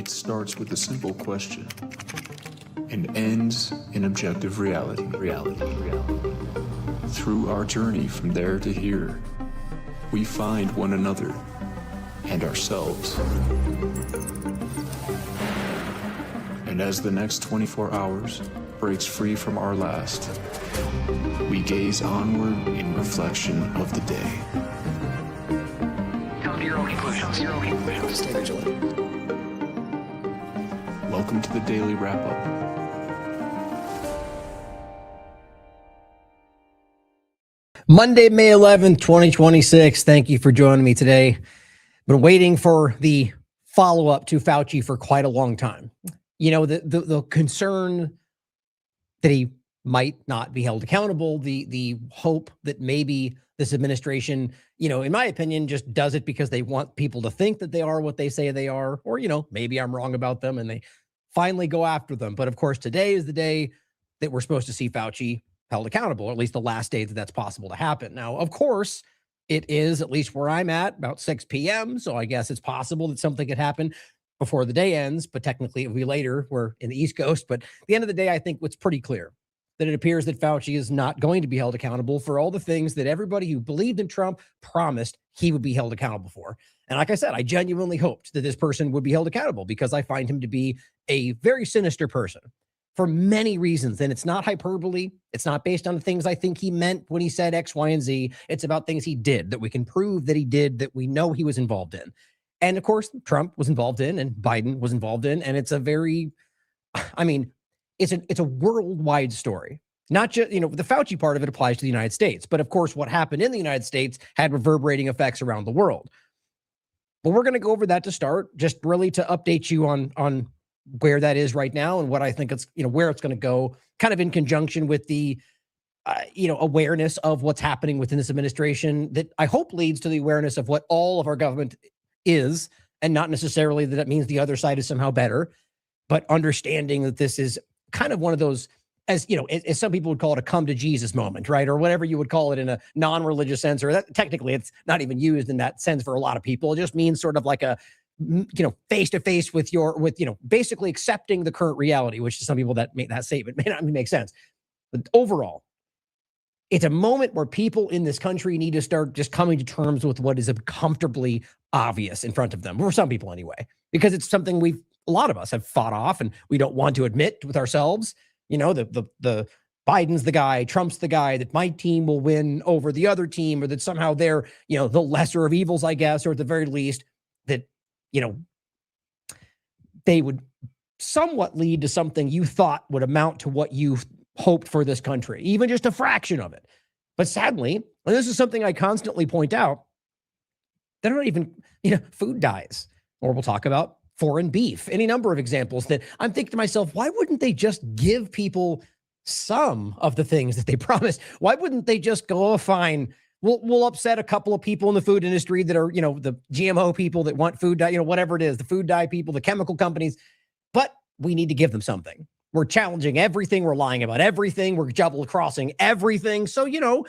It starts with a simple question and ends in objective reality. Through our journey from there to here, we find one another and ourselves. And as the next 24 hours breaks free from our last, we gaze onward in reflection of the day. Come to your own conclusions. Stay vigilant. Welcome to the Daily Wrap-Up. Monday, May 11th, 2026. Thank you for joining me today. Been waiting for the follow-up to Fauci for quite a long time. You know, the concern that he might not be held accountable, the hope that maybe this administration, you know, in my opinion, just does it because they want people to think that they are what they say they are, or, you know, maybe I'm wrong about them and they finally go after them. But of course, today is the day that we're supposed to see Fauci held accountable, or at least the last day that that's possible to happen. Now, of course, it is, at least where I'm at, about 6 p.m. So I guess it's possible that something could happen before the day ends, but technically it'll be later. We're in the East Coast. But at the end of the day, I think what's pretty clear that it appears that Fauci is not going to be held accountable for all the things that everybody who believed in Trump promised he would be held accountable for. And like I said, I genuinely hoped that this person would be held accountable because I find him to be a very sinister person for many reasons. And it's not hyperbole. It's not based on the things I think he meant when he said X, Y, and Z. It's about things he did that we can prove that he did, that we know he was involved in. And of course, Trump was involved in and Biden was involved in. And it's a very, I mean, it's a worldwide story. Not just, you know, the Fauci part of it applies to the United States. But of course, what happened in the United States had reverberating effects around the world. But we're going to go over that to start, just really to update you on where that is right now and what I think it's, you know, where it's going to go, kind of in conjunction with the, you know, awareness of what's happening within this administration that I hope leads to the awareness of what all of our government is, and not necessarily that it means the other side is somehow better, but understanding that this is kind of one of those, as you know, as some people would call it, a come to Jesus moment, right? Or whatever you would call it in a non-religious sense, or that technically it's not even used in that sense for a lot of people. It just means sort of like a, you know, face to face with you know, basically accepting the current reality, which to some people that make that statement may not make sense. But overall, it's a moment where people in this country need to start just coming to terms with what is comfortably obvious in front of them, for some people anyway, because it's something a lot of us have fought off and we don't want to admit with ourselves. You know, the Biden's the guy, Trump's the guy, that my team will win over the other team, or that somehow they're, you know, the lesser of evils, I guess, or at the very least that, you know, they would somewhat lead to something you thought would amount to what you hoped for this country, even just a fraction of it. But sadly, and this is something I constantly point out, they're not even, you know, food dyes, or we'll talk about foreign beef, any number of examples that I'm thinking to myself, why wouldn't they just give people some of the things that they promised? Why wouldn't they just go, oh, fine, we'll upset a couple of people in the food industry that are, you know, the GMO people that want food dye, you know, whatever it is, the food dye people, the chemical companies, but we need to give them something. We're challenging everything. We're lying about everything. We're double crossing everything. So, you know,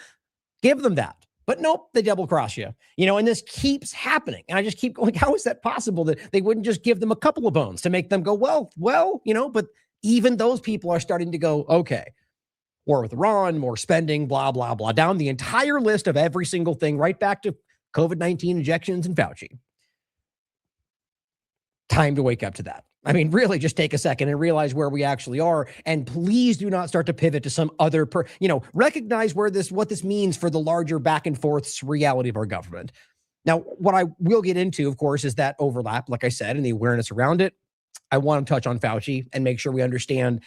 give them that. But nope, they double cross you, you know, and this keeps happening. And I just keep going, how is that possible that they wouldn't just give them a couple of bones to make them go, well, you know, but even those people are starting to go, okay, war with Iran, more spending, blah, blah, blah, down the entire list of every single thing, right back to COVID-19 injections and Fauci. Time to wake up to that. I mean, really just take a second and realize where we actually are. And please do not start to pivot to some other, you know, recognize what this means for the larger back and forth reality of our government. Now, what I will get into, of course, is that overlap, like I said, and the awareness around it. I want to touch on Fauci and make sure we understand,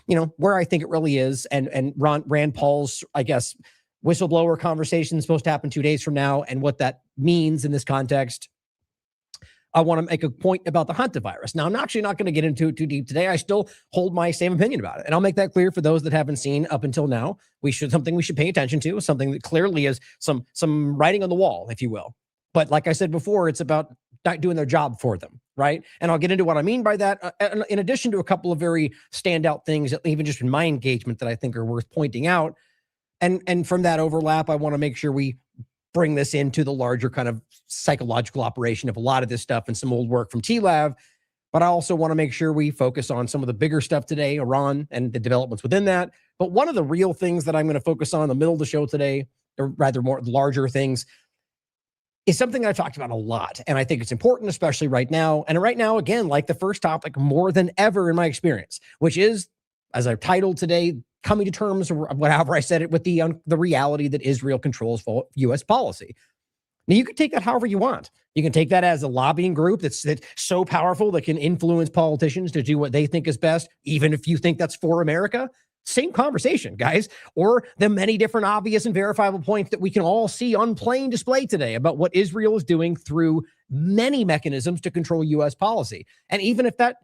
you know, where I think it really is. And Rand Paul's, I guess, whistleblower conversation is supposed to happen 2 days from now, and what that means in this context. I want to make a point about the hantavirus. Now, I'm actually not going to get into it too deep today. I still hold my same opinion about it. And I'll make that clear for those that haven't seen up until now. Something we should pay attention to, something that clearly is some writing on the wall, if you will. But like I said before, it's about not doing their job for them, right? And I'll get into what I mean by that, in addition to a couple of very standout things, even just in my engagement, that I think are worth pointing out. And from that overlap, I want to make sure we bring this into the larger kind of psychological operation of a lot of this stuff and some old work from TLAV but I also want to make sure we focus on some of the bigger stuff today, Iran and the developments within that. But one of the real things that I'm going to focus on in the middle of the show today, or rather more larger things, is something I've talked about a lot. And I think it's important, especially right now. And right now, again, like the first topic, more than ever in my experience, which is, as I've titled today, coming to terms, or whatever I said it, with the reality that Israel controls U.S. policy. Now, you can take that however you want. You can take that as a lobbying group that's so powerful that can influence politicians to do what they think is best, even if you think that's for America. Same conversation, guys. Or the many different obvious and verifiable points that we can all see on plain display today about what Israel is doing through many mechanisms to control U.S. policy. And even if that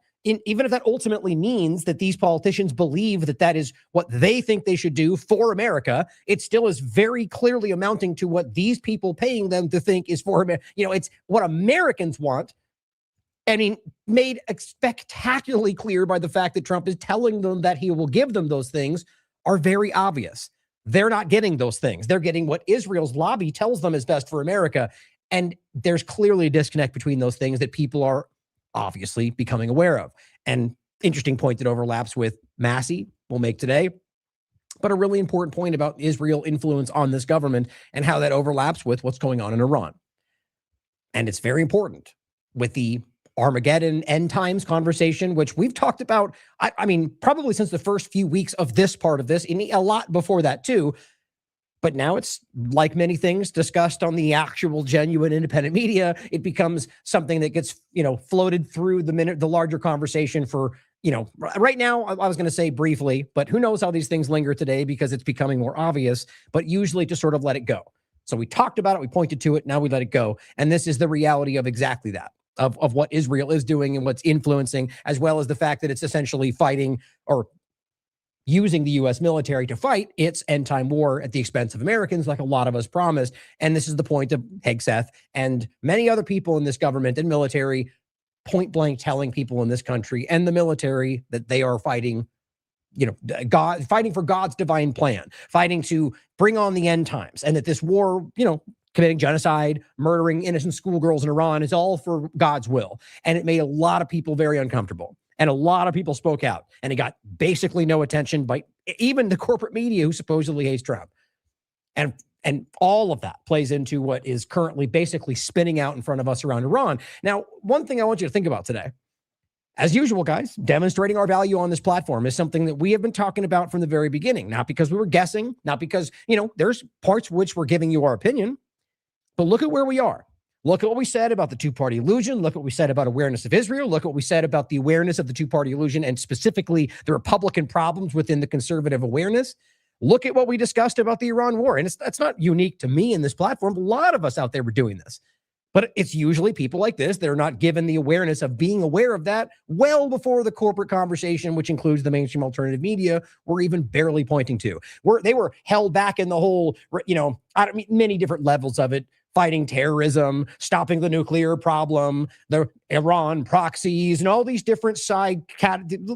ultimately means that these politicians believe that that is what they think they should do for America, it still is very clearly amounting to what these people paying them to think is for America. It's what Americans want. I mean, made spectacularly clear by the fact that Trump is telling them that he will give them those things are very obvious. They're not getting those things. They're getting what Israel's lobby tells them is best for America. And there's clearly a disconnect between those things that people are obviously becoming aware of. And interesting point that overlaps with Massey we'll make today, but a really important point about Israel influence on this government and how that overlaps with what's going on in Iran. And it's very important with the Armageddon end times conversation, which we've talked about, I mean, probably since the first few weeks of this part of this, and a lot before that too. But now it's, like many things discussed on the actual genuine independent media, it becomes something that gets, floated through the larger conversation for, right now, I was going to say briefly, but who knows how these things linger today because it's becoming more obvious, but usually to sort of let it go. So we talked about it, we pointed to it, now we let it go. And this is the reality of exactly that. Of what Israel is doing and what's influencing, as well as the fact that it's essentially fighting or using the U.S. military to fight its end-time war at the expense of Americans, like a lot of us promised. And this is the point of Hegseth and many other people in this government and military point blank telling people in this country and the military that they are fighting, God, fighting for God's divine plan, fighting to bring on the end times, and that this war, committing genocide, murdering innocent schoolgirls in Iran is all for God's will. And it made a lot of people very uncomfortable. And a lot of people spoke out. And it got basically no attention by even the corporate media who supposedly hates Trump. And all of that plays into what is currently basically spinning out in front of us around Iran. Now, one thing I want you to think about today, as usual, guys, demonstrating our value on this platform is something that we have been talking about from the very beginning. Not because we were guessing, not because, there's parts which we're giving you our opinion. But look at where we are. Look at what we said about the two-party illusion. Look at what we said about awareness of Israel. Look at what we said about the awareness of the two-party illusion and specifically the Republican problems within the conservative awareness. Look at what we discussed about the Iran war. And that's not unique to me in this platform. A lot of us out there were doing this. But it's usually people like this that are not given the awareness of being aware of that well before the corporate conversation, which includes the mainstream alternative media, we're even barely pointing to. They were held back in the whole, many different levels of it. Fighting terrorism, stopping the nuclear problem, the Iran proxies, and all these different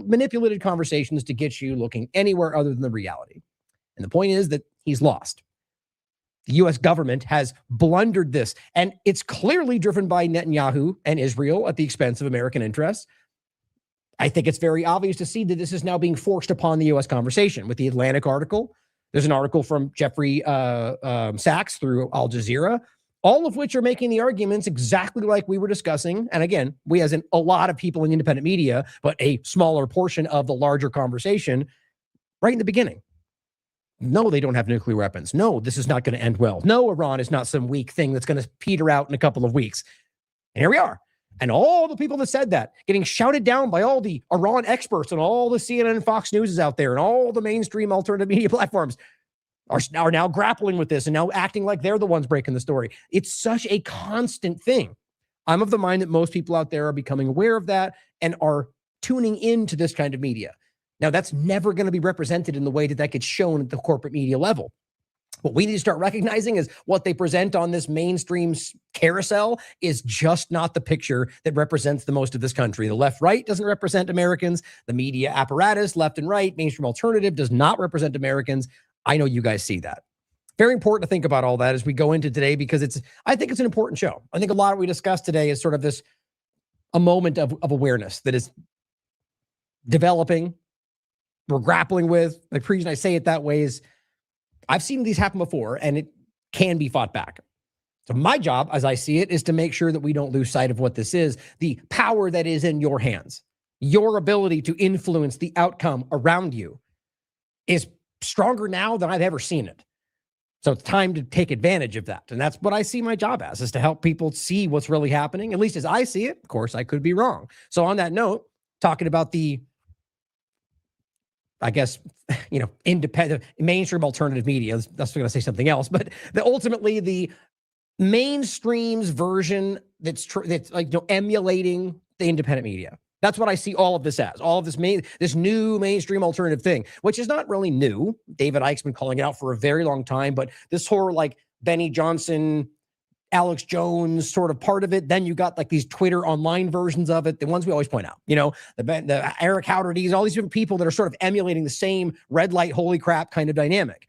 manipulated conversations to get you looking anywhere other than the reality. And the point is that he's lost. The U.S. government has blundered this, and it's clearly driven by Netanyahu and Israel at the expense of American interests. I think it's very obvious to see that this is now being forced upon the U.S. conversation with the Atlantic article. There's an article from Jeffrey Sachs through Al Jazeera, all of which are making the arguments exactly like we were discussing. And again, we as in a lot of people in independent media, but a smaller portion of the larger conversation right in the beginning. No, they don't have nuclear weapons. No, this is not going to end well. No, Iran is not some weak thing that's going to peter out in a couple of weeks. And here we are. And all the people that said that getting shouted down by all the Iran experts and all the CNN and Fox News is out there and all the mainstream alternative media platforms are now grappling with this and now acting like they're the ones breaking the story. It's such a constant thing. I'm of the mind that most people out there are becoming aware of that and are tuning into this kind of media. Now, that's never going to be represented in the way that gets shown at the corporate media level. What we need to start recognizing is what they present on this mainstream carousel is just not the picture that represents the most of this country. The left-right doesn't represent Americans. The media apparatus, left and right, mainstream alternative does not represent Americans. I know you guys see that. Very important to think about all that as we go into today because I think it's an important show. I think a lot of what we discussed today is sort of this a moment of awareness that is developing, we're grappling with. The reason I say it that way is I've seen these happen before, and it can be fought back. So my job, as I see it, is to make sure that we don't lose sight of what this is, the power that is in your hands. Your ability to influence the outcome around you is stronger now than I've ever seen it. So it's time to take advantage of that. And that's what I see my job as, is to help people see what's really happening, at least as I see it. Of course, I could be wrong. So on that note, talking about the, I guess, independent, mainstream alternative media, that's going to say something else, but ultimately the mainstream's version that's like, emulating the independent media. That's what I see all of this as. All of this new mainstream alternative thing, which is not really new. David Icke's been calling it out for a very long time, but this whole like Benny Johnson, Alex Jones sort of part of it. Then you got like these Twitter online versions of it, the ones we always point out, the Eric Howardys, all these different people that are sort of emulating the same red light, holy crap kind of dynamic.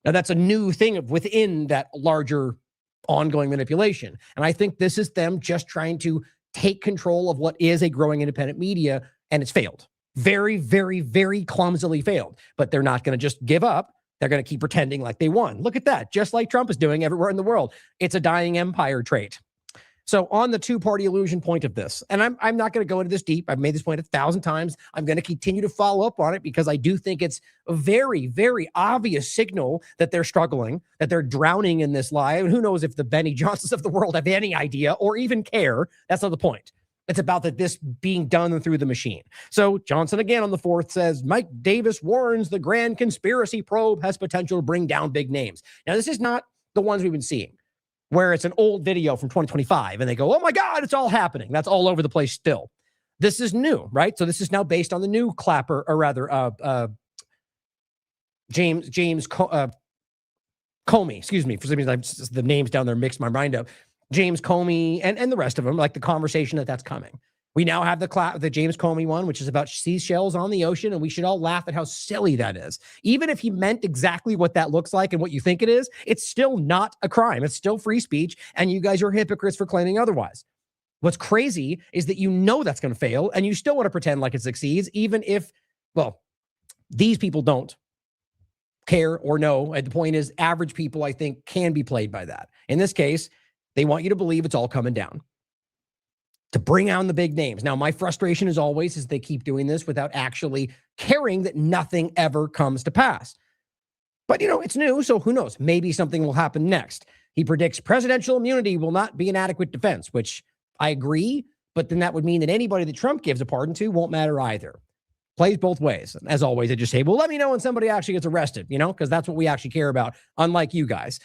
Now that's a new thing within that larger ongoing manipulation. And I think this is them just trying to take control of what is a growing independent media, and it's failed. Very, very, very clumsily failed. But they're not going to just give up. They're going to keep pretending like they won. Look at that. Just like Trump is doing everywhere in the world. It's a dying empire trait. So on the two-party illusion point of this, and I'm not going to go into this deep. I've made this point 1,000 times. I'm going to continue to follow up on it because I do think it's a very, very obvious signal that they're struggling, that they're drowning in this lie. And who knows if the Benny Johnsons of the world have any idea or even care. That's not the point. It's about this being done through the machine. So Johnson again on the 4th says, Mike Davis warns the grand conspiracy probe has potential to bring down big names. Now, this is not the ones we've been seeing, where it's an old video from 2025 and they go, oh my God, it's all happening. That's all over the place still. This is new, right? So this is now based on the new Clapper, or rather James Comey, excuse me. For some reason, the names down there mixed my mind up. James Comey and the rest of them, like the conversation that's coming. We now have the James Comey one, which is about seashells on the ocean, and we should all laugh at how silly that is. Even if he meant exactly what that looks like and what you think it is, it's still not a crime. It's still free speech, and you guys are hypocrites for claiming otherwise. What's crazy is that that's going to fail, and you still want to pretend like it succeeds, even if, these people don't care or know. And the point is, average people, I think, can be played by that. In this case, they want you to believe it's all coming down, to bring on the big names. Now, my frustration as always is they keep doing this without actually caring that nothing ever comes to pass. But, it's new, so who knows? Maybe something will happen next. He predicts presidential immunity will not be an adequate defense, which I agree, but then that would mean that anybody that Trump gives a pardon to won't matter either. Plays both ways. And as always, I just say, well, let me know when somebody actually gets arrested, because that's what we actually care about, unlike you guys.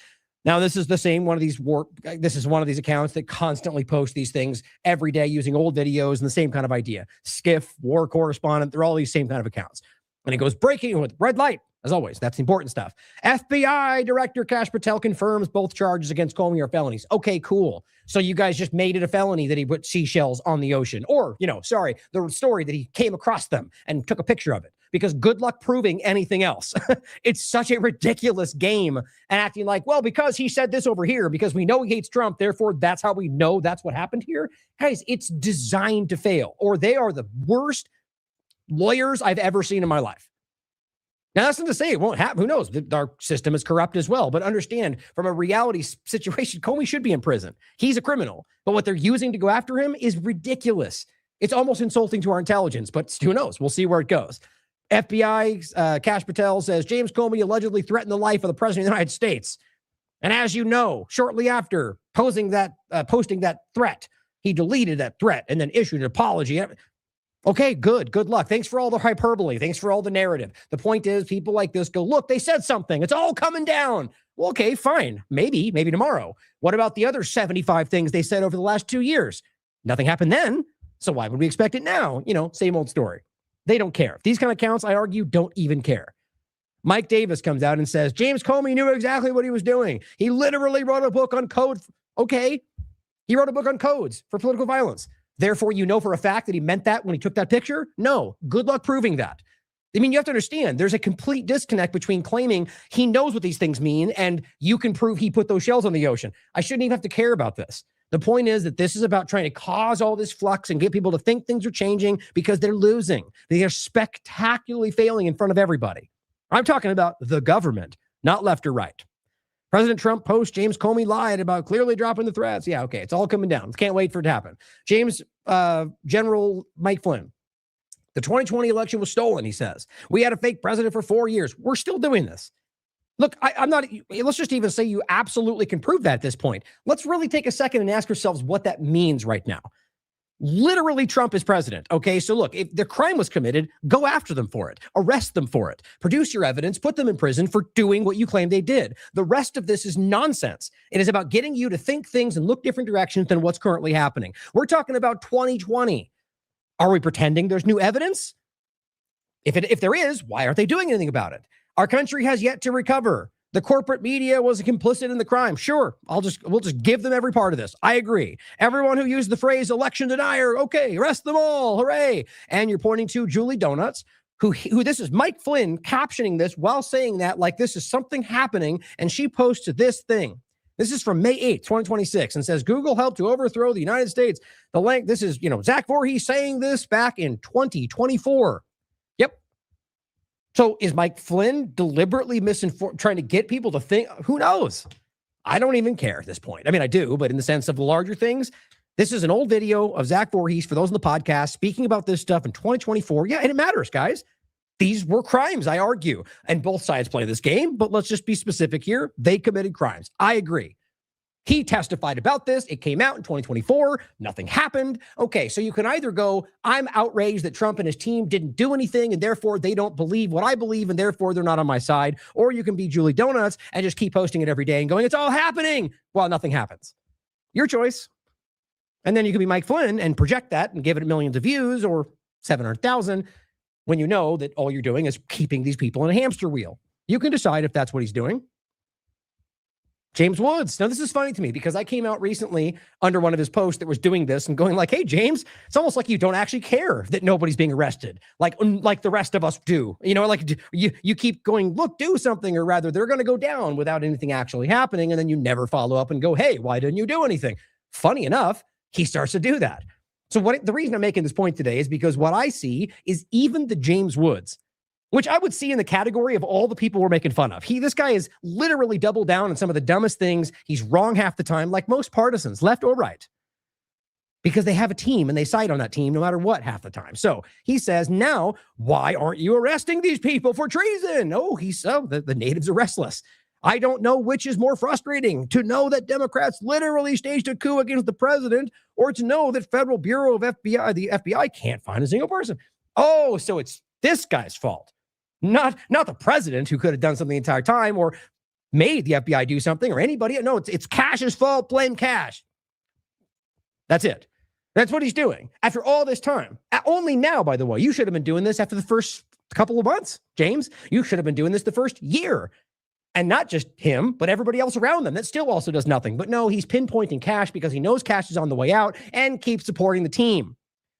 Now, this is the same this is one of these accounts that constantly post these things every day using old videos and the same kind of idea. Skiff, war correspondent, they're all these same kind of accounts. And it goes breaking with red light, as always. That's the important stuff. FBI Director Kash Patel confirms both charges against Comey are felonies. Okay, cool. So you guys just made it a felony that he put seashells on the ocean. Or, the story that he came across them and took a picture of it. Because good luck proving anything else. It's such a ridiculous game, and acting like, well, because he said this over here, because we know he hates Trump, therefore that's how we know that's what happened here. Guys, it's designed to fail, or they are the worst lawyers I've ever seen in my life. Now, that's not to say it won't happen. Who knows? Our system is corrupt as well. But understand, from a reality situation, Comey should be in prison. He's a criminal. But what they're using to go after him is ridiculous. It's almost insulting to our intelligence, but who knows? We'll see where it goes. FBI, Kash Patel says, James Comey allegedly threatened the life of the president of the United States. And as you know, shortly after posting that threat, he deleted that threat and then issued an apology. Okay, good luck. Thanks for all the hyperbole. Thanks for all the narrative. The point is, people like this go, look, they said something. It's all coming down. Well, okay, fine. Maybe tomorrow. What about the other 75 things they said over the last 2 years? Nothing happened then. So why would we expect it now? Same old story. They don't care. These kind of accounts, I argue, don't even care. Mike Davis comes out and says, James Comey knew exactly what he was doing. He literally wrote a book on code. Okay. He wrote a book on codes for political violence. Therefore, for a fact that he meant that when he took that picture? No. Good luck proving that. I mean, you have to understand there's a complete disconnect between claiming he knows what these things mean and you can prove he put those shells on the ocean. I shouldn't even have to care about this. The point is that this is about trying to cause all this flux and get people to think things are changing because they're losing. They are spectacularly failing in front of everybody. I'm talking about the government, not left or right. President Trump post James Comey lied about clearly dropping the threats. Yeah, okay, it's all coming down. Can't wait for it to happen. General Mike Flynn. The 2020 election was stolen, he says. We had a fake president for 4 years. We're still doing this. Look, I'm not, let's just even say you absolutely can prove that at this point. Let's really take a second and ask ourselves what that means right now. Literally, Trump is president. Okay, so look, if the crime was committed, go after them for it. Arrest them for it. Produce your evidence. Put them in prison for doing what you claim they did. The rest of this is nonsense. It is about getting you to think things and look different directions than what's currently happening. We're talking about 2020. Are we pretending there's new evidence? If there is, why aren't they doing anything about it? Our country has yet to recover. The corporate media was complicit in the crime. Sure, we'll just give them every part of this. I agree. Everyone who used the phrase election denier, okay, arrest them all, hooray. And you're pointing to Julie Donuts, who this is Mike Flynn captioning this while saying that like this is something happening, and she posts this thing. This is from May 8th, 2026, and says Google helped to overthrow the United States. The link, this is, Zach Voorhees saying this back in 2024. Yep. So is Mike Flynn deliberately trying to get people to think? Who knows? I don't even care at this point. I mean, I do, but in the sense of the larger things, this is an old video of Zach Voorhees, for those in the podcast, speaking about this stuff in 2024. Yeah, and it matters, guys. These were crimes, I argue, and both sides play this game, but let's just be specific here. They committed crimes. I agree. He testified about this. It came out in 2024. Nothing happened. Okay, so you can either go, I'm outraged that Trump and his team didn't do anything, and therefore they don't believe what I believe, and therefore they're not on my side. Or you can be Julie Donuts and just keep posting it every day and going, it's all happening, while nothing happens. Your choice. And then you can be Mike Flynn and project that and give it millions of views or 700,000 when you know that all you're doing is keeping these people in a hamster wheel. You can decide if that's what he's doing. James Woods. Now, this is funny to me because I came out recently under one of his posts that was doing this and going like, hey, James, it's almost like you don't actually care that nobody's being arrested, like the rest of us do. Like you keep going, look, do something, or rather they're going to go down without anything actually happening. And then you never follow up and go, hey, why didn't you do anything? Funny enough, he starts to do that. So the reason I'm making this point today is because what I see is even the James Woods, which I would see in the category of all the people we're making fun of. This guy is literally doubled down on some of the dumbest things. He's wrong half the time, like most partisans, left or right, because they have a team and they side on that team no matter what half the time. So he says, now, why aren't you arresting these people for treason? Oh, the natives are restless. I don't know which is more frustrating, to know that Democrats literally staged a coup against the president, or to know that Federal Bureau of the FBI can't find a single person. Oh, so it's this guy's fault, not the president, who could have done something the entire time or made the FBI do something, or anybody. No, it's Cash's fault. Blame Cash. That's it. That's what he's doing after all this time. Only now, by the way, you should have been doing this after the first couple of months, James. You should have been doing this the first year. And not just him, but everybody else around them that still also does nothing. But no, he's pinpointing Cash because he knows Cash is on the way out and keeps supporting the team.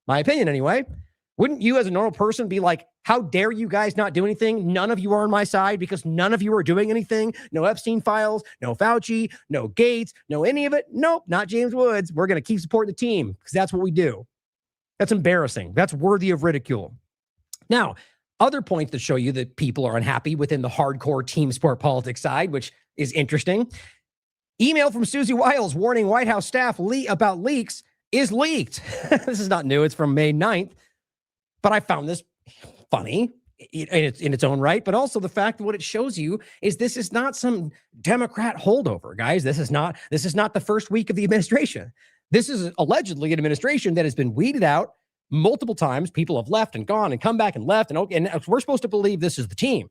My opinion, anyway. Wouldn't you as a normal person be like, how dare you guys not do anything? None of you are on my side because none of you are doing anything. No Epstein files, no Fauci, no Gates, no any of it. Nope, not James Woods. We're going to keep supporting the team because that's what we do. That's embarrassing. That's worthy of ridicule. Now, other points that show you that people are unhappy within the hardcore team sport politics side, which is interesting. Email from Susie Wiles warning White House staff about leaks is leaked. This is not new. It's from May 9th. But I found this funny in its own right, but also the fact that what it shows you is this is not some Democrat holdover, guys. This is not the first week of the administration. This is allegedly an administration that has been weeded out multiple times. People have left and gone and come back and left. And we're supposed to believe this is the team.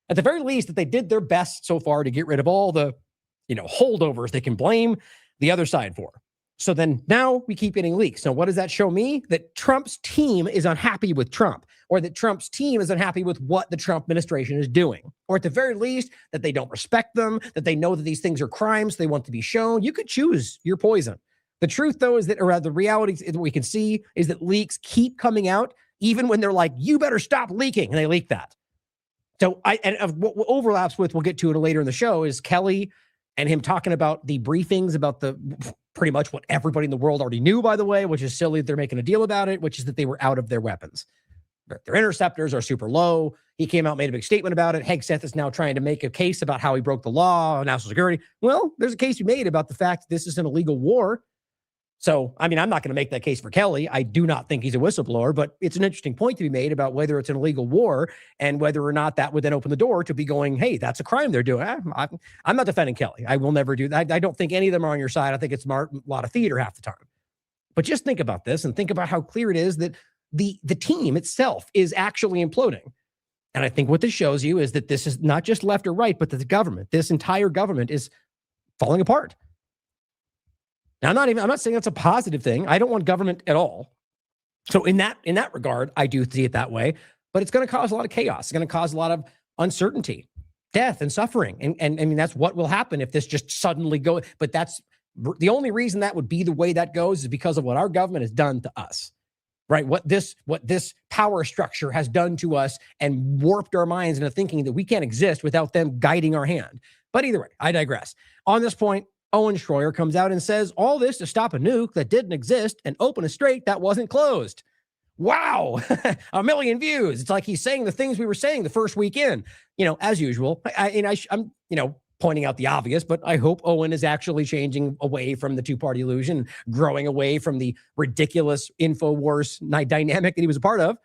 At the very least, that they did their best so far to get rid of all the, holdovers they can blame the other side for. So then now we keep getting leaks. Now, what does that show me? That Trump's team is unhappy with Trump, or that Trump's team is unhappy with what the Trump administration is doing, or at the very least that they don't respect them, that they know that these things are crimes. They want to be shown. You could choose your poison. The truth, though, is that, or the reality that we can see is that leaks keep coming out even when they're like, you better stop leaking, and they leak that. So what overlaps with, we'll get to it later in the show, is Kelly and him talking about the briefings about the pretty much what everybody in the world already knew, by the way, which is silly that they're making a deal about it, which is that they were out of their weapons. Their interceptors are super low. He came out, made a big statement about it. Hegseth is now trying to make a case about how he broke the law on national security. Well, there's a case you made about the fact that this is an illegal war. So, I mean, I'm not going to make that case for Kelly. I do not think he's a whistleblower, but it's an interesting point to be made about whether it's an illegal war and whether or not that would then open the door to be going, hey, that's a crime they're doing. I'm not defending Kelly. I will never do that. I don't think any of them are on your side. I think it's a lot of theater half the time. But just think about this and think about how clear it is that the team itself is actually imploding. And I think what this shows you is that this is not just left or right, but that the government, this entire government, is falling apart. Now, I'm not saying that's a positive thing. I don't want government at all. So in that regard, I do see it that way, but it's going to cause a lot of chaos. It's going to cause a lot of uncertainty, death, and suffering. And I mean, that's what will happen if this just suddenly goes. But that's the only reason that would be the way that goes is because of what our government has done to us, right? What this power structure has done to us and warped our minds into thinking that we can't exist without them guiding our hand. But either way, I digress. On this point, Owen Schroyer comes out and says all this to stop a nuke that didn't exist and open a strait that wasn't closed. Wow. 1 million views. It's like he's saying the things we were saying the first weekend, as usual. I'm pointing out the obvious, but I hope Owen is actually changing away from the two-party illusion, growing away from the ridiculous InfoWars dynamic that he was a part of.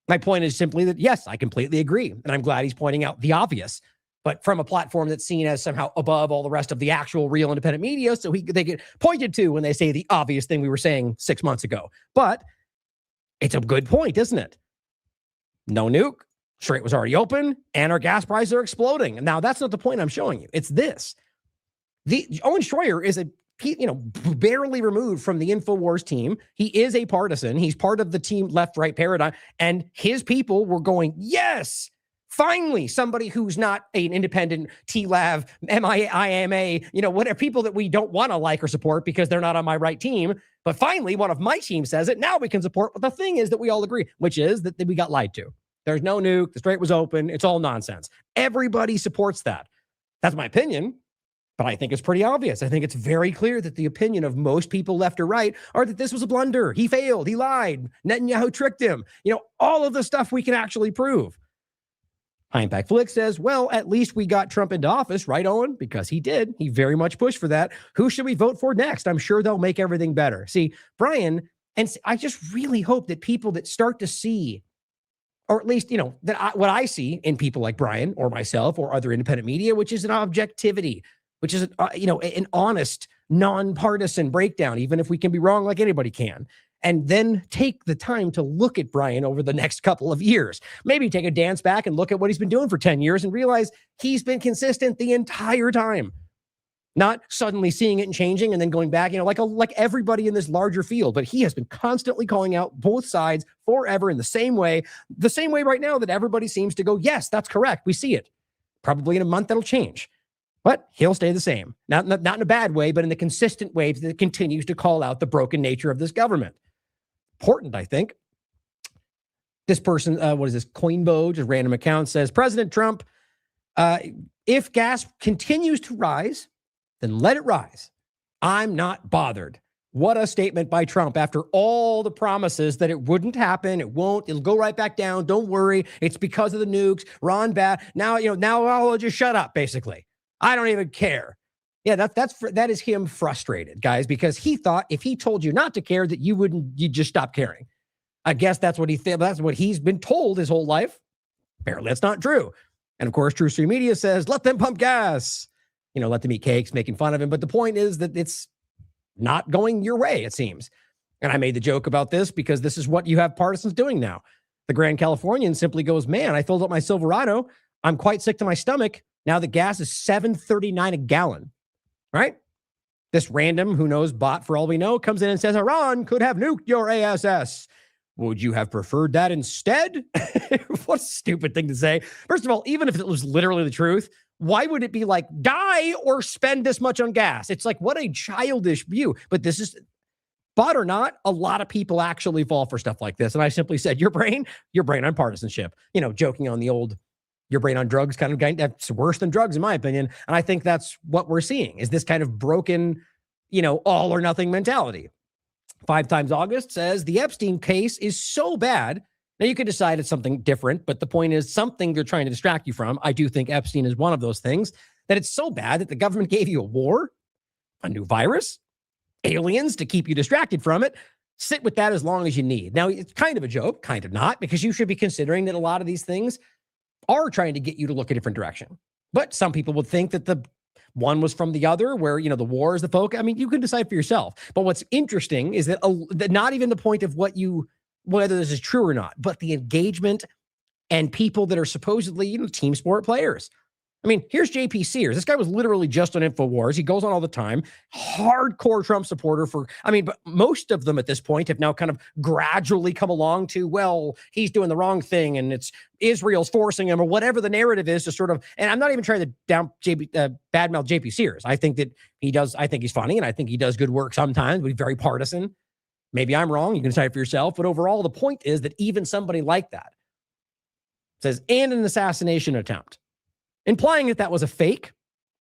My point is simply that, yes, I completely agree. And I'm glad he's pointing out the obvious, but from a platform that's seen as somehow above all the rest of the actual real independent media. So they get pointed to when they say the obvious thing we were saying 6 months ago. But it's a good point, isn't it? No nuke, strait was already open, and our gas prices are exploding. And now that's not the point I'm showing you. It's this. Owen Schroyer is barely removed from the InfoWars team. He is a partisan. He's part of the team left-right paradigm. And his people were going, yes, finally, somebody who's not an independent TLAV, IMA, whatever, people that we don't want to like or support because they're not on my right team. But finally, one of my team says it. Now we can support. But the thing is that we all agree, which is that we got lied to. There's no nuke. The strait was open. It's all nonsense. Everybody supports that. That's my opinion. But I think it's pretty obvious. I think it's very clear that the opinion of most people, left or right, are that this was a blunder. He failed. He lied. Netanyahu tricked him. All of the stuff we can actually prove. High Impact Flick says, well, at least we got Trump into office, right, Owen? Because he did. He very much pushed for that. Who should we vote for next? I'm sure they'll make everything better. See, Brian, and I just really hope that people that start to see, or at least, what I see in people like Brian or myself or other independent media, which is an objectivity, which is, an honest, nonpartisan breakdown, even if we can be wrong like anybody can. And then take the time to look at Brian over the next couple of years. Maybe take a dance back and look at what he's been doing for 10 years and realize he's been consistent the entire time. Not suddenly seeing it and changing and then going back, like everybody in this larger field. But he has been constantly calling out both sides forever in the same way right now that everybody seems to go, yes, that's correct. We see it. Probably in a month that'll change. But he'll stay the same. Not in a bad way, but in the consistent way that continues to call out the broken nature of this government. Important, I think. This person, what is this? Coinbo, just random account, says, President Trump, if gas continues to rise, then let it rise. I'm not bothered. What a statement by Trump after all the promises that it wouldn't happen. It won't. It'll go right back down. Don't worry. It's because of the nukes. Ron bad. Now I'll just shut up, basically. I don't even care. Yeah, that is him frustrated, guys, because he thought if he told you not to care that you'd just stop caring. I guess that's what that's what he's been told his whole life. Apparently that's not true. And of course, True Stream Media says, let them pump gas. Let them eat cakes, making fun of him. But the point is that it's not going your way, it seems. And I made the joke about this because this is what you have partisans doing now. The Grand Californian simply goes, man, I filled up my Silverado. I'm quite sick to my stomach. Now the gas is $7.39 a gallon. Right? This random, who knows, bot for all we know, comes in and says, Iran could have nuked your ASS. Would you have preferred that instead? What a stupid thing to say. First of all, even if it was literally the truth, why would it be like, die or spend this much on gas? It's like, what a childish view. But this is, Bought or not, a lot of people actually fall for stuff like this. And I simply said, your brain on partisanship, joking on the old, your brain on drugs kind of guy. That's worse than drugs, in my opinion. And I think that's what we're seeing is this kind of broken, all or nothing mentality. 5 Times August says the Epstein case is so bad. Now you could decide it's something different, but the point is something they're trying to distract you from. I do think Epstein is one of those things, that it's so bad that the government gave you a war, a new virus, aliens to keep you distracted from it. Sit with that as long as you need. Now, it's kind of a joke, kind of not, because you should be considering that a lot of these things are trying to get you to look a different direction. But some people would think that the one was from the other, where, the war is the focus. I mean, you can decide for yourself. But what's interesting is that not even the point of whether this is true or not, but the engagement and people that are supposedly, team sport players. I mean, here's JP Sears. This guy was literally just on InfoWars. He goes on all the time. Hardcore Trump supporter but most of them at this point have now kind of gradually come along to, well, he's doing the wrong thing and it's Israel's forcing him or whatever the narrative is to sort of, and I'm not even trying to badmouth JP Sears. I think he's funny and I think he does good work sometimes, but he's very partisan. Maybe I'm wrong. You can decide for yourself. But overall, the point is that even somebody like that says, and an assassination attempt, implying that was a fake,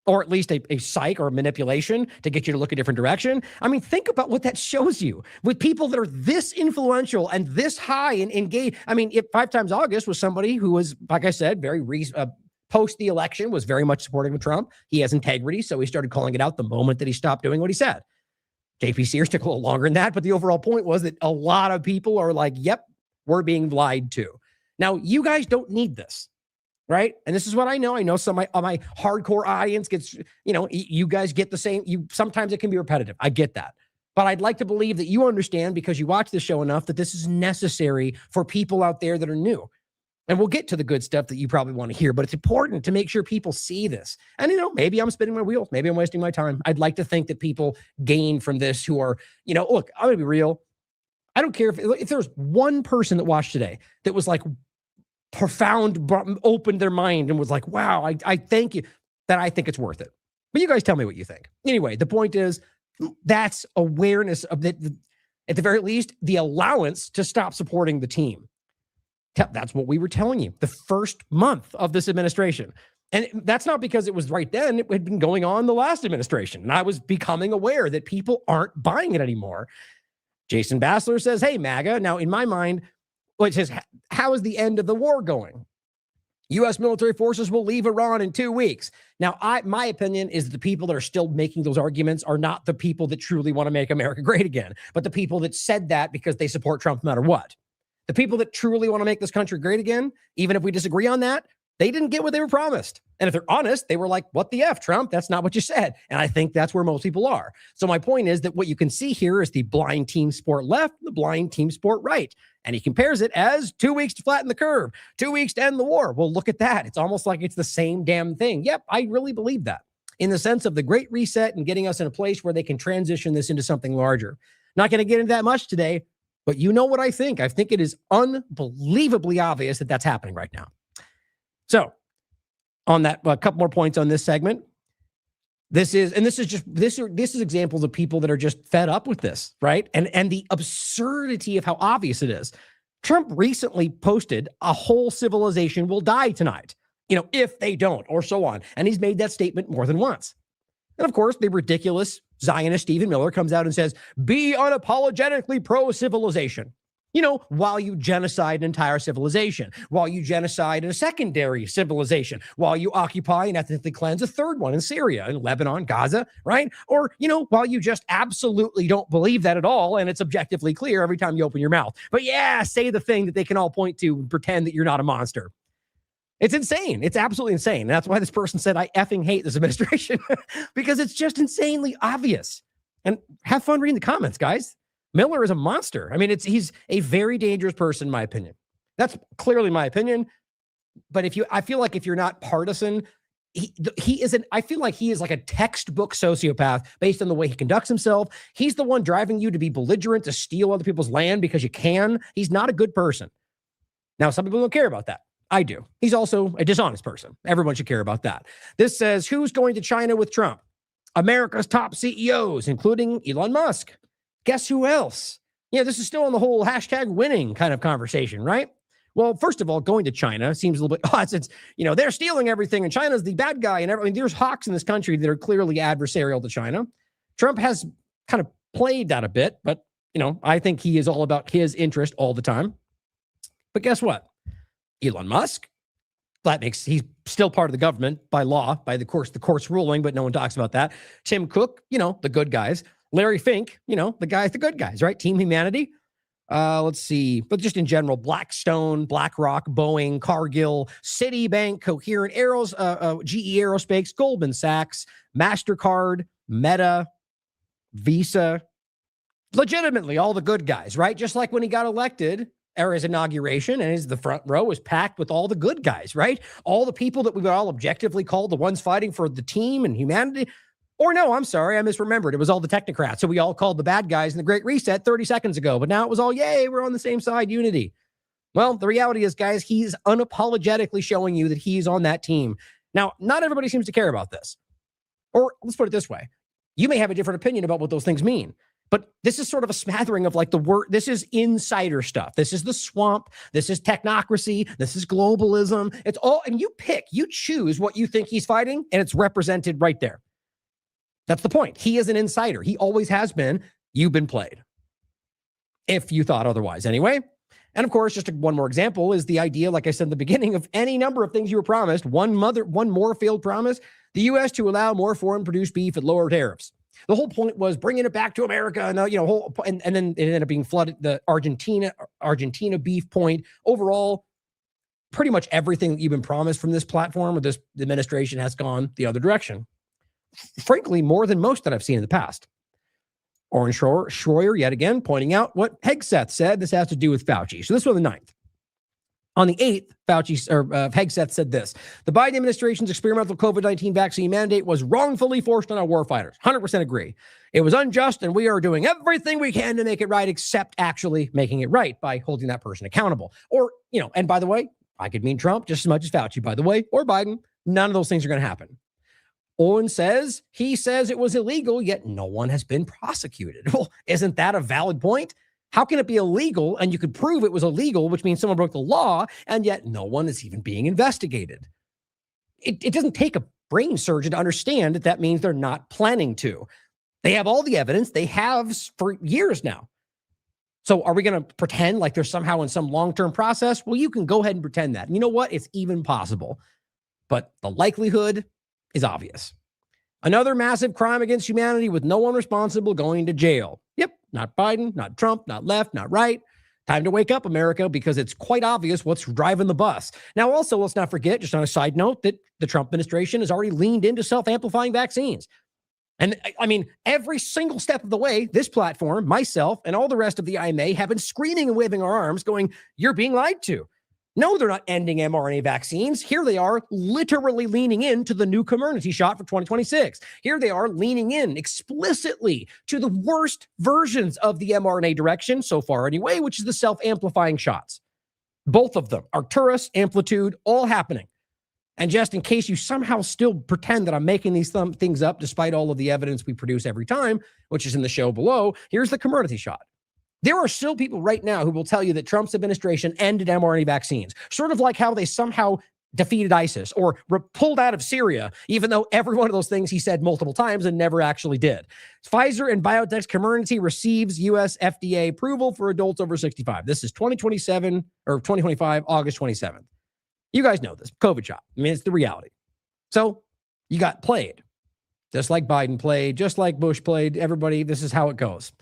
or at least a psych or a manipulation to get you to look a different direction. I mean, think about what that shows you with people that are this influential and this high and engaged. I mean, if 5 Times August was somebody who was, like I said, post the election, was very much supporting of Trump. He has integrity, so he started calling it out the moment that he stopped doing what he said. JP Sears took a little longer than that, but the overall point was that a lot of people are like, yep, we're being lied to. Now, you guys don't need this. Right. And this is what I know. I know some of my hardcore audience gets, you guys get the same. Sometimes it can be repetitive. I get that. But I'd like to believe that you understand, because you watch this show enough, that this is necessary for people out there that are new. And we'll get to the good stuff that you probably want to hear, but it's important to make sure people see this. And, maybe I'm spinning my wheels. Maybe I'm wasting my time. I'd like to think that people gain from this who are, look, I'm going to be real. I don't care if there's one person that watched today that was like, opened their mind and was like, wow, I thank you, that I think it's worth it. But you guys tell me what you think. Anyway, the point is that's awareness of at the very least, the allowance to stop supporting the team. That's what we were telling you the first month of this administration. And that's not because it was right then. It had been going on the last administration. And I was becoming aware that people aren't buying it anymore. Jason Bassler says, hey, MAGA. Now, in my mind, it says, how is the end of the war going? U.S. military forces will leave Iran in 2 weeks. Now, my opinion is that the people that are still making those arguments are not the people that truly want to make America great again, but the people that said that because they support Trump no matter what. The people that truly want to make this country great again, even if we disagree on that, they didn't get what they were promised. And if they're honest, they were like, what the F, Trump? That's not what you said. And I think that's where most people are. So my point is that what you can see here is the blind team sport left, the blind team sport right. And he compares it as 2 weeks to flatten the curve, 2 weeks to end the war. Well, look at that. It's almost like it's the same damn thing. Yep, I really believe that in the sense of the Great Reset and getting us in a place where they can transition this into something larger. Not going to get into that much today, but you know what I think. I think it is unbelievably obvious that that's happening right now. So on that, a couple more points on this segment. This is examples of people that are just fed up with this, right? And the absurdity of how obvious it is. Trump recently posted a whole civilization will die tonight, if they don't, or so on. And he's made that statement more than once. And of course, the ridiculous Zionist Stephen Miller comes out and says, be unapologetically pro-civilization. While you genocide an entire civilization, while you genocide a secondary civilization, while you occupy and ethnically cleanse a third one in Syria, in Lebanon, Gaza, right? Or, while you just absolutely don't believe that at all, and it's objectively clear every time you open your mouth. But yeah, say the thing that they can all point to and pretend that you're not a monster. It's insane. It's absolutely insane. And that's why this person said, I effing hate this administration, because it's just insanely obvious. And have fun reading the comments, guys. Miller is a monster. I mean, he's a very dangerous person, in my opinion. That's clearly my opinion. But I feel like if you're not partisan, I feel like he is like a textbook sociopath based on the way he conducts himself. He's the one driving you to be belligerent, to steal other people's land because you can. He's not a good person. Now, some people don't care about that. I do. He's also a dishonest person. Everyone should care about that. This says, who's going to China with Trump? America's top CEOs, including Elon Musk. Guess who else? This is still on the whole hashtag winning kind of conversation, right? Well, first of all, going to China seems a little bit odd since, they're stealing everything and China's the bad guy. And there's hawks in this country that are clearly adversarial to China. Trump has kind of played that a bit, but, I think he is all about his interest all the time. But guess what? Elon Musk, he's still part of the government by law, by the court's ruling, but no one talks about that. Tim Cook, the good guys. Larry Fink, the good guys, right? Team Humanity. Let's see, but just in general, Blackstone, BlackRock, Boeing, Cargill, Citibank, Coherent, GE Aerospace, Goldman Sachs, MasterCard, Meta, Visa, legitimately all the good guys, right? Just like when he got elected, or his inauguration, and the front row was packed with all the good guys, right? All the people that we would all objectively call the ones fighting for the team and humanity. Or no, I'm sorry, I misremembered. It was all the technocrats. So we all called the bad guys in the Great Reset 30 seconds ago. But now it was all, yay, we're on the same side, unity. Well, the reality is, guys, he's unapologetically showing you that he's on that team. Now, not everybody seems to care about this. Or let's put it this way. You may have a different opinion about what those things mean. But this is sort of a smattering of like the word. This is insider stuff. This is the swamp. This is technocracy. This is globalism. It's all, and you choose what you think he's fighting, and it's represented right there. That's the point. He is an insider. He always has been. You've been played. If you thought otherwise, anyway. And of course, just one more example is the idea, like I said in the beginning, of any number of things you were promised. One more failed promise: the U.S. to allow more foreign-produced beef at lower tariffs. The whole point was bringing it back to America, and and then it ended up being flooded. The Argentina beef point. Overall, pretty much everything that you've been promised from this platform or this administration has gone the other direction. Frankly, more than most that I've seen in the past. Oren Schroyer, yet again, pointing out what Hegseth said. This has to do with Fauci. So this was on the 9th. On the 8th, Hegseth said this: the Biden administration's experimental COVID-19 vaccine mandate was wrongfully forced on our warfighters. 100% agree. It was unjust, and we are doing everything we can to make it right, except actually making it right by holding that person accountable. Or, and by the way, I could mean Trump just as much as Fauci, by the way, or Biden. None of those things are going to happen. Owen says it was illegal, yet no one has been prosecuted. Well, isn't that a valid point? How can it be illegal and you could prove it was illegal, which means someone broke the law, and yet no one is even being investigated? It doesn't take a brain surgeon to understand that means they're not planning to. They have all the evidence. They have for years now. So are we going to pretend like they're somehow in some long-term process? Well, you can go ahead and pretend that. And you know what? It's even possible. But the likelihood is obvious. Another massive crime against humanity with no one responsible going to jail. Yep, not Biden, not Trump, not left, not right. Time to wake up, America, because it's quite obvious what's driving the bus. Now, also, let's not forget, just on a side note, that the Trump administration has already leaned into self-amplifying vaccines. And I mean, every single step of the way, this platform, myself, and all the rest of the IMA have been screaming and waving our arms going, you're being lied to. No, they're not ending mRNA vaccines. Here they are literally leaning into the new Comirnaty shot for 2026. Here they are leaning in explicitly to the worst versions of the mRNA direction so far anyway, which is the self-amplifying shots. Both of them, Arcturus, Amplitude, all happening. And just in case you somehow still pretend that I'm making these things up, despite all of the evidence we produce every time, which is in the show below, here's the Comirnaty shot. There are still people right now who will tell you that Trump's administration ended mRNA vaccines, sort of like how they somehow defeated ISIS or pulled out of Syria, even though every one of those things he said multiple times and never actually did. Pfizer and BioNTech's Comirnaty receives U.S. FDA approval for adults over 65. This is 2027 or 2025, August 27th. You guys know this, COVID shot. I mean, it's the reality. So you got played, just like Biden played, just like Bush played. Everybody, this is how it goes.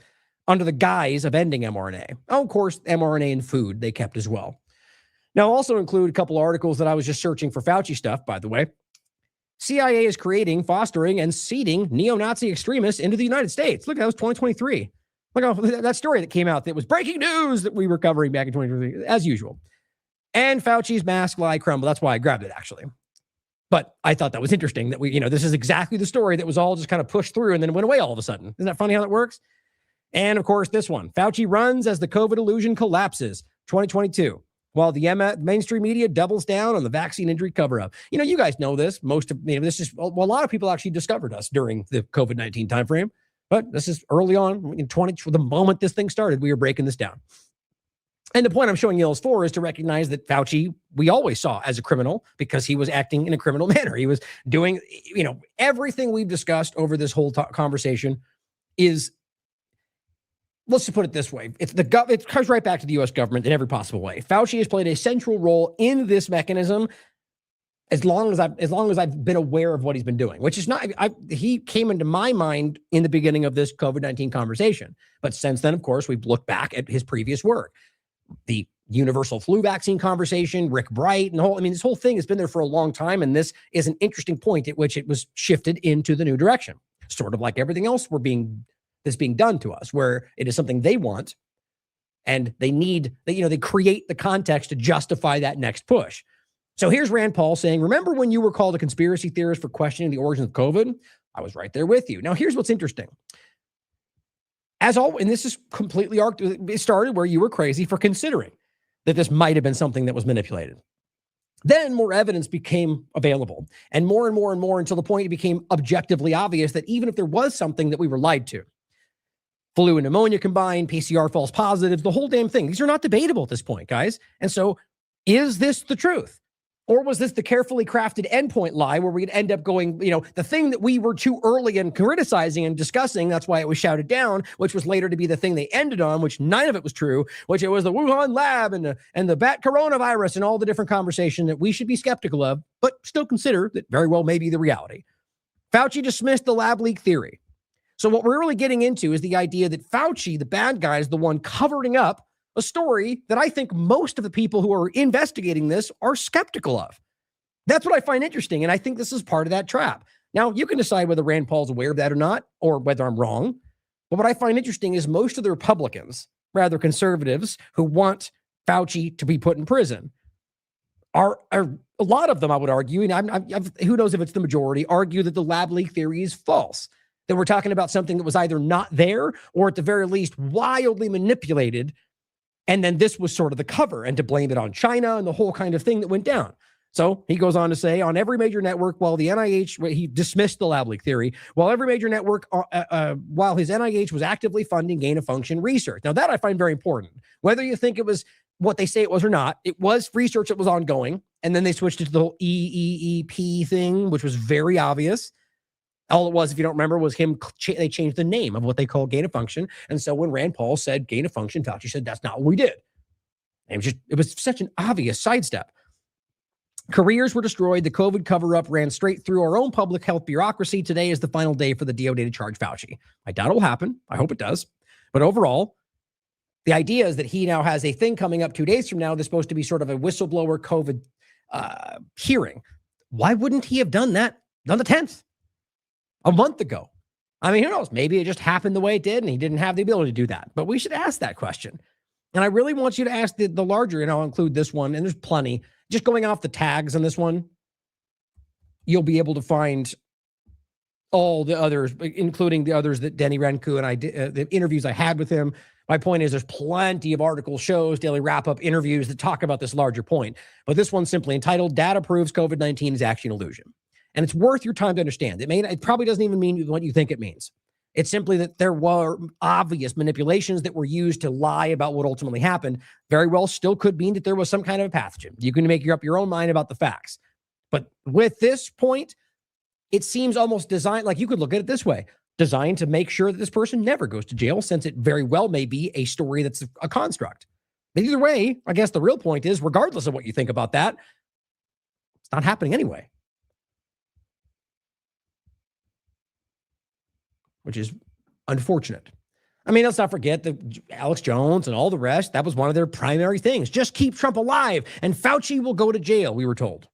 Under the guise of ending mRNA. Oh, of course, mRNA and food they kept as well. Now, I'll also include a couple articles that I was just searching for Fauci stuff, by the way. CIA is creating, fostering, and seeding neo-Nazi extremists into the United States. Look, that was 2023. Look at that story that came out that was breaking news that we were covering back in 2023, as usual. And Fauci's mask lie crumble. That's why I grabbed it, actually. But I thought that was interesting that this is exactly the story that was all just kind of pushed through and then went away all of a sudden. Isn't that funny how that works? And of course, this one, Fauci runs as the COVID illusion collapses, 2022, while the mainstream media doubles down on the vaccine injury cover-up. You guys know this. This is a lot of people actually discovered us during the COVID-19 timeframe. But this is early on in the moment this thing started, we were breaking this down. And the point I'm showing you those for is to recognize that Fauci, we always saw as a criminal because he was acting in a criminal manner. He was doing, everything we've discussed over this whole conversation is, let's just put it this way. It comes right back to the U.S. government in every possible way. Fauci has played a central role in this mechanism as long as I've been aware of what he's been doing, which is not, he came into my mind in the beginning of this COVID-19 conversation. But since then, of course, we've looked back at his previous work. The universal flu vaccine conversation, Rick Bright, and this whole thing has been there for a long time. And this is an interesting point at which it was shifted into the new direction, sort of like everything else that's being done to us, where it is something they want and they need, they create the context to justify that next push. So here's Rand Paul saying, remember when you were called a conspiracy theorist for questioning the origins of COVID? I was right there with you. Now, here's what's interesting. As always, and this is completely it started where you were crazy for considering that this might have been something that was manipulated. Then more evidence became available, and more until the point it became objectively obvious that even if there was something that we were lied to, flu and pneumonia combined, PCR false positives, the whole damn thing, these are not debatable at this point, guys. And so is this the truth? Or was this the carefully crafted endpoint lie where we'd end up going, the thing that we were too early in criticizing and discussing, that's why it was shouted down, which was later to be the thing they ended on, which none of it was true, which it was the Wuhan lab and the bat coronavirus and all the different conversation that we should be skeptical of, but still consider that very well may be the reality. Fauci dismissed the lab leak theory. So what we're really getting into is the idea that Fauci, the bad guy, is the one covering up a story that I think most of the people who are investigating this are skeptical of. That's what I find interesting, and I think this is part of that trap. Now, you can decide whether Rand Paul's aware of that or not, or whether I'm wrong. But what I find interesting is most of the Republicans, rather conservatives, who want Fauci to be put in prison, are a lot of them, I would argue, and who knows if it's the majority, argue that the lab leak theory is false. That we're talking about something that was either not there or at the very least wildly manipulated. And then this was sort of the cover, and to blame it on China and the whole kind of thing that went down. So he goes on to say, on every major network, while the NIH, he dismissed the lab leak theory, while every major network, while his NIH was actively funding gain-of-function research. Now that I find very important. Whether you think it was what they say it was or not, it was research that was ongoing. And then they switched it to the whole EEEP thing, which was very obvious. All it was, if you don't remember, was they changed the name of what they call gain of function. And so when Rand Paul said gain of function, Fauci said, that's not what we did. And it was such an obvious sidestep. Careers were destroyed. The COVID cover-up ran straight through our own public health bureaucracy. Today is the final day for the DOD to charge Fauci. I doubt it will happen. I hope it does. But overall, the idea is that he now has a thing coming up 2 days from now that's supposed to be sort of a whistleblower COVID hearing. Why wouldn't he have done that on the 10th? A month ago. I mean, who knows? Maybe it just happened the way it did and he didn't have the ability to do that. But we should ask that question. And I really want you to ask the larger, and I'll include this one, and there's plenty. Just going off the tags on this one, you'll be able to find all the others, including the others that Denny Renku and I did, the interviews I had with him. My point is there's plenty of articles, shows, daily wrap-up interviews that talk about this larger point. But this one's simply entitled, Data Proves COVID-19 is Actually an Illusion. And it's worth your time to understand. It probably doesn't even mean what you think it means. It's simply that there were obvious manipulations that were used to lie about what ultimately happened. Very well still could mean that there was some kind of a pathogen. You can make up your own mind about the facts. But with this point, it seems almost designed, like you could look at it this way, designed to make sure that this person never goes to jail, since it very well may be a story that's a construct. But either way, I guess the real point is, regardless of what you think about that, it's not happening anyway. Which is unfortunate. I mean, let's not forget that Alex Jones and all the rest, that was one of their primary things. Just keep Trump alive and Fauci will go to jail, we were told.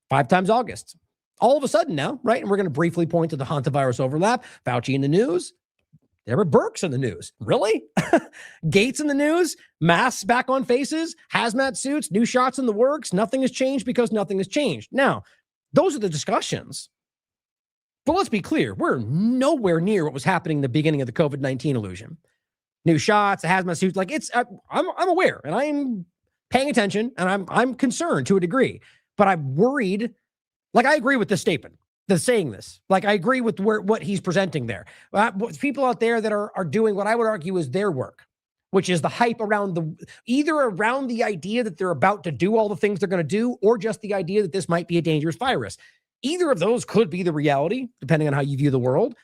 5 times August. All of a sudden now, right? And we're going to briefly point to the hantavirus overlap. Fauci in the news. Deborah Birx in the news. Really? Gates in the news. Masks back on faces. Hazmat suits. New shots in the works. Nothing has changed because nothing has changed. Now, those are the discussions. But let's be clear, we're nowhere near what was happening in the beginning of the COVID-19 illusion. New shots, the hazmat suits, like I'm aware and I'm paying attention and I'm concerned to a degree, but I'm worried. Like I agree with this statement saying this. Like, I agree with what he's presenting there. People out there that are doing what I would argue is their work, which is the hype around either around the idea that they're about to do all the things they're going to do, or just the idea that this might be a dangerous virus. Either of those could be the reality, depending on how you view the world.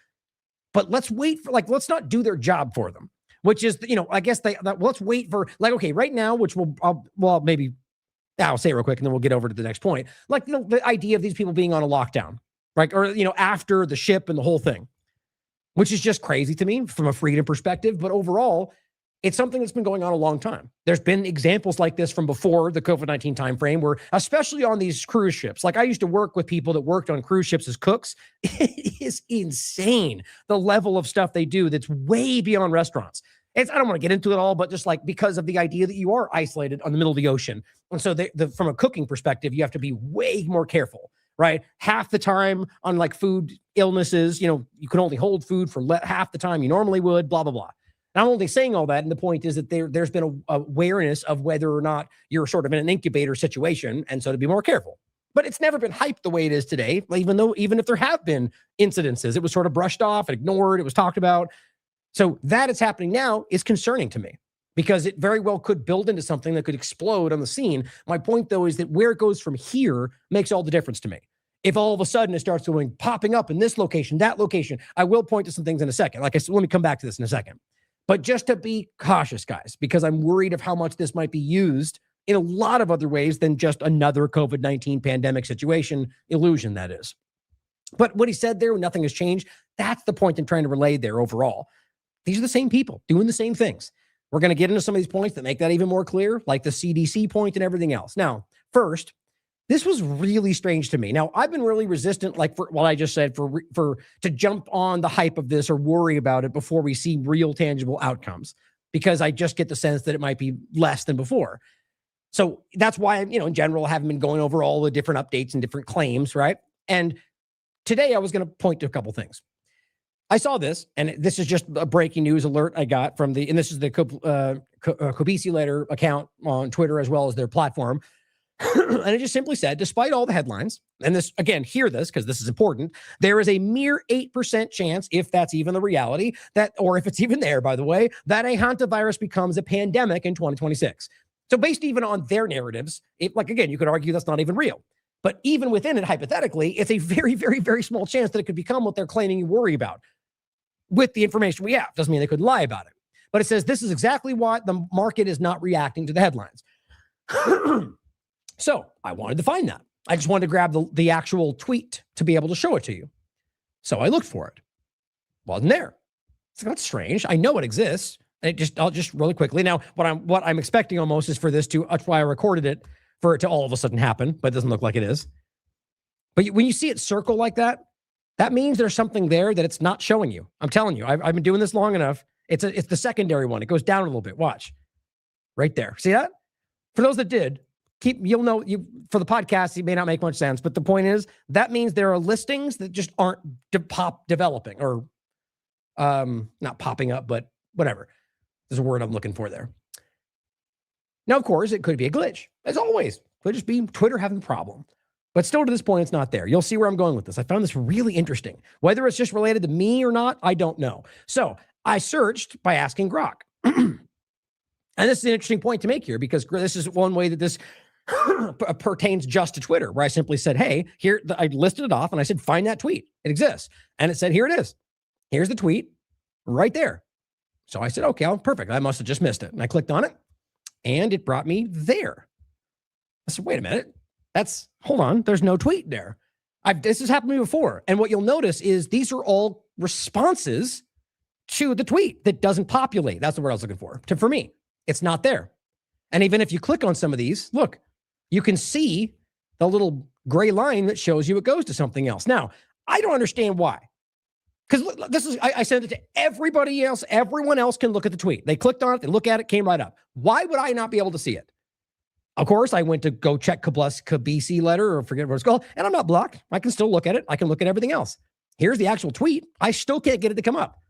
But let's wait for, let's not do their job for them, which is, I guess let's wait for, okay, right now, which maybe I'll say it real quick and then we'll get over to the next point. The idea of these people being on a lockdown, right? Or, after the ship and the whole thing, which is just crazy to me from a freedom perspective. But overall, it's something that's been going on a long time. There's been examples like this from before the COVID-19 timeframe, where, especially on these cruise ships, I used to work with people that worked on cruise ships as cooks. It is insane, the level of stuff they do that's way beyond restaurants. I don't want to get into it all, but just because of the idea that you are isolated on the middle of the ocean. And so from a cooking perspective, you have to be way more careful, right? Half the time on food illnesses, you can only hold food for half the time you normally would, blah, blah, blah. And I'm only saying all that, and the point is that there's been a awareness of whether or not you're sort of in an incubator situation, and so to be more careful. But it's never been hyped the way it is today, even if there have been incidences. It was sort of brushed off and ignored. It was talked about. So that it's happening now is concerning to me, because it very well could build into something that could explode on the scene. My point, though, is that where it goes from here makes all the difference to me. If all of a sudden it starts popping up in this location, that location, I will point to some things in a second. Like I said, let me come back to this in a second. But just to be cautious, guys, because I'm worried of how much this might be used in a lot of other ways than just another COVID-19 pandemic situation, illusion, that is. But what he said there, nothing has changed. That's the point I'm trying to relay there overall. These are the same people doing the same things. We're going to get into some of these points that make that even more clear, like the CDC point and everything else. Now, first, this was really strange to me. Now, I've been really resistant, for what I just said, to jump on the hype of this or worry about it before we see real tangible outcomes, because I just get the sense that it might be less than before. So that's why, in general, I haven't been going over all the different updates and different claims, right? And today I was going to point to a couple things. I saw this, and this is just a breaking news alert I got from and this is the Kobisi letter account on Twitter, as well as their platform. And it just simply said, despite all the headlines, and this, again, hear this because this is important, there is a mere 8% chance, if that's even the reality, or if it's even there, by the way, that a hantavirus becomes a pandemic in 2026. So based even on their narratives, again, you could argue that's not even real. But even within it, hypothetically, it's a very, very, very small chance that it could become what they're claiming you worry about. With the information we have, doesn't mean they couldn't lie about it. But it says this is exactly why the market is not reacting to the headlines. So I wanted to find that. I just wanted to grab the actual tweet to be able to show it to you. So I looked for it. Wasn't there. It's not strange. I know it exists. I'll just really quickly. Now, what I'm expecting almost is for this to, that's why I recorded it, for it to all of a sudden happen, but it doesn't look like it is. But when you see it circle like that, that means there's something there that it's not showing you. I'm telling you, I've been doing this long enough. It's the secondary one. It goes down a little bit. Watch. Right there. See that? For those that did, you'll know, for the podcast, it may not make much sense, but the point is that means there are listings that just aren't developing, or not popping up, but whatever. There's a word I'm looking for there. Now, of course, it could be a glitch. As always, could just be Twitter having a problem. But still, to this point, it's not there. You'll see where I'm going with this. I found this really interesting. Whether it's just related to me or not, I don't know. So I searched by asking Grok. And this is an interesting point to make here, because this is one way that this pertains just to Twitter, where I simply said, hey, here, I listed it off and I said, find that tweet. It exists. And it said, here it is. Here's the tweet right there. So I said, okay, perfect. I must have just missed it. And I clicked on it and it brought me there. I said, wait a minute. Hold on. There's no tweet there. This has happened to me before. And what you'll notice is these are all responses to the tweet that doesn't populate. That's the word I was looking for. For me, it's not there. And even if you click on some of these, look, you can see the little gray line that shows you it goes to something else. Now, I don't understand why. Because I sent it to everybody else. Everyone else can look at the tweet. They clicked on it. They look at it, came right up. Why would I not be able to see it? Of course, I went to go check Kobisi letter, or forget what it's called, and I'm not blocked. I can still look at it. I can look at everything else. Here's the actual tweet. I still can't get it to come up.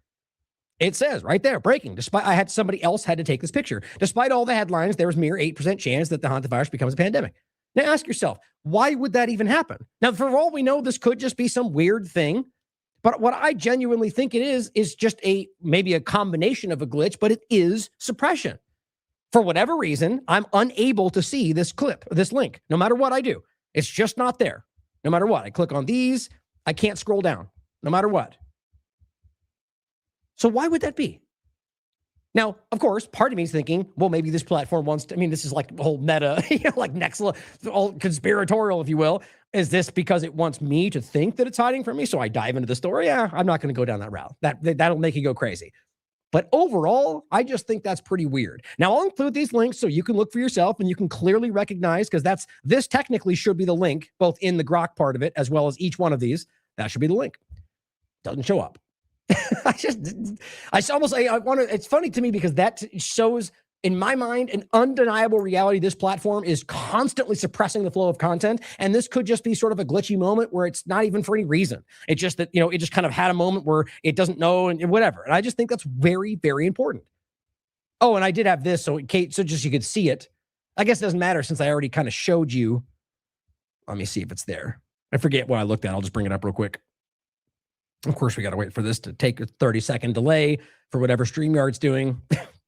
It says right there, breaking. Somebody else had to take this picture. Despite all the headlines, there was mere 8% chance that the hantavirus becomes a pandemic. Now ask yourself, why would that even happen? Now, for all we know, this could just be some weird thing. But what I genuinely think it is just maybe a combination of a glitch, but it is suppression. For whatever reason, I'm unable to see this clip, this link, no matter what I do. It's just not there. No matter what. I click on these, I can't scroll down, no matter what. So why would that be? Now, of course, part of me is thinking, well, maybe this platform wants to, I mean, this is like the whole meta, like next level, all conspiratorial, if you will. Is this because it wants me to think that it's hiding from me? So I dive into the story. Yeah, I'm not going to go down that route. That'll make you go crazy. But overall, I just think that's pretty weird. Now, I'll include these links so you can look for yourself and you can clearly recognize, because this technically should be the link, both in the Grok part of it, as well as each one of these. That should be the link. Doesn't show up. It's funny to me because that shows, in my mind, an undeniable reality. This platform is constantly suppressing the flow of content. And this could just be sort of a glitchy moment where it's not even for any reason. It's just that, it just kind of had a moment where it doesn't know and whatever. And I just think that's very, very important. Oh, and I did have this. So just you could see it. I guess it doesn't matter since I already kind of showed you. Let me see if it's there. I forget what I looked at. I'll just bring it up real quick. Of course, we got to wait for this to take a 30-second delay for whatever StreamYard's doing.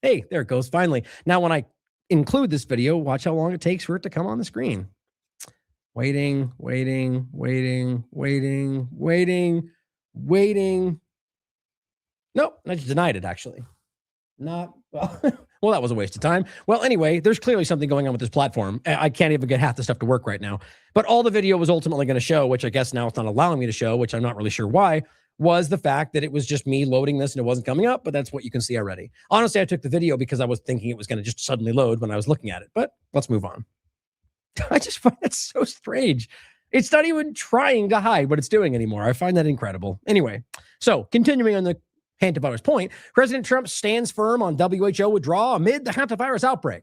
Hey, there it goes. Finally. Now, when I include this video, watch how long it takes for it to come on the screen. Waiting. Nope, I just denied it, actually. Not, well, that was a waste of time. Well, anyway, there's clearly something going on with this platform. I can't even get half the stuff to work right now. But all the video was ultimately going to show, which I guess now it's not allowing me to show, which I'm not really sure why, was the fact that it was just me loading this and it wasn't coming up, but that's what you can see already. Honestly, I took the video because I was thinking it was going to just suddenly load when I was looking at it, but let's move on. I just find that so strange. It's not even trying to hide what it's doing anymore. I find that incredible. Anyway, so continuing on the hantavirus point, President Trump stands firm on WHO withdrawal amid the hantavirus outbreak.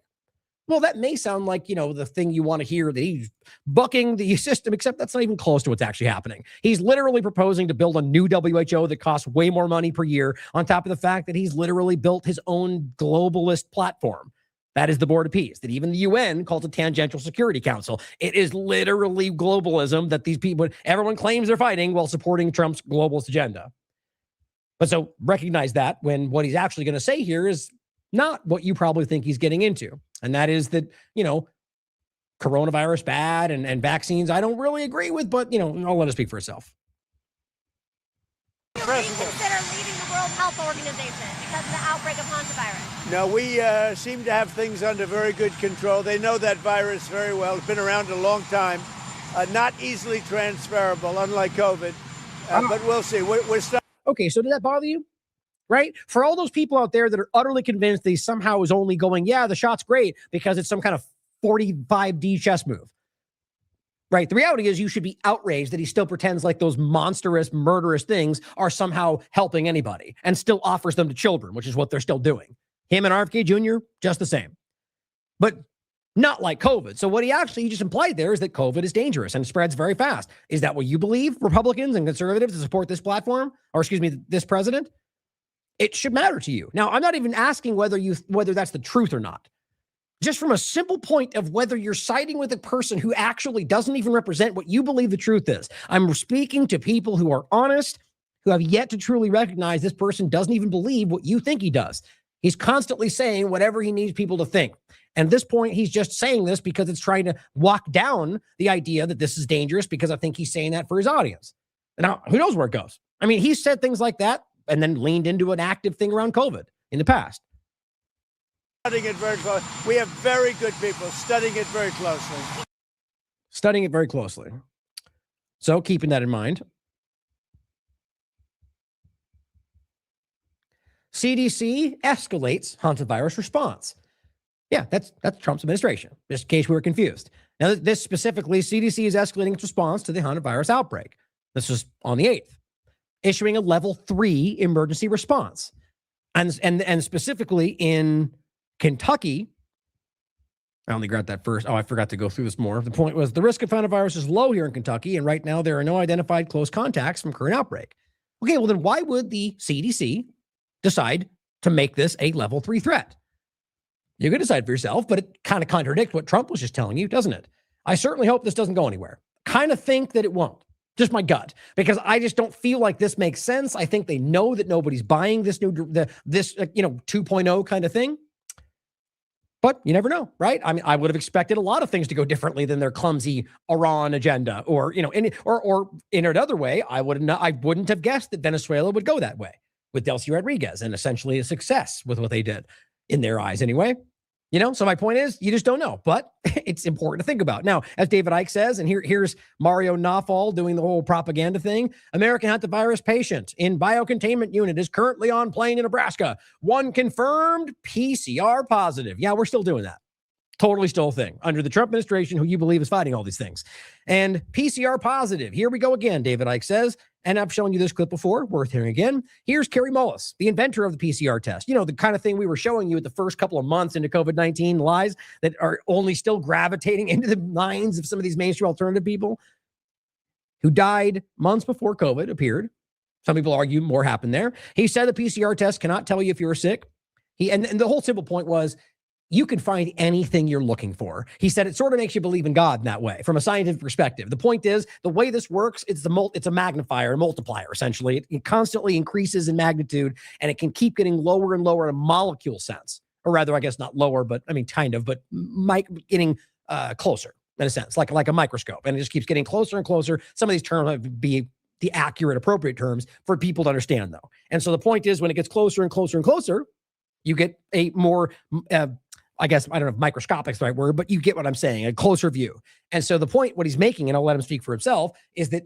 Well, that may sound like, the thing you want to hear, that he's bucking the system, except that's not even close to what's actually happening. He's literally proposing to build a new WHO that costs way more money per year, on top of the fact that he's literally built his own globalist platform. That is the Board of Peace, that even the UN calls a tangential security council. It is literally globalism that these people, everyone claims they're fighting while supporting Trump's globalist agenda. But so recognize that when what he's actually going to say here is not what you probably think he's getting into. And that is that, coronavirus bad and vaccines I don't really agree with, but, I'll let it speak for itself. Do you reconsider leaving the World Health Organization because of the outbreak of hantavirus? No, we seem to have things under very good control. They know that virus very well. It's been around a long time. Not easily transferable, unlike COVID. But we'll see. We're starting. Okay, so did that bother you? Right? For all those people out there that are utterly convinced that he somehow is only going, yeah, the shot's great because it's some kind of 45D chess move. Right? The reality is you should be outraged that he still pretends like those monstrous, murderous things are somehow helping anybody and still offers them to children, which is what they're still doing. Him and RFK Jr., just the same. But not like COVID. So what he just implied there is that COVID is dangerous and spreads very fast. Is that what you believe, Republicans and conservatives, to support this platform? Or this president? It should matter to you. Now, I'm not even asking whether that's the truth or not. Just from a simple point of whether you're siding with a person who actually doesn't even represent what you believe the truth is. I'm speaking to people who are honest, who have yet to truly recognize this person doesn't even believe what you think he does. He's constantly saying whatever he needs people to think. And at this point, he's just saying this because it's trying to walk down the idea that this is dangerous, because I think he's saying that for his audience. Now, who knows where it goes? I mean, he's said things like that and then leaned into an active thing around COVID in the past. Studying it very closely. We have very good people studying it very closely. Studying it very closely. So keeping that in mind, CDC escalates hantavirus response. Yeah, that's Trump's administration, just in case we were confused. Now, this specifically, CDC is escalating its response to the hantavirus outbreak. This was on the 8th, issuing a level 3 emergency response. And specifically in Kentucky, I only got that first. Oh, I forgot to go through this more. The point was the risk of hantavirus is low here in Kentucky, and right now there are no identified close contacts from current outbreak. Okay, well then why would the CDC decide to make this a level 3 threat? You can decide for yourself, but it kind of contradicts what Trump was just telling you, doesn't it? I certainly hope this doesn't go anywhere. Kind of think that it won't. Just my gut, because I just don't feel like this makes sense. I think they know that nobody's buying this 2.0 kind of thing. But you never know, right? I mean, I would have expected a lot of things to go differently than their clumsy Iran agenda, or in another way, I wouldn't have guessed that Venezuela would go that way with Delcy Rodriguez, and essentially a success with what they did in their eyes, anyway. So my point is, you just don't know, but it's important to think about. Now, as David Icke says, and here's Mario Nawfal doing the whole propaganda thing. American hantavirus patient in biocontainment unit is currently on plane in Nebraska. One confirmed PCR positive. Yeah, we're still doing that. Totally still a thing under the Trump administration, who you believe is fighting all these things. And PCR positive. Here we go again, David Icke says. And I've shown you this clip before, worth hearing again. Here's Kerry Mullis, the inventor of the PCR test. The kind of thing we were showing you at the first couple of months into COVID-19, lies that are only still gravitating into the minds of some of these mainstream alternative people who died months before COVID appeared. Some people argue more happened there. He said the PCR test cannot tell you if you're sick. And the whole simple point was, you can find anything you're looking for. He said it sort of makes you believe in God in that way, from a scientific perspective. The point is, the way this works, it's a magnifier, a multiplier, essentially. It constantly increases in magnitude, and it can keep getting lower and lower in a molecule sense. Or rather, I guess not lower, but I mean, kind of, but getting closer in a sense, like a microscope. And it just keeps getting closer and closer. Some of these terms might be the accurate, appropriate terms for people to understand, though. And so the point is, when it gets closer and closer and closer, you get a more... I guess, I don't know if microscopic is the right word, but you get what I'm saying, a closer view. And so the point, what he's making, and I'll let him speak for himself, is that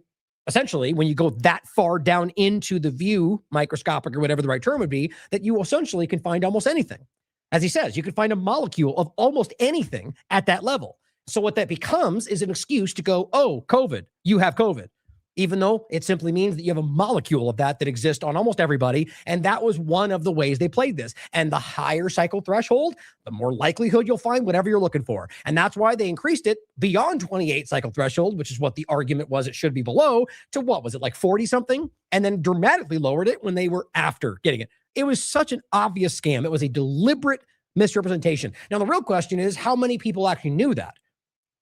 essentially when you go that far down into the view, microscopic or whatever the right term would be, that you essentially can find almost anything. As he says, you can find a molecule of almost anything at that level. So what that becomes is an excuse to go, oh, COVID, you have COVID. Even though it simply means that you have a molecule of that exists on almost everybody. And that was one of the ways they played this. And the higher cycle threshold, the more likelihood you'll find whatever you're looking for. And that's why they increased it beyond 28 cycle threshold, which is what the argument was it should be below, to what was it, like 40 something? And then dramatically lowered it when they were after getting it. It was such an obvious scam. It was a deliberate misrepresentation. Now, the real question is, how many people actually knew that?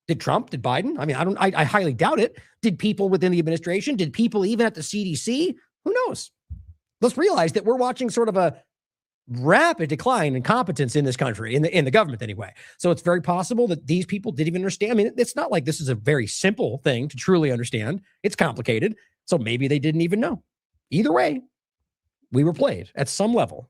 Did Trump? Did Biden? I mean, I highly doubt it. Did people within the administration? Did people even at the CDC? Who knows? Let's realize that we're watching sort of a rapid decline in competence in this country, in the government anyway. So it's very possible that these people didn't even understand. I mean, it's not like this is a very simple thing to truly understand. It's complicated. So maybe they didn't even know. Either way, we were played at some level.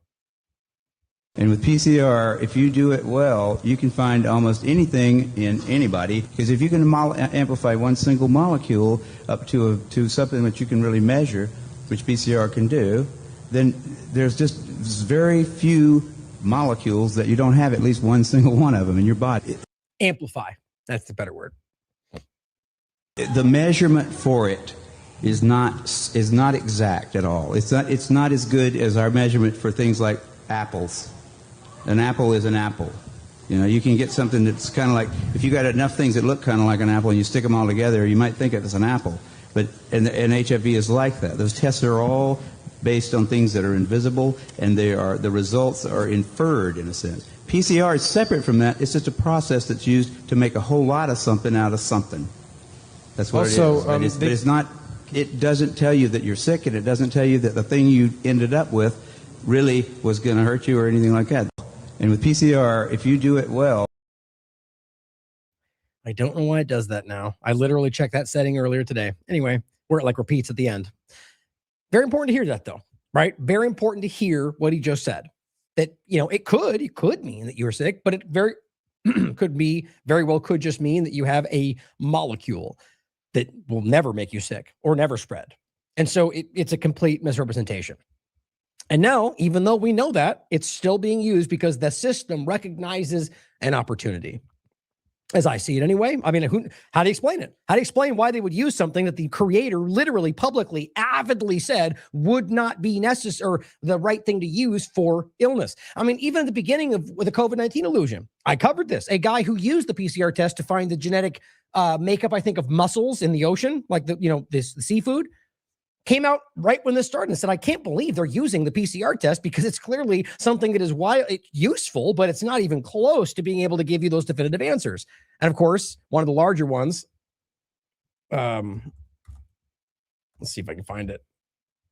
And with PCR, if you do it well, you can find almost anything in anybody, because if you can amplify one single molecule up to something that you can really measure, which PCR can do, then there's just very few molecules that you don't have at least one single one of them in your body. Amplify. That's the better word. The measurement for it is not exact at all. It's not as good as our measurement for things like apples. An apple is an apple. You can get something that's kind of like, if you got enough things that look kind of like an apple and you stick them all together, you might think it's an apple. But and HIV is like that. Those tests are all based on things that are invisible, and the results are inferred in a sense. PCR is separate from that. It's just a process that's used to make a whole lot of something out of something. That's what it is. But it's not. It doesn't tell you that you're sick, and it doesn't tell you that the thing you ended up with really was going to hurt you or anything like that. And with PCR, if you do it well. I don't know why it does that now. I literally checked that setting earlier today. Anyway, where it like repeats at the end. Very important to hear that, though, right? Very important to hear what he just said. That, it could mean that you're sick, but it very well could just mean that you have a molecule that will never make you sick or never spread. And so it's a complete misrepresentation. And now, even though we know that, it's still being used because the system recognizes an opportunity. As I see it anyway. I mean, how do you explain it? How do you explain why they would use something that the creator literally, publicly, avidly said would not be necessary or the right thing to use for illness? I mean, even at the beginning of the COVID-19 illusion, I covered this. A guy who used the PCR test to find the genetic makeup, I think, of mussels in the ocean, like the seafood. came out right when this started and said, I can't believe they're using the PCR test because it's clearly something that is useful, but it's not even close to being able to give you those definitive answers. And of course, one of the larger ones, let's see if I can find it.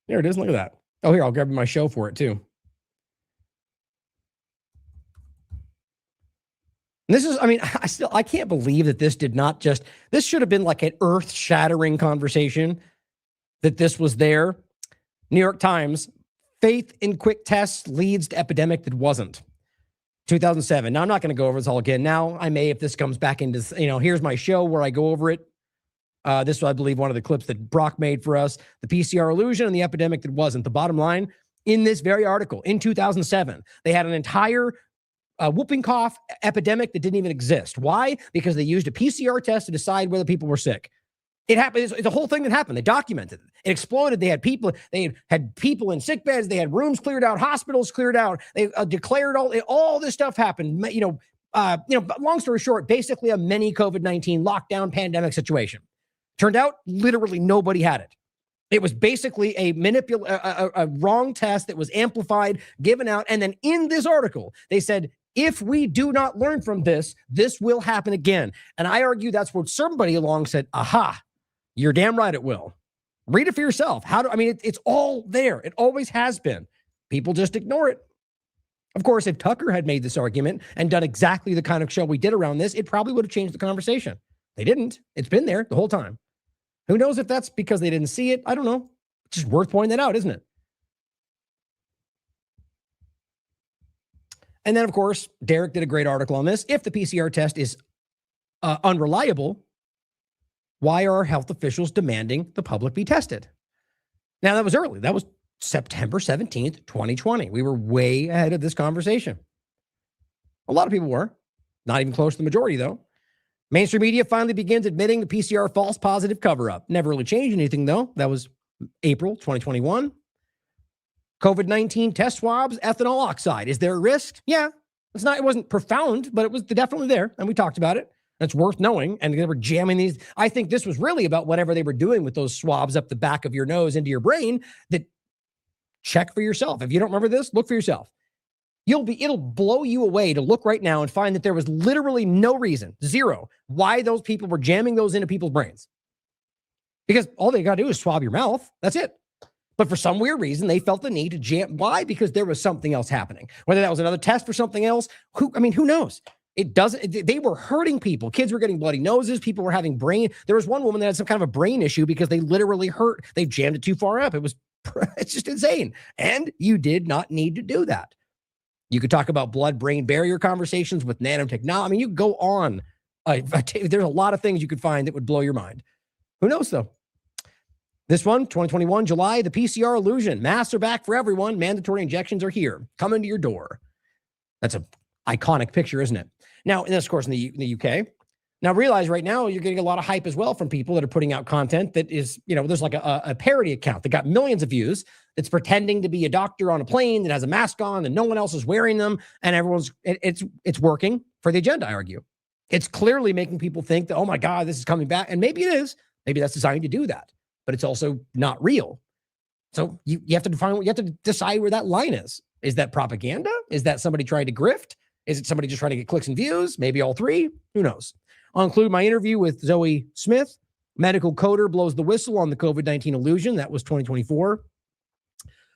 There it is. Look at that. Oh, here, I'll grab my show for it too. And this is, I mean, I can't believe that this should have been like an earth-shattering conversation, that this was there. New York Times, faith in quick tests leads to epidemic that wasn't. 2007. Now, I'm not going to go over this all again. Now, I may, if this comes back into, here's my show where I go over it. This was, I believe, one of the clips that Brock made for us. The PCR illusion and the epidemic that wasn't. The bottom line, in this very article, in 2007, they had an entire whooping cough epidemic that didn't even exist. Why? Because they used a PCR test to decide whether people were sick. It happened. It's a whole thing that happened. They documented it. It exploded. They had people in sick beds. They had rooms cleared out, hospitals cleared out. They declared all this stuff happened. Long story short, basically a mini COVID-19 lockdown pandemic situation. Turned out literally nobody had it. It was basically a wrong test that was amplified, given out. And then in this article, they said, if we do not learn from this, this will happen again. And I argue that's what somebody along said, aha, you're damn right it will. Read it for yourself. It's all there. It always has been. People just ignore it. Of course, if Tucker had made this argument and done exactly the kind of show we did around this, it probably would have changed the conversation. They didn't. It's been there the whole time. Who knows if that's because they didn't see it? I don't know. It's just worth pointing that out, isn't it? And then, of course, Derek did a great article on this. If the PCR test is unreliable, why are health officials demanding the public be tested? Now, that was early. That was September 17th, 2020. We were way ahead of this conversation. A lot of people were. Not even close to the majority, though. Mainstream media finally begins admitting the PCR false positive cover-up. Never really changed anything, though. That was April 2021. COVID-19 test swabs, ethanol oxide. Is there a risk? Yeah. It wasn't profound, but it was definitely there. And we talked about it. It's worth knowing. And they were jamming these. I think this was really about whatever they were doing with those swabs up the back of your nose into your brain. That check for yourself. If you don't remember this, look for yourself. It'll blow you away to look right now and find that there was literally no reason, zero, why those people were jamming those into people's brains. Because all they got to do is swab your mouth. That's it. But for some weird reason, they felt the need to jam. Why? Because there was something else happening. Whether that was another test for something else, who knows? They were hurting people. Kids were getting bloody noses. People were having there was one woman that had some kind of a brain issue because they literally they jammed it too far up. It's just insane. And you did not need to do that. You could talk about blood-brain barrier conversations with nanotechnology. You could go on. There's a lot of things you could find that would blow your mind. Who knows, though? This one, 2021, July, the PCR illusion. Masks are back for everyone. Mandatory injections are here. Coming to your door. That's an iconic picture, isn't it? Now, and this, of course, in the UK. Now, realize right now you're getting a lot of hype as well from people that are putting out content that is, there's like a parody account that got millions of views. It's pretending to be a doctor on a plane that has a mask on and no one else is wearing them. And it's working for the agenda, I argue. It's clearly making people think that, oh my God, this is coming back. And maybe it is. Maybe that's designed to do that. But it's also not real. So you have to decide where that line is. Is that propaganda? Is that somebody trying to grift? Is it somebody just trying to get clicks and views? Maybe all three. Who knows? I'll include my interview with Zoe Smith. Medical coder blows the whistle on the COVID-19 illusion. That was 2024.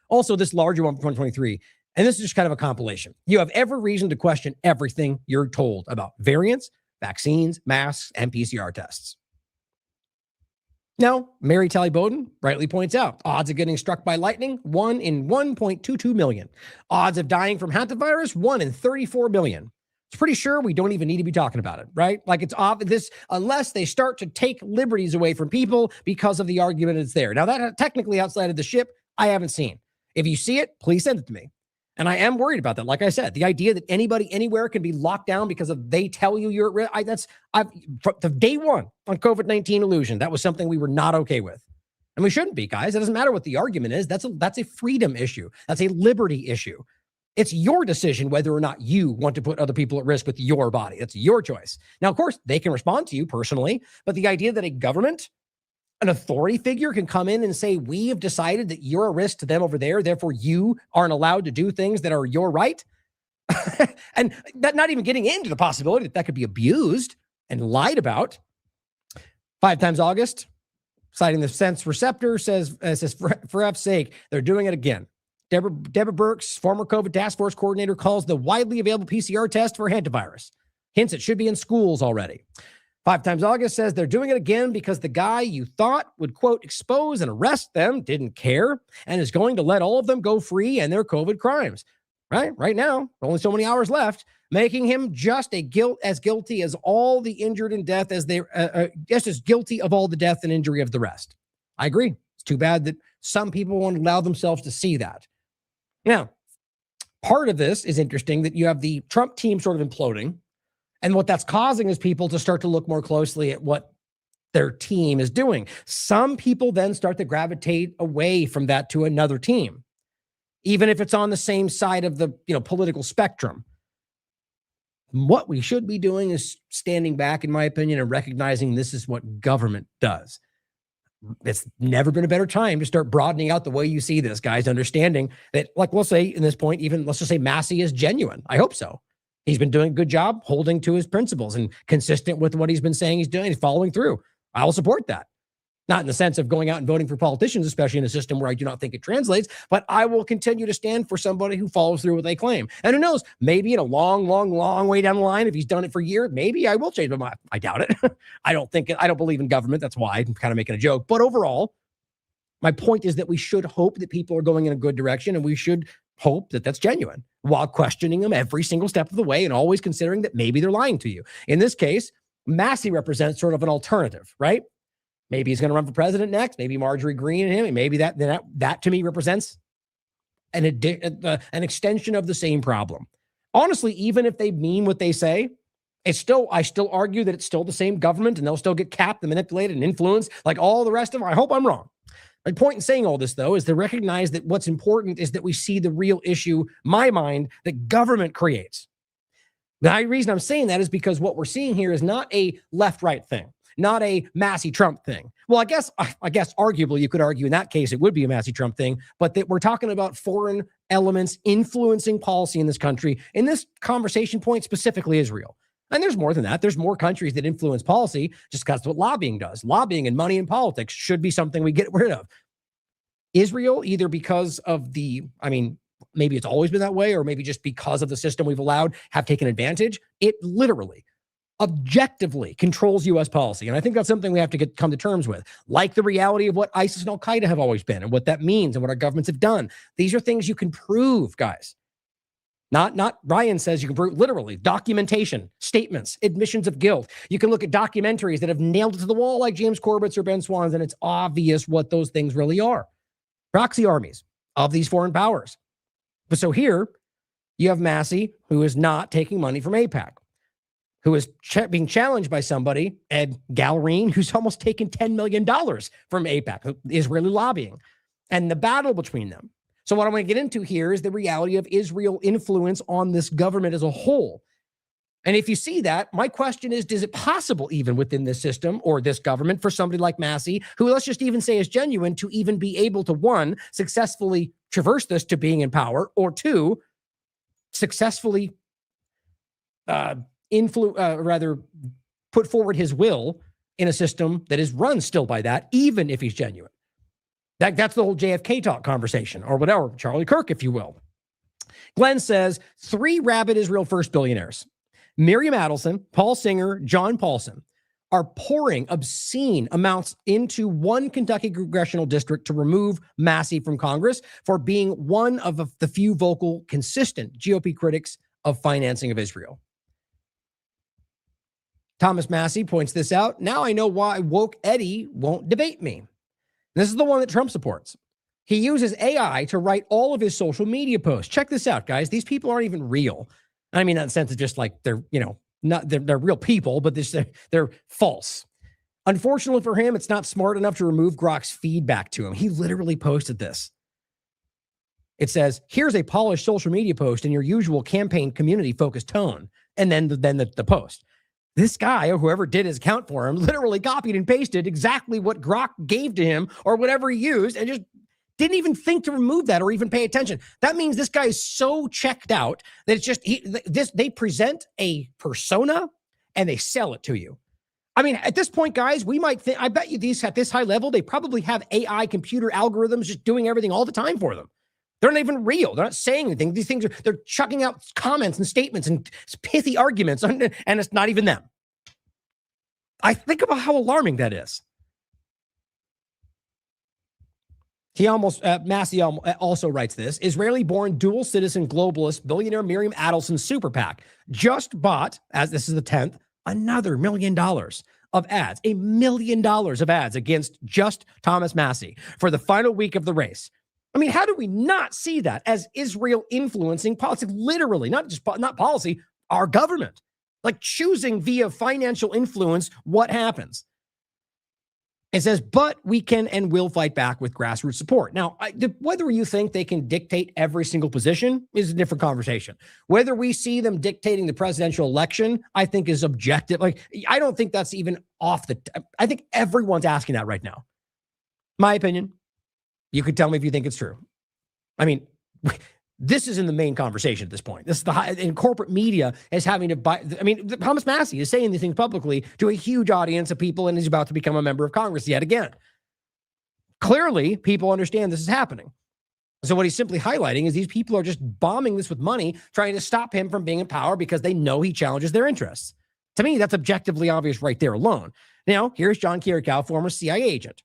Also, this larger one from 2023. And this is just kind of a compilation. You have every reason to question everything you're told about variants, vaccines, masks, and PCR tests. Now, Mary Talley Bowden rightly points out, odds of getting struck by lightning, 1 in 1.22 million. Odds of dying from hantavirus, 1 in 34 million. It's pretty sure we don't even need to be talking about it, right? Like it's obvious, unless they start to take liberties away from people because of the argument it's there. Now, that technically outside of the ship, I haven't seen. If you see it, please send it to me. And I am worried about that. Like I said, the idea that anybody anywhere can be locked down because of they tell you you're at risk, from the day one on COVID-19 illusion, that was something we were not okay with. And we shouldn't be, guys. It doesn't matter what the argument is. That's a freedom issue. That's a liberty issue. It's your decision whether or not you want to put other people at risk with your body. That's your choice. Now, of course, they can respond to you personally, but the idea that a government an authority figure can come in and say, we have decided that you're a risk to them over there, therefore you aren't allowed to do things that are your right. And that, not even getting into the possibility that that could be abused and lied about. 5 times August, citing the sense receptor, says for F's sake, they're doing it again. Deborah Birx, former COVID task force coordinator, calls the widely available PCR test for hantavirus. Hints it should be in schools already. 5 times August says they're doing it again because the guy you thought would, quote, expose and arrest them didn't care and is going to let all of them go free and their COVID crimes. Right now, only so many hours left, making him just as guilty as all the injured and death as they just as guilty of all the death and injury of the rest. I agree. It's too bad that some people won't allow themselves to see that. Now, part of this is interesting that you have the Trump team sort of imploding, and what that's causing is people to start to look more closely at what their team is doing. Some people then start to gravitate away from that to another team, even if it's on the same side of the political spectrum. What we should be doing is standing back, in my opinion, and recognizing this is what government does. It's never been a better time to start broadening out the way you see this, guys, understanding that, like we'll say in this point, even let's just say Massey is genuine. I hope so. He's been doing a good job holding to his principles and consistent with what he's been saying he's doing. He's following through. I will support that. Not in the sense of going out and voting for politicians, especially in a system where I do not think it translates, but I will continue to stand for somebody who follows through what they claim. And who knows, maybe in a long way down the line, if he's done it for years, maybe I will change my mind. I doubt it. I don't believe in government. That's why I'm kind of making a joke. But overall, my point is that we should hope that people are going in a good direction, and we should hope that that's genuine while questioning them every single step of the way and always considering that maybe they're lying to you. In this case, Massey represents sort of an alternative, right? Maybe he's going to run for president next. Maybe Marjorie Greene and him. And maybe that to me represents an extension of the same problem. Honestly, even if they mean what they say, I still argue that it's still the same government and they'll still get capped and manipulated and influenced like all the rest of them. I hope I'm wrong. My point in saying all this, though, is to recognize that what's important is that we see the real issue, my mind, that government creates. The reason I'm saying that is because what we're seeing here is not a left-right thing. Not a Massey Trump thing. Well, I guess arguably you could argue in that case it would be a Massey Trump thing, but that we're talking about foreign elements influencing policy in this country. In this conversation point, specifically Israel. And there's more than that. There's more countries that influence policy just because that's what lobbying does. Lobbying and money in politics should be something we get rid of. Israel, either because of maybe it's always been that way, or maybe just because of the system we've allowed, have taken advantage. It literally objectively controls U.S. policy. And I think that's something we have to come to terms with, like the reality of what ISIS and Al-Qaeda have always been and what that means and what our governments have done. These are things you can prove, guys. Not Ryan says you can prove, literally, documentation, statements, admissions of guilt. You can look at documentaries that have nailed it to the wall like James Corbett's or Ben Swann's, and it's obvious what those things really are. Proxy armies of these foreign powers. But so here, you have Massey, who is not taking money from AIPAC, who is being challenged by somebody, Ed Galrine, who's almost taken $10 million from AIPAC, Israeli lobbying, and the battle between them. So what I want to get into here is the reality of Israel influence on this government as a whole. And if you see that, my question is it possible even within this system or this government for somebody like Massey, who let's just even say is genuine, to even be able to, one, successfully traverse this to being in power, or two, successfully put forward his will in a system that is run still by that, even if he's genuine. That's the whole JFK talk conversation, or whatever, Charlie Kirk, if you will. Glenn says 3 rabid Israel first billionaires, Miriam Adelson, Paul Singer, John Paulson, are pouring obscene amounts into one Kentucky congressional district to remove Massey from Congress for being one of the few vocal, consistent GOP critics of financing of Israel. Thomas Massey points this out. Now I know why woke Eddie won't debate me. This is the one that Trump supports. He uses AI to write all of his social media posts. Check this out, guys. These people aren't even real. I mean, in the sense of just like they're real people, but they're false. Unfortunately for him, it's not smart enough to remove Grok's feedback to him. He literally posted this. It says, here's a polished social media post in your usual campaign community focused tone. And then the post. This guy, or whoever did his account for him, literally copied and pasted exactly what Grok gave to him or whatever he used and just didn't even think to remove that or even pay attention. That means this guy is so checked out that it's just, they present a persona and they sell it to you. I mean, at this point, guys, we might think, I bet you these at this high level, they probably have AI computer algorithms just doing everything all the time for them. They're not even real. They're not saying anything. These things they're chucking out comments and statements and pithy arguments, and it's not even them. I think about how alarming that is. Massey also writes this. Israeli-born dual citizen globalist billionaire Miriam Adelson super PAC just bought, as this is the 10th, another $1 million of ads, $1 million of ads against just Thomas Massey for the final week of the race. I mean, how do we not see that as Israel influencing politics? Literally, not policy, our government, like choosing via financial influence what happens. It says, but we can and will fight back with grassroots support. Now, whether you think they can dictate every single position is a different conversation. Whether we see them dictating the presidential election, I think is objective. Like, I don't think that's even I think everyone's asking that right now. My opinion. You could tell me if you think it's true. I mean, this is in the main conversation at this point. This is in corporate media is having to buy. I mean, Thomas Massey is saying these things publicly to a huge audience of people, and he's about to become a member of Congress yet again. Clearly, people understand this is happening. So what he's simply highlighting is these people are just bombing this with money, trying to stop him from being in power because they know he challenges their interests. To me, that's objectively obvious right there alone. Now, here's John Kiriakou, former CIA agent.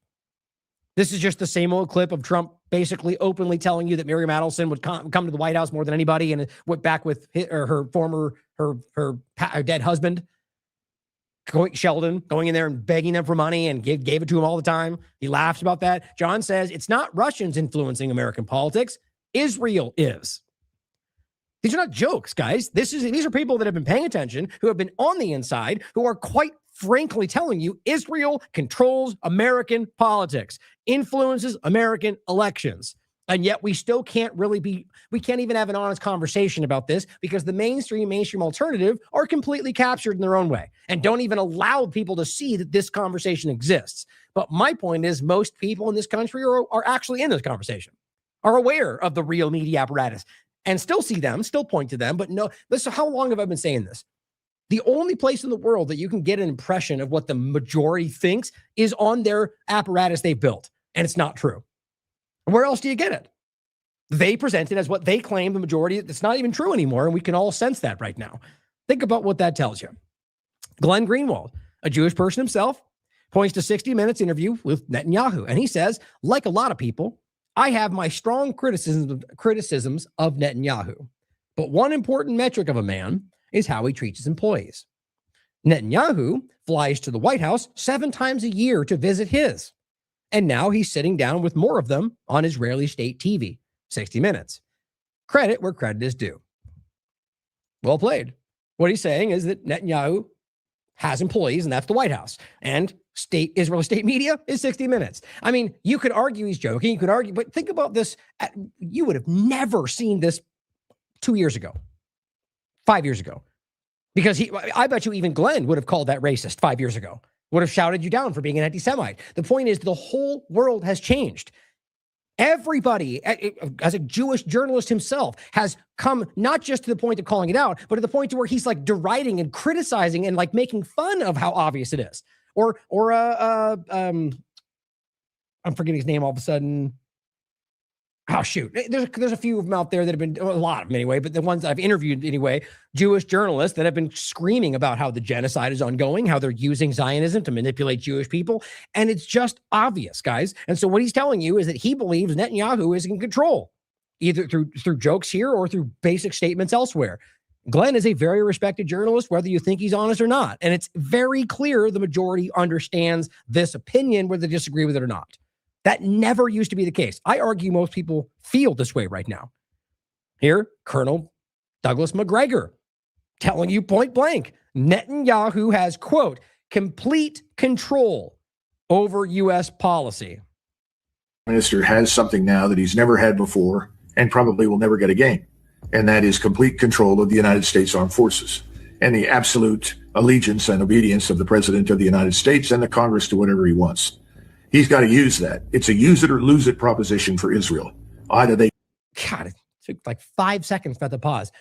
This is just the same old clip of Trump basically openly telling you that Miriam Adelson would come to the White House more than anybody and went back with her dead husband, Sheldon, going in there and begging them for money and gave it to him all the time. He laughs about that. John says it's not Russians influencing American politics. Israel is. These are not jokes, guys. These are people that have been paying attention, who have been on the inside, who are quite frankly telling you Israel controls American politics, influences American elections. And yet we still can't even have an honest conversation about this because the mainstream alternative are completely captured in their own way and don't even allow people to see that this conversation exists. But my point is most people in this country are actually in this conversation, are aware of the real media apparatus and still see them, still point to them. But no, listen, how long have I been saying this? The only place in the world that you can get an impression of what the majority thinks is on their apparatus they built. And it's not true. Where else do you get it? They present it as what they claim the majority. It's not even true anymore. And we can all sense that right now. Think about what that tells you. Glenn Greenwald, a Jewish person himself, points to 60 Minutes interview with Netanyahu. And he says, like a lot of people, I have my strong criticisms of Netanyahu. But one important metric of a man is how he treats his employees. Netanyahu flies to the White House 7 times a year to visit his. And now he's sitting down with more of them on Israeli state TV, 60 Minutes. Credit where credit is due. Well played. What he's saying is that Netanyahu has employees, and that's the White House. And Israeli state media is 60 Minutes. I mean, you could argue he's joking. You could argue, but think about this. You would have never seen this 2 years ago. 5 years ago, because I bet you even Glenn would have called that racist 5 years ago, would have shouted you down for being an anti-Semite. The point is the whole world has changed. Everybody, as a Jewish journalist himself, has come not just to the point of calling it out, but to the point to where he's like deriding and criticizing and like making fun of how obvious it is. I'm forgetting his name all of a sudden. Oh, shoot. There's a few of them out there that have been, a lot of them anyway, but the ones I've interviewed anyway, Jewish journalists that have been screaming about how the genocide is ongoing, how they're using Zionism to manipulate Jewish people. And it's just obvious, guys. And so what he's telling you is that he believes Netanyahu is in control, either through jokes here or through basic statements elsewhere. Glenn is a very respected journalist, whether you think he's honest or not. And it's very clear the majority understands this opinion, whether they disagree with it or not. That never used to be the case. I argue most people feel this way right now. Here, Colonel Douglas McGregor telling you point blank, Netanyahu has, quote, complete control over U.S. policy. The minister has something now that he's never had before and probably will never get again, and that is complete control of the United States Armed Forces. and the absolute allegiance and obedience of the President of the United States and the Congress to whatever he wants. He's got to use that. It's a use it or lose it proposition for Israel. Either they... God, it took like 5 seconds for the pause.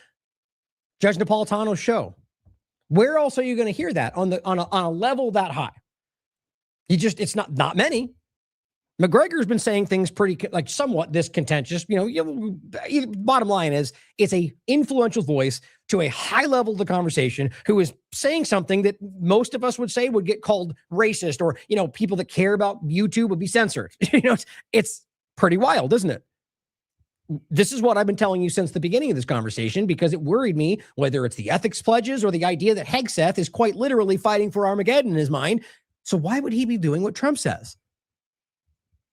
Judge Napolitano's show. Where else are you going to hear that on a level that high? It's not many. McGregor's been saying things pretty like somewhat discontentious. Bottom line is it's a influential voice to a high level of the conversation who is saying something that most of us would say would get called racist, or, people that care about YouTube would be censored. It's pretty wild, isn't it? This is what I've been telling you since the beginning of this conversation, because it worried me, whether it's the ethics pledges or the idea that Hegseth is quite literally fighting for Armageddon in his mind. So why would he be doing what Trump says?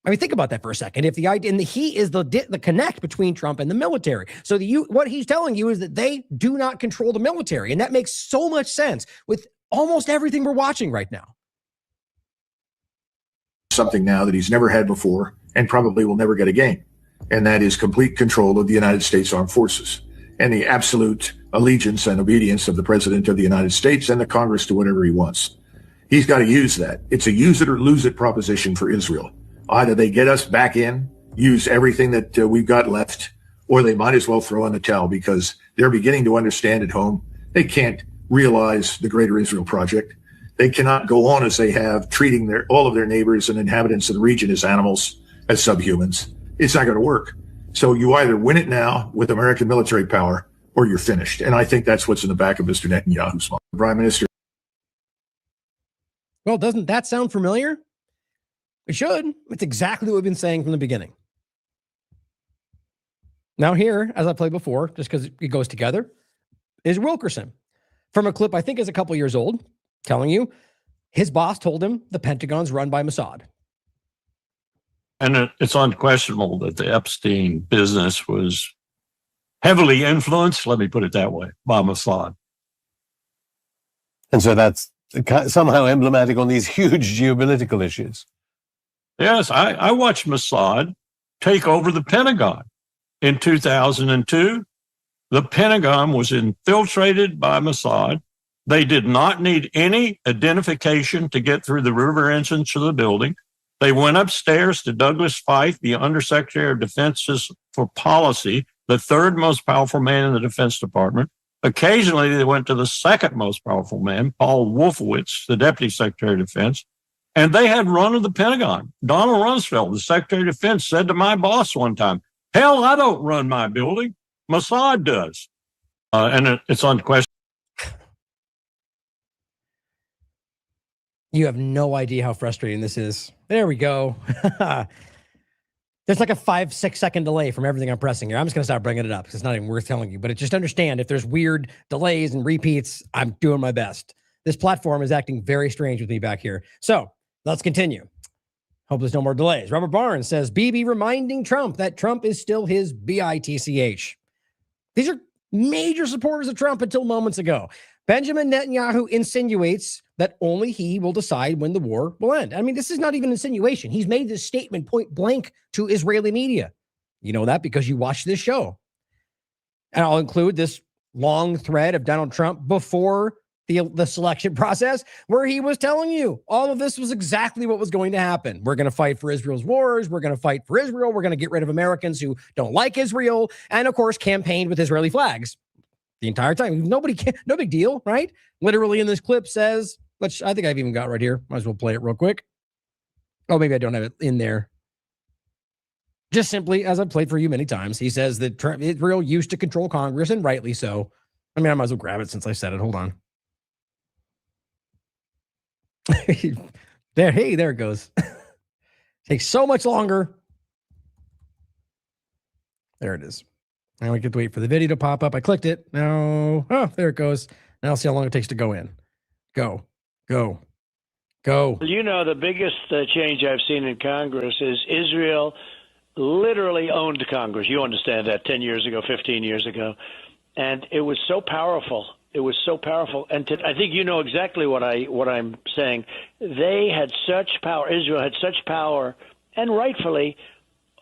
I mean, think about that for a second. If the idea, and he is the connect between Trump and the military. So what he's telling you is that they do not control the military. And that makes so much sense with almost everything we're watching right now. Something now that he's never had before and probably will never get again. And that is complete control of the United States Armed Forces and the absolute allegiance and obedience of the President of the United States and the Congress to whatever he wants. He's got to use that. It's a use it or lose it proposition for Israel. Either they get us back in, use everything that we've got left, or they might as well throw in the towel, because they're beginning to understand at home they can't realize the Greater Israel Project. They cannot go on as they have, treating all of their neighbors and inhabitants of the region as animals, as subhumans. It's not going to work. So you either win it now with American military power, or you're finished. And I think that's what's in the back of Mr. Netanyahu's mind. Prime Minister. Well, doesn't that sound familiar? It should. It's exactly what we've been saying from the beginning. Now here, as I played before, just because it goes together, is Wilkerson from a clip I think is a couple years old, telling you his boss told him the Pentagon's run by Mossad. And it's unquestionable that the Epstein business was heavily influenced, let me put it that way, by Mossad. And so that's somehow emblematic on these huge geopolitical issues. Yes, I watched Mossad take over the Pentagon. In 2002, the Pentagon was infiltrated by Mossad. They did not need any identification to get through the river entrance of the building. They went upstairs to Douglas Feith, the Undersecretary of Defense for Policy, the third most powerful man in the Defense Department. Occasionally, they went to the second most powerful man, Paul Wolfowitz, the Deputy Secretary of Defense, and they had run of the Pentagon. Donald Rumsfeld, the Secretary of Defense, said to my boss one time, "Hell, I don't run my building. Mossad does." And it's unquestionable. You have no idea how frustrating this is. There we go. There's like a 5-6 second delay from everything I'm pressing here. I'm just going to stop bringing it up because it's not even worth telling you. But just understand, if there's weird delays and repeats, I'm doing my best. This platform is acting very strange with me back here. So let's continue. Hope there's no more delays. Robert Barnes says, BB reminding Trump that Trump is still his bitch. These are major supporters of Trump until moments ago. Benjamin Netanyahu insinuates that only he will decide when the war will end. I mean, this is not even insinuation. He's made this statement point blank to Israeli media. You know that because you watch this show. And I'll include this long thread of Donald Trump before the selection process, where he was telling you all of this was exactly what was going to happen. We're going to fight for Israel's wars. We're going to fight for Israel. We're going to get rid of Americans who don't like Israel. And of course, campaigned with Israeli flags the entire time. No big deal, right? Literally in this clip says, which I think I've even got right here. Might as well play it real quick. Oh, maybe I don't have it in there. Just simply, as I've played for you many times, he says that Israel used to control Congress, and rightly so. I mean, I might as well grab it since I said it. Hold on. There it goes. Takes so much longer. There it is. Now we get to wait for the video to pop up. I clicked it. Now, there it goes. Now I'll see how long it takes to go in. Go. Well, you know, the biggest change I've seen in Congress is Israel literally owned Congress. You understand that 10 years ago, 15 years ago. And it was so powerful. And I think you know exactly what I'm saying. They had such power. Israel had such power, and rightfully,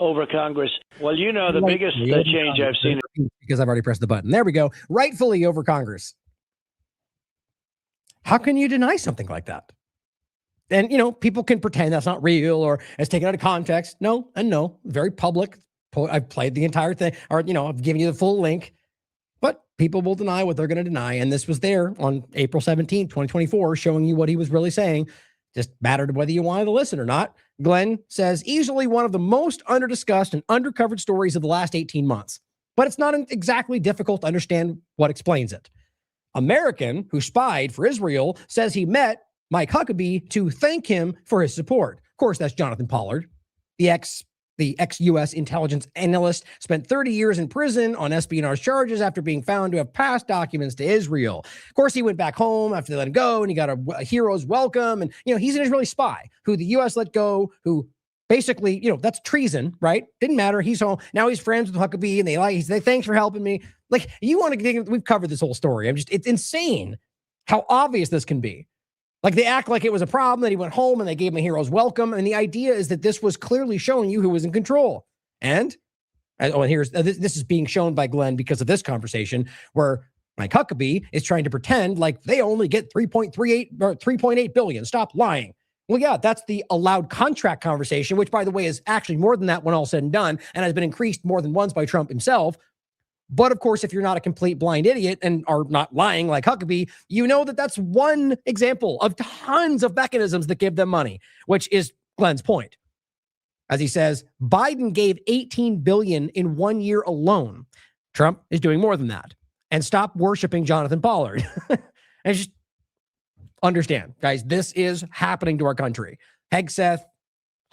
over Congress. Well, you know, the biggest change I've seen. Because I've already pressed the button. There we go. Rightfully over Congress. How can you deny something like that? And, people can pretend that's not real or it's taken out of context. No, and no, very public. I've played the entire thing, or, I've given you the full link, but people will deny what they're going to deny. And this was there on April 17th, 2024, showing you what he was really saying. Just mattered whether you wanted to listen or not. Glenn says, easily one of the most underdiscussed and undercovered stories of the last 18 months, but it's not exactly difficult to understand what explains it. American who spied for Israel says he met Mike Huckabee to thank him for his support. Of course, that's Jonathan Pollard, the ex-U.S. intelligence analyst, spent 30 years in prison on espionage charges after being found to have passed documents to Israel. Of course, he went back home after they let him go, and he got a hero's welcome. And, he's an Israeli spy who the U.S. let go, who basically, that's treason, right? Didn't matter. He's home. Now he's friends with Huckabee, and they say, thanks for helping me. Like, you want to get, we've covered this whole story. It's insane how obvious this can be. Like, they act like it was a problem that he went home and they gave him a hero's welcome. And the idea is that this was clearly showing you who was in control. And here's this is being shown by Glenn because of this conversation where Mike Huckabee is trying to pretend like they only get 3.38 or 3.8 billion. Stop lying. Well, yeah, that's the allowed contract conversation, which, by the way, is actually more than that when all said and done, and has been increased more than once by Trump himself. But of course, if you're not a complete blind idiot and are not lying like Huckabee, you know that that's one example of tons of mechanisms that give them money, which is Glenn's point. As he says, Biden gave $18 billion in 1 year alone. Trump is doing more than that. And stop worshiping Jonathan Pollard. And just understand, guys, this is happening to our country. Hegseth,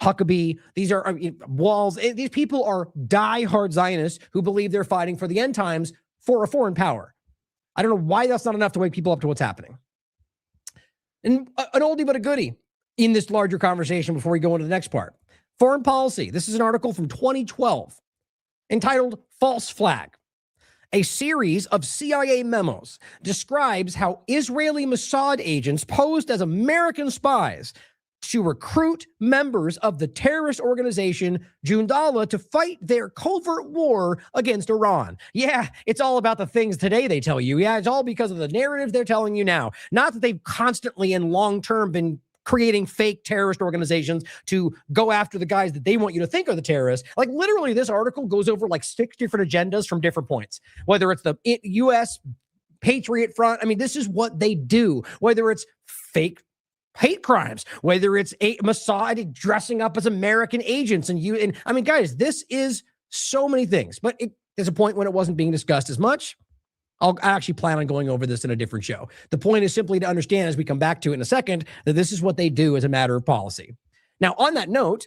Huckabee, these are Walls. These people are diehard Zionists who believe they're fighting for the end times for a foreign power. I don't know why that's not enough to wake people up to what's happening. And an oldie but a goodie in this larger conversation before we go into the next part. Foreign policy. This is an article from 2012 entitled False Flag. A series of CIA memos describes how Israeli Mossad agents posed as American spies to recruit members of the terrorist organization Jundallah to fight their covert war against Iran. Yeah, it's all about the things today they tell you. Yeah, it's all because of the narrative they're telling you now. Not that they've constantly and long-term been creating fake terrorist organizations to go after the guys that they want you to think are the terrorists. Like, literally, this article goes over like 6 different agendas from different points, whether it's the U.S. Patriot Front. I mean, this is what they do, whether it's fake hate crimes, whether it's a Mossad dressing up as American agents. And I mean, guys, this is so many things, but there's a point when it wasn't being discussed as much. I actually plan on going over this in a different show. The point is simply to understand, as we come back to it in a second, that this is what they do as a matter of policy. Now, on that note,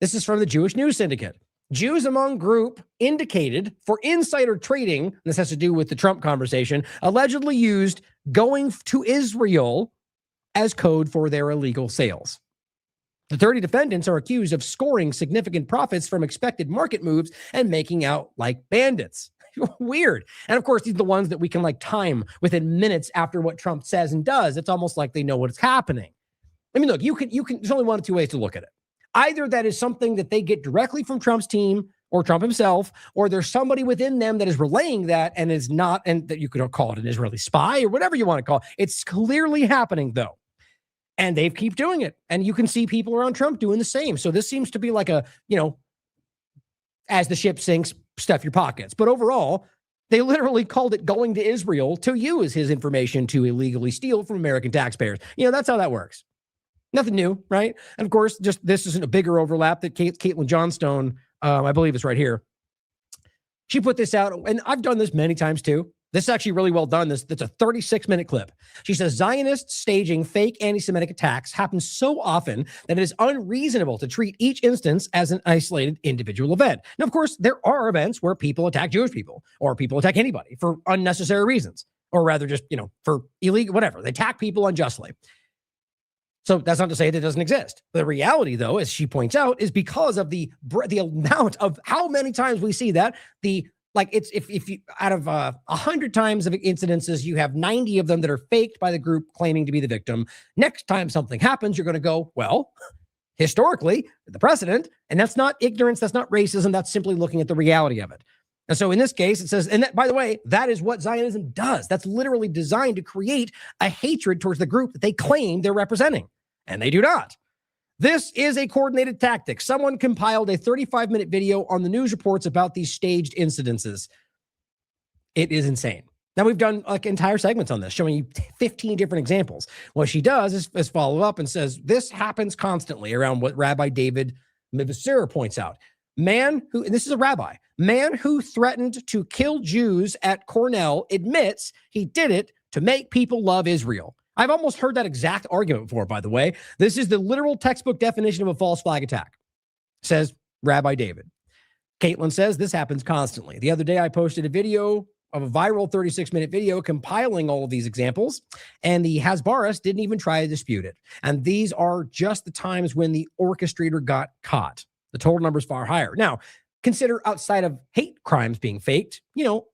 this is from the Jewish News Syndicate. Jews among group indicated for insider trading, this has to do with the Trump conversation, allegedly used going to Israel as code for their illegal sales. The 30 defendants are accused of scoring significant profits from expected market moves and making out like bandits. Weird. And of course, these are the ones that we can like time within minutes after what Trump says and does. It's almost like they know what's happening. I mean, look, you can, there's only one of two ways to look at it. Either that is something that they get directly from Trump's team or Trump himself, or there's somebody within them that is relaying that and is not, and that you could call it an Israeli spy or whatever you want to call it. It's clearly happening though. And they keep doing it. And you can see people around Trump doing the same. So this seems to be like a, as the ship sinks, stuff your pockets. But overall, they literally called it going to Israel to use his information to illegally steal from American taxpayers. That's how that works. Nothing new, right? And of course, just this isn't a bigger overlap that Caitlin Johnstone, I believe it's right here. She put this out, and I've done this many times too. This is actually really well done. That's a 36-minute clip. She says, Zionists staging fake anti-Semitic attacks happens so often that it is unreasonable to treat each instance as an isolated individual event. Now, of course, there are events where people attack Jewish people or people attack anybody for unnecessary reasons, or rather just, for illegal, whatever. They attack people unjustly. So that's not to say that it doesn't exist. The reality, though, as she points out, is because of the amount of how many times we see that, it's if you out of 100 times of incidences, you have 90 of them that are faked by the group claiming to be the victim. Next time something happens, you're going to go, well, historically, the precedent, and that's not ignorance, that's not racism, that's simply looking at the reality of it. And so in this case, it says, and that, by the way, that is what Zionism does. That's literally designed to create a hatred towards the group that they claim they're representing. And they do not. This is a coordinated tactic. Someone compiled a 35-minute video on the news reports about these staged incidences. It is insane. Now, we've done like entire segments on this, showing you 15 different examples. What she does is follow up and says, this happens constantly around what Rabbi David Mivasir points out. Man who, and this is a rabbi, man who threatened to kill Jews at Cornell admits he did it to make people love Israel. I've almost heard that exact argument before, by the way. This is the literal textbook definition of a false flag attack, says Rabbi David. Caitlin says this happens constantly. The other day, I posted a video of a viral 36-minute video compiling all of these examples, and the Hasbaras didn't even try to dispute it. And these are just the times when the orchestrator got caught. The total number is far higher. Now, consider outside of hate crimes being faked,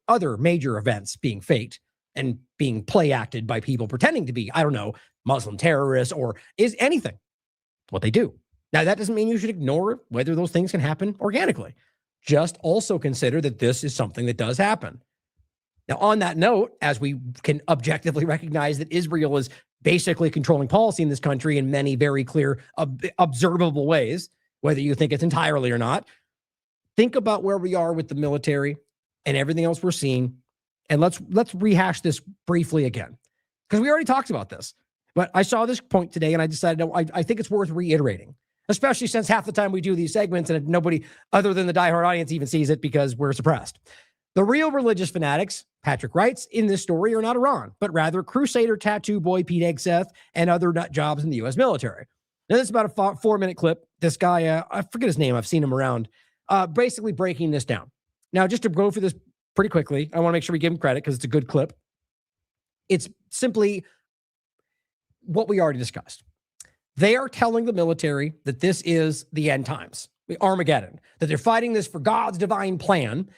other major events being faked and being play acted by people pretending to be, I don't know, Muslim terrorists or is anything. What they do. Now, that doesn't mean you should ignore whether those things can happen organically. Just also consider that this is something that does happen. Now, on that note, as we can objectively recognize that Israel is basically controlling policy in this country in many very clear, observable ways, whether you think it's entirely or not, think about where we are with the military and everything else we're seeing. And let's rehash this briefly again, because we already talked about this. But I saw this point today and I decided I think it's worth reiterating, especially since half the time we do these segments and nobody other than the diehard audience even sees it because we're suppressed. The real religious fanatics, Patrick writes, in this story are not Iran, but rather Crusader tattoo boy Pete Hegseth and other nut jobs in the U.S. military. Now, this is about a 4-minute clip. This guy, I forget his name. I've seen him around, basically breaking this down. Now, just to go through this pretty quickly, I want to make sure we give him credit because it's a good clip. It's simply what we already discussed. They are telling the military that this is the end times, Armageddon, that they're fighting this for God's divine plan.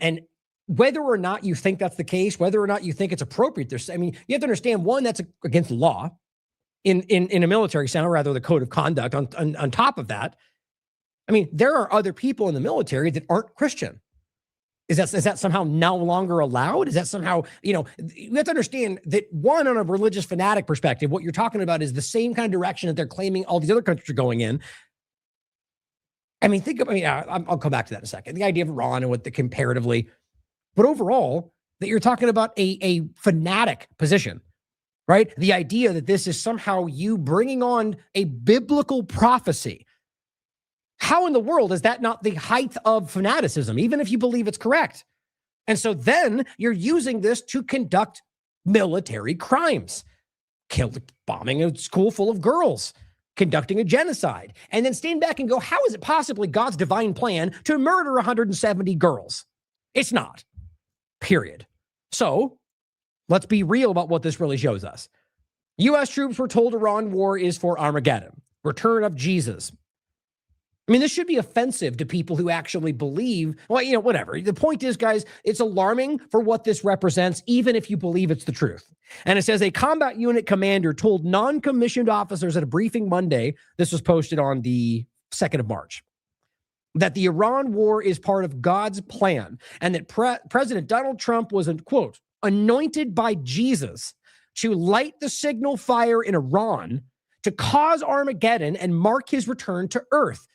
And whether or not you think that's the case, whether or not you think it's appropriate, you have to understand, one, that's against the law in a military sense, or rather the code of conduct. On top of that, there are other people in the military that aren't Christian. Is that somehow no longer allowed? Is that somehow, you have to understand that, one, on a religious fanatic perspective, what you're talking about is the same kind of direction that they're claiming all these other countries are going in. I'll come back to that in a second. The idea of Iran and what the comparatively, but overall, that you're talking about a fanatic position, right? The idea that this is somehow you bringing on a biblical prophecy. How in the world is that not the height of fanaticism, even if you believe it's correct? And so then you're using this to conduct military crimes, bombing a school full of girls, conducting a genocide, and then stand back and go, how is it possibly God's divine plan to murder 170 girls? It's not, period. So let's be real about what this really shows us. U.S. troops were told Iran war is for Armageddon, return of Jesus. This should be offensive to people who actually believe, whatever. The point is, guys, it's alarming for what this represents, even if you believe it's the truth. And it says a combat unit commander told non-commissioned officers at a briefing Monday, this was posted on the 2nd of March, that the Iran war is part of God's plan and that President Donald Trump was, quote, anointed by Jesus to light the signal fire in Iran to cause Armageddon and mark his return to earth.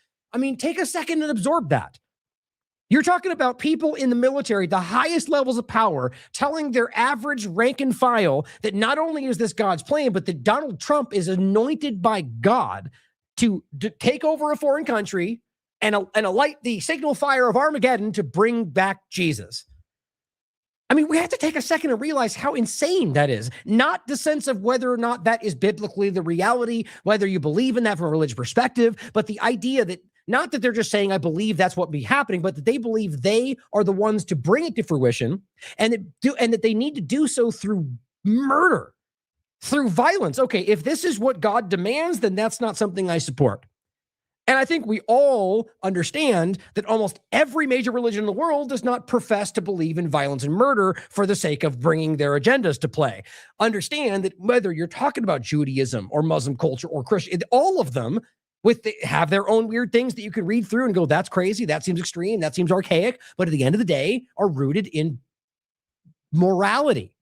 Take a second and absorb that. You're talking about people in the military, the highest levels of power, telling their average rank and file that not only is this God's plan, but that Donald Trump is anointed by God to take over a foreign country and light the signal fire of Armageddon to bring back Jesus. We have to take a second and realize how insane that is. Not the sense of whether or not that is biblically the reality, whether you believe in that from a religious perspective, but the idea that not that they're just saying, I believe that's what will be happening, but that they believe they are the ones to bring it to fruition and that they need to do so through murder, through violence. Okay, if this is what God demands, then that's not something I support. And I think we all understand that almost every major religion in the world does not profess to believe in violence and murder for the sake of bringing their agendas to play. Understand that whether you're talking about Judaism or Muslim culture or Christian, all of them have their own weird things that you could read through and go, that's crazy, that seems extreme, that seems archaic, but at the end of the day are rooted in morality.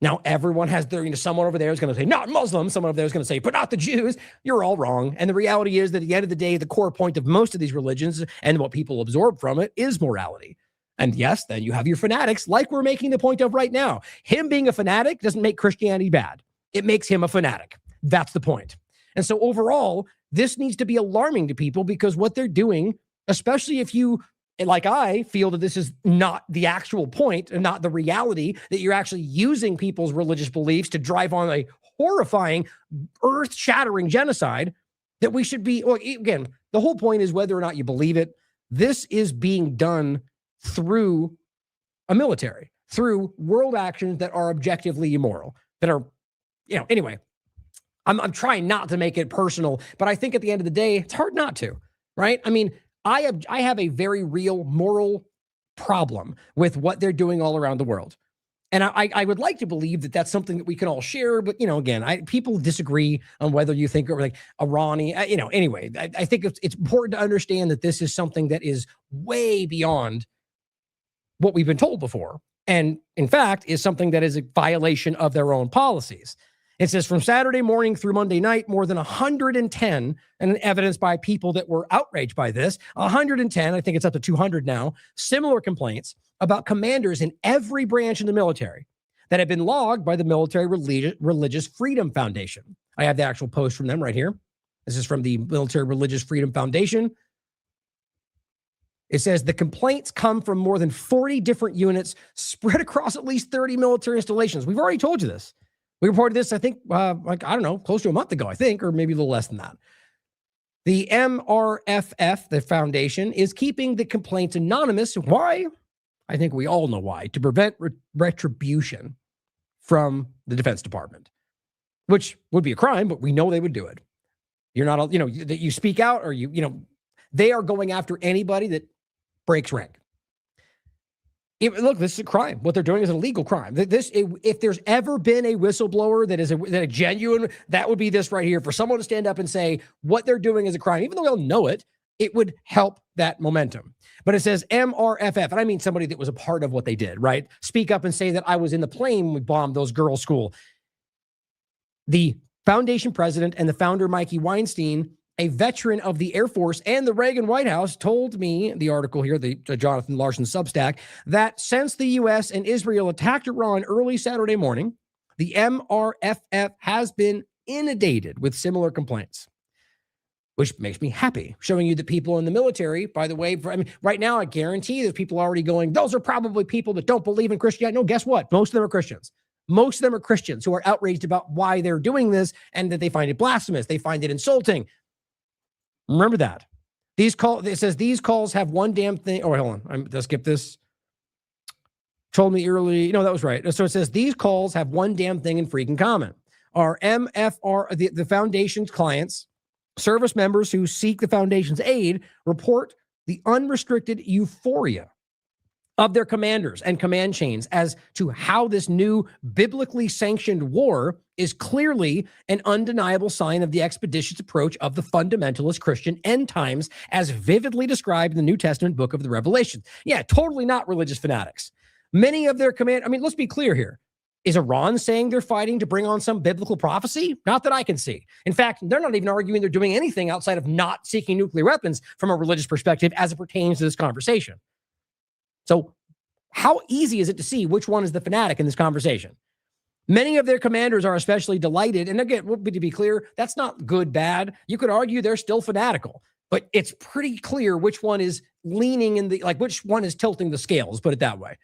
Now, everyone has their, someone over there is going to say, not Muslims. Someone over there is going to say, but not the Jews. You're all wrong. And the reality is that at the end of the day, the core point of most of these religions and what people absorb from it is morality. And yes, then you have your fanatics, like we're making the point of right now. Him being a fanatic doesn't make Christianity bad. It makes him a fanatic. That's the point. And so overall, this needs to be alarming to people because what they're doing, especially if you, like I feel that this is not the actual point and not the reality, that you're actually using people's religious beliefs to drive on a horrifying, earth-shattering genocide, that we should be, well, again, the whole point is whether or not you believe it. This is being done through a military, through world actions that are objectively immoral, that are, anyway, I'm trying not to make it personal, but I think at the end of the day, it's hard not to, right? I mean, I have a very real moral problem with what they're doing all around the world. And I would like to believe that that's something that we can all share. But, again, people disagree on whether you think like Irani, anyway, I think it's important to understand that this is something that is way beyond what we've been told before. And in fact, is something that is a violation of their own policies. It says from Saturday morning through Monday night, more than 110, and evidence by people that were outraged by this, 110, I think it's up to 200 now, similar complaints about commanders in every branch in the military that have been logged by the Military Religious Freedom Foundation. I have the actual post from them right here. This is from the Military Religious Freedom Foundation. It says the complaints come from more than 40 different units spread across at least 30 military installations. We've already told you this. We reported this, I think, close to a month ago, I think, or maybe a little less than that. The MRFF, the foundation, is keeping the complaints anonymous. Why? I think we all know why. To prevent retribution from the Defense Department, which would be a crime, but we know they would do it. You're not, that you speak out or they are going after anybody that breaks rank. Look, this is a crime. What they're doing is an illegal crime. If there's ever been a whistleblower that is a genuine, that would be this right here. For someone to stand up and say what they're doing is a crime, even though we all know it, it would help that momentum. But it says MRFF, and I mean somebody that was a part of what they did, right? Speak up and say that I was in the plane when we bombed those girls' school. The foundation president and the founder, Mikey Weinstein, a veteran of the Air Force and the Reagan White House, told me, the article here, the Jonathan Larson Substack, that since the U.S. and Israel attacked Iran early Saturday morning, the MRFF has been inundated with similar complaints, which makes me happy, showing you that people in the military, by the way, right now, I guarantee there's people already going, those are probably people that don't believe in Christianity. No, guess what? Most of them are Christians. Most of them are Christians who are outraged about why they're doing this and that they find it blasphemous. They find it insulting. Remember that. It says these calls have one damn thing. Oh, hold on. Let's skip this. Told me early. No, that was right. So it says these calls have one damn thing in freaking common. Our MFR, the foundation's clients, service members who seek the foundation's aid, report the unrestricted euphoria of their commanders and command chains as to how this new biblically sanctioned war is clearly an undeniable sign of the expeditious approach of the fundamentalist Christian end times as vividly described in the New Testament book of the Revelation. Yeah, totally not religious fanatics. Many of their let's be clear here. Is Iran saying they're fighting to bring on some biblical prophecy? Not that I can see. In fact, they're not even arguing they're doing anything outside of not seeking nuclear weapons from a religious perspective as it pertains to this conversation. So how easy is it to see which one is the fanatic in this conversation? Many of their commanders are especially delighted. And again, to be clear, that's not good, bad. You could argue they're still fanatical, but it's pretty clear which one is leaning in which one is tilting the scales, put it that way.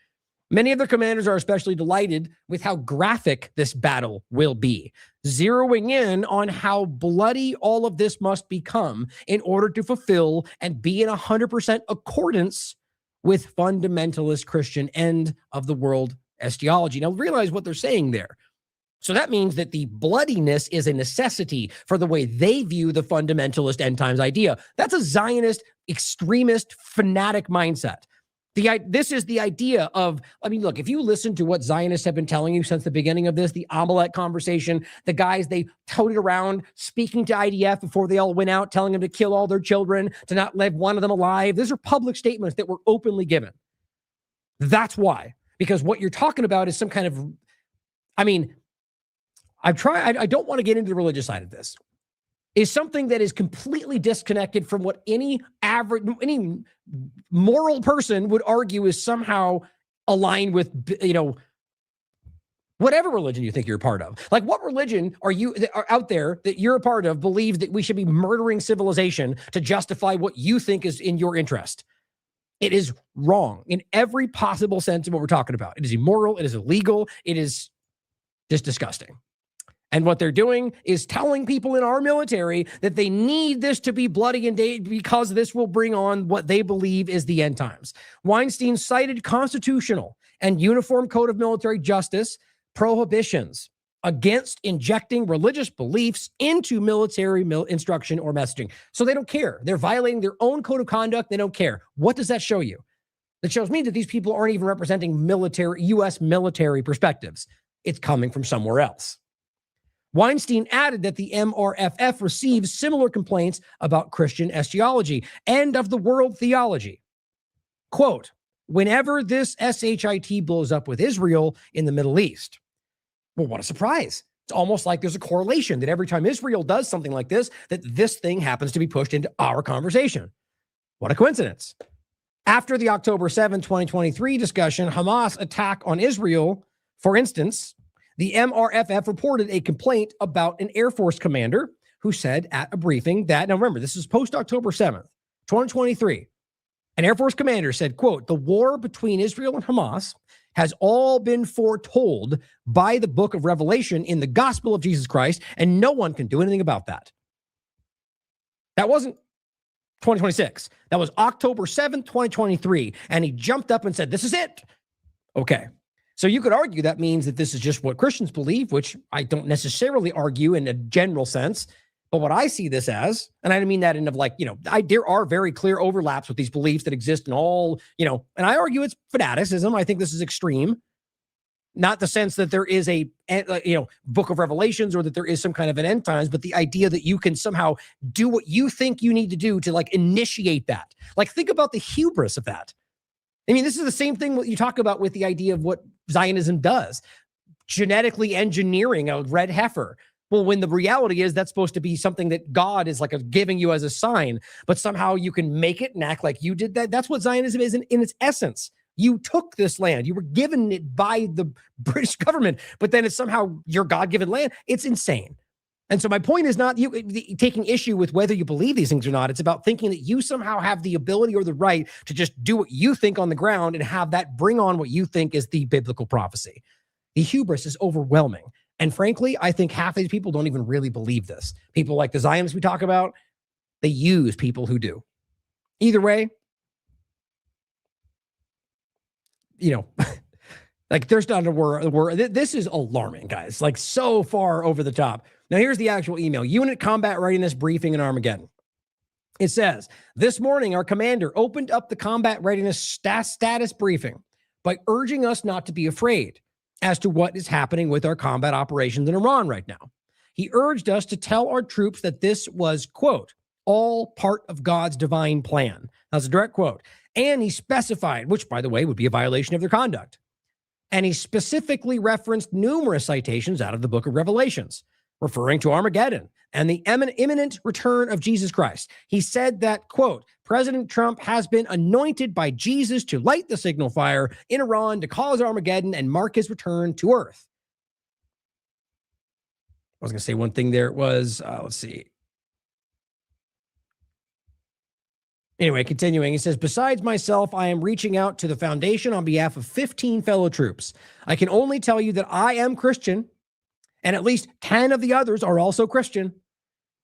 Many of their commanders are especially delighted with how graphic this battle will be, zeroing in on how bloody all of this must become in order to fulfill and be in 100% accordance with fundamentalist Christian end of the world ideology. Now, realize what they're saying there. So that means that the bloodiness is a necessity for the way they view the fundamentalist end times idea. That's a Zionist, extremist, fanatic mindset. This is the idea of, I mean, look, if you listen to what Zionists have been telling you since the beginning of this, the Amalek conversation, the guys they toted around speaking to IDF before they all went out, telling them to kill all their children, to not leave one of them alive. These are public statements that were openly given. That's why, because what you're talking about is some kind of, I mean, I don't want to get into the religious side of this, is something that is completely disconnected from what any moral person would argue is somehow aligned with, whatever religion you think you're a part of. Like, what religion are out there that you're a part of believes that we should be murdering civilization to justify what you think is in your interest? It is wrong in every possible sense of what we're talking about. It is immoral. It is illegal. It is just disgusting. And what they're doing is telling people in our military that they need this to be bloody and because this will bring on what they believe is the end times. Weinstein cited constitutional and Uniform Code of Military Justice prohibitions against injecting religious beliefs into military instruction or messaging. So they don't care. They're violating their own code of conduct. They don't care. What does that show you? That shows me that these people aren't even representing U.S. military perspectives. It's coming from somewhere else. Weinstein added that the MRFF receives similar complaints about Christian eschatology and of the world theology. Quote, whenever this SHIT blows up with Israel in the Middle East. Well, what a surprise. It's almost like there's a correlation that every time Israel does something like this, that this thing happens to be pushed into our conversation. What a coincidence. After the October 7, 2023 discussion, Hamas attack on Israel, for instance, the MRFF reported a complaint about an Air Force commander who said at a briefing that, now remember, this is post-October 7th, 2023. An Air Force commander said, quote, the war between Israel and Hamas has all been foretold by the book of Revelation in the gospel of Jesus Christ, and no one can do anything about that. That wasn't 2026. That was October 7th, 2023. And he jumped up and said, this is it. Okay. So you could argue that means that this is just what Christians believe, which I don't necessarily argue in a general sense. But what I see this as, and I don't mean that in of like, there are very clear overlaps with these beliefs that exist in all, and I argue it's fanaticism. I think this is extreme. Not the sense that there is a, book of Revelations or that there is some kind of an end times, but the idea that you can somehow do what you think you need to do to like initiate that. Like, think about the hubris of that. I mean, this is the same thing what you talk about with the idea of what Zionism does, genetically engineering a red heifer. Well, when the reality is that's supposed to be something that God is like giving you as a sign, but somehow you can make it and act like you did that. That's what Zionism is in its essence. You took this land. You were given it by the British government, but then it's somehow your God-given land. It's insane. And so my point is not you taking issue with whether you believe these things or not. It's about thinking that you somehow have the ability or the right to just do what you think on the ground and have that bring on what you think is the biblical prophecy. The hubris is overwhelming. And frankly, I think half these people don't even really believe this. People like the Zionists we talk about, they use people who do. Either way, like there's not a word. This is alarming, guys. Like so far over the top. Now, here's the actual email. Unit Combat Readiness Briefing in Armageddon. It says, this morning, our commander opened up the combat readiness status briefing by urging us not to be afraid as to what is happening with our combat operations in Iran right now. He urged us to tell our troops that this was, quote, all part of God's divine plan. That's a direct quote. And he specified, which, by the way, would be a violation of their conduct. And he specifically referenced numerous citations out of the book of Revelations, referring to Armageddon and the imminent return of Jesus Christ. He said that, quote, President Trump has been anointed by Jesus to light the signal fire in Iran to cause Armageddon and mark his return to earth. I was going to say one thing there. It was, let's see. Anyway, continuing, he says, besides myself, I am reaching out to the foundation on behalf of 15 fellow troops. I can only tell you that I am Christian, and at least 10 of the others are also Christian.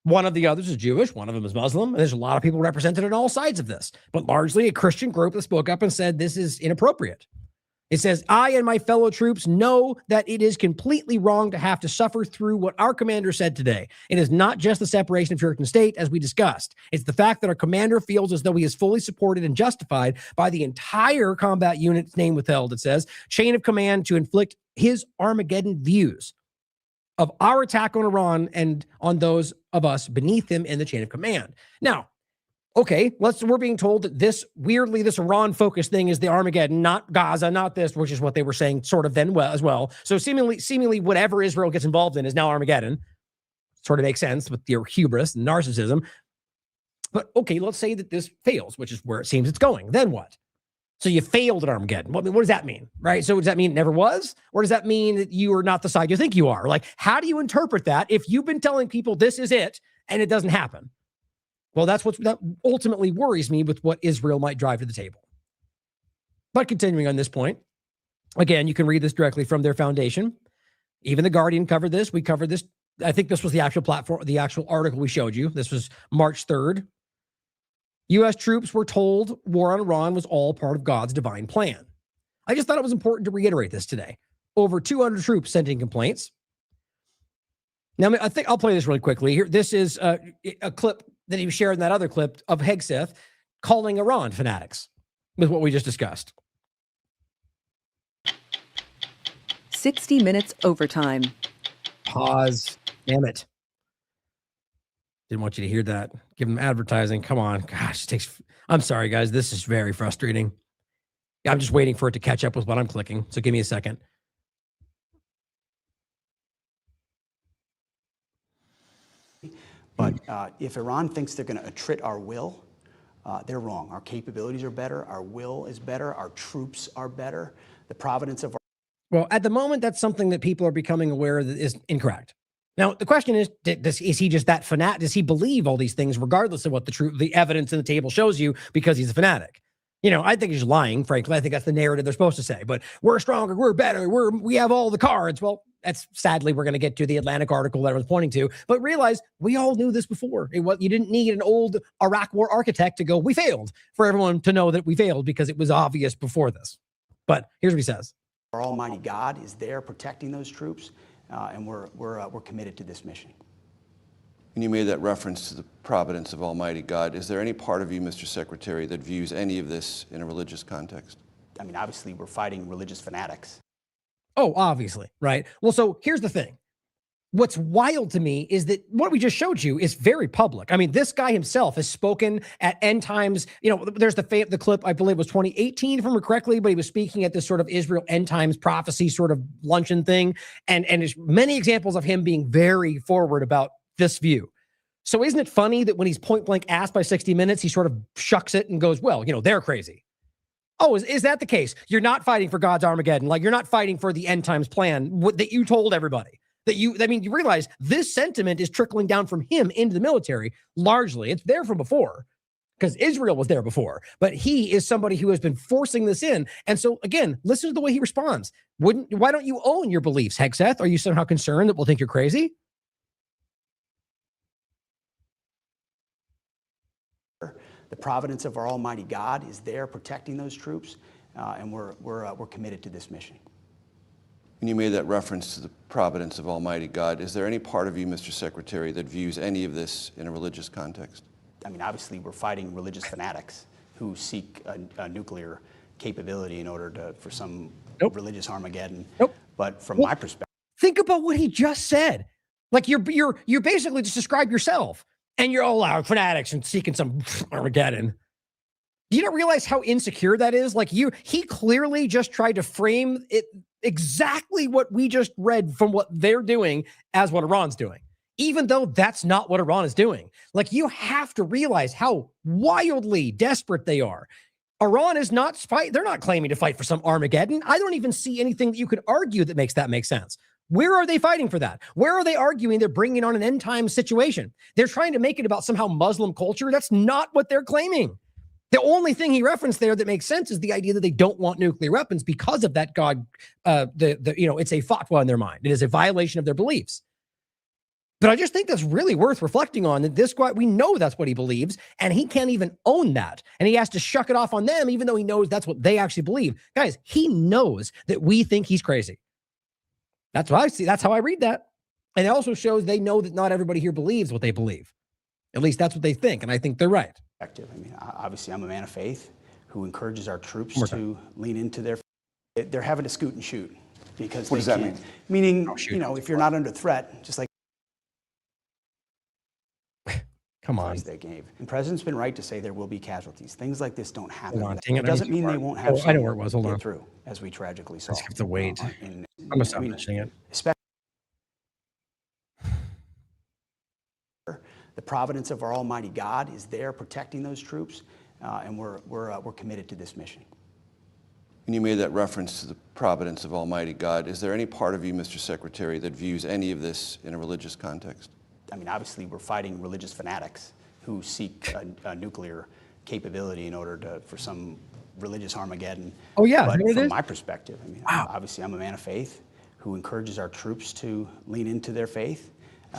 One of the others is Jewish. One of them is Muslim. And there's a lot of people represented on all sides of this, but largely a Christian group that spoke up and said this is inappropriate. It says, I and my fellow troops know that it is completely wrong to have to suffer through what our commander said today. It is not just the separation of church and state, as we discussed. It's the fact that our commander feels as though he is fully supported and justified by the entire combat unit's name withheld, it says, chain of command to inflict his Armageddon views of our attack on Iran and on those of us beneath him in the chain of command. Now, okay, we're being told that this Iran-focused thing is the Armageddon, not Gaza, not this, which is what they were saying sort of then as well. So seemingly whatever Israel gets involved in is now Armageddon. Sort of makes sense with your hubris and narcissism. But okay, let's say that this fails, which is where it seems it's going. Then what? So you failed at Armageddon. What does that mean, right? So does that mean it never was? Or does that mean that you are not the side you think you are? Like, how do you interpret that if you've been telling people this is it and it doesn't happen? Well, that ultimately worries me with what Israel might drive to the table. But continuing on this point, again, you can read this directly from their foundation. Even The Guardian covered this. We covered this. I think this was the actual platform, the actual article we showed you. This was March 3rd. U.S. troops were told war on Iran was all part of God's divine plan. I just thought it was important to reiterate this today. Over 200 troops sent in complaints. Now, I think I'll play this really quickly. Here, this is a clip that he shared in that other clip of Hegseth calling Iran fanatics with what we just discussed. 60 minutes overtime. Pause. Damn it. Didn't want you to hear that. Give them advertising. Come on. Gosh, I'm sorry, guys. This is very frustrating. I'm just waiting for it to catch up with what I'm clicking. So give me a second. But if Iran thinks they're going to attrit our will, they're wrong. Our capabilities are better. Our will is better. Our troops are better. The providence of our... Well, at the moment, that's something that people are becoming aware that is incorrect. Now, the question is, is he just that fanatic? Does he believe all these things regardless of what the evidence in the table shows you because he's a fanatic? You know, I think he's lying, frankly. I think that's the narrative they're supposed to say. But we're stronger, we're better, we have all the cards. Well, that's sadly, we're going to get to the Atlantic article that I was pointing to. But realize we all knew this before. You didn't need an old Iraq war architect to go, we failed, for everyone to know that we failed because it was obvious before this. But here's what he says. Our Almighty God is there protecting those troops, and we're committed to this mission. When you made that reference to the providence of Almighty God, is there any part of you, Mr. Secretary, that views any of this in a religious context? I mean, obviously, we're fighting religious fanatics. Oh, obviously, right? Well, so here's the thing. What's wild to me is that what we just showed you is very public. I mean, this guy himself has spoken at end times. You know, there's the clip, I believe was 2018, if I remember correctly, but he was speaking at this sort of Israel end times prophecy sort of luncheon thing. And there's many examples of him being very forward about this view. So isn't it funny that when he's point blank asked by 60 Minutes, he sort of shucks it and goes, well, you know, they're crazy. Oh, is that the case? You're not fighting for God's Armageddon. Like, you're not fighting for the end times plan that you told everybody. You realize this sentiment is trickling down from him into the military largely. It's there from before because Israel was there before, but he is somebody who has been forcing this in. And so again, listen to the way he responds. Why don't you own your beliefs, Hegseth? Are you somehow concerned that we'll think you're crazy? The providence of our Almighty God is there protecting those troops, and we're committed to this mission. When you made that reference to the providence of Almighty God, is there any part of you, Mr. Secretary, that views any of this in a religious context? I mean, obviously, we're fighting religious fanatics who seek a nuclear capability in order for some religious Armageddon. But from my perspective, think about what he just said. Like you basically just described yourself, and you're all out fanatics and seeking some Armageddon. Do you not realize how insecure that is? Like he clearly just tried to frame it exactly what we just read from what they're doing as what Iran's doing, even though that's not what Iran is doing. Like, you have to realize how wildly desperate they are. Iran is not they're not claiming to fight for some Armageddon. I don't even see anything that you could argue that makes that make sense. Where are they fighting for that? Where are they arguing they're bringing on an end time situation? They're trying to make it about somehow Muslim culture. That's not what they're claiming. The only thing he referenced there that makes sense is the idea that they don't want nuclear weapons because of that God, it's a fatwa in their mind. It is a violation of their beliefs. But I just think that's really worth reflecting on, that this guy, we know that's what he believes, and he can't even own that. And he has to shuck it off on them, even though he knows that's what they actually believe. Guys, he knows that we think he's crazy. That's what I see. That's how I read that. And it also shows they know that not everybody here believes what they believe. At least that's what they think, and I think they're right. I mean, obviously, I'm a man of faith who encourages our troops to lean into their. They're having to scoot and shoot because what does that mean? Meaning, if you're not under threat, just like. Come on. They gave. And the president's been right to say there will be casualties. Things like this don't happen. Hold on, It doesn't mean they won't have. I know where it was. Hold on. Through, as we tragically saw. I just have to wait. I'm gonna stop mentioning it. The providence of our Almighty God is there protecting those troops, and we're committed to this mission. When you made that reference to the providence of Almighty God, is there any part of you, Mr. Secretary, that views any of this in a religious context? I mean, obviously, we're fighting religious fanatics who seek a nuclear capability in order for some religious Armageddon. Oh, yeah. But from my perspective, I mean, obviously, I'm a man of faith who encourages our troops to lean into their faith,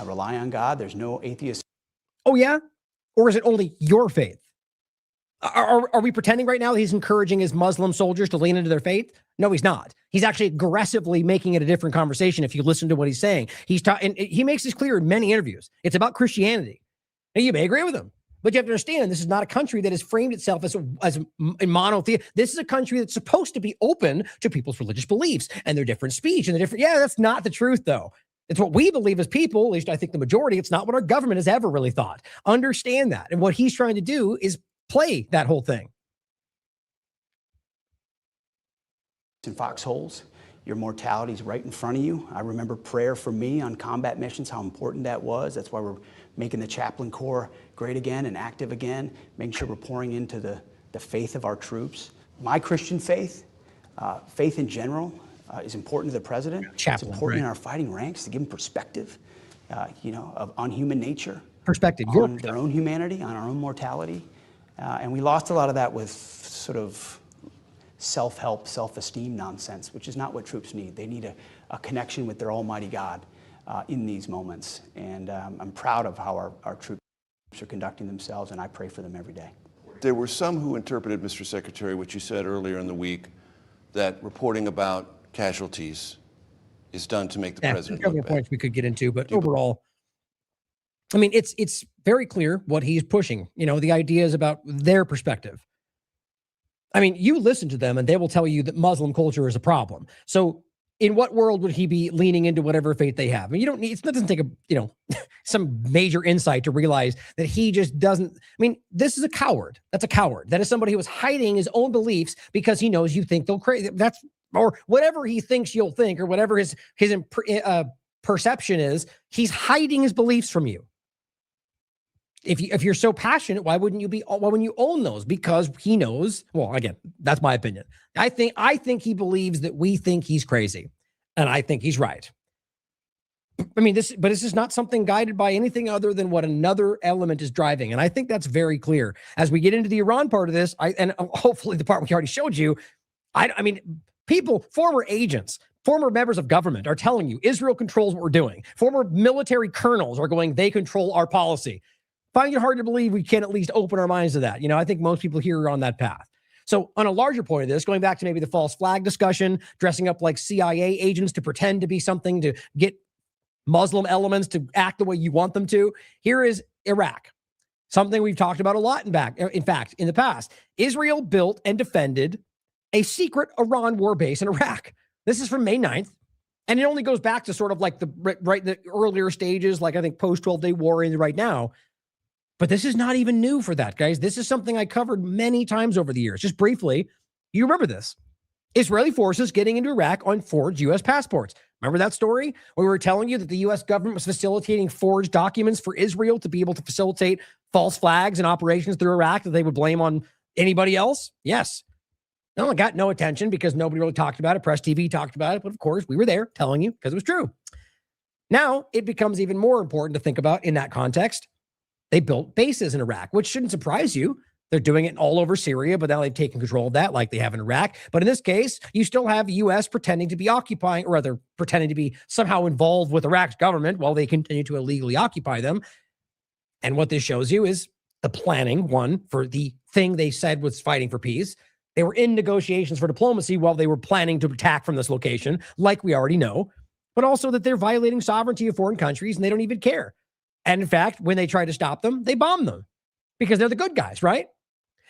rely on God. There's no atheist. Oh, yeah? Or is it only your faith? Are we pretending right now that he's encouraging his Muslim soldiers to lean into their faith? No, he's not. He's actually aggressively making it a different conversation if you listen to what he's saying. And he makes this clear in many interviews. It's about Christianity. Now, you may agree with him, but you have to understand this is not a country that has framed itself as a monotheistic. This is a country that's supposed to be open to people's religious beliefs and their different speech and their different. Yeah, that's not the truth, though. It's what we believe as people, at least I think the majority. It's not what our government has ever really thought. Understand that. And what he's trying to do is play that whole thing. In foxholes, your mortality is right in front of you. I remember prayer for me on combat missions, how important that was. That's why we're making the chaplain corps great again and active again, making sure we're pouring into the faith of our troops. My Christian faith, faith in general, is important to the president. It's important in our fighting ranks to give them perspective, on human nature. Perspective. On their own humanity, on our own mortality. And we lost a lot of that with sort of self-help, self-esteem nonsense, which is not what troops need. They need a connection with their Almighty God in these moments. And I'm proud of how our troops are conducting themselves, and I pray for them every day. There were some who interpreted, Mr. Secretary, what you said earlier in the week, that reporting about casualties is done to make the president look bad. A couple of points we could get into, but overall, I mean, it's very clear what he's pushing. The idea is about their perspective. I mean, you listen to them and they will tell you that Muslim culture is a problem. So in what world would he be leaning into whatever faith they have? I mean, you don't need, it doesn't take some major insight to realize that he just doesn't. I mean, this is a coward. That's a coward. That is somebody who is hiding his own beliefs because he knows you think they'll crazy. Or whatever he thinks you'll think, or whatever his perception is, he's hiding his beliefs from you. If you're so passionate, why wouldn't you own those? Because he knows. Well, again, that's my opinion. I think he believes that we think he's crazy, and I think he's right. I mean, this is not something guided by anything other than what another element is driving, and I think that's very clear. As we get into the Iran part of this, and hopefully the part we already showed you, I mean, people, former agents, former members of government are telling you Israel controls what we're doing. Former military colonels are going, they control our policy. Find it hard to believe we can at least open our minds to that. I think most people here are on that path. So on a larger point of this, going back to maybe the false flag discussion, dressing up like CIA agents to pretend to be something to get Muslim elements to act the way you want them to. Here is Iraq. Something we've talked about a lot in fact, in the past. Israel built and defended a secret Iran war base in Iraq. This is from May 9th. And it only goes back to sort of like the earlier stages, like I think post 12-day war in right now. But this is not even new for that, guys. This is something I covered many times over the years. Just briefly, you remember this. Israeli forces getting into Iraq on forged U.S. passports. Remember that story? We were telling you that the U.S. government was facilitating forged documents for Israel to be able to facilitate false flags and operations through Iraq that they would blame on anybody else? Yes. No, it got no attention because nobody really talked about it. Press TV talked about it. But of course, we were there telling you because it was true. Now, it becomes even more important to think about in that context. They built bases in Iraq, which shouldn't surprise you. They're doing it all over Syria, but now they've taken control of that like they have in Iraq. But in this case, you still have the U.S. pretending to be occupying, or rather pretending to be somehow involved with Iraq's government while they continue to illegally occupy them. And what this shows you is the planning, one, for the thing they said was fighting for peace. They were in negotiations for diplomacy while they were planning to attack from this location, like we already know, but also that they're violating sovereignty of foreign countries and they don't even care. And in fact, when they try to stop them, they bomb them because they're the good guys, right?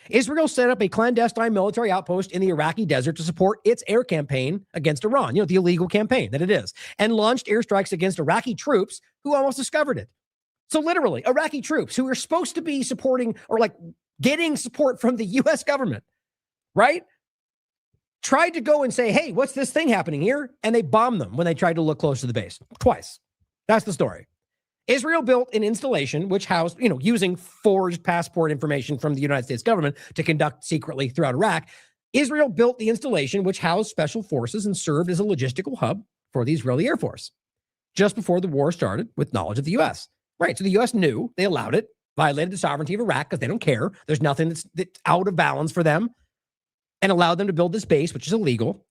Israel set up a clandestine military outpost in the Iraqi desert to support its air campaign against Iran, the illegal campaign that it is, and launched airstrikes against Iraqi troops who almost discovered it. So literally, Iraqi troops who are supposed to be supporting or like getting support from the U.S. government, right? Tried to go and say, hey, what's this thing happening here? And they bombed them when they tried to look close to the base. Twice. That's the story. Israel built an installation which housed, using forged passport information from the United States government to conduct secretly throughout Iraq. Israel built the installation which housed special forces and served as a logistical hub for the Israeli Air Force just before the war started with knowledge of the U.S. Right. So the U.S. knew, they allowed it, violated the sovereignty of Iraq because they don't care. There's nothing that's out of balance for them, and allowed them to build this base, which is illegal.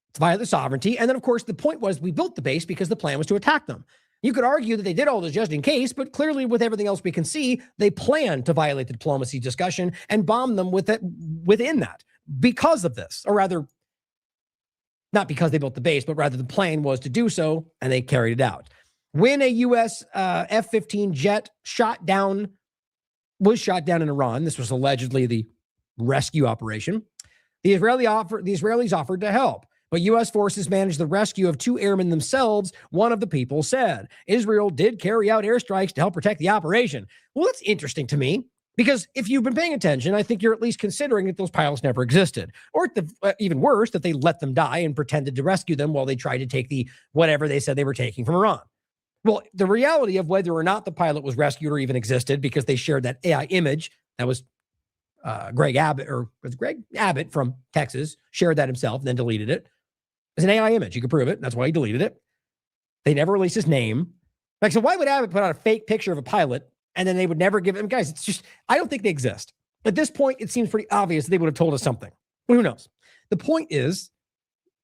It's via the sovereignty. And then, of course, the point was we built the base because the plan was to attack them. You could argue that they did all this just in case, but clearly with everything else we can see, they planned to violate the diplomacy discussion and bomb them within that because of this, or rather, not because they built the base, but rather the plan was to do so, and they carried it out. When a U.S. F-15 jet was shot down in Iran, this was allegedly the rescue operation, the Israelis offered to help. But U.S. forces managed the rescue of 2 airmen themselves, one of the people said. Israel did carry out airstrikes to help protect the operation. Well, that's interesting to me, because if you've been paying attention, I think you're at least considering that those pilots never existed. Or even worse, that they let them die and pretended to rescue them while they tried to take the whatever they said they were taking from Iran. Well, the reality of whether or not the pilot was rescued or even existed, because they shared that AI image, that was Greg Abbott from Texas, shared that himself and then deleted it. It's an AI image. You can prove it. That's why he deleted it. They never released his name. So why would Abbott put out a fake picture of a pilot and then they would never give him? Guys, it's just, I don't think they exist. At this point, it seems pretty obvious they would have told us something. But who knows? The point is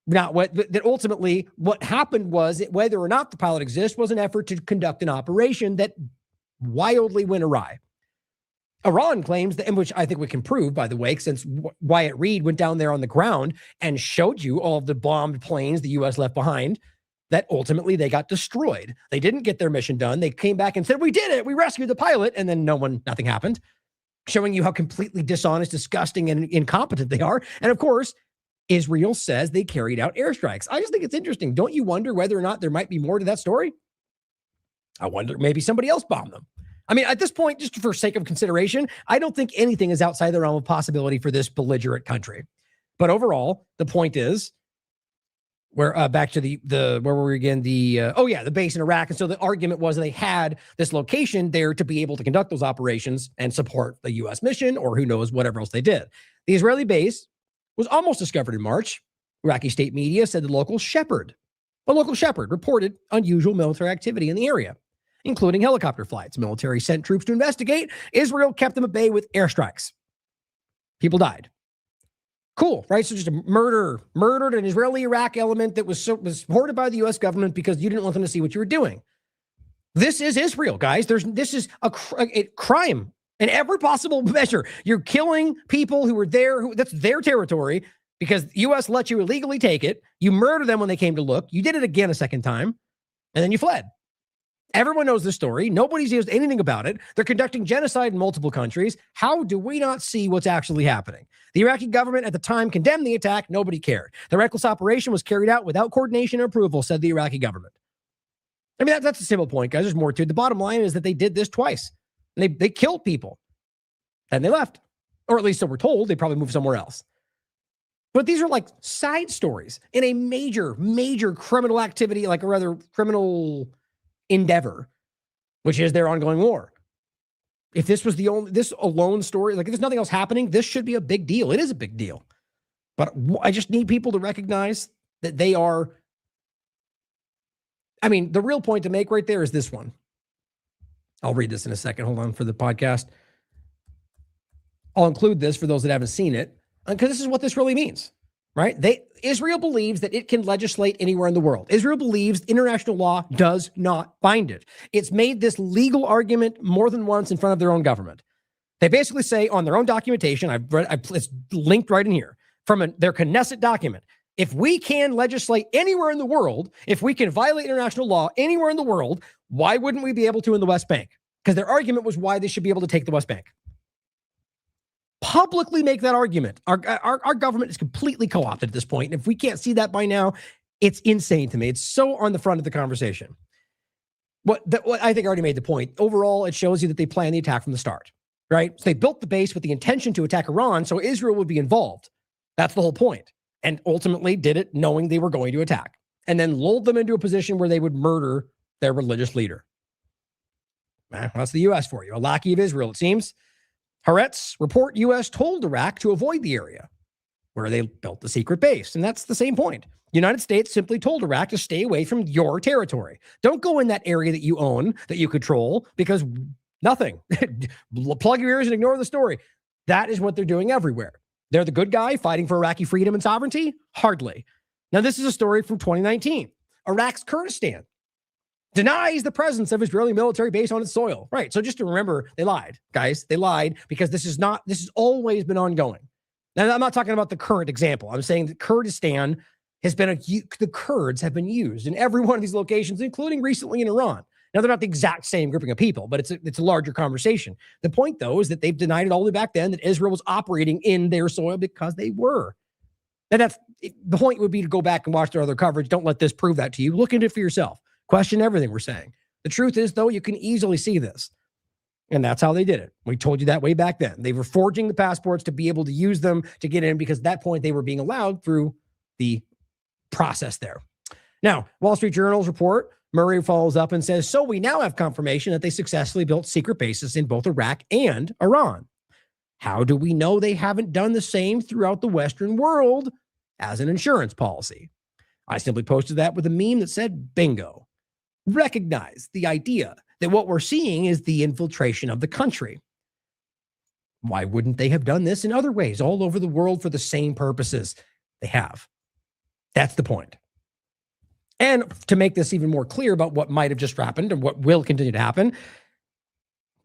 that ultimately what happened was that whether or not the pilot exists was an effort to conduct an operation that wildly went awry. Iran claims that, and which I think we can prove, by the way, since Wyatt Reed went down there on the ground and showed you all of the bombed planes the U.S. left behind, that ultimately they got destroyed. They didn't get their mission done. They came back and said, we did it. We rescued the pilot. And then nothing happened, showing you how completely dishonest, disgusting, and incompetent they are. And of course, Israel says they carried out airstrikes. I just think it's interesting. Don't you wonder whether or not there might be more to that story? I wonder, maybe somebody else bombed them. I mean, at this point, just for sake of consideration, I don't think anything is outside the realm of possibility for this belligerent country. But overall, the point is, we're back to where were we again? The base in Iraq. And so the argument was they had this location there to be able to conduct those operations and support the U.S. mission, or who knows, whatever else they did. The Israeli base was almost discovered in March. Iraqi state media said a local shepherd reported unusual military activity in the area, including helicopter flights. Military sent troops to investigate. Israel kept them at bay with airstrikes. People died. Cool, right? So just a murdered an Israeli-Iraq element that was supported by the U.S. government because you didn't want them to see what you were doing. This is Israel, guys. This is a crime in every possible measure. You're killing people who were there. That's their territory because the U.S. let you illegally take it. You murdered them when they came to look. You did it again a second time, and then you fled. Everyone knows this story. Nobody's used anything about it. They're conducting genocide in multiple countries. How do we not see what's actually happening? The Iraqi government at the time condemned the attack. Nobody cared. The reckless operation was carried out without coordination or approval, said the Iraqi government. I mean, that's a simple point, guys. There's more to it. The bottom line is that they did this twice. And they killed people. And they left. Or at least so we're told. They probably moved somewhere else. But these are like side stories in a major, major criminal activity, like a rather criminal endeavor, which is their ongoing war. If this was this alone story, like if there's nothing else happening, this should be a big deal. It is a big deal. But I just need people to recognize that they are, I mean, the real point to make right there is this one. I'll read this in a second. Hold on for the podcast. I'll include this for those that haven't seen it, because this is what this really means, right? Israel believes that it can legislate anywhere in the world. Israel believes international law does not bind it. It's made this legal argument more than once in front of their own government. They basically say on their own documentation, it's linked right in here, from their Knesset document, if we can legislate anywhere in the world, if we can violate international law anywhere in the world, why wouldn't we be able to in the West Bank? Because their argument was why they should be able to take the West Bank. Publicly make that argument. Our government is completely co-opted at this point. And if we can't see that by now, it's insane to me. It's so on the front of the conversation. What I think I already made the point. Overall, it shows you that they planned the attack from the start, right? So they built the base with the intention to attack Iran, so Israel would be involved. That's the whole point. And ultimately did it knowing they were going to attack, and then lulled them into a position where they would murder their religious leader. That's the U.S. for you. A lackey of Israel, it seems. Haaretz report U.S. told Iraq to avoid the area where they built the secret base. And that's the same point. United States simply told Iraq to stay away from your territory. Don't go in that area that you own, that you control, because nothing. Plug your ears and ignore the story. That is what they're doing everywhere. They're the good guy fighting for Iraqi freedom and sovereignty? Hardly. Now, this is a story from 2019. Iraq's Kurdistan denies the presence of Israeli military base on its soil. Right. So just to remember, they lied, guys. They lied because this has always been ongoing. Now, I'm not talking about the current example. I'm saying that Kurdistan has been the Kurds have been used in every one of these locations, including recently in Iran. Now, they're not the exact same grouping of people, but it's a larger conversation. The point, though, is that they've denied it all the way back then that Israel was operating in their soil because they were. And that's the point would be to go back and watch their other coverage. Don't let this prove that to you. Look into it for yourself. Question everything we're saying. The truth is, though, you can easily see this. And that's how they did it. We told you that way back then. They were forging the passports to be able to use them to get in because at that point they were being allowed through the process there. Now, Wall Street Journal's report, Murray follows up and says, so we now have confirmation that they successfully built secret bases in both Iraq and Iran. How do we know they haven't done the same throughout the Western world as an insurance policy? I simply posted that with a meme that said, bingo. Recognize the idea that what we're seeing is the infiltration of the country. Why wouldn't they have done this in other ways all over the world for the same purposes? They have. That's the point. And to make this even more clear about what might have just happened and what will continue to happen,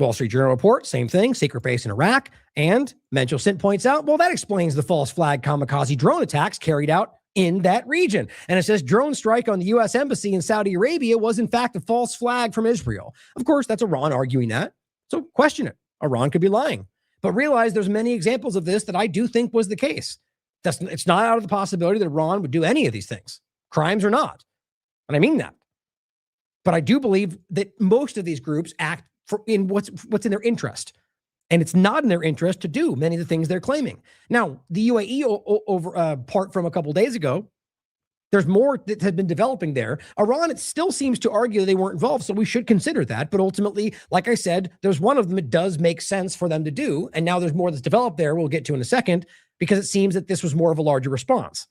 Wall Street Journal report, same thing, secret base in Iraq. And Mencho Sint points out, well, that explains the false flag kamikaze drone attacks carried out in that region. And it says drone strike on the U.S. embassy in Saudi Arabia was in fact a false flag from Israel. Of course, that's Iran arguing that. So question it. Iran could be lying. But realize there's many examples of this that I do think was the case. It's not out of the possibility that Iran would do any of these things, crimes or not. And I mean that. But I do believe that most of these groups act in what's in their interest. And it's not in their interest to do many of the things they're claiming. Now, the UAE part from a couple of days ago, there's more that has been developing there. Iran, it still seems to argue that they weren't involved, so we should consider that. But ultimately, like I said, there's one of them it does make sense for them to do. And now there's more that's developed there we'll get to in a second, because it seems that this was more of a larger response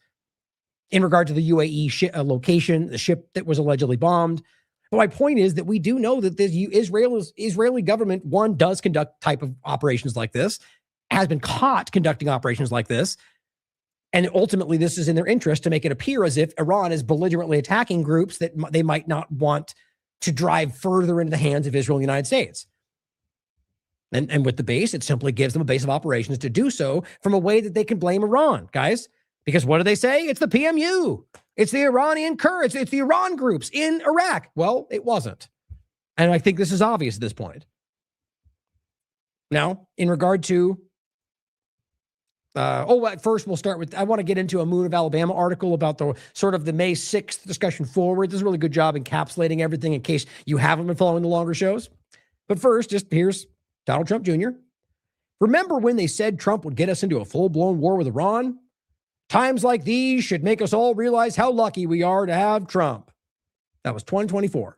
in regard to the UAE location, the ship that was allegedly bombed. But my point is that we do know that the Israeli government, one, does conduct type of operations like this, has been caught conducting operations like this. And ultimately, this is in their interest to make it appear as if Iran is belligerently attacking groups that they might not want to drive further into the hands of Israel and the United States. And with the base, it simply gives them a base of operations to do so from a way that they can blame Iran, guys. Because what do they say? It's the PMU. It's the Iranian Kurds. It's the Iran groups in Iraq. Well, it wasn't. And I think this is obvious at this point. Now, in regard to, first we'll start with, I want to get into a Moon of Alabama article about the sort of the May 6th discussion forward. This is a really good job encapsulating everything in case you haven't been following the longer shows. But first, here's Donald Trump Jr. Remember when they said Trump would get us into a full-blown war with Iran? Times like these should make us all realize how lucky we are to have Trump. That was 2024.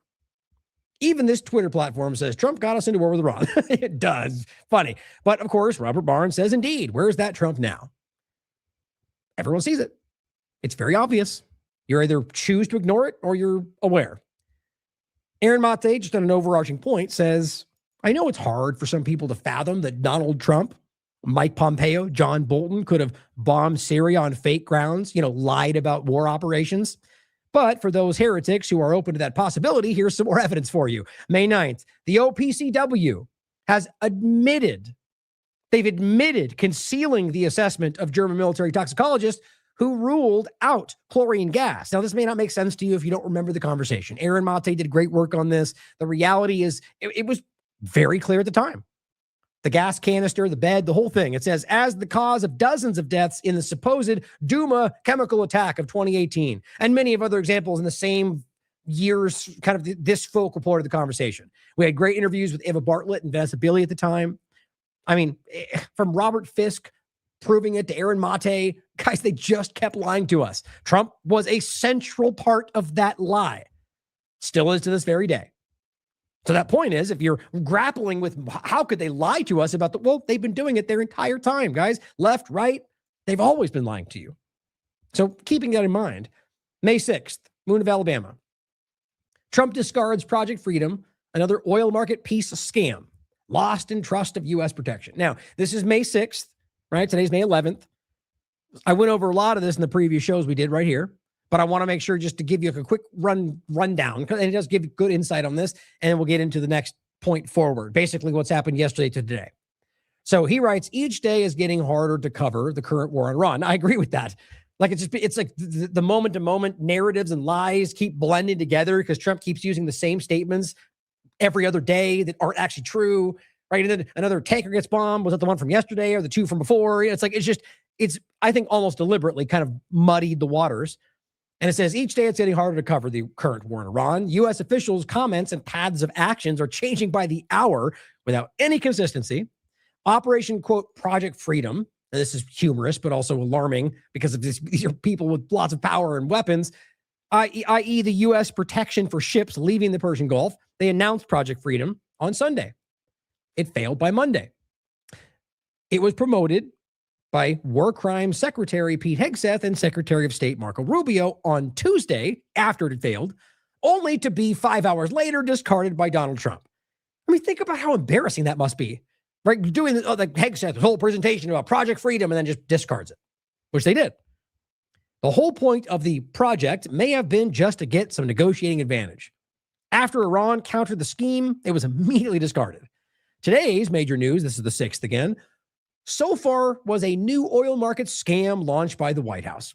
Even this Twitter platform says Trump got us into war with Iran. It does. Funny. But of course, Robert Barnes says, indeed, where's that Trump now? Everyone sees it. It's very obvious. You either choose to ignore it or you're aware. Aaron Mate, just on an overarching point, says, I know it's hard for some people to fathom that Donald Trump Mike Pompeo, John Bolton could have bombed Syria on fake grounds, lied about war operations. But for those heretics who are open to that possibility, here's some more evidence for you. May 9th, the OPCW has admitted concealing the assessment of German military toxicologists who ruled out chlorine gas. Now, this may not make sense to you if you don't remember the conversation. Aaron Mate did great work on this. The reality is it was very clear at the time. The gas canister, the bed, the whole thing. It says, as the cause of dozens of deaths in the supposed Duma chemical attack of 2018, and many of other examples in the same years, kind of this focal part of the conversation. We had great interviews with Eva Bartlett and Vanessa Billy at the time. I mean, from Robert Fisk proving it to Aaron Mate, guys, they just kept lying to us. Trump was a central part of that lie. Still is to this very day. So that point is, if you're grappling with how could they lie to us about they've been doing it their entire time, guys. Left, right, they've always been lying to you. So keeping that in mind, May 6th, Moon of Alabama. Trump discards Project Freedom, another oil market peace scam. Lost in trust of U.S. protection. Now, this is May 6th, right? Today's May 11th. I went over a lot of this in the previous shows we did right here, but I want to make sure just to give you a quick rundown, and it does give good insight on this, and we'll get into the next point forward. Basically, what's happened yesterday to today. So he writes, each day is getting harder to cover the current war on Iran. I agree with that. Like it's like the moment-to-moment narratives and lies keep blending together because Trump keeps using the same statements every other day that aren't actually true, right? And then another tanker gets bombed. Was that the one from yesterday or the two from before? It's I think almost deliberately kind of muddied the waters. And it says each day it's getting harder to cover the current war in Iran. U.S. officials' comments and paths of actions are changing by the hour without any consistency. Operation, quote, Project Freedom. And this is humorous, but also alarming because of these are people with lots of power and weapons, i.e. the U.S. protection for ships leaving the Persian Gulf. They announced Project Freedom on Sunday. It failed by Monday. It was promoted by War Crimes Secretary Pete Hegseth and Secretary of State Marco Rubio on Tuesday after it had failed, only to be 5 hours later discarded by Donald Trump. I mean, think about how embarrassing that must be, right? Doing like Hegseth, the whole presentation about Project Freedom and then just discards it, which they did. The whole point of the project may have been just to get some negotiating advantage. After Iran countered the scheme, it was immediately discarded. Today's major news, this is the 6th again, so far was a new oil market scam launched by the White House.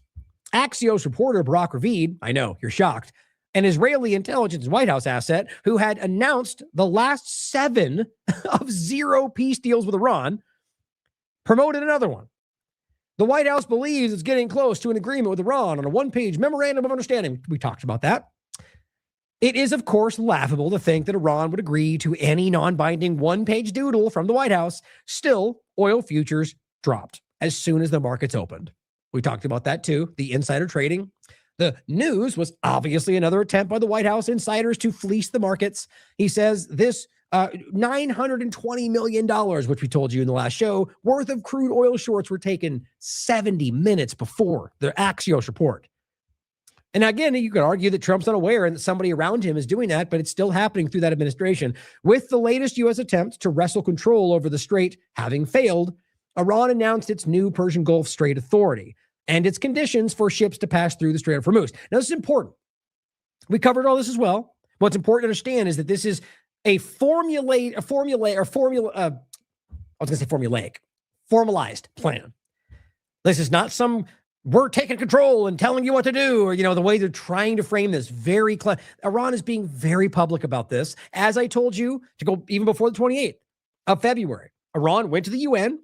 Axios reporter Barak Ravid, I know, you're shocked, an Israeli intelligence White House asset who had announced the last 7 of 0 peace deals with Iran, promoted another one. The White House believes it's getting close to an agreement with Iran on a one-page memorandum of understanding. We talked about that. It is, of course, laughable to think that Iran would agree to any non-binding one-page doodle from the White House. Still, oil futures dropped as soon as the markets opened. We talked about that too, the insider trading. The news was obviously another attempt by the White House insiders to fleece the markets. He says this $920 million, which we told you in the last show, worth of crude oil shorts were taken 70 minutes before the Axios report. And again, you could argue that Trump's unaware and that somebody around him is doing that, but it's still happening through that administration. With the latest U.S. attempt to wrestle control over the strait having failed, Iran announced its new Persian Gulf Strait Authority and its conditions for ships to pass through the Strait of Hormuz. Now, this is important. We covered all this as well. What's important to understand is that this is a formalized plan. This is not some we're taking control and telling you what to do, or, the way they're trying to frame this Iran is being very public about this. As I told you, to go even before the 28th of February, Iran went to the UN,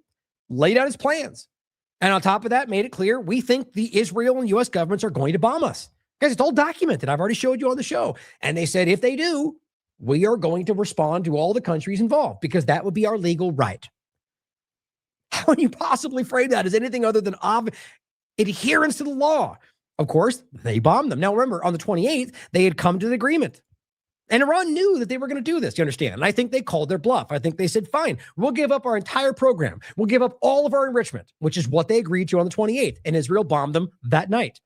laid out its plans. And on top of that, made it clear, we think the Israel and U.S. governments are going to bomb us. Guys, it's all documented. I've already showed you on the show. And they said, if they do, we are going to respond to all the countries involved because that would be our legal right. How can you possibly frame that as anything other than adherence to the law? Of course, they bombed them. Now, remember, on the 28th, they had come to the agreement. And Iran knew that they were going to do this, you understand? And I think they called their bluff. I think they said, fine, we'll give up our entire program. We'll give up all of our enrichment, which is what they agreed to on the 28th. And Israel bombed them that night.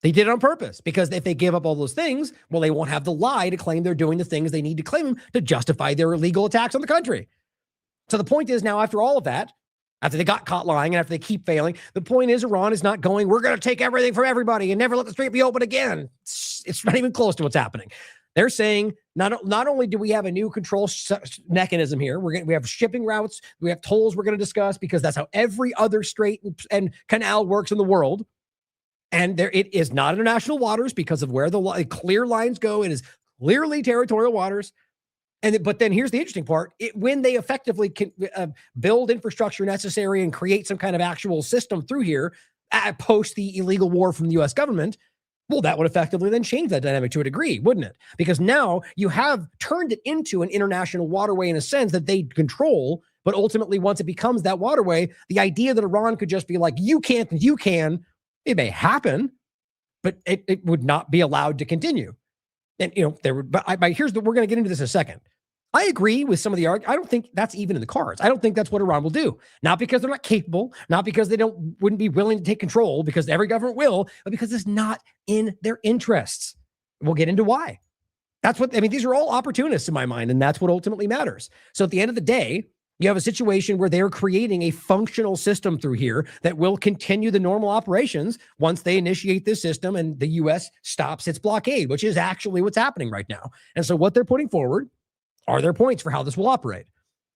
They did it on purpose because if they give up all those things, well, they won't have the lie to claim they're doing the things they need to claim to justify their illegal attacks on the country. So the point is now, after all of that, after they got caught lying and after they keep failing. The point is Iran is not going, we're going to take everything from everybody and never let the strait be open again. It's not even close to what's happening. They're saying not only do we have a new control mechanism here, we have shipping routes, we have tolls we're going to discuss because that's how every other strait and canal works in the world. And it is not international waters because of where the clear lines go. It is clearly territorial waters. But then here's the interesting part. When they effectively can build infrastructure necessary and create some kind of actual system through here, post the illegal war from the U.S. government, well, that would effectively then change that dynamic to a degree, wouldn't it? Because now you have turned it into an international waterway in a sense that they control, but ultimately once it becomes that waterway, the idea that Iran could just be like, you can't, you can, it may happen, but it would not be allowed to continue. And, we're going to get into this in a second. I agree with some of the arguments. I don't think that's even in the cards. I don't think that's what Iran will do. Not because they're not capable, not because they wouldn't be willing to take control, because every government will, but because it's not in their interests. We'll get into why. These are all opportunists in my mind, and that's what ultimately matters. So at the end of the day, you have a situation where they're creating a functional system through here that will continue the normal operations once they initiate this system and the U.S. stops its blockade, which is actually what's happening right now. And so what they're putting forward are their points for how this will operate.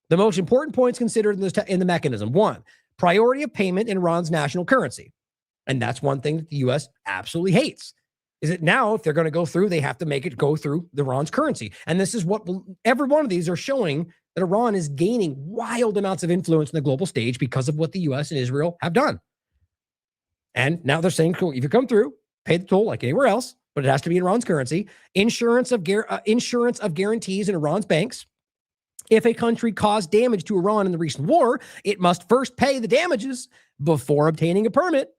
The most important points considered in the mechanism. 1, priority of payment in Iran's national currency. And that's one thing that the U.S. absolutely hates. Is that now, if they're going to go through, they have to make it go through Iran's currency. And this is what every one of these are showing, that Iran is gaining wild amounts of influence in the global stage because of what the U.S. and Israel have done. And now they're saying, cool, if you come through, pay the toll like anywhere else, but it has to be in Iran's currency. Insurance of guarantees in Iran's banks. If a country caused damage to Iran in the recent war, it must first pay the damages before obtaining a permit.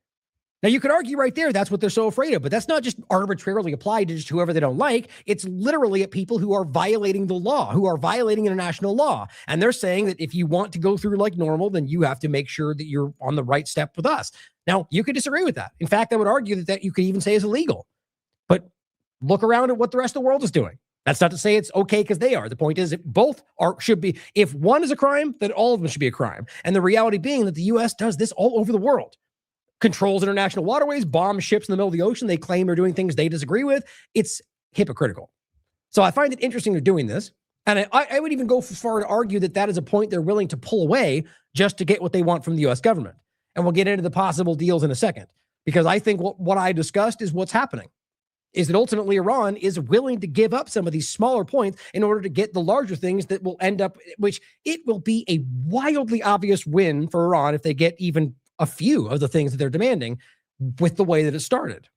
Now, you could argue right there that's what they're so afraid of, but that's not just arbitrarily applied to just whoever they don't like. It's literally at people who are violating the law, who are violating international law. And they're saying that if you want to go through like normal, then you have to make sure that you're on the right step with us. Now, you could disagree with that. In fact, I would argue that you could even say is illegal. But look around at what the rest of the world is doing. That's not to say it's okay because they are. The point is that both should be. If one is a crime, then all of them should be a crime. And the reality being that the U.S. does this all over the world. Controls international waterways, bombs ships in the middle of the ocean. They claim they're doing things they disagree with. It's hypocritical. So I find it interesting they're doing this. And I would even go so far to argue that that is a point they're willing to pull away just to get what they want from the U.S. government. And we'll get into the possible deals in a second. Because I think what I discussed is what's happening. Is that ultimately Iran is willing to give up some of these smaller points in order to get the larger things that will end up, which it will be a wildly obvious win for Iran if they get even a few of the things that they're demanding with the way that it started.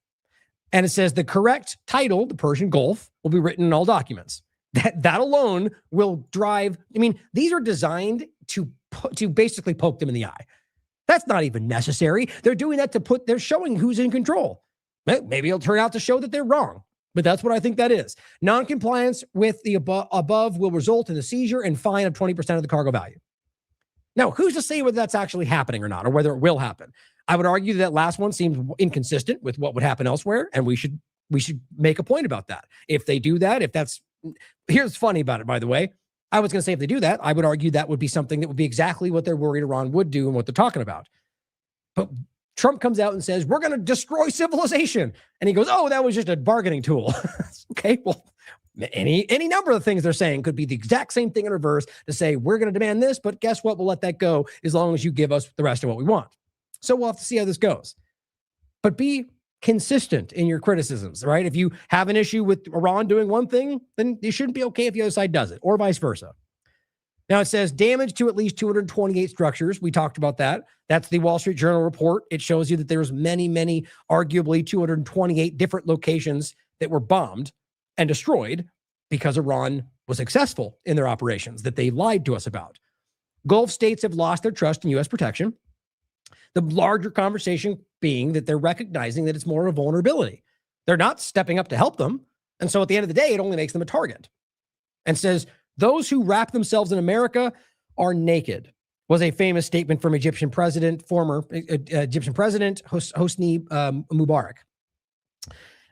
And it says the correct title, the Persian Gulf, will be written in all documents. That alone will drive. These are designed to basically poke them in the eye. That's not even necessary. They're doing that they're showing who's in control. Maybe it'll turn out to show that they're wrong, but that's what I think that is. Non-compliance with the above will result in a seizure and fine of 20% of the cargo value. Now, who's to say whether that's actually happening or not, or whether it will happen? I would argue that last one seems inconsistent with what would happen elsewhere, and we should make a point about that. If they do that, here's funny about it, by the way. I was going to say if they do that, I would argue that would be something that would be exactly what they're worried Iran would do and what they're talking about. But Trump comes out and says, we're going to destroy civilization. And he goes, oh, that was just a bargaining tool. Okay, well, any number of things they're saying could be the exact same thing in reverse to say, we're going to demand this, but guess what? We'll let that go as long as you give us the rest of what we want. So we'll have to see how this goes. But be consistent in your criticisms, right? If you have an issue with Iran doing one thing, then it shouldn't be okay if the other side does it, or vice versa. Now it says damage to at least 228 structures. We talked about that. That's the Wall Street Journal report. It shows you that there's many, arguably 228 different locations that were bombed and destroyed because Iran was successful in their operations that they lied to us about. Gulf states have lost their trust in U.S. protection. The larger conversation being that they're recognizing that it's more of a vulnerability. They're not stepping up to help them. And so at the end of the day, it only makes them a target. And says, those who wrap themselves in America are naked, was a famous statement from former Egyptian President Hosni Mubarak.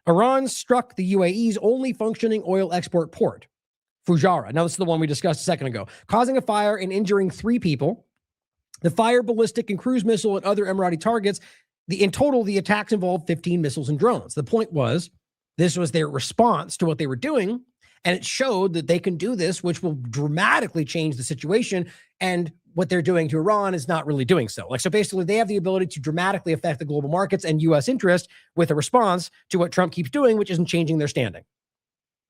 Iran struck the UAE's only functioning oil export port, Fujairah. Now, this is the one we discussed a second ago, causing a fire and injuring 3 people. The fire, ballistic, and cruise missile and other Emirati targets, in total, the attacks involved 15 missiles and drones. The point was, this was their response to what they were doing, and it showed that they can do this, which will dramatically change the situation. And what they're doing to Iran is not really doing so. So basically, they have the ability to dramatically affect the global markets and U.S. interest with a response to what Trump keeps doing, which isn't changing their standing.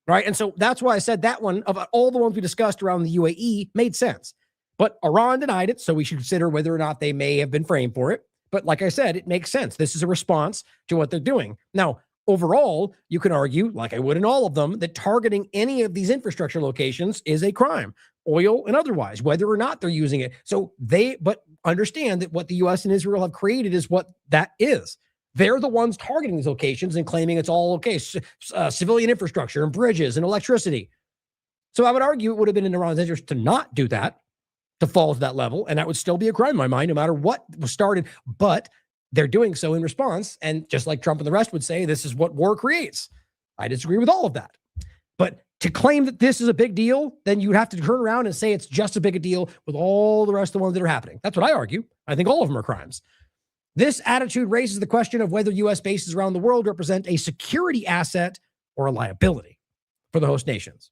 Right? And so that's why I said that one, of all the ones we discussed around the UAE, made sense. But Iran denied it, so we should consider whether or not they may have been framed for it. But like I said, it makes sense. This is a response to what they're doing. Now, overall, you can argue, like I would in all of them, that targeting any of these infrastructure locations is a crime, oil and otherwise, whether or not they're using it. But understand that what the U.S. and Israel have created is what that is. They're the ones targeting these locations and claiming it's all okay, civilian infrastructure and bridges and electricity. So I would argue it would have been in Iran's interest to not do that, to fall to that level, and that would still be a crime in my mind, no matter what was started. But they're doing so in response, and just like Trump and the rest would say, this is what war creates. I disagree with all of that. But to claim that this is a big deal, then you'd have to turn around and say it's just as big a deal with all the rest of the ones that are happening. That's what I argue. I think all of them are crimes. This attitude raises the question of whether U.S. bases around the world represent a security asset or a liability for the host nations.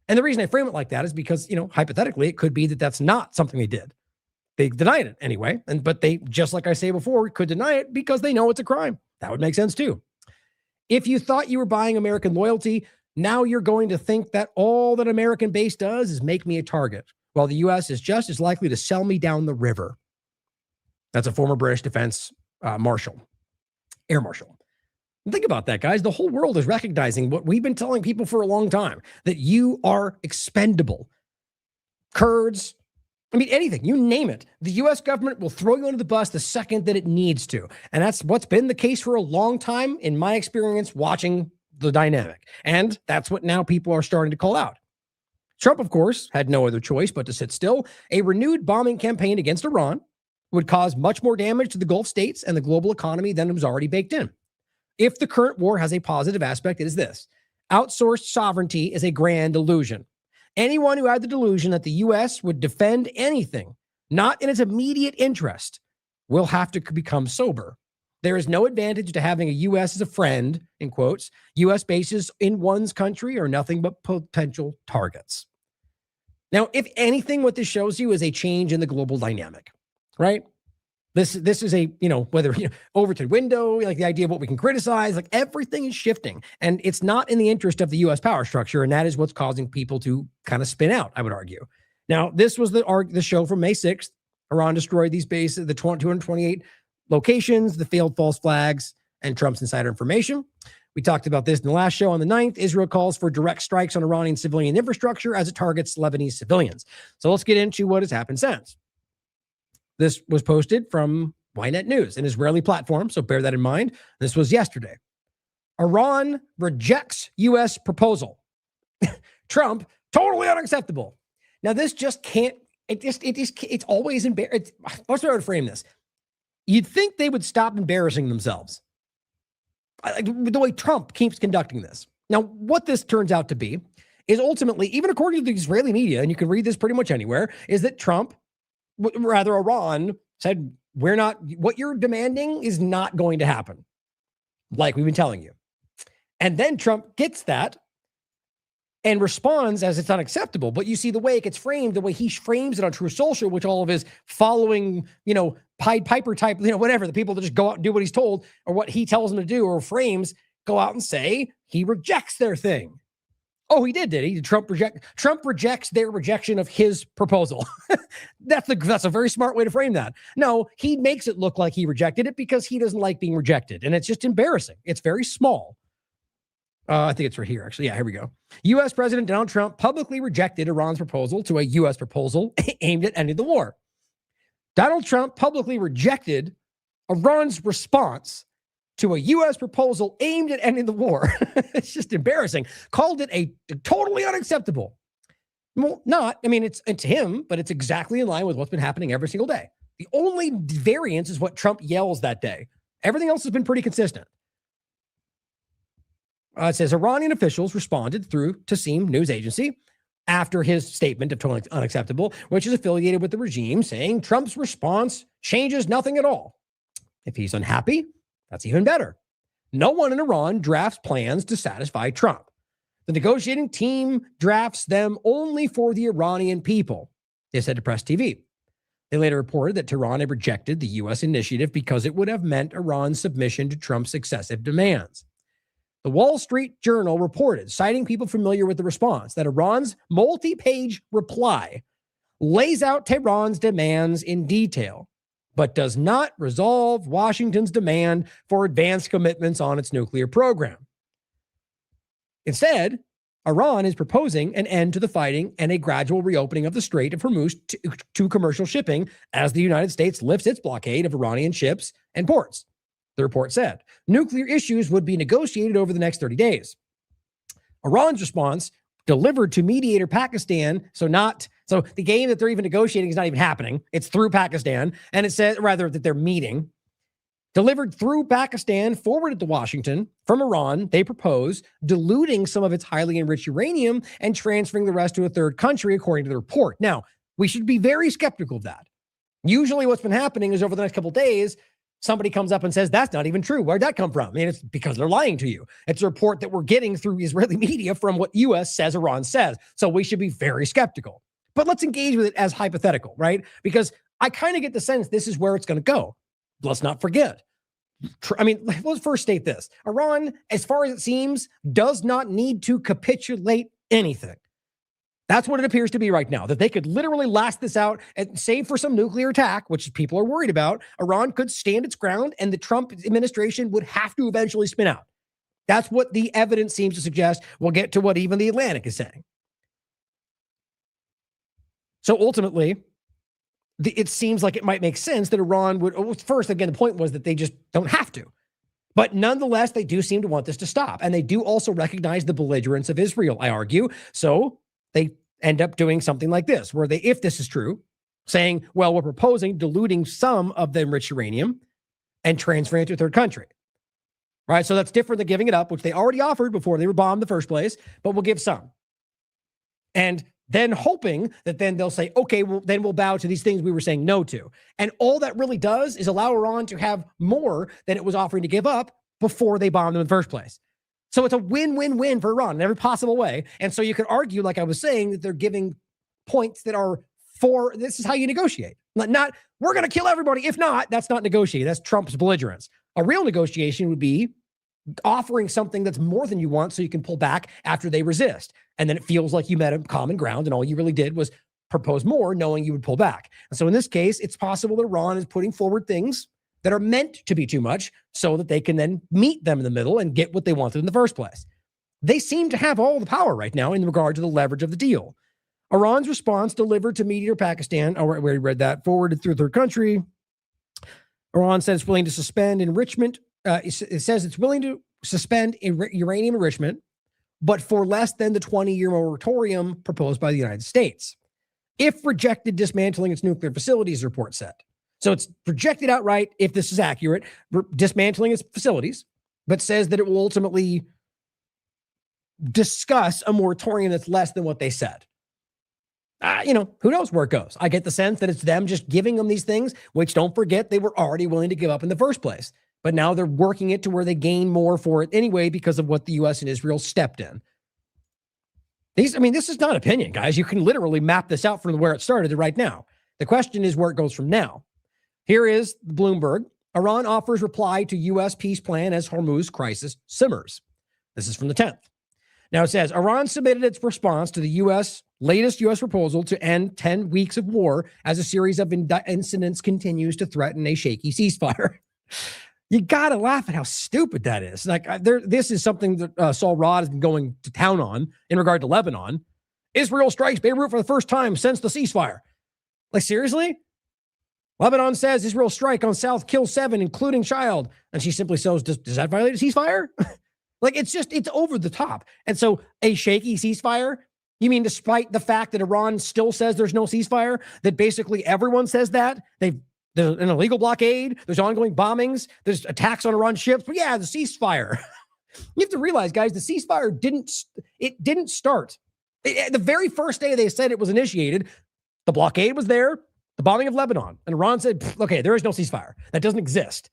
And the reason I frame it like that is because, hypothetically, it could be that that's not something they did. They denied it anyway. But they, just like I say before, could deny it because they know it's a crime. That would make sense too. If you thought you were buying American loyalty, now you're going to think that all that American base does is make me a target, while the U.S. is just as likely to sell me down the river. That's a former British defense air marshal. Think about that, guys. The whole world is recognizing what we've been telling people for a long time, that you are expendable. Kurds, anything, you name it. The U.S. government will throw you under the bus the second that it needs to. And that's what's been the case for a long time, in my experience, watching the dynamic. And that's what now people are starting to call out. Trump, of course, had no other choice but to sit still. A renewed bombing campaign against Iran would cause much more damage to the Gulf states and the global economy than was already baked in. If the current war has a positive aspect, it is this: outsourced sovereignty is a grand illusion. Anyone who had the delusion that the U.S. would defend anything not in its immediate interest will have to become sober. There is no advantage to having a U.S. as a friend, in quotes. U.S. bases in one's country are nothing but potential targets. Now, if anything, what this shows you is a change in the global dynamic, right? This is a, whether Overton window, like the idea of what we can criticize, like everything is shifting, and it's not in the interest of the U.S. power structure. And that is what's causing people to kind of spin out, I would argue. Now, this was the show from May 6th. Iran destroyed these bases, the 228 locations, the failed false flags, and Trump's insider information. We talked about this in the last show on the 9th. Israel calls for direct strikes on Iranian civilian infrastructure as it targets Lebanese civilians. So let's get into what has happened since. This was posted from Ynet News, an Israeli platform, so bear that in mind. This was yesterday. Iran rejects U.S. proposal. Trump, totally unacceptable. Now, this just can't, it's always embarrassing. What's the way to frame this? You'd think they would stop embarrassing themselves. The way Trump keeps conducting this. Now, what this turns out to be is ultimately, even according to the Israeli media, and you can read this pretty much anywhere, is that Iran said, what you're demanding is not going to happen, like we've been telling you. And then Trump gets that and responds as it's unacceptable. But you see the way it gets framed, the way he frames it on True Social, which all of his following, Pied Piper type, whatever, the people that just go out and do what he's told or what he tells them to do, or frames, go out and say he rejects their thing. Oh, he did he? Trump rejects their rejection of his proposal. That's a very smart way to frame that. No, he makes it look like he rejected it because he doesn't like being rejected. And it's just embarrassing. It's very small. I think it's right here, actually. Yeah, here we go. U.S. President Donald Trump publicly rejected Iran's proposal to a U.S. proposal aimed at ending the war. Donald Trump publicly rejected Iran's response to a U.S. proposal aimed at ending the war. It's just embarrassing. Called it a totally unacceptable. Well, it's to him, but it's exactly in line with what's been happening every single day. The only variance is what Trump yells that day. Everything else has been pretty consistent. It says Iranian officials responded through Tasnim news agency after his statement of totally unacceptable, which is affiliated with the regime, saying Trump's response changes nothing at all. If he's unhappy, that's even better. No one in Iran drafts plans to satisfy Trump. The negotiating team drafts them only for the Iranian people, they said to Press TV. They later reported that Tehran had rejected the U.S. initiative because it would have meant Iran's submission to Trump's excessive demands. The Wall Street Journal reported, citing people familiar with the response, that Iran's multi-page reply lays out Tehran's demands in detail, but does not resolve Washington's demand for advanced commitments on its nuclear program. Instead, Iran is proposing an end to the fighting and a gradual reopening of the Strait of Hormuz to commercial shipping as the United States lifts its blockade of Iranian ships and ports. The report said nuclear issues would be negotiated over the next 30 days. Iran's response, delivered to mediator Pakistan, so the game that they're even negotiating is not even happening. It's through Pakistan, and it says rather that they're meeting. Delivered through Pakistan, forwarded to Washington from Iran, they propose diluting some of its highly enriched uranium and transferring the rest to a third country, according to the report. Now, we should be very skeptical of that. Usually what's been happening is over the next couple of days, somebody comes up and says, that's not even true. Where'd that come from? I mean, it's because they're lying to you. It's a report that we're getting through Israeli media from what U.S. says Iran says. So we should be very skeptical. But let's engage with it as hypothetical, right? Because I kind of get the sense this is where it's going to go. Let's not forget. I mean, let's first state this. Iran, as far as it seems, does not need to capitulate anything. That's what it appears to be right now, that they could literally last this out and save for some nuclear attack, which people are worried about. Iran could stand its ground and the Trump administration would have to eventually spin out. That's what the evidence seems to suggest. We'll get to what even the Atlantic is saying. So ultimately, it seems like it might make sense that Iran would, first, again, the point was that they just don't have to. But nonetheless, they do seem to want this to stop. And they do also recognize the belligerence of Israel, I argue. So they end up doing something like this, where they, if this is true, saying, well, we're proposing diluting some of the enriched uranium and transferring it to a third country. Right? So that's different than giving it up, which they already offered before they were bombed in the first place, but we'll give some. And then hoping that then they'll say, okay, well, then we'll bow to these things we were saying no to. And all that really does is allow Iran to have more than it was offering to give up before they bombed them in the first place. So it's a win-win-win for Iran in every possible way. And so you could argue, like I was saying, that they're giving points that are for, this is how you negotiate. Not we're going to kill everybody. If not, that's not negotiating. That's Trump's belligerence. A real negotiation would be offering something that's more than you want so you can pull back after they resist. And then it feels like you met a common ground and all you really did was propose more knowing you would pull back. And so in this case, it's possible that Iran is putting forward things that are meant to be too much so that they can then meet them in the middle and get what they wanted in the first place. They seem to have all the power right now in regard to the leverage of the deal. Iran's response delivered to mediator Pakistan, we already read that, forwarded through third country. Iran says it's willing to suspend enrichment. It says it's willing to suspend uranium enrichment, but for less than the 20-year moratorium proposed by the United States. If rejected, dismantling its nuclear facilities, the report said. So it's rejected outright, if this is accurate, dismantling its facilities, but says that it will ultimately discuss a moratorium that's less than what they said. Who knows where it goes? I get the sense that it's them just giving them these things, which, don't forget, they were already willing to give up in the first place. But now they're working it to where they gain more for it anyway because of what the U.S. and Israel stepped in. This is not opinion, guys. You can literally map this out from where it started to right now. The question is where it goes from now. Here is Bloomberg. Iran offers reply to U.S. peace plan as Hormuz crisis simmers. This is from the 10th. Now it says, Iran submitted its response to the latest U.S. proposal to end 10 weeks of war as a series of incidents continues to threaten a shaky ceasefire. You got to laugh at how stupid that is. This is something that Saul Rod has been going to town on in regard to Lebanon. Israel strikes Beirut for the first time since the ceasefire. Like, seriously? Lebanon says Israel strike on South kills 7, including child. And she simply says, does that violate a ceasefire? It's over the top. And so a shaky ceasefire? You mean despite the fact that Iran still says there's no ceasefire, that basically everyone says that? There's an illegal blockade. There's ongoing bombings. There's attacks on Iran ships. But yeah, the ceasefire. You have to realize, guys, the ceasefire didn't start The very first day they said it was initiated, the blockade was there, the bombing of Lebanon. And Iran said, okay, there is no ceasefire. That doesn't exist.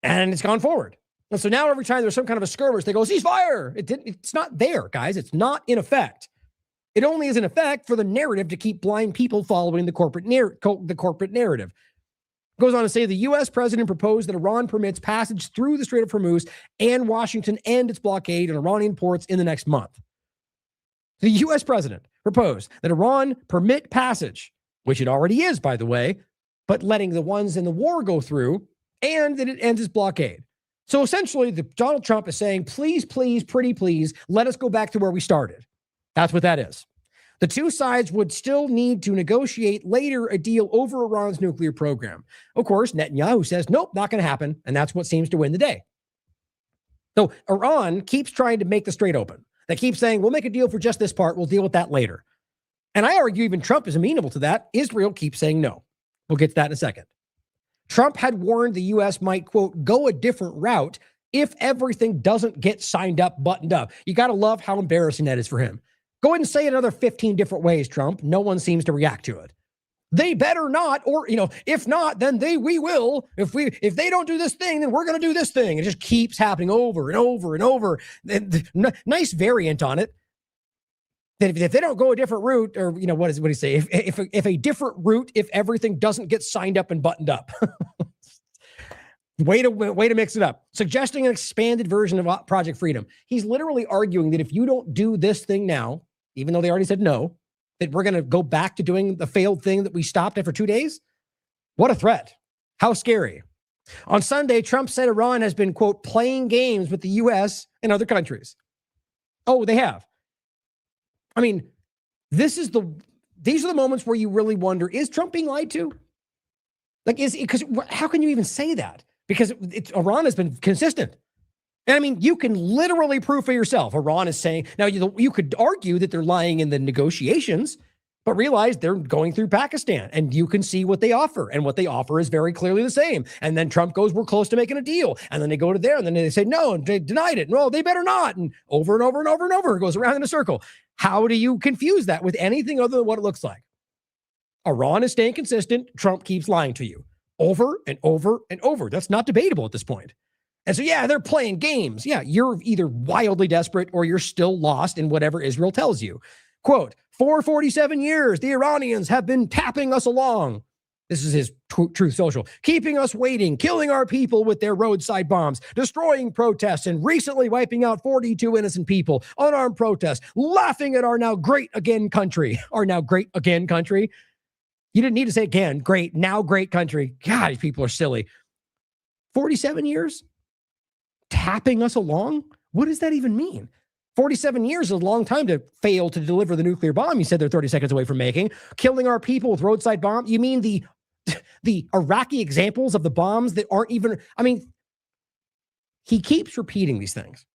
And it's gone forward. And so now every time there's some kind of a skirmish, they go, ceasefire. It's not there, guys. It's not in effect. It only is in effect for the narrative to keep blind people following the corporate narrative. Goes on to say the U.S. president proposed that Iran permits passage through the Strait of Hormuz and Washington end its blockade on Iranian ports in the next month. The U.S. president proposed that Iran permit passage, which it already is, by the way, but letting the ones in the war go through, and that it ends its blockade. So essentially, Donald Trump is saying, please, please, pretty please, let us go back to where we started. That's what that is. The two sides would still need to negotiate later a deal over Iran's nuclear program. Of course, Netanyahu says, nope, not going to happen. And that's what seems to win the day. So Iran keeps trying to make the strait open. They keep saying, we'll make a deal for just this part. We'll deal with that later. And I argue even Trump is amenable to that. Israel keeps saying no. We'll get to that in a second. Trump had warned the U.S. might, quote, go a different route if everything doesn't get signed up, buttoned up. You got to love how embarrassing that is for him. Go ahead and say it another 15 different ways, Trump. No one seems to react to it. They better not, or, if not, then we will. If they don't do this thing, then we're going to do this thing. It just keeps happening over and over and over. Nice variant on it. That if they don't go a different route, or, what do you say? If a different route, if everything doesn't get signed up and buttoned up. Way to mix it up. Suggesting an expanded version of Project Freedom. He's literally arguing that if you don't do this thing now, even though they already said no, that we're going to go back to doing the failed thing that we stopped after 2 days? What a threat. How scary. On Sunday, Trump said Iran has been, quote, playing games with the U.S. and other countries. Oh, they have. I mean, these are the moments where you really wonder, is Trump being lied to? Because how can you even say that? Because Iran has been consistent. And I mean, you can literally prove for yourself. Iran is saying, now you could argue that they're lying in the negotiations, but realize they're going through Pakistan and you can see what they offer. And what they offer is very clearly the same. And then Trump goes, we're close to making a deal. And then they go to there and then they say, no, and they denied it. No, they better not. And over and over and over and over, it goes around in a circle. How do you confuse that with anything other than what it looks like? Iran is staying consistent. Trump keeps lying to you over and over and over. That's not debatable at this point. And so, yeah, they're playing games. Yeah, you're either wildly desperate or you're still lost in whatever Israel tells you. Quote, for 47 years, the Iranians have been tapping us along. This is his Truth Social. Keeping us waiting, killing our people with their roadside bombs, destroying protests, and recently wiping out 42 innocent people, unarmed protests, laughing at our now great again country. Our now great again country. You didn't need to say again, great, now great country. God, these people are silly. 47 years? Tapping us along? What does that even mean? 47 years is a long time to fail to deliver the nuclear bomb you said they're 30 seconds away from making. Killing our people with roadside bombs? You mean the Iraqi examples of the bombs that aren't even, I mean, he keeps repeating these things.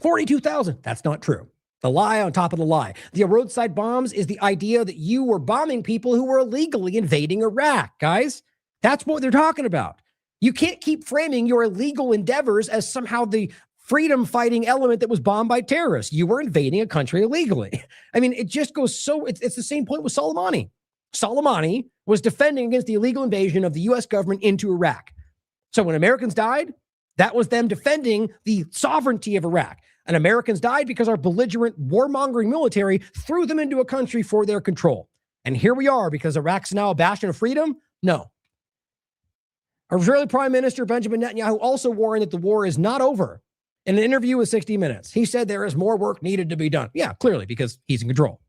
42,000, that's not true. The lie on top of the lie. The roadside bombs is the idea that you were bombing people who were illegally invading Iraq, guys. That's what they're talking about. You can't keep framing your illegal endeavors as somehow the freedom-fighting element that was bombed by terrorists. You were invading a country illegally. I mean, it just goes so, it's the same point with Soleimani. Soleimani was defending against the illegal invasion of the U.S. government into Iraq. So when Americans died, that was them defending the sovereignty of Iraq. And Americans died because our belligerent, warmongering military threw them into a country for their control. And here we are, because Iraq's now a bastion of freedom? No. Israeli Prime Minister Benjamin Netanyahu also warned that the war is not over. In an interview with 60 Minutes, he said there is more work needed to be done. Yeah, clearly, because he's in control.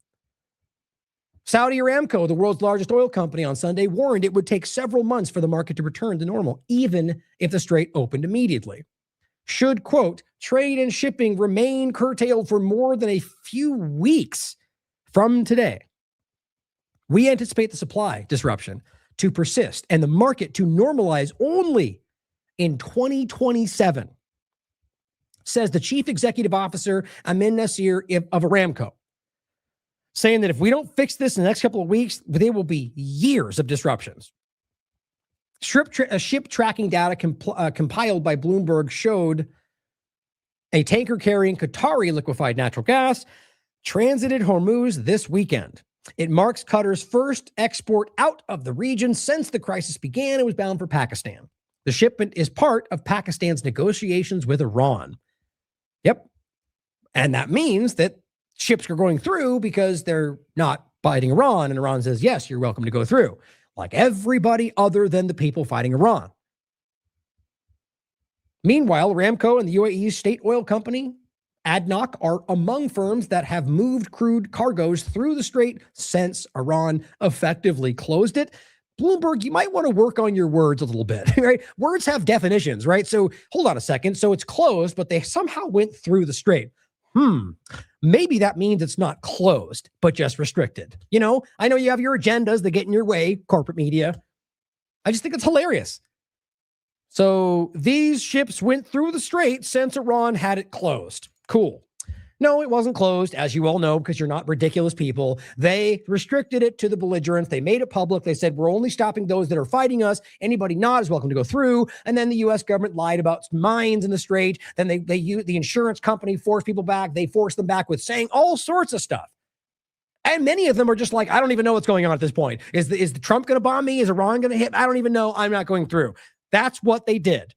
Saudi Aramco, the world's largest oil company, on Sunday warned it would take several months for the market to return to normal, even if the strait opened immediately. Should, quote, trade and shipping remain curtailed for more than a few weeks from today, we anticipate the supply disruption to persist and the market to normalize only in 2027, says the chief executive officer, Amin Nasir of Aramco, saying that if we don't fix this in the next couple of weeks, there will be years of disruptions. Ship tracking data compiled by Bloomberg showed a tanker carrying Qatari liquefied natural gas transited Hormuz this weekend. It marks Qatar's first export out of the region since the crisis began. It was bound for Pakistan. The shipment is part of Pakistan's negotiations with Iran. Yep. And that means that ships are going through because they're not fighting Iran. And Iran says, yes, you're welcome to go through, like everybody other than the people fighting Iran. Meanwhile, Aramco and the UAE's state oil company, ADNOC, are among firms that have moved crude cargoes through the strait since Iran effectively closed it. Bloomberg, you might want to work on your words a little bit, right? Words have definitions, right? So hold on a second. So it's closed, but they somehow went through the strait. Maybe that means it's not closed, but just restricted. You know, I know you have your agendas that get in your way, corporate media. I just think it's hilarious. So these ships went through the strait since Iran had it closed. Cool. No, it wasn't closed, as you all know, because you're not ridiculous people. They restricted it to the belligerents. They made it public. They said, we're only stopping those that are fighting us. Anybody not is welcome to go through. And then the U.S. government lied about mines in the strait. Then they used the insurance company, forced people back. They forced them back with saying all sorts of stuff. And many of them are just like, I don't even know what's going on at this point. Is the Trump going to bomb me? Is Iran going to hit? I don't even know. I'm not going through. That's what they did.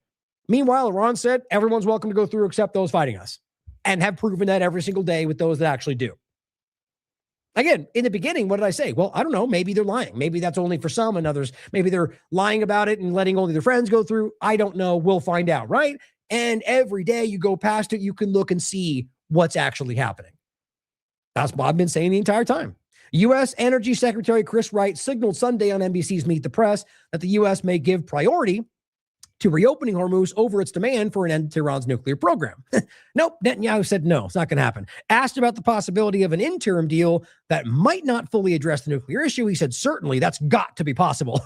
Meanwhile, Iran said, everyone's welcome to go through except those fighting us. And have proven that every single day with those that actually do. Again, in the beginning, what did I say? Well, I don't know. Maybe they're lying. Maybe that's only for some and others. Maybe they're lying about it and letting only their friends go through. I don't know. We'll find out, right? And every day you go past it, you can look and see what's actually happening. That's what I've been saying the entire time. U.S. Energy Secretary Chris Wright signaled Sunday on NBC's Meet the Press that the U.S. may give priority to reopening Hormuz over its demand for an end to Iran's nuclear program. Nope, Netanyahu said no, it's not going to happen. Asked about the possibility of an interim deal that might not fully address the nuclear issue, he said, certainly, that's got to be possible.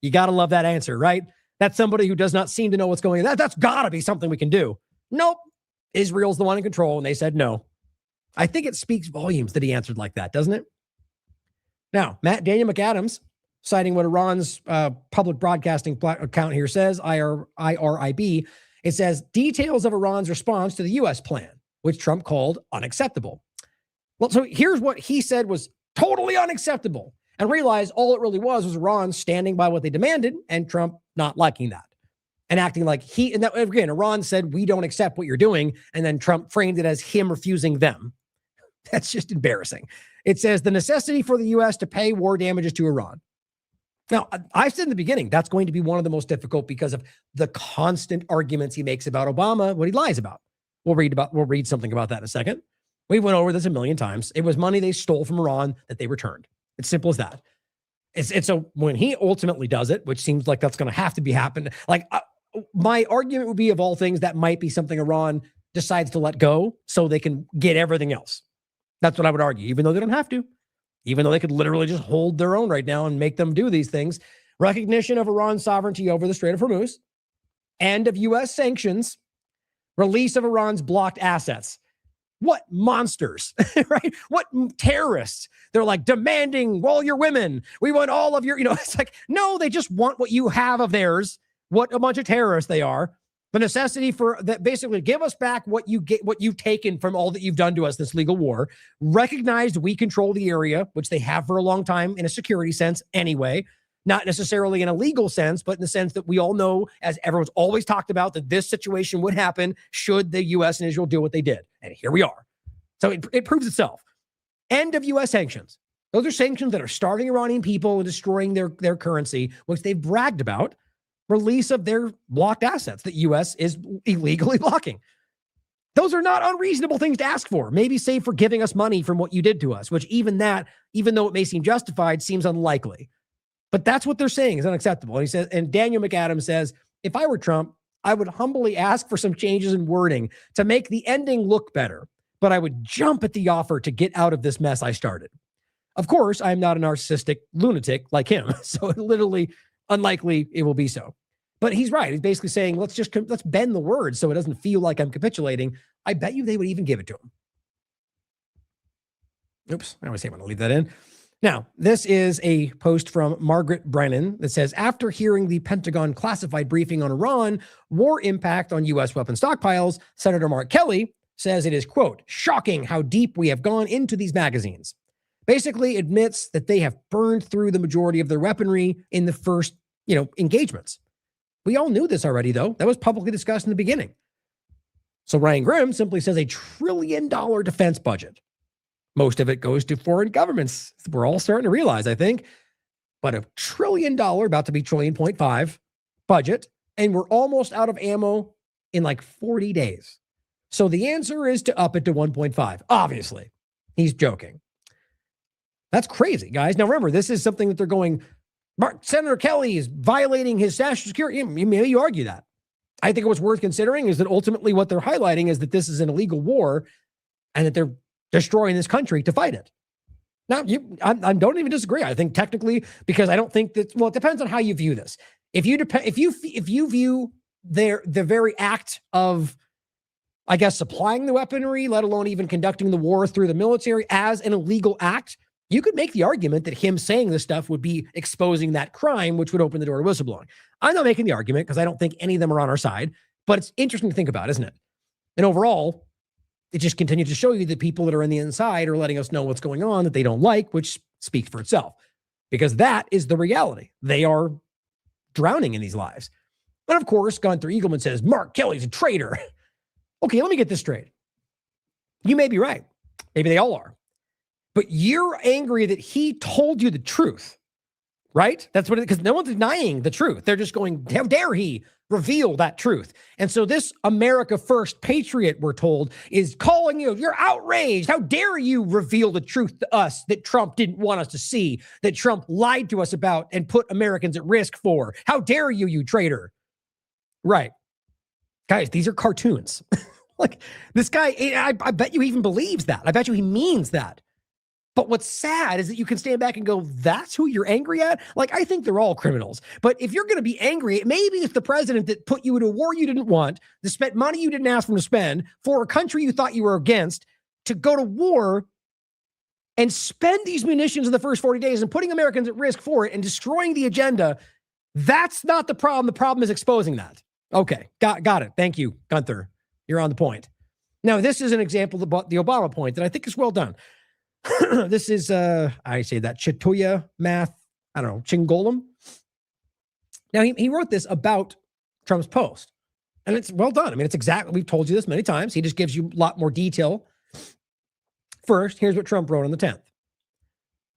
You got to love that answer, right? That's somebody who does not seem to know what's going on. That's got to be something we can do. Nope, Israel's the one in control, and they said no. I think it speaks volumes that he answered like that, doesn't it? Now, Daniel McAdams, citing what Iran's public broadcasting account here says, IRIB, it says details of Iran's response to the U.S. plan, which Trump called unacceptable. Well, so here's what he said was totally unacceptable, and realized all it really was Iran standing by what they demanded and Trump not liking that and acting like and that, again, Iran said, we don't accept what you're doing. And then Trump framed it as him refusing them. That's just embarrassing. It says the necessity for the U.S. to pay war damages to Iran. Now, I said in the beginning, that's going to be one of the most difficult because of the constant arguments he makes about Obama, what he lies about. We'll read something about that in a second. We went over this a million times. It was money they stole from Iran that they returned. It's simple as that. It's so when he ultimately does it, which seems like that's going to have to be happen. Like my argument would be, of all things, that might be something Iran decides to let go so they can get everything else. That's what I would argue, even though they don't have to. Even though they could literally just hold their own right now and make them do these things. Recognition of Iran's sovereignty over the Strait of Hormuz, end of U.S. sanctions, release of Iran's blocked assets. What monsters, right? What terrorists? They're like demanding all your women. We want all of your, it's like, no, they just want what you have of theirs. What a bunch of terrorists they are. The necessity for that, basically give us back what you get, what you've taken from all that you've done to us, this legal war. Recognized we control the area, which they have for a long time in a security sense anyway, not necessarily in a legal sense, but in the sense that we all know, as everyone's always talked about, that this situation would happen should the U.S. and Israel do what they did. And here we are. So it proves itself. End of U.S. sanctions. Those are sanctions that are starving Iranian people and destroying their currency, which they've bragged about. Release of their blocked assets that U.S. is illegally blocking. Those are not unreasonable things to ask for. Maybe save for giving us money from what you did to us, which even though it may seem justified, seems unlikely. But that's what they're saying is unacceptable. And he says, and Daniel McAdams says, if I were Trump, I would humbly ask for some changes in wording to make the ending look better, but I would jump at the offer to get out of this mess I started. Of course, I'm not a narcissistic lunatic like him, so literally unlikely it will be so. But he's right. He's basically saying, let's bend the words so it doesn't feel like I'm capitulating. I bet you they would even give it to him. Oops, I always say I'm going to leave that in. Now, this is a post from Margaret Brennan that says, after hearing the Pentagon classified briefing on Iran war impact on U.S. weapon stockpiles, Senator Mark Kelly says it is, quote, shocking how deep we have gone into these magazines. Basically admits that they have burned through the majority of their weaponry in the first, engagements. We all knew this already, though. That was publicly discussed in the beginning. So Ryan Grimm simply says $1 trillion defense budget. Most of it goes to foreign governments. We're all starting to realize, I think. But $1 trillion, about to be $1.5 trillion budget, and we're almost out of ammo in like 40 days. So the answer is to up it to 1.5. Obviously, he's joking. That's crazy, guys. Now remember, this is something that they're going, Senator Kelly is violating his national security. Maybe you argue that. I think what's worth considering is that ultimately what they're highlighting is that this is an illegal war and that they're destroying this country to fight it. Now, I don't even disagree. I think technically, because I don't think that, well, it depends on how you view this. If you view the very act of, I guess, supplying the weaponry, let alone even conducting the war through the military as an illegal act, you could make the argument that him saying this stuff would be exposing that crime, which would open the door to whistleblowing. I'm not making the argument because I don't think any of them are on our side, but it's interesting to think about, isn't it? And overall, it just continues to show you that people that are on the inside are letting us know what's going on that they don't like, which speaks for itself, because that is the reality. They are drowning in these lies. And of course, Gunther Eagleman says, Mark Kelly's a traitor. Okay, let me get this straight. You may be right. Maybe they all are. But you're angry that he told you the truth, right? That's what it is, because no one's denying the truth. They're just going, how dare he reveal that truth? And so this America First patriot, we're told, is calling you, you're outraged. How dare you reveal the truth to us that Trump didn't want us to see, that Trump lied to us about and put Americans at risk for? How dare you, you traitor? Right. Guys, these are cartoons. Like this guy, I bet you he even believes that. I bet you he means that. But what's sad is that you can stand back and go, that's who you're angry at? Like, I think they're all criminals. But if you're going to be angry, maybe it's the president that put you into a war you didn't want, that spent money you didn't ask him to spend for a country you thought you were against, to go to war and spend these munitions in the first 40 days and putting Americans at risk for it and destroying the agenda. That's not the problem. The problem is exposing that. Okay, got it. Thank you, Gunther. You're on the point. Now, this is an example of the Obama point that I think is well done. This is, I say that, Chitoya Math, I don't know, Chingolum. Now, he wrote this about Trump's post, and it's well done. I mean, it's exactly, we've told you this many times. He just gives you a lot more detail. First, here's what Trump wrote on the 10th.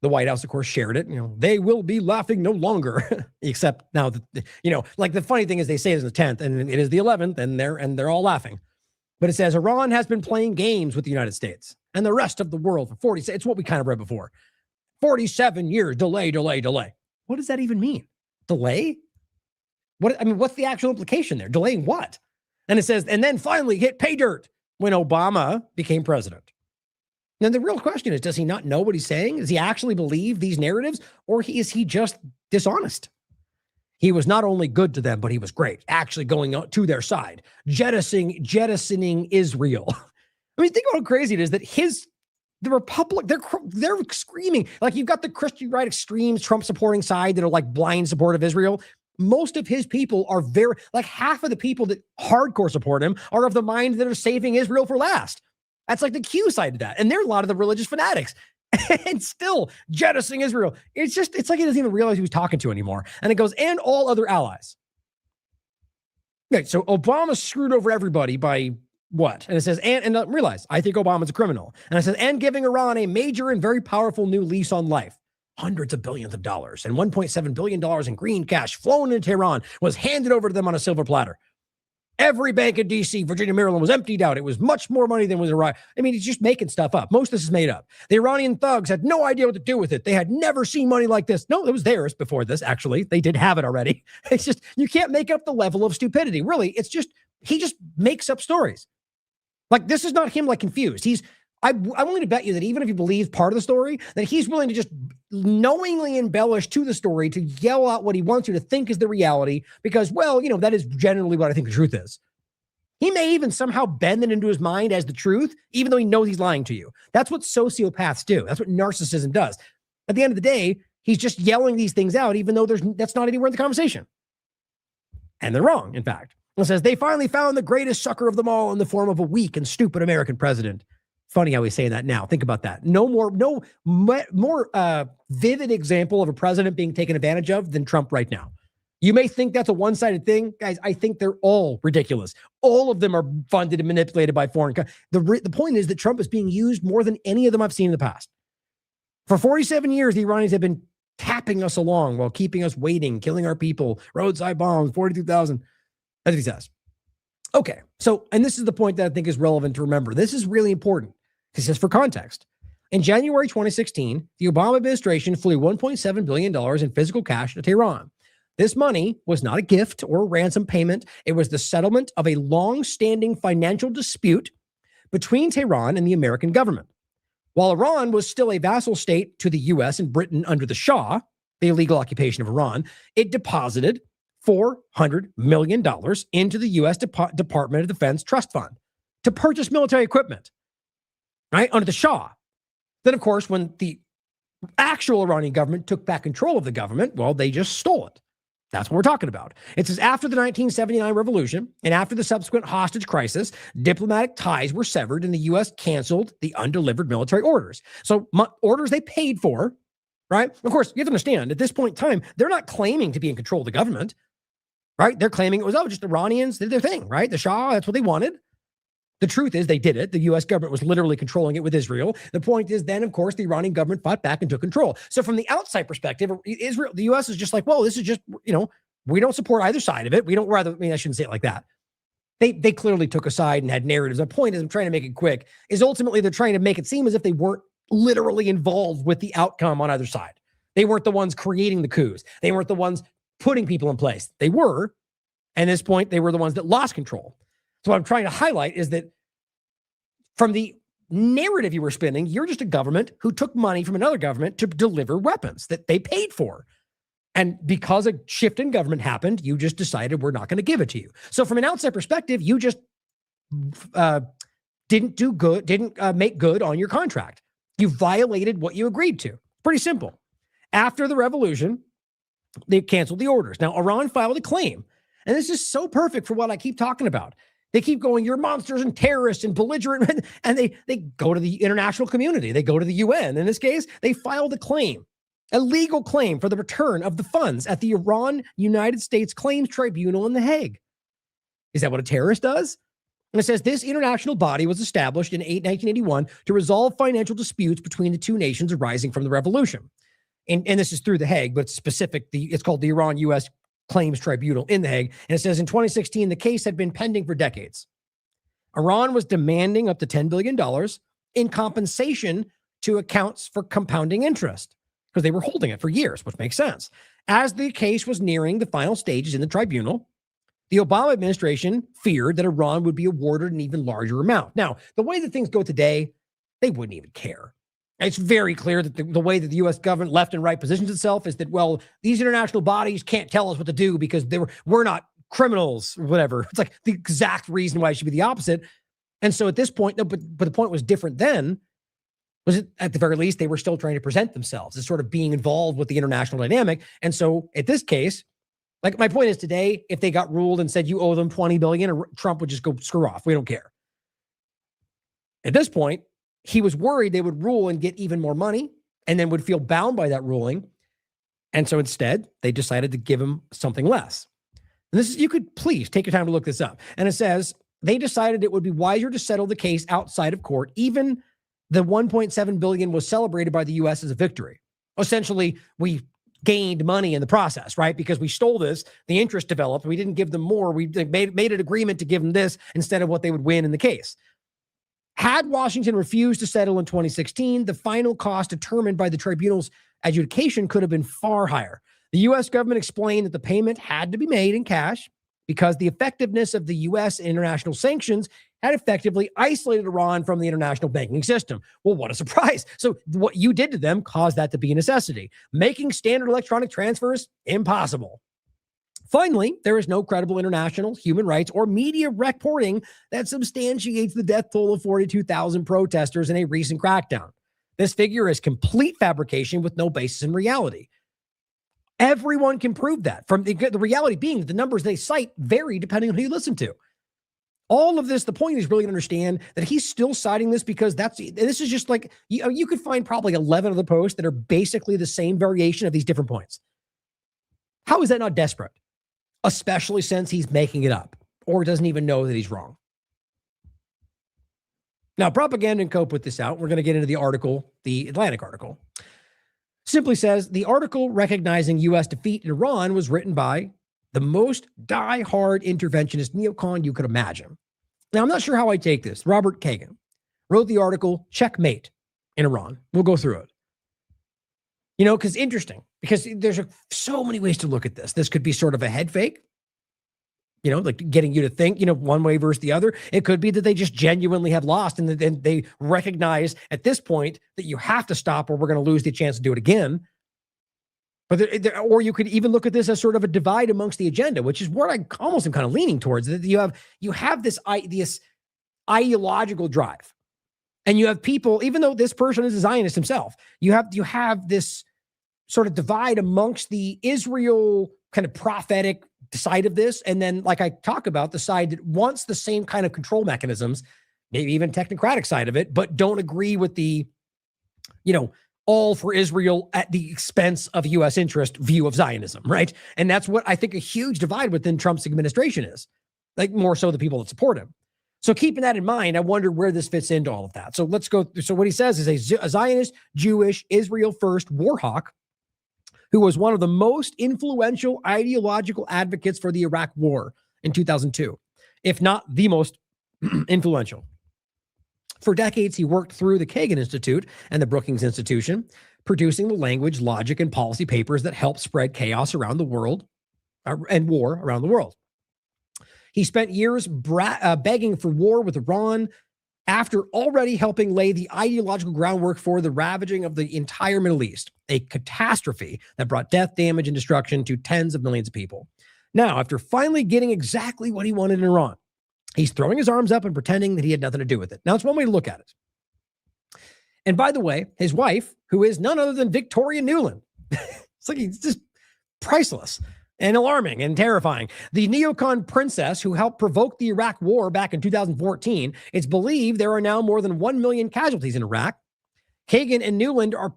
The White House, of course, shared it. They will be laughing no longer, except now that, like the funny thing is they say it's the 10th and it is the 11th and they're all laughing. But it says Iran has been playing games with the United States and the rest of the world for 40. It's what we kind of read before. 47 years, delay. What does that even mean? Delay? What's the actual implication there? Delaying what? And it says, and then finally hit pay dirt when Obama became president. Now, the real question is, does he not know what he's saying? Does he actually believe these narratives, or is he just dishonest? He was not only good to them, but he was great, actually going to their side, jettisoning Israel. I mean, think about how crazy it is that the Republic, they're screaming. Like, you've got the Christian right extremes, Trump supporting side that are like blind support of Israel. Most of his people are half of the people that hardcore support him are of the mind that are saving Israel for last. That's like the Q side of that. And they're a lot of the religious fanatics. And still jettisoning Israel. It's like he doesn't even realize who he's talking to anymore. And it goes, and all other allies. Okay, so Obama screwed over everybody by what? And it says, and realize, I think Obama's a criminal. And it says, and giving Iran a major and very powerful new lease on life. Hundreds of billions of dollars and $1.7 billion in green cash flown into Tehran was handed over to them on a silver platter. Every bank in D.C., Virginia, Maryland was emptied out. It was much more money than was arrived. I mean, he's just making stuff up. Most of this is made up. The Iranian thugs had no idea what to do with it. They had never seen money like this. No, it was theirs before this, actually. They did have it already. It's just, you can't make up the level of stupidity. Really, it's just, he just makes up stories. Like, this is not him, like, confused. I'm willing to bet you that even if you believe part of the story, that he's willing to just knowingly embellish to the story to yell out what he wants you to think is the reality because, well, that is generally what I think the truth is. He may even somehow bend it into his mind as the truth, even though he knows he's lying to you. That's what sociopaths do. That's what narcissism does. At the end of the day, he's just yelling these things out, even though that's not anywhere in the conversation. And they're wrong, in fact. It says they finally found the greatest sucker of them all in the form of a weak and stupid American president. Funny how he's saying that now. Think about that. No more vivid example of a president being taken advantage of than Trump right now. You may think that's a one-sided thing. Guys, I think they're all ridiculous. All of them are funded and manipulated by foreign countries. The point is that Trump is being used more than any of them I've seen in the past. For 47 years, the Iranians have been tapping us along while keeping us waiting, killing our people, roadside bombs, 42,000. That's what he says. Okay, so, and this is the point that I think is relevant to remember. This is really important. He says, for context, in January 2016, the Obama administration flew $1.7 billion in physical cash to Tehran. This money was not a gift or a ransom payment. It was the settlement of a long-standing financial dispute between Tehran and the American government. While Iran was still a vassal state to the U.S. and Britain under the Shah, the illegal occupation of Iran, it deposited $400 million into the U.S. Department of Defense Trust Fund to purchase military equipment, right, under the Shah. Then, of course, when the actual Iranian government took back control of the government, well, they just stole it. That's what we're talking about. It says after the 1979 revolution and after the subsequent hostage crisis, diplomatic ties were severed and the U.S. canceled the undelivered military orders. So orders they paid for, right? Of course, you have to understand, at this point in time, they're not claiming to be in control of the government, right? They're claiming it was, just Iranians did their thing, right? The Shah, that's what they wanted. The truth is they did it. The U.S. government was literally controlling it with Israel. The point is then, of course, the Iranian government fought back and took control. So from the outside perspective, Israel, the U.S. is just like, well, this is just, we don't support either side of it. I shouldn't say it like that. They clearly took a side and had narratives. The point is, I'm trying to make it quick, is ultimately they're trying to make it seem as if they weren't literally involved with the outcome on either side. They weren't the ones creating the coups. They weren't the ones putting people in place. They were. And at this point, they were the ones that lost control. So what I'm trying to highlight is that from the narrative you were spinning, you're just a government who took money from another government to deliver weapons that they paid for. And because a shift in government happened, you just decided we're not going to give it to you. So from an outside perspective, you just didn't make good on your contract. You violated what you agreed to. Pretty simple. After the revolution, they canceled the orders. Now, Iran filed a claim. And this is so perfect for what I keep talking about. They keep going, you're monsters and terrorists and belligerent, and they go to the international community. They go to the UN. In this case, they filed a claim, a legal claim for the return of the funds at the Iran-United States Claims Tribunal in The Hague. Is that what a terrorist does? And it says this international body was established in 1981 to resolve financial disputes between the two nations arising from the revolution. And this is through The Hague, but it's called the Iran-U.S. Claims Tribunal in The Hague. And it says in 2016, the case had been pending for decades. Iran was demanding up to $10 billion in compensation to accounts for compounding interest because they were holding it for years, which makes sense. As the case was nearing the final stages in the tribunal, the Obama administration feared that Iran would be awarded an even larger amount. Now, the way that things go today, they wouldn't even care. It's very clear that the way that the U.S. government left and right positions itself is that, well, these international bodies can't tell us what to do because we're not criminals or whatever. It's like the exact reason why it should be the opposite. And so at this point, no, but the point was different then, was it, at the very least, they were still trying to present themselves as sort of being involved with the international dynamic. And so at this case, like my point is today, if they got ruled and said you owe them $20 billion, Trump would just go screw off. We don't care. At this point, he was worried they would rule and get even more money and then would feel bound by that ruling. And so instead, they decided to give him something less. And this is, you could please take your time to look this up. And it says they decided it would be wiser to settle the case outside of court. Even the $1.7 billion was celebrated by the U.S. as a victory. Essentially, we gained money in the process, right? Because we stole this, the interest developed. We didn't give them more. We made an agreement to give them this instead of what they would win in the case. Had Washington refused to settle in 2016, the final cost determined by the tribunal's adjudication could have been far higher. The U.S. government explained that the payment had to be made in cash because the effectiveness of the U.S. international sanctions had effectively isolated Iran from the international banking system. Well, what a surprise. So what you did to them caused that to be a necessity, making standard electronic transfers impossible. Finally, there is no credible international human rights or media reporting that substantiates the death toll of 42,000 protesters in a recent crackdown. This figure is complete fabrication with no basis in reality. Everyone can prove that. From the reality being that the numbers they cite vary depending on who you listen to. All of this, the point is really to understand that he's still citing this because this is just like, you could find probably 11 of the posts that are basically the same variation of these different points. How is that not desperate? Especially since he's making it up or doesn't even know that he's wrong. Now, Propaganda & Co. put this out. We're going to get into the article, the Atlantic article. Simply says, the article recognizing U.S. defeat in Iran was written by the most die-hard interventionist neocon you could imagine. Now, I'm not sure how I take this. Robert Kagan wrote the article, Checkmate in Iran. We'll go through it. You know, because interesting, because there's so many ways to look at this. This could be sort of a head fake, you know, like getting you to think, you know, one way versus the other. It could be that they just genuinely have lost and then they recognize at this point that you have to stop or we're going to lose the chance to do it again. But or you could even look at this as sort of a divide amongst the agenda, which is what I almost am kind of leaning towards. That you have this ideological drive, and you have people, even though this person is a Zionist himself, you have this sort of divide amongst the Israel kind of prophetic side of this, and then, like I talk about, the side that wants the same kind of control mechanisms, maybe even technocratic side of it, but don't agree with the, you know, all for Israel at the expense of U.S. interest view of Zionism, right? And that's what I think a huge divide within Trump's administration is, like more so the people that support him. So keeping that in mind, I wonder where this fits into all of that. So let's go. So what he says is a Zionist, Jewish, Israel first war hawk who was one of the most influential ideological advocates for the Iraq war in 2002, if not the most influential. For decades, he worked through the Kagan Institute and the Brookings Institution, producing the language, logic, and policy papers that helped spread chaos around the world and war around the world. He spent years begging for war with Iran after already helping lay the ideological groundwork for the ravaging of the entire Middle East, a catastrophe that brought death, damage, and destruction to tens of millions of people. Now, after finally getting exactly what he wanted in Iran, he's throwing his arms up and pretending that he had nothing to do with it. Now, it's one way to look at it. And by the way, his wife, who is none other than Victoria Nuland, it's just priceless and alarming and terrifying. The neocon princess who helped provoke the Iraq war back in 2014, it's believed there are now more than 1 million casualties in Iraq. Kagan and Nuland are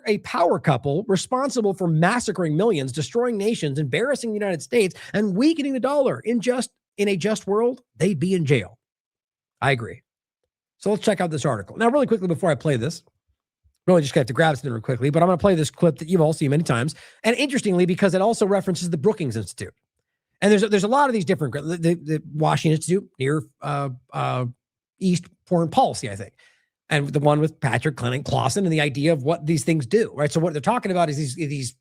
a power couple responsible for massacring millions, destroying nations, embarrassing the United States, and weakening the dollar. In a just world, they'd be in jail. I agree. So let's check out this article. Now, really quickly before I play this, really just have to grab something real quickly, but I'm going to play this clip that you've all seen many times. And interestingly, because it also references the Brookings Institute. And there's a lot of these different, the Washington Institute near East Foreign Policy, I think. And the one with Patrick Clausen and the idea of what these things do, right? So what they're talking about is these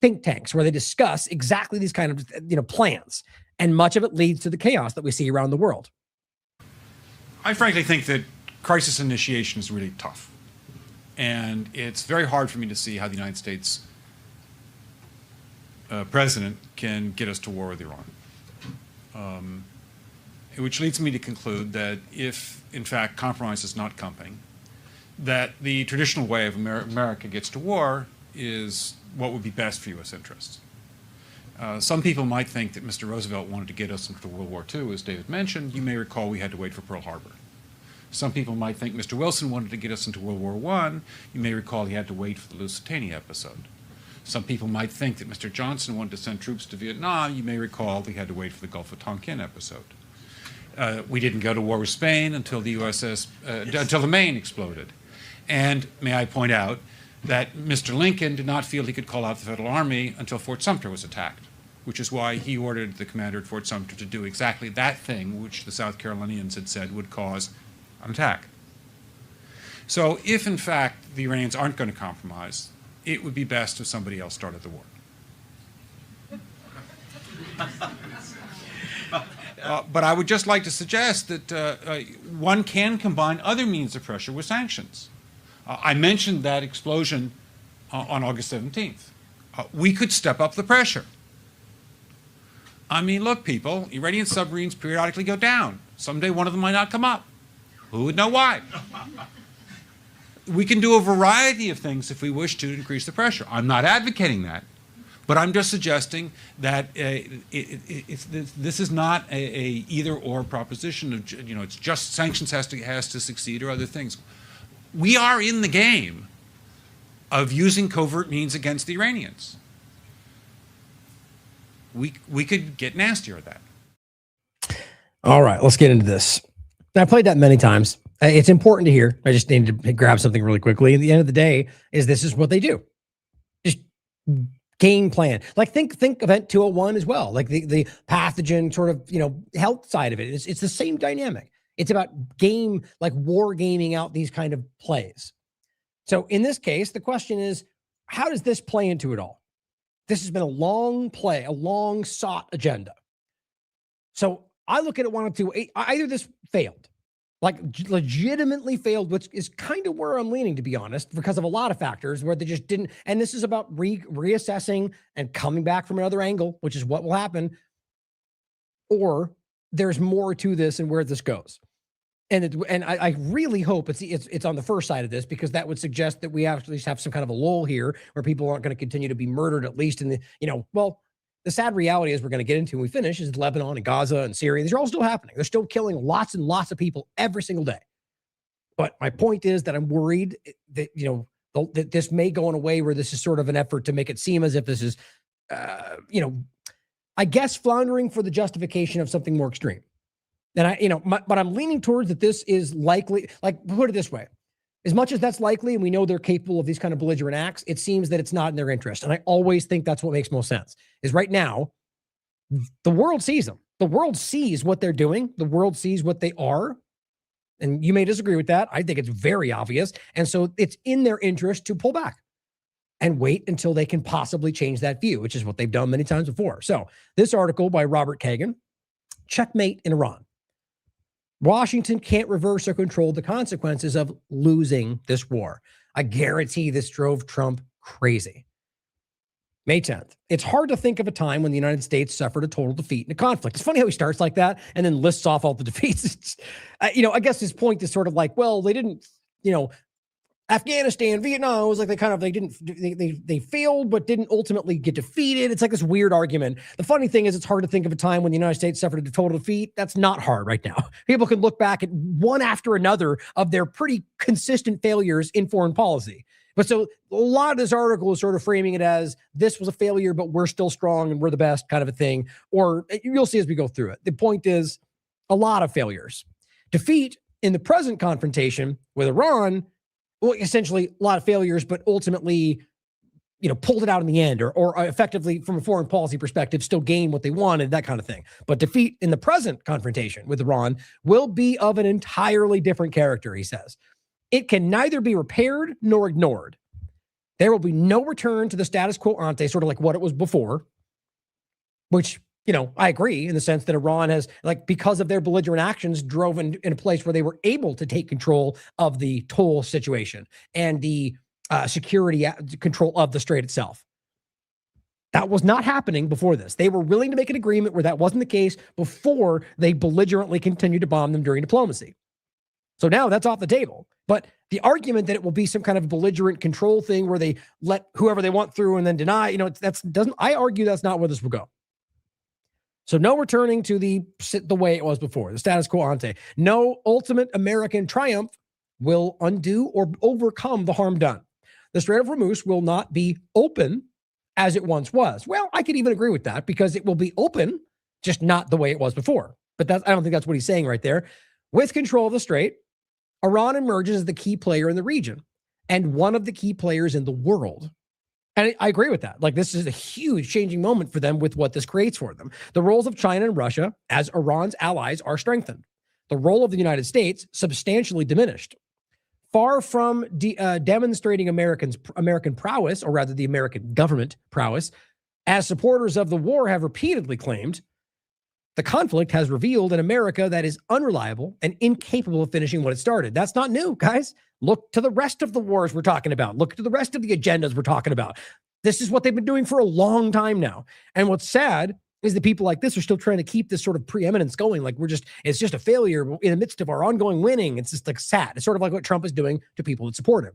think tanks where they discuss exactly these kind of, plans. And much of it leads to the chaos that we see around the world. I frankly think that crisis initiation is really tough. And it's very hard for me to see how the United States president can get us to war with Iran. Which leads me to conclude that if, in fact, compromise is not coming, that the traditional way of America gets to war is what would be best for U.S. interests. Some people might think that Mr. Roosevelt wanted to get us into World War II, as David mentioned. You may recall we had to wait for Pearl Harbor. Some people might think Mr. Wilson wanted to get us into World War I. You may recall he had to wait for the Lusitania episode. Some people might think that Mr. Johnson wanted to send troops to Vietnam. You may recall he had to wait for the Gulf of Tonkin episode. We didn't go to war with Spain until until the Maine exploded. And may I point out that Mr. Lincoln did not feel he could call out the Federal Army until Fort Sumter was attacked, which is why he ordered the commander at Fort Sumter to do exactly that thing which the South Carolinians had said would cause an attack. So if, in fact, the Iranians aren't going to compromise, it would be best if somebody else started the war. But I would just like to suggest that one can combine other means of pressure with sanctions. I mentioned that explosion on August 17th. We could step up the pressure. I mean, look, people, Iranian submarines periodically go down. Someday one of them might not come up. Who would know why? We can do a variety of things if we wish to increase the pressure. I'm not advocating that. But I'm just suggesting that this is not a either-or proposition of, it's just sanctions has to succeed or other things. We are in the game of using covert means against the Iranians. We could get nastier at that. All right, let's get into this. I played that many times. It's important to hear. I just need to grab something really quickly. At the end of the day, this is what they do. Just game plan. Like think Event 201 as well. Like the pathogen sort of, health side of it. It's the same dynamic. It's about war gaming out these kind of plays. So in this case, the question is, how does this play into it all? This has been a long play, a long sought agenda. So I look at it one of two. Either this failed, legitimately failed, which is kind of where I'm leaning, to be honest, because of a lot of factors where they just didn't. And this is about reassessing and coming back from another angle, which is what will happen. Or there's more to this and where this goes. And I really hope it's on the first side of this, because that would suggest that we actually have some kind of a lull here where people aren't going to continue to be murdered, at least in the, the sad reality is we're going to get into when we finish is Lebanon and Gaza and Syria. These are all still happening. They're still killing lots and lots of people every single day. But my point is that I'm worried that, that this may go in a way where this is sort of an effort to make it seem as if this is, I guess, floundering for the justification of something more extreme. And but I'm leaning towards that this is likely, put it this way. As much as that's likely, and we know they're capable of these kind of belligerent acts, it seems that it's not in their interest. And I always think that's what makes most sense, is right now, the world sees them. The world sees what they're doing. The world sees what they are. And you may disagree with that. I think it's very obvious. And so it's in their interest to pull back and wait until they can possibly change that view, which is what they've done many times before. So this article by Robert Kagan, Checkmate in Iran. Washington can't reverse or control the consequences of losing this war. I guarantee this drove Trump crazy. May 10th. It's hard to think of a time when the United States suffered a total defeat in a conflict. It's funny how he starts like that and then lists off all the defeats. I guess his point is sort of like, well, they didn't, Afghanistan, Vietnam, it was like they failed, but didn't ultimately get defeated. It's like this weird argument. The funny thing is it's hard to think of a time when the United States suffered a total defeat. That's not hard right now. People can look back at one after another of their pretty consistent failures in foreign policy. But so a lot of this article is sort of framing it as this was a failure, but we're still strong and we're the best kind of a thing. Or you'll see as we go through it. The point is a lot of failures. Defeat in the present confrontation with Iran, well, essentially a lot of failures, but ultimately, pulled it out in the end or effectively from a foreign policy perspective, still gained what they wanted, that kind of thing. But defeat in the present confrontation with Iran will be of an entirely different character, he says. It can neither be repaired nor ignored. There will be no return to the status quo ante, sort of like what it was before, which, I agree in the sense that Iran has, because of their belligerent actions, drove in a place where they were able to take control of the toll situation and the security control of the strait itself. That was not happening before this. They were willing to make an agreement where that wasn't the case before they belligerently continued to bomb them during diplomacy. So now that's off the table. But the argument that it will be some kind of belligerent control thing where they let whoever they want through and then deny, I argue that's not where this will go. So no returning to the way it was before, the status quo ante. No ultimate American triumph will undo or overcome the harm done. The Strait of Hormuz will not be open as it once was. Well, I could even agree with that because it will be open, just not the way it was before. But I don't think that's what he's saying right there. With control of the strait, Iran emerges as the key player in the region and one of the key players in the world. And I agree with that. This is a huge changing moment for them with what this creates for them. The roles of China and Russia as Iran's allies are strengthened. The role of the United States substantially diminished. Far from demonstrating American prowess, or rather the American government prowess, as supporters of the war have repeatedly claimed, the conflict has revealed an America that is unreliable and incapable of finishing what it started. That's not new, guys. Look to the rest of the wars we're talking about. Look to the rest of the agendas we're talking about. This is what they've been doing for a long time now. And what's sad is that people like this are still trying to keep this sort of preeminence going. It's just a failure in the midst of our ongoing winning. It's just sad. It's sort of like what Trump is doing to people that support him.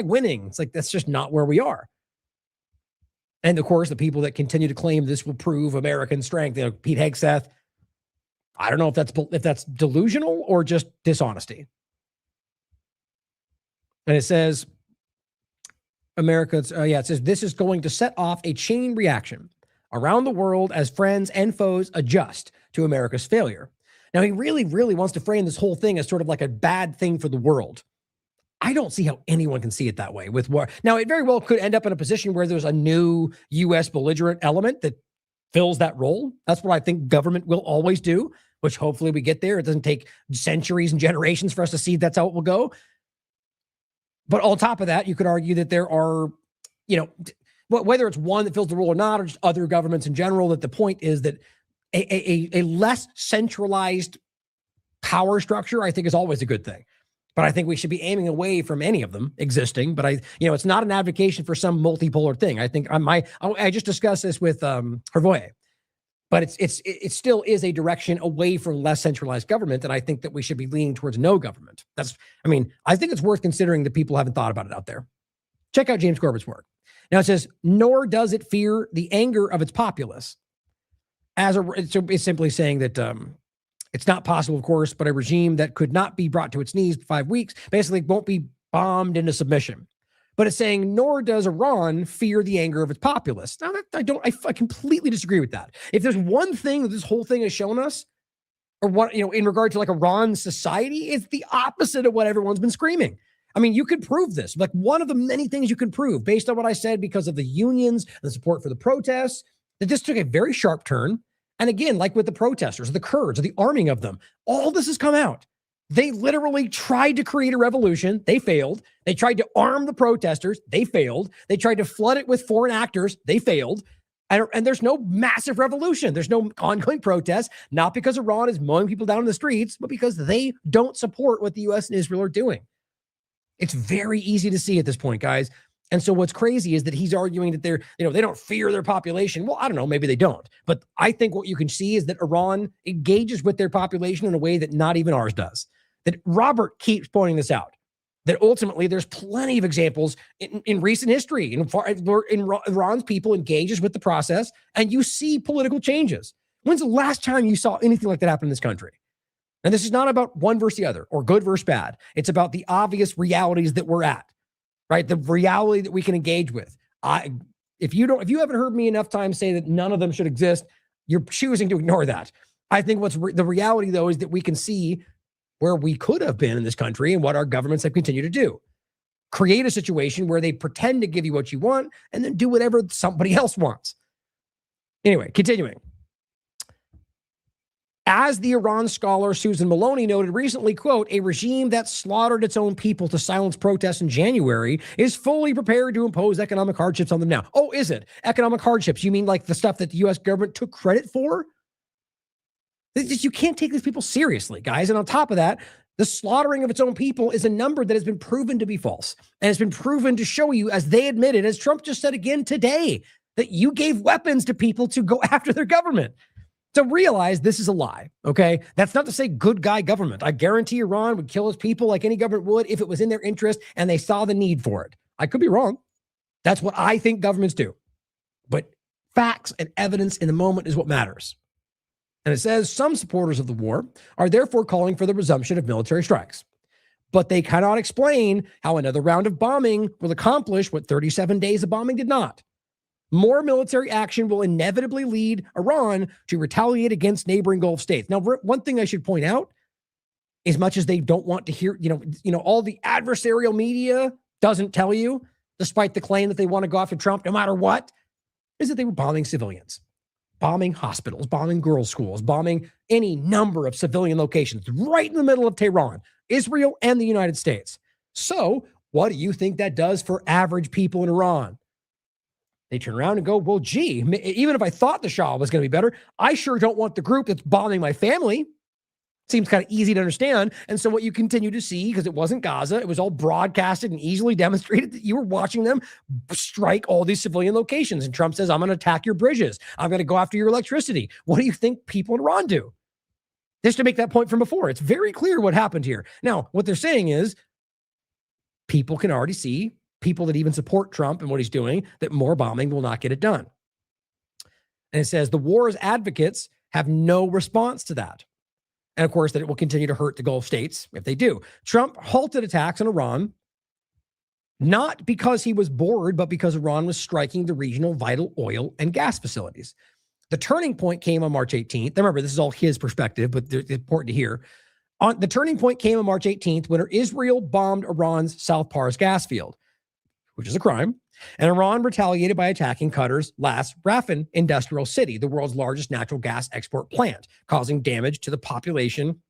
#winning. It's that's just not where we are. And of course, the people that continue to claim this will prove American strength, Pete Hegseth, I don't know if that's delusional or just dishonesty. And it says, it says this is going to set off a chain reaction around the world as friends and foes adjust to America's failure. Now, he really, really wants to frame this whole thing as sort of like a bad thing for the world. I don't see how anyone can see it that way with war. Now, it very well could end up in a position where there's a new U.S. belligerent element that fills that role. That's what I think government will always do, which hopefully we get there. It doesn't take centuries and generations for us to see that's how it will go. But on top of that, you could argue that there are, whether it's one that fills the role or not, or just other governments in general, that the point is that a less centralized power structure, I think, is always a good thing. But I think we should be aiming away from any of them existing. But it's not an advocation for some multipolar thing. I think I just discussed this with Hervoye, but it still is a direction away from less centralized government. And I think that we should be leaning towards no government. I think it's worth considering that people haven't thought about it out there. Check out James Corbett's work. Now it says, nor does it fear the anger of its populace. It's simply saying that it's not possible, of course, but a regime that could not be brought to its knees for 5 weeks basically won't be bombed into submission. But it's saying, nor does Iran fear the anger of its populace. Now, I completely disagree with that. If there's one thing that this whole thing has shown us, or what, in regard to like Iran's society, it's the opposite of what everyone's been screaming. I mean, you could prove this. Like one of the many things you can prove based on what I said, because of the unions, the support for the protests, that this took a very sharp turn. And again, like with the protesters, the Kurds, or the arming of them, all this has come out. They literally tried to create a revolution. They failed. They tried to arm the protesters. They failed. They tried to flood it with foreign actors. They failed. And there's no massive revolution. There's no ongoing protest, not because Iran is mowing people down in the streets, but because they don't support what the U.S. and Israel are doing. It's very easy to see at this point, guys. And so what's crazy is that he's arguing that they don't fear their population. Well, I don't know, maybe they don't. But I think what you can see is that Iran engages with their population in a way that not even ours does. That Robert keeps pointing this out. That ultimately there's plenty of examples in recent history in Iran's people engages with the process, and you see political changes. When's the last time you saw anything like that happen in this country? And this is not about one versus the other or good versus bad. It's about the obvious realities that we're at. Right? The reality that we can engage with. If you haven't heard me enough times say that none of them should exist, you're choosing to ignore that. I think the reality, though, is that we can see where we could have been in this country and what our governments have continued to do. Create a situation where they pretend to give you what you want and then do whatever somebody else wants. Anyway, continuing. As the Iran scholar Susan Maloney noted recently, quote, a regime that slaughtered its own people to silence protests in January is fully prepared to impose economic hardships on them now. Oh, is it? Economic hardships? You mean like the stuff that the U.S. government took credit for? You can't take these people seriously, guys. And on top of that, the slaughtering of its own people is a number that has been proven to be false. And it's been proven to show you, as they admitted, as Trump just said again today, that you gave weapons to people to go after their government. So realize this is a lie, okay? That's not to say good guy government. I guarantee Iran would kill its people like any government would if it was in their interest and they saw the need for it. I could be wrong. That's what I think governments do. But facts and evidence in the moment is what matters. And it says some supporters of the war are therefore calling for the resumption of military strikes. But they cannot explain how another round of bombing will accomplish what 37 days of bombing did not. More military action will inevitably lead Iran to retaliate against neighboring Gulf states. Now, one thing I should point out, as much as they don't want to hear, all the adversarial media doesn't tell you, despite the claim that they want to go after Trump no matter what, is that they were bombing civilians, bombing hospitals, bombing girls' schools, bombing any number of civilian locations right in the middle of Tehran, Israel, and the United States. So what do you think that does for average people in Iran? They turn around and go, well, gee, even if I thought the Shah was going to be better, I sure don't want the group that's bombing my family. Seems kind of easy to understand. And so what you continue to see, because it wasn't Gaza, it was all broadcasted and easily demonstrated that you were watching them strike all these civilian locations. And Trump says, I'm going to attack your bridges. I'm going to go after your electricity. What do you think people in Iran do? Just to make that point from before, it's very clear what happened here. Now, what they're saying is people can already see people that even support Trump and what he's doing, that more bombing will not get it done. And it says the war's advocates have no response to that. And of course, that it will continue to hurt the Gulf states if they do. Trump halted attacks on Iran, not because he was bored, but because Iran was striking the regional vital oil and gas facilities. The turning point came on March 18th. Remember, this is all his perspective, but it's important to hear. The turning point came on March 18th when Israel bombed Iran's South Pars gas field, which is a crime. And Iran retaliated by attacking Qatar's last Rafin industrial city, the world's largest natural gas export plant, causing damage to the population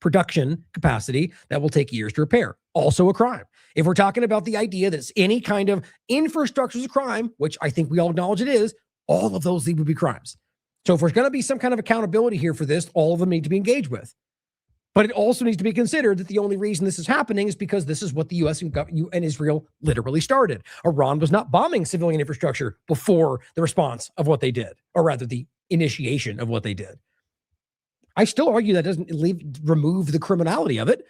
production capacity that will take years to repair. Also a crime. If we're talking about the idea that it's any kind of infrastructure is a crime, which I think we all acknowledge it is, all of those would be crimes. So if there's going to be some kind of accountability here for this, all of them need to be engaged with. But it also needs to be considered that the only reason this is happening is because this is what the U.S. and Israel literally started. Iran was not bombing civilian infrastructure before the response of what they did, or rather the initiation of what they did. I still argue that doesn't remove the criminality of it,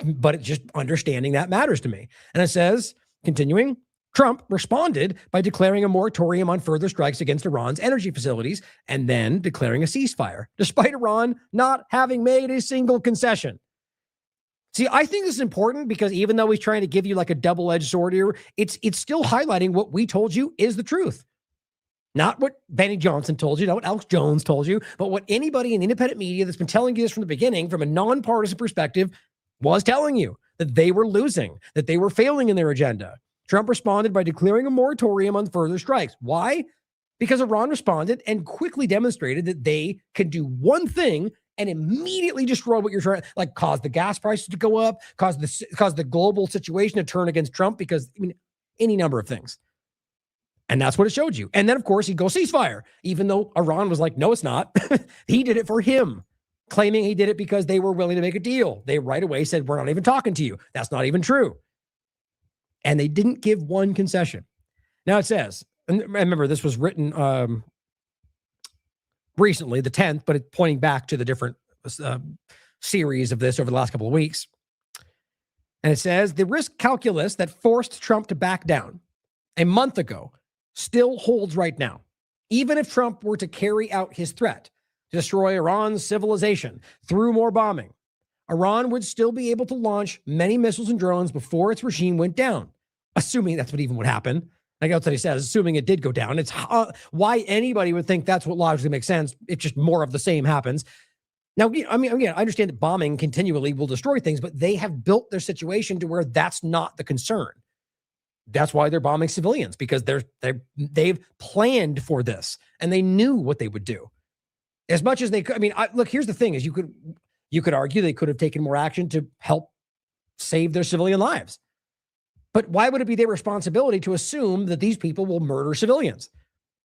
but it's just understanding that matters to me. And it says, continuing, Trump responded by declaring a moratorium on further strikes against Iran's energy facilities and then declaring a ceasefire, despite Iran not having made a single concession. See, I think this is important because even though he's trying to give you like a double-edged sword here, it's still highlighting what we told you is the truth. Not what Benny Johnson told you, not what Alex Jones told you, but what anybody in independent media that's been telling you this from the beginning, from a nonpartisan perspective, was telling you that they were losing, that they were failing in their agenda. Trump responded by declaring a moratorium on further strikes. Why? Because Iran responded and quickly demonstrated that they can do one thing and immediately destroy what you're trying, like cause the gas prices to go up, cause the global situation to turn against Trump, because I mean, any number of things. And that's what it showed you. And then, of course, he'd go ceasefire, even though Iran was like, no, it's not. He did it for him, claiming he did it because they were willing to make a deal. They right away said, we're not even talking to you. That's not even true. And they didn't give one concession. Now it says, and remember, this was written recently, the 10th, but it's pointing back to the different series of this over the last couple of weeks. And it says, the risk calculus that forced Trump to back down a month ago still holds right now. Even if Trump were to carry out his threat to destroy Iran's civilization through more bombing, Iran would still be able to launch many missiles and drones before its regime went down, assuming that's what even would happen. Like that's what he says, assuming it did go down. It's why anybody would think that's what logically makes sense. It's just more of the same happens. Now, I mean, again, I understand that bombing continually will destroy things, but they have built their situation to where that's not the concern. That's why they're bombing civilians, because they've planned for this and they knew what they would do as much as they could. I mean, look, here's the thing: is you could argue they could have taken more action to help save their civilian lives. But why would it be their responsibility to assume that these people will murder civilians?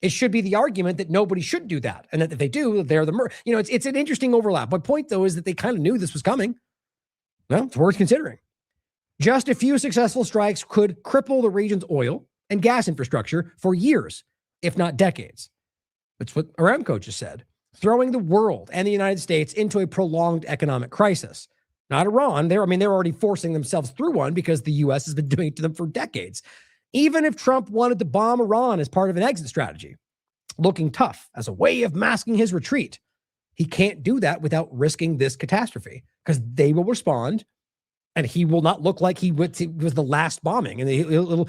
It should be the argument that nobody should do that, and that if they do, they're the murder. You know, it's an interesting overlap. My point, though, is that they kind of knew this was coming. Well, it's worth considering. Just a few successful strikes could cripple the region's oil and gas infrastructure for years, if not decades. That's what Aramco just said, throwing the world and the United States into a prolonged economic crisis. Not Iran. They're already forcing themselves through one because the U.S. has been doing it to them for decades. Even if Trump wanted to bomb Iran as part of an exit strategy, looking tough as a way of masking his retreat, he can't do that without risking this catastrophe, because they will respond and he will not look like he was the last bombing. And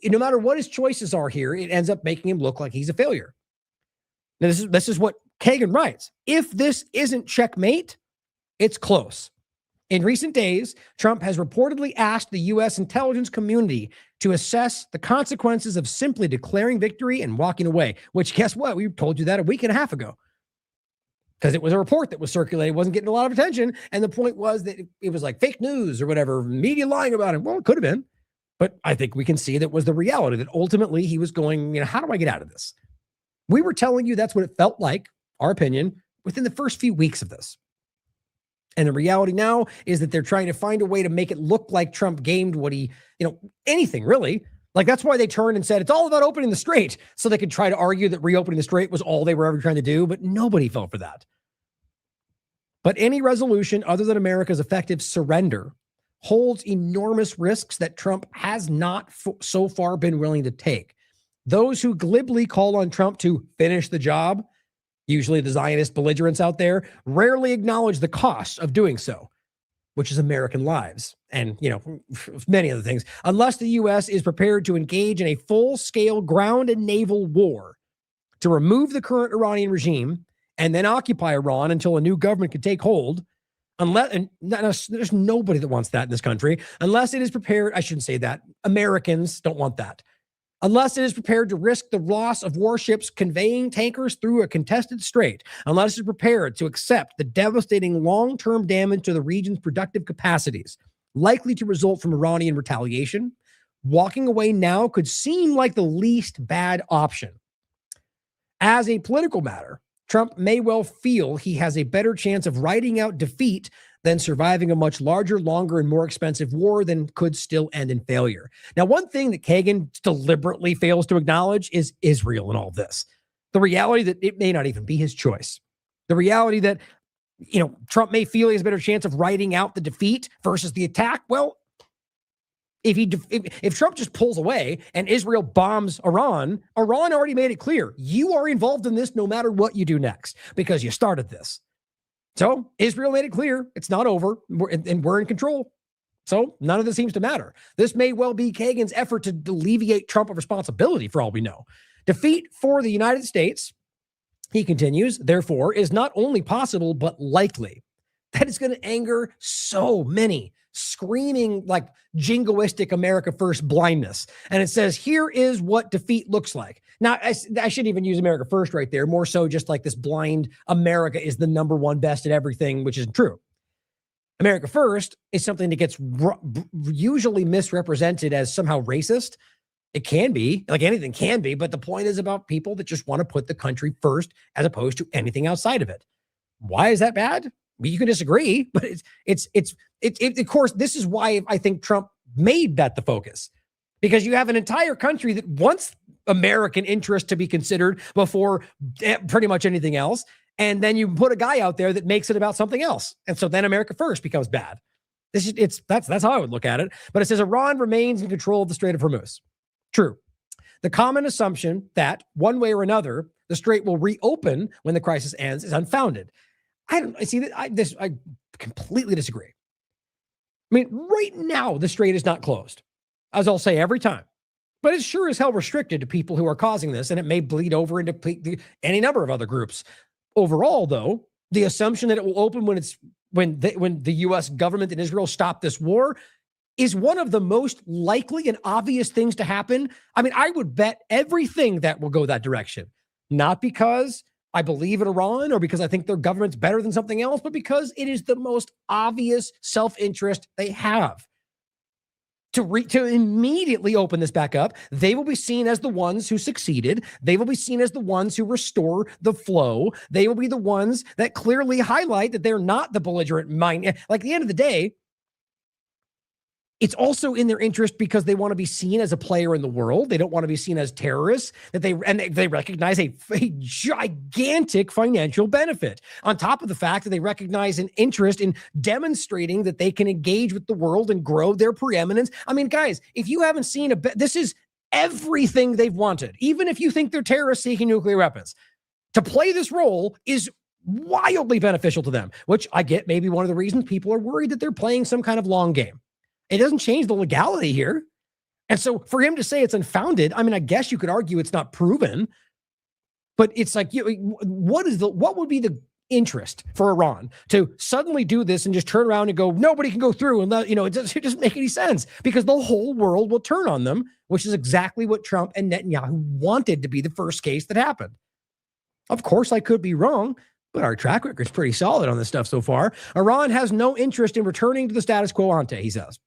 no matter what his choices are here, it ends up making him look like he's a failure. Now, this is what Kagan writes. If this isn't checkmate, it's close. In recent days, Trump has reportedly asked the U.S. intelligence community to assess the consequences of simply declaring victory and walking away, which, guess what? We told you that a week and a half ago, because it was a report that was circulated, wasn't getting a lot of attention. And the point was that it was like fake news or whatever, media lying about it. Well, it could have been. But I think we can see that was the reality, that ultimately he was going, how do I get out of this? We were telling you that's what it felt like, our opinion, within the first few weeks of this. And the reality now is that they're trying to find a way to make it look like Trump gamed what he, anything really. Like that's why they turned and said it's all about opening the strait, so they could try to argue that reopening the strait was all they were ever trying to do, but nobody fell for that. But any resolution other than America's effective surrender holds enormous risks that Trump has not so far been willing to take. Those who glibly call on Trump to finish the job, usually the Zionist belligerents out there, rarely acknowledge the cost of doing so, which is American lives and, many other things, unless the U.S. is prepared to engage in a full-scale ground and naval war to remove the current Iranian regime and then occupy Iran until a new government can take hold. There's nobody that wants that in this country, unless it is prepared. I shouldn't say that. Americans don't want that. Unless it is prepared to risk the loss of warships conveying tankers through a contested strait, unless it is prepared to accept the devastating long-term damage to the region's productive capacities, likely to result from Iranian retaliation, walking away now could seem like the least bad option. As a political matter, Trump may well feel he has a better chance of riding out defeat than surviving a much larger, longer, and more expensive war than could still end in failure. Now, one thing that Kagan deliberately fails to acknowledge is Israel in all this. The reality that it may not even be his choice. The reality that, Trump may feel he has a better chance of riding out the defeat versus the attack. Well, if Trump just pulls away and Israel bombs Iran already made it clear, you are involved in this no matter what you do next because you started this. So Israel made it clear it's not over and we're in control. So none of this seems to matter. This may well be Kagan's effort to alleviate Trump of responsibility for all we know. Defeat for the United States, he continues, therefore, is not only possible, but likely. That is going to anger so many screaming like jingoistic America First blindness. And it says, here is what defeat looks like. Now, I shouldn't even use America First right there. More so just like this blind America is the number one best at everything, which isn't true. America First is something that gets usually misrepresented as somehow racist. It can be, like anything can be, but the point is about people that just want to put the country first as opposed to anything outside of it. Why is that bad? You can disagree, but it's of course, this is why I think Trump made that the focus, because you have an entire country that wants American interest to be considered before pretty much anything else. And then you put a guy out there that makes it about something else. And so then America First becomes bad. That's how I would look at it. But it says Iran remains in control of the Strait of Hormuz. True. The common assumption that one way or another, the strait will reopen when the crisis ends is unfounded. I completely disagree. I mean, right now, the strait is not closed, as I'll say every time, but it's sure as hell restricted to people who are causing this, and it may bleed over into any number of other groups. Overall, though, the assumption that it will open when the U.S. government and Israel stop this war is one of the most likely and obvious things to happen. I mean, I would bet everything that will go that direction, not because I believe in Iran or because I think their government's better than something else, but because it is the most obvious self-interest they have. To immediately open this back up, they will be seen as the ones who succeeded. They will be seen as the ones who restore the flow. They will be the ones that clearly highlight that they're not the belligerent mind. Like at the end of the day, it's also in their interest because they want to be seen as a player in the world. They don't want to be seen as terrorists. They recognize a gigantic financial benefit on top of the fact that they recognize an interest in demonstrating that they can engage with the world and grow their preeminence. I mean, guys, if you haven't seen this is everything they've wanted. Even if you think they're terrorists seeking nuclear weapons, to play this role is wildly beneficial to them, which I get maybe one of the reasons people are worried that they're playing some kind of long game. It doesn't change the legality here. And so for him to say it's unfounded, I mean, I guess you could argue it's not proven, but it's like, what would be the interest for Iran to suddenly do this and just turn around and go, nobody can go through, and it doesn't make any sense because the whole world will turn on them, which is exactly what Trump and Netanyahu wanted to be the first case that happened. Of course, I could be wrong, but our track record is pretty solid on this stuff so far. Iran has no interest in returning to the status quo ante, he says.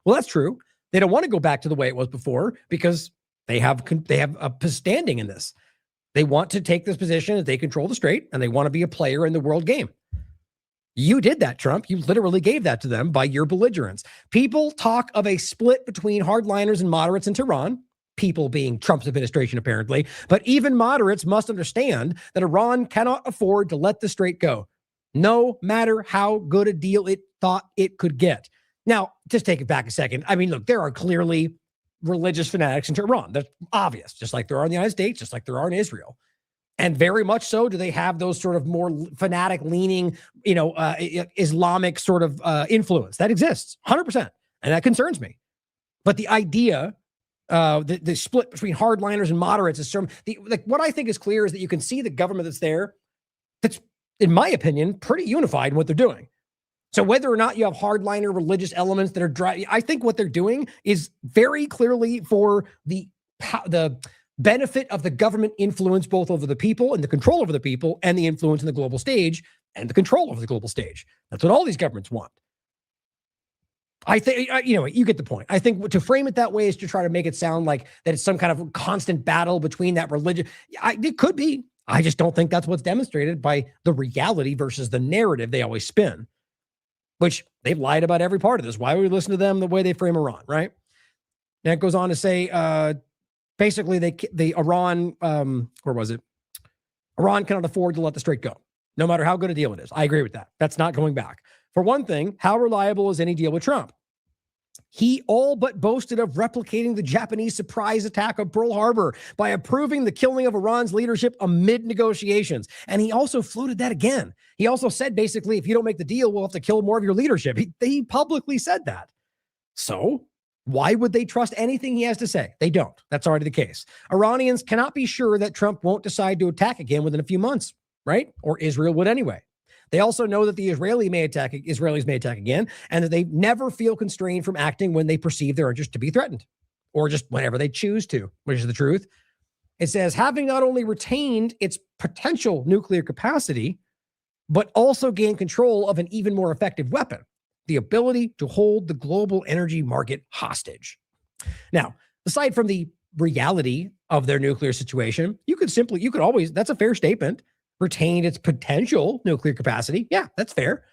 Well, that's true. They don't want to go back to the way it was before because they have a standing in this. They want to take this position that they control the strait and they want to be a player in the world game. You did that, Trump. You literally gave that to them by your belligerence. People talk of a split between hardliners and moderates in Tehran, people being Trump's administration, apparently. But even moderates must understand that Iran cannot afford to let the strait go, no matter how good a deal it thought it could get. Now, just take it back a second. I mean, look, there are clearly religious fanatics in Iran. That's obvious, just like there are in the United States, just like there are in Israel. And very much so, do they have those sort of more fanatic leaning, Islamic sort of influence? That exists 100%. And that concerns me. But the idea, the split between hardliners and moderates is what I think is clear is that you can see the government that's there, that's, in my opinion, pretty unified in what they're doing. So whether or not you have hardliner religious elements that are driving, I think what they're doing is very clearly for the benefit of the government influence both over the people and the control over the people and the influence in the global stage and the control over the global stage. That's what all these governments want. I think, you get the point. I think to frame it that way is to try to make it sound like that it's some kind of constant battle between that religion. It could be. I just don't think that's what's demonstrated by the reality versus the narrative they always spin, which they've lied about every part of this. Why would we listen to them the way they frame Iran, right? Now it goes on to say, basically the Iran, where was it? Iran cannot afford to let the Strait go, no matter how good a deal it is. I agree with that. That's not going back. For one thing, how reliable is any deal with Trump? He all but boasted of replicating the Japanese surprise attack of Pearl Harbor by approving the killing of Iran's leadership amid negotiations. And he also floated that again. He also said, basically, if you don't make the deal, we'll have to kill more of your leadership. He publicly said that. So why would they trust anything he has to say? They don't. That's already the case. Iranians cannot be sure that Trump won't decide to attack again within a few months, right? Or Israel would anyway. They also know that the Israelis may attack again, and that they never feel constrained from acting when they perceive their interest to be threatened, or just whenever they choose to, which is the truth. It says, having not only retained its potential nuclear capacity, but also gained control of an even more effective weapon, the ability to hold the global energy market hostage. Now, aside from the reality of their nuclear situation, you could always, that's a fair statement, retained its potential nuclear capacity. Yeah, that's fair.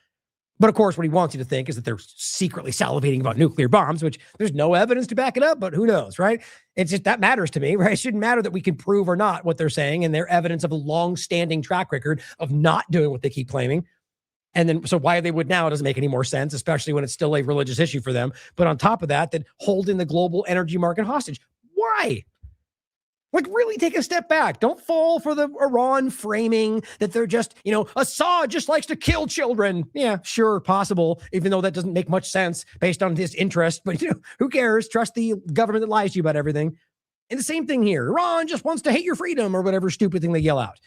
But of course, what he wants you to think is that they're secretly salivating about nuclear bombs, which there's no evidence to back it up, but who knows, right? It's just that matters to me, right? It shouldn't matter that we can prove or not what they're saying, and their evidence of a long-standing track record of not doing what they keep claiming. And then, so why they would now doesn't make any more sense, especially when it's still a religious issue for them. But on top of that, that holding the global energy market hostage. Why? Like, really take a step back. Don't fall for the Iran framing that they're just, Assad just likes to kill children. Yeah, sure, possible, even though that doesn't make much sense based on his interest. But, who cares? Trust the government that lies to you about everything. And the same thing here. Iran just wants to hate your freedom or whatever stupid thing they yell out.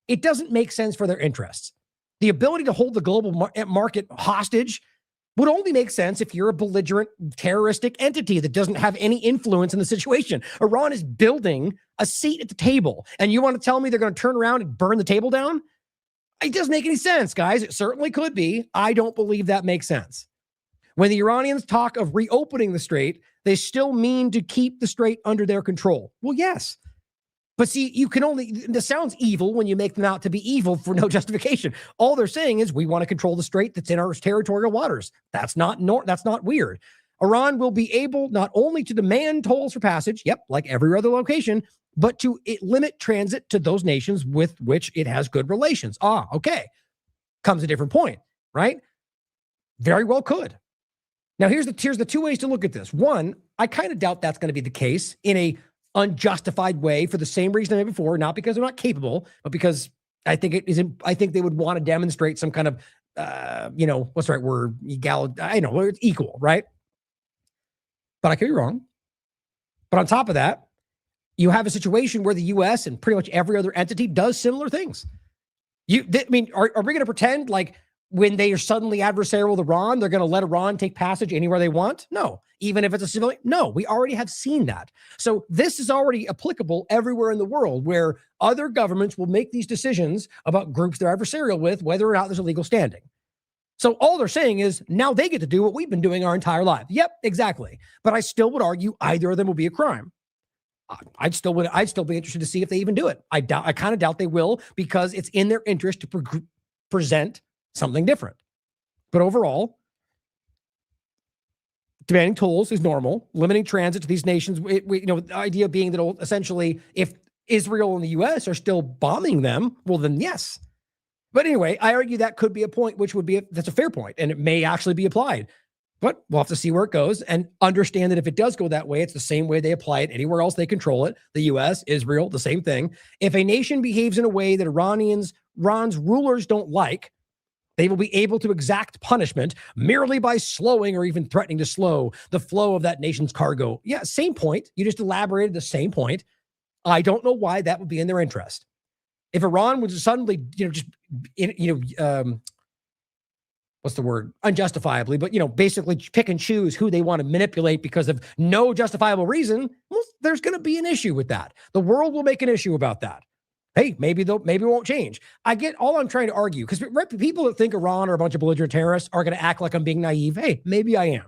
It doesn't make sense for their interests. The ability to hold the global market hostage would only make sense if you're a belligerent terroristic entity that doesn't have any influence in the situation. Iran is building a seat at the table, and you want to tell me they're going to turn around and burn the table down? It doesn't make any sense, guys. It certainly could be. I don't believe that makes sense. When the Iranians talk of reopening the strait, they still mean to keep the strait under their control. Well, yes. But see, this sounds evil when you make them out to be evil for no justification. All they're saying is we want to control the strait that's in our territorial waters. That's not weird. Iran will be able not only to demand tolls for passage, yep, like every other location, but to limit transit to those nations with which it has good relations. Okay. Comes a different point, right? Very well could. Now, here's the two ways to look at this. One, I kind of doubt that's going to be the case in a unjustified way for the same reason I did before, not because they're not capable, but because I think they would want to demonstrate some kind of, what's the right word? It's equal, right? But I could be wrong. But on top of that, you have a situation where the U.S. and pretty much every other entity does similar things. Are we going to pretend like when they are suddenly adversarial with Iran, they're going to let Iran take passage anywhere they want? No. Even if it's a civilian? No, we already have seen that. So this is already applicable everywhere in the world where other governments will make these decisions about groups they're adversarial with, whether or not there's a legal standing. So all they're saying is now they get to do what we've been doing our entire life. Yep, exactly. But I still would argue either of them will be a crime. I'd still be interested to see if they even do it. I kind of doubt they will, because it's in their interest to present something different. But overall, demanding tolls is normal. Limiting transit to these nations, the idea being that essentially if Israel and the U.S. are still bombing them, well, then yes. But anyway, I argue that could be a point, that's a fair point, and it may actually be applied. But we'll have to see where it goes and understand that if it does go that way, it's the same way they apply it anywhere else they control it. The U.S., Israel, the same thing. If a nation behaves in a way that Iran's rulers don't like, they will be able to exact punishment merely by slowing or even threatening to slow the flow of that nation's cargo. Yeah, same point. You just elaborated the same point. I don't know why that would be in their interest. If Iran would suddenly, what's the word? Unjustifiably, but, basically pick and choose who they want to manipulate because of no justifiable reason, well, there's going to be an issue with that. The world will make an issue about that. Hey, maybe it won't change. I get all I'm trying to argue, because people that think Iran are a bunch of belligerent terrorists are going to act like I'm being naive. Hey, maybe I am.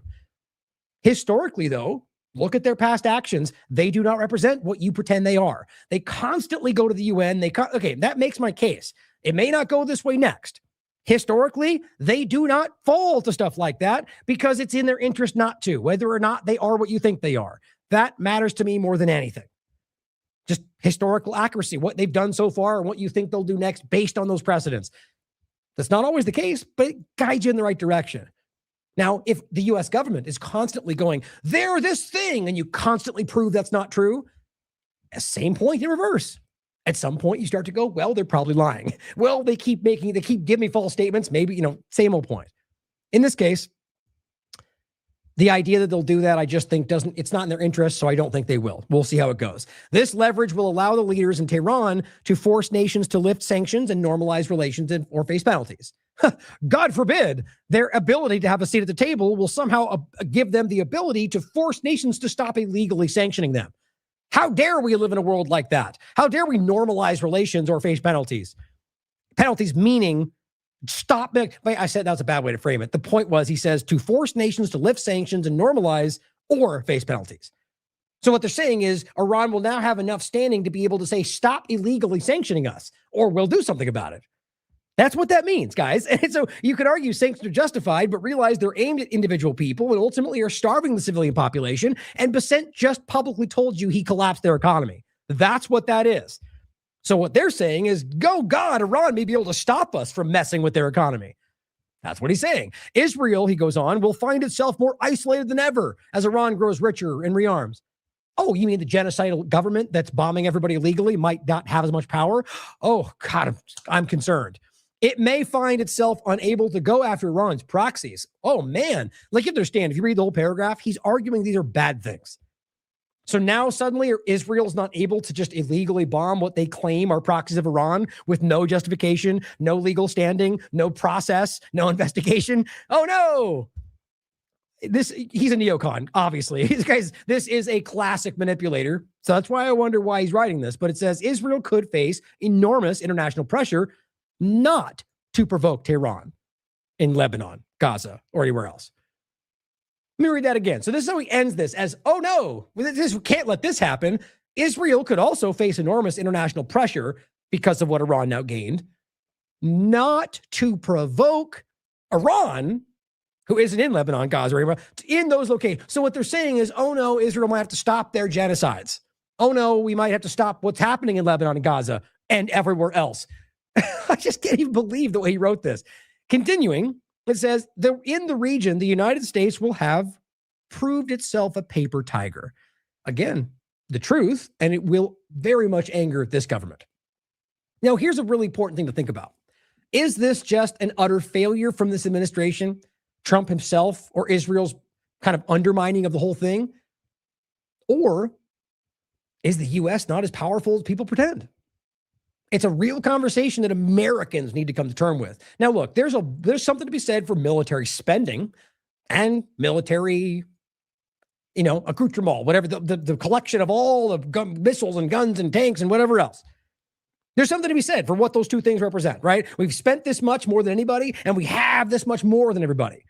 Historically, though, look at their past actions. They do not represent what you pretend they are. They constantly go to the UN. Okay, that makes my case. It may not go this way next. Historically, they do not fall to stuff like that because it's in their interest not to, whether or not they are what you think they are. That matters to me more than anything. Just historical accuracy, what they've done so far and what you think they'll do next based on those precedents. That's not always the case, but it guides you in the right direction. Now, if the U.S. government is constantly going, they're this thing, and you constantly prove that's not true, same point in reverse. At some point, you start to go, well, they're probably lying. Well, they keep giving me false statements. Maybe, same old point. In this case, the idea that they'll do that, I just think it's not in their interest, so I don't think they will. We'll see how it goes. This leverage will allow the leaders in Tehran to force nations to lift sanctions and normalize relations or face penalties. God forbid their ability to have a seat at the table will somehow give them the ability to force nations to stop illegally sanctioning them. How dare we live in a world like that? How dare we normalize relations or face penalties? Penalties meaning stop. I said that's a bad way to frame it. The point was, he says, to force nations to lift sanctions and normalize or face penalties. So what they're saying is Iran will now have enough standing to be able to say, stop illegally sanctioning us, or we'll do something about it. That's what that means, guys. And so you could argue sanctions are justified, but realize they're aimed at individual people and ultimately are starving the civilian population. And Bessent just publicly told you he collapsed their economy. That's what that is. So what they're saying is, go God, Iran may be able to stop us from messing with their economy. That's what he's saying. Israel, he goes on, will find itself more isolated than ever as Iran grows richer and rearms. Oh, you mean the genocidal government that's bombing everybody illegally might not have as much power? Oh, God, I'm concerned. It may find itself unable to go after Iran's proxies. Oh, man. Like, you understand, if you read the whole paragraph, he's arguing these are bad things. So now suddenly Israel's not able to just illegally bomb what they claim are proxies of Iran with no justification, no legal standing, no process, no investigation. Oh, no. He's a neocon, obviously. This is a classic manipulator. So that's why I wonder why he's writing this. But it says Israel could face enormous international pressure not to provoke Tehran in Lebanon, Gaza, or anywhere else. Let me read that again. So this is how he ends this as, oh no, we can't let this happen. Israel could also face enormous international pressure because of what Iran now gained, not to provoke Iran, who isn't in Lebanon, Gaza, or anywhere, in those locations. So what they're saying is, oh no, Israel might have to stop their genocides. Oh no, we might have to stop what's happening in Lebanon and Gaza and everywhere else. I just can't even believe the way he wrote this. Continuing, it says, in the region, the United States will have proved itself a paper tiger. Again, the truth, and it will very much anger this government. Now, here's a really important thing to think about. Is this just an utter failure from this administration, Trump himself, or Israel's kind of undermining of the whole thing? Or is the U.S. not as powerful as people pretend? It's a real conversation that Americans need to come to terms with. Now, look, there's something to be said for military spending and military, accoutrement, whatever, the collection of all the missiles and guns and tanks and whatever else. There's something to be said for what those two things represent, right? We've spent this much more than anybody, and we have this much more than everybody.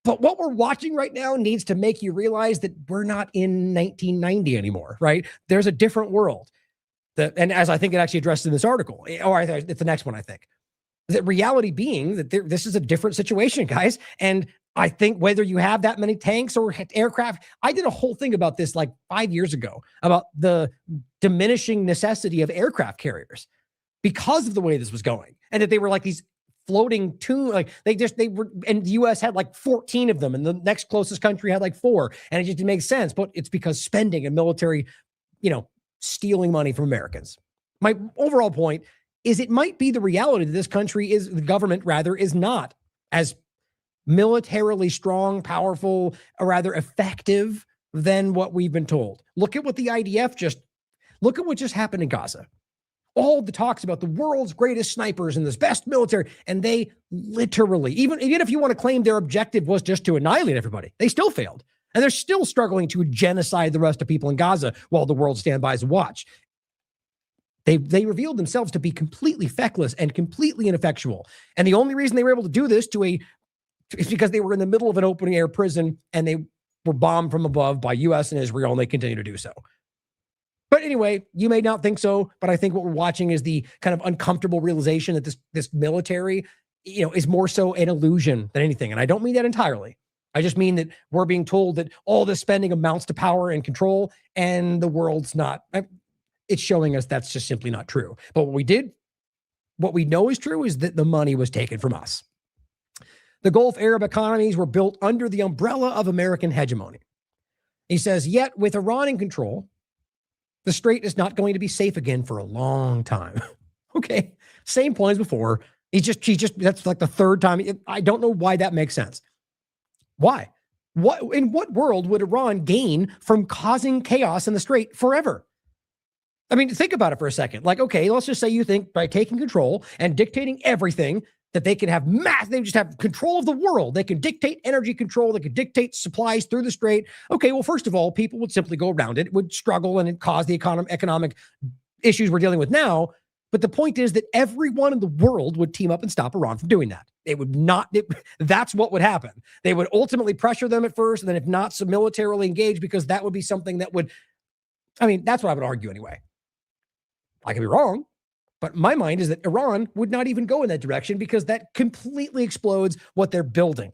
But what we're watching right now needs to make you realize that we're not in 1990 anymore, right? There's a different world. And as I think it actually addressed in this article, or it's the next one, I think, the reality being that this is a different situation, guys. And I think whether you have that many tanks or aircraft, I did a whole thing about this like 5 years ago about the diminishing necessity of aircraft carriers because of the way this was going, and that they were like these floating tune. Like they were, and the U.S. had like 14 of them, and the next closest country had like 4, and it just didn't make sense. But it's because spending and military, stealing money from Americans. My overall point is it might be the reality that this country is, the government rather, is not as militarily strong, powerful, or rather effective than what we've been told. Look at what the IDF look at what just happened in Gaza. All the talks about the world's greatest snipers and this best military, and they literally, even if you want to claim their objective was just to annihilate everybody, they still failed. And they're still struggling to genocide the rest of people in Gaza while the world stands by to watch. They revealed themselves to be completely feckless and completely ineffectual. And the only reason they were able to do this is because they were in the middle of an open air prison and they were bombed from above by US and Israel, and they continue to do so. But anyway, you may not think so, but I think what we're watching is the kind of uncomfortable realization that this military, is more so an illusion than anything. And I don't mean that entirely. I just mean that we're being told that all this spending amounts to power and control, and the world's not. It's showing us that's just simply not true. But what we know is true is that the money was taken from us. The Gulf Arab economies were built under the umbrella of American hegemony. He says, yet with Iran in control, the strait is not going to be safe again for a long time. Okay. Same point as before. He just, that's like the third time. I don't know why that makes sense. Why? In what world would Iran gain from causing chaos in the strait forever? I mean, think about it for a second. Like, okay, let's just say you think by taking control and dictating everything that they can have they just have control of the world. They can dictate energy control. They can dictate supplies through the strait. Okay, well, first of all, people would simply go around it, would struggle, and it cause the economic issues we're dealing with now. But the point is that everyone in the world would team up and stop Iran from doing that. They would not. That's what would happen. They would ultimately pressure them at first, and then if not, so militarily engage, because that would be something that would, that's what I would argue anyway. I could be wrong, but my mind is that Iran would not even go in that direction, because that completely explodes what they're building,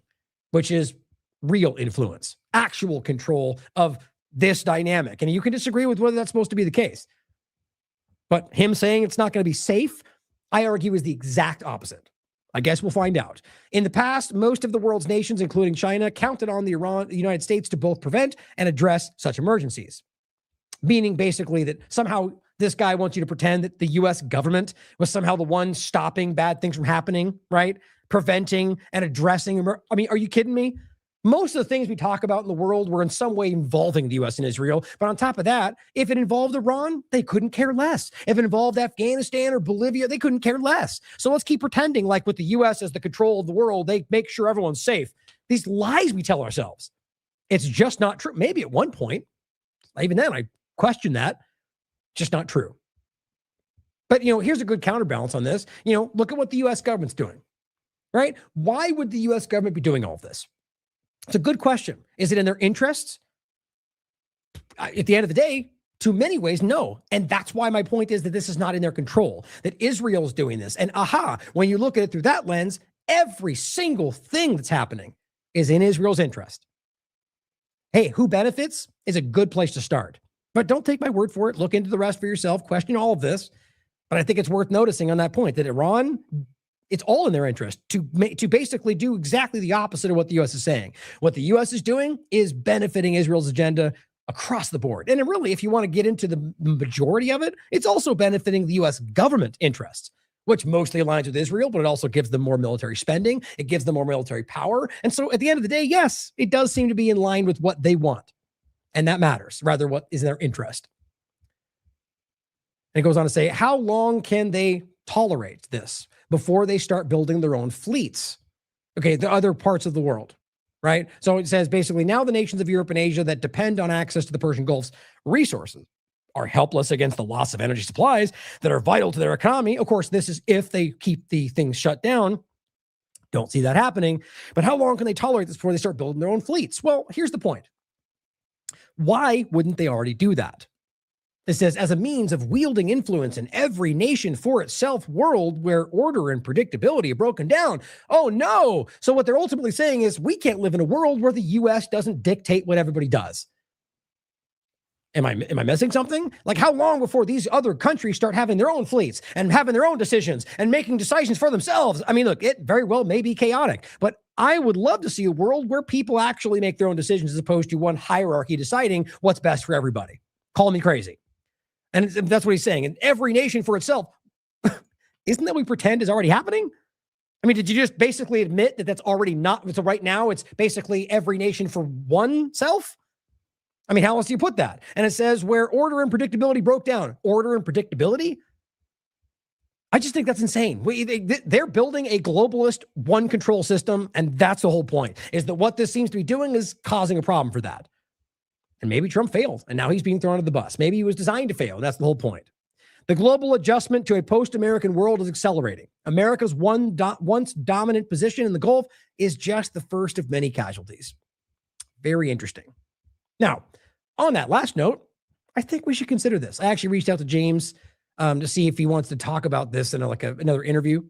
which is real influence, actual control of this dynamic. And you can disagree with whether that's supposed to be the case. But him saying it's not going to be safe, I argue, is the exact opposite. I guess we'll find out. In the past, most of the world's nations, including China, counted on the United States to both prevent and address such emergencies. Meaning basically that somehow this guy wants you to pretend that the U.S. government was somehow the one stopping bad things from happening, right? Preventing and addressing. Are you kidding me? Most of the things we talk about in the world were in some way involving the U.S. and Israel. But on top of that, if it involved Iran, they couldn't care less. If it involved Afghanistan or Bolivia, they couldn't care less. So let's keep pretending like with the U.S. as the control of the world, they make sure everyone's safe. These lies we tell ourselves. It's just not true. Maybe at one point, even then, I question that. Just not true. But, here's a good counterbalance on this. Look at what the U.S. government's doing, right? Why would the U.S. government be doing all of this? It's a good question. Is it in their interests? At the end of the day, to many ways, no. And that's why my point is that this is not in their control, that Israel's doing this. And when you look at it through that lens, every single thing that's happening is in Israel's interest. Hey, who benefits is a good place to start. But don't take my word for it. Look into the rest for yourself. Question all of this. But I think it's worth noticing on that point that Iran, it's all in their interest to basically do exactly the opposite of what the U.S. is saying. What the U.S. is doing is benefiting Israel's agenda across the board. And really, if you want to get into the majority of it, it's also benefiting the U.S. government interests, which mostly aligns with Israel, but it also gives them more military spending. It gives them more military power. And so at the end of the day, yes, it does seem to be in line with what they want. And that matters, rather what is in their interest. And it goes on to say, how long can they tolerate this before they start building their own fleets? Okay, the other parts of the world, right? So it says basically now the nations of Europe and Asia that depend on access to the Persian Gulf's resources are helpless against the loss of energy supplies that are vital to their economy. Of course, this is if they keep the things shut down. Don't see that happening. But how long can they tolerate this before they start building their own fleets? Well, here's the point. Why wouldn't they already do that? It says, as a means of wielding influence in every nation for itself world where order and predictability are broken down. Oh, no. So what they're ultimately saying is we can't live in a world where the U.S. doesn't dictate what everybody does. Am I missing something? Like, how long before these other countries start having their own fleets and having their own decisions and making decisions for themselves? I mean, look, it very well may be chaotic, but I would love to see a world where people actually make their own decisions as opposed to one hierarchy deciding what's best for everybody. Call me crazy. And that's what he's saying. And every nation for itself, isn't that what we pretend is already happening? I mean, did you just basically admit that that's already not? So right now it's basically every nation for oneself? I mean, how else do you put that? And it says where order and predictability broke down. Order and predictability? I just think that's insane. They're building a globalist one control system, and that's the whole point, is that what this seems to be doing is causing a problem for that. And maybe Trump failed, and now he's being thrown under the bus. Maybe he was designed to fail. That's the whole point. The global adjustment to a post-American world is accelerating. America's once dominant position in the Gulf is just the first of many casualties. Very interesting. Now, on that last note, I think we should consider this. I actually reached out to James to see if he wants to talk about this in another interview.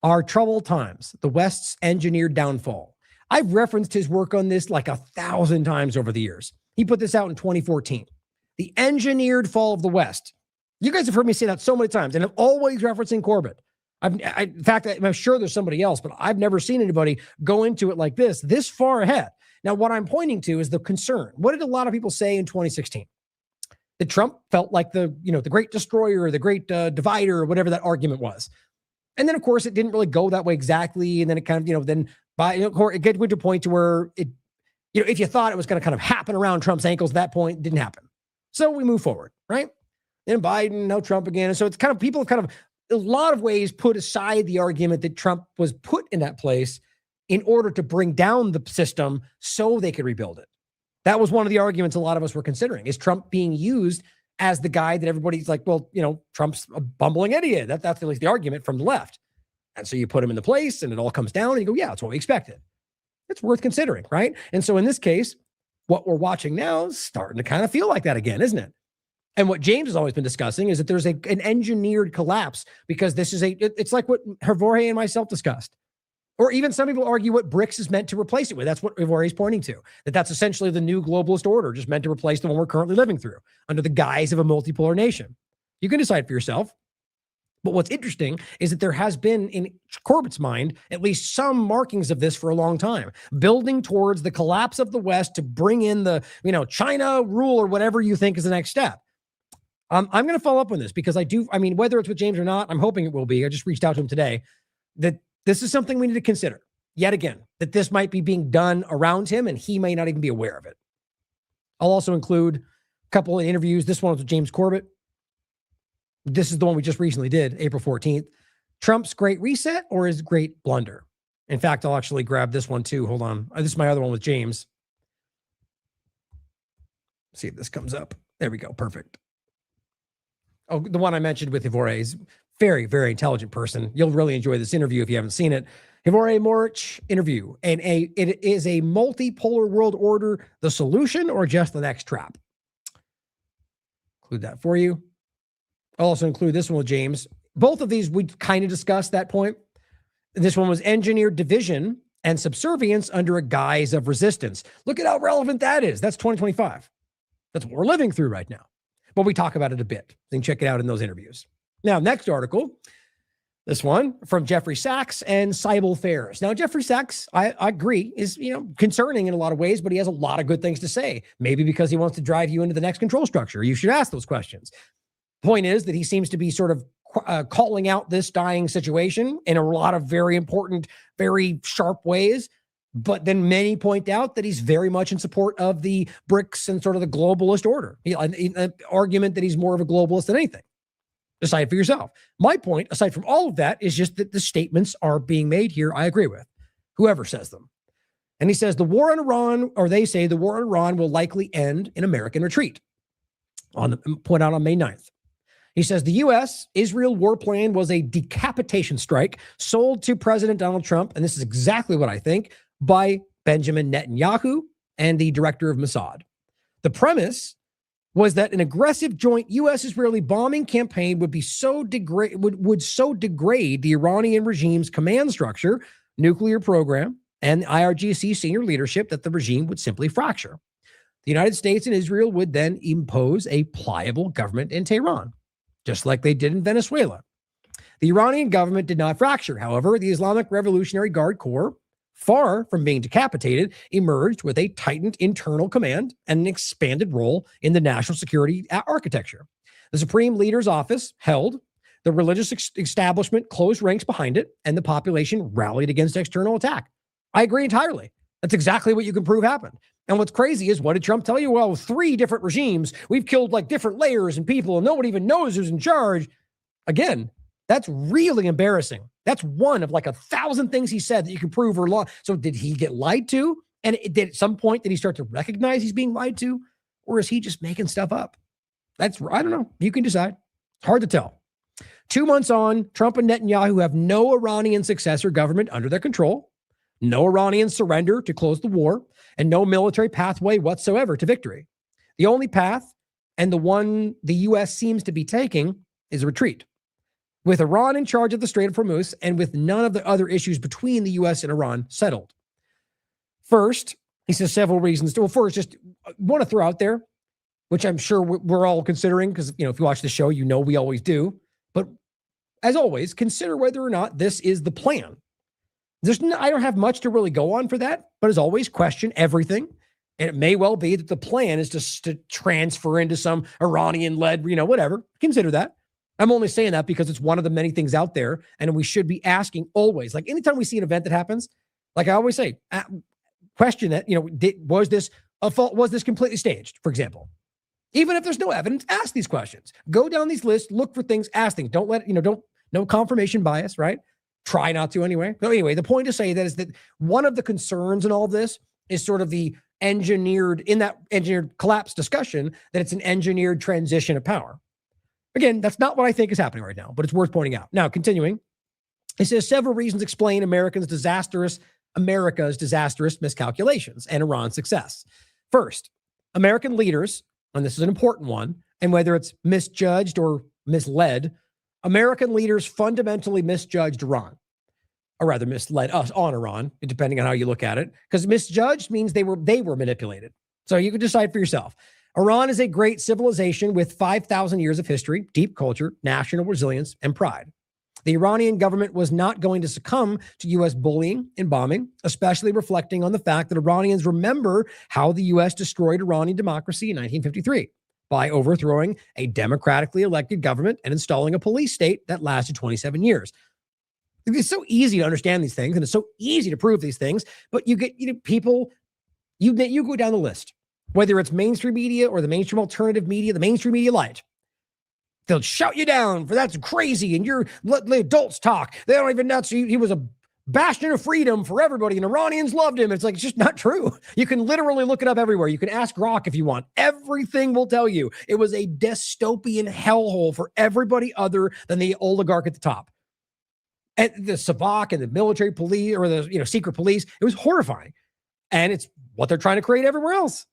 Our troubled times, the West's engineered downfall. I've referenced his work on this like 1,000 times over the years. He put this out in 2014. The engineered fall of the West. You guys have heard me say that so many times, and I'm always referencing Corbett. In fact, I'm sure there's somebody else, but I've never seen anybody go into it like this far ahead. Now, what I'm pointing to is the concern. What did a lot of people say in 2016? That Trump felt like the great destroyer, the great divider, or whatever that argument was. And then, of course, it didn't really go that way exactly. And then it kind of, it get to a point to where it, if you thought it was going to kind of happen around Trump's ankles at that point, it didn't happen. So we move forward, right? Then Biden, now Trump again. And so it's kind of, people have kind of, a lot of ways, put aside the argument that Trump was put in that place in order to bring down the system so they could rebuild it. That was one of the arguments a lot of us were considering. Is Trump being used as the guy that everybody's like, well, Trump's a bumbling idiot. That's at least the argument from the left. And so you put him in the place and it all comes down and you go, yeah, that's what we expected. It's worth considering, right? And so in this case, what we're watching now is starting to kind of feel like that again, isn't it? And what James has always been discussing is that there's an engineered collapse because this is it's like what Jorge and myself discussed. Or even some people argue what BRICS is meant to replace it with. That's what Jorge's pointing to, that's essentially the new globalist order, just meant to replace the one we're currently living through under the guise of a multipolar nation. You can decide for yourself. But what's interesting is that there has been, in Corbett's mind, at least some markings of this for a long time, building towards the collapse of the West to bring in the, China rule or whatever you think is the next step. I'm going to follow up on this because whether it's with James or not, I'm hoping it will be. I just reached out to him today that this is something we need to consider yet again, that this might be being done around him and he may not even be aware of it. I'll also include a couple of interviews. This one was with James Corbett. This is the one we just recently did, April 14th. Trump's great reset or his great blunder? In fact, I'll actually grab this one too. Hold on. This is my other one with James. Let's see if this comes up. There we go. Perfect. Oh, the one I mentioned with Jorge is very, very intelligent person. You'll really enjoy this interview if you haven't seen it. Jorge Morich interview. And it is a multipolar world order the solution or just the next trap? Include that for you. I'll also include this one with James. Both of these we kind of discussed that point. This one was engineered division and subservience under a guise of resistance. Look at how relevant that is. That's 2025. That's what we're living through right now. But we talk about it a bit. You can check it out in those interviews. Now, next article, this one from Jeffrey Sachs and Cybel Fairs. Now, Jeffrey Sachs, I agree, is concerning in a lot of ways, but he has a lot of good things to say. Maybe because he wants to drive you into the next control structure. You should ask those questions. Point is that he seems to be sort of calling out this dying situation in a lot of very important, very sharp ways. But then many point out that he's very much in support of the BRICS and sort of the globalist order. An argument that he's more of a globalist than anything. Decide for yourself. My point, aside from all of that, is just that the statements are being made here. I agree with whoever says them. And he says the war on Iran, or they say the war on Iran will likely end in American retreat. Point out on May 9th. He says the U.S.-Israel war plan was a decapitation strike sold to President Donald Trump, and this is exactly what I think, by Benjamin Netanyahu and the director of Mossad. The premise was that an aggressive joint U.S.-Israeli bombing campaign would so degrade the Iranian regime's command structure, nuclear program, and IRGC senior leadership that the regime would simply fracture. The United States and Israel would then impose a pliable government in Tehran, just like they did in Venezuela. The Iranian government did not fracture. However, the Islamic Revolutionary Guard Corps, far from being decapitated, emerged with a tightened internal command and an expanded role in the national security architecture. The Supreme Leader's office held, the religious establishment closed ranks behind it, and the population rallied against external attack. I agree entirely. That's exactly what you can prove happened. And what's crazy is, what did Trump tell you? Well, 3 different regimes, we've killed like different layers and people, and nobody even knows who's in charge. Again, that's really embarrassing. That's one of like 1,000 things he said that you can prove or law. So did he get lied to? And at some point, did he start to recognize he's being lied to? Or is he just making stuff up? I don't know. You can decide. It's hard to tell. 2 months on, Trump and Netanyahu have no Iranian successor government under their control, no Iranian surrender to close the war, and no military pathway whatsoever to victory. The only path, and the one the U.S. seems to be taking, is a retreat, with Iran in charge of the Strait of Hormuz and with none of the other issues between the U.S. and Iran settled. First, he says several reasons. Well, first, just want to throw out there, which I'm sure we're all considering, because, if you watch the show, we always do. But as always, consider whether or not this is the plan. I don't have much to really go on for that, but as always, question everything. And it may well be that the plan is just to transfer into some Iranian-led, whatever. Consider that. I'm only saying that because it's one of the many things out there, and we should be asking always. Like anytime we see an event that happens, like I always say, question that, was this a fault? Was this completely staged, for example? Even if there's no evidence, ask these questions. Go down these lists, look for things, ask things. Don't let, no confirmation bias, right? Try not to anyway. But anyway, the point to say that is that one of the concerns in all of this is sort of the engineered collapse discussion, that it's an engineered transition of power. Again, that's not what I think is happening right now, but it's worth pointing out. Now, continuing, it says several reasons explain America's disastrous miscalculations and Iran's success. First, American leaders, and this is an important one, and whether it's misjudged or misled, American leaders fundamentally misjudged Iran, or rather misled us on Iran, depending on how you look at it, because misjudged means they were manipulated. So you can decide for yourself. Iran is a great civilization with 5,000 years of history, deep culture, national resilience, and pride. The Iranian government was not going to succumb to U.S. bullying and bombing, especially reflecting on the fact that Iranians remember how the U.S. destroyed Iranian democracy in 1953 by overthrowing a democratically elected government and installing a police state that lasted 27 years. It's so easy to understand these things, and it's so easy to prove these things, but you get people, you go down the list, whether it's mainstream media or the mainstream alternative media, the mainstream media light. They'll shout you down for that's crazy, and let the adults talk. They don't even know. He was a bastion of freedom for everybody, and Iranians loved him. It's like, it's just not true. You can literally look it up everywhere. You can ask Grok if you want. Everything will tell you it was a dystopian hellhole for everybody other than the oligarch at the top. And the Savak and the military police, or the secret police, it was horrifying. And it's what they're trying to create everywhere else.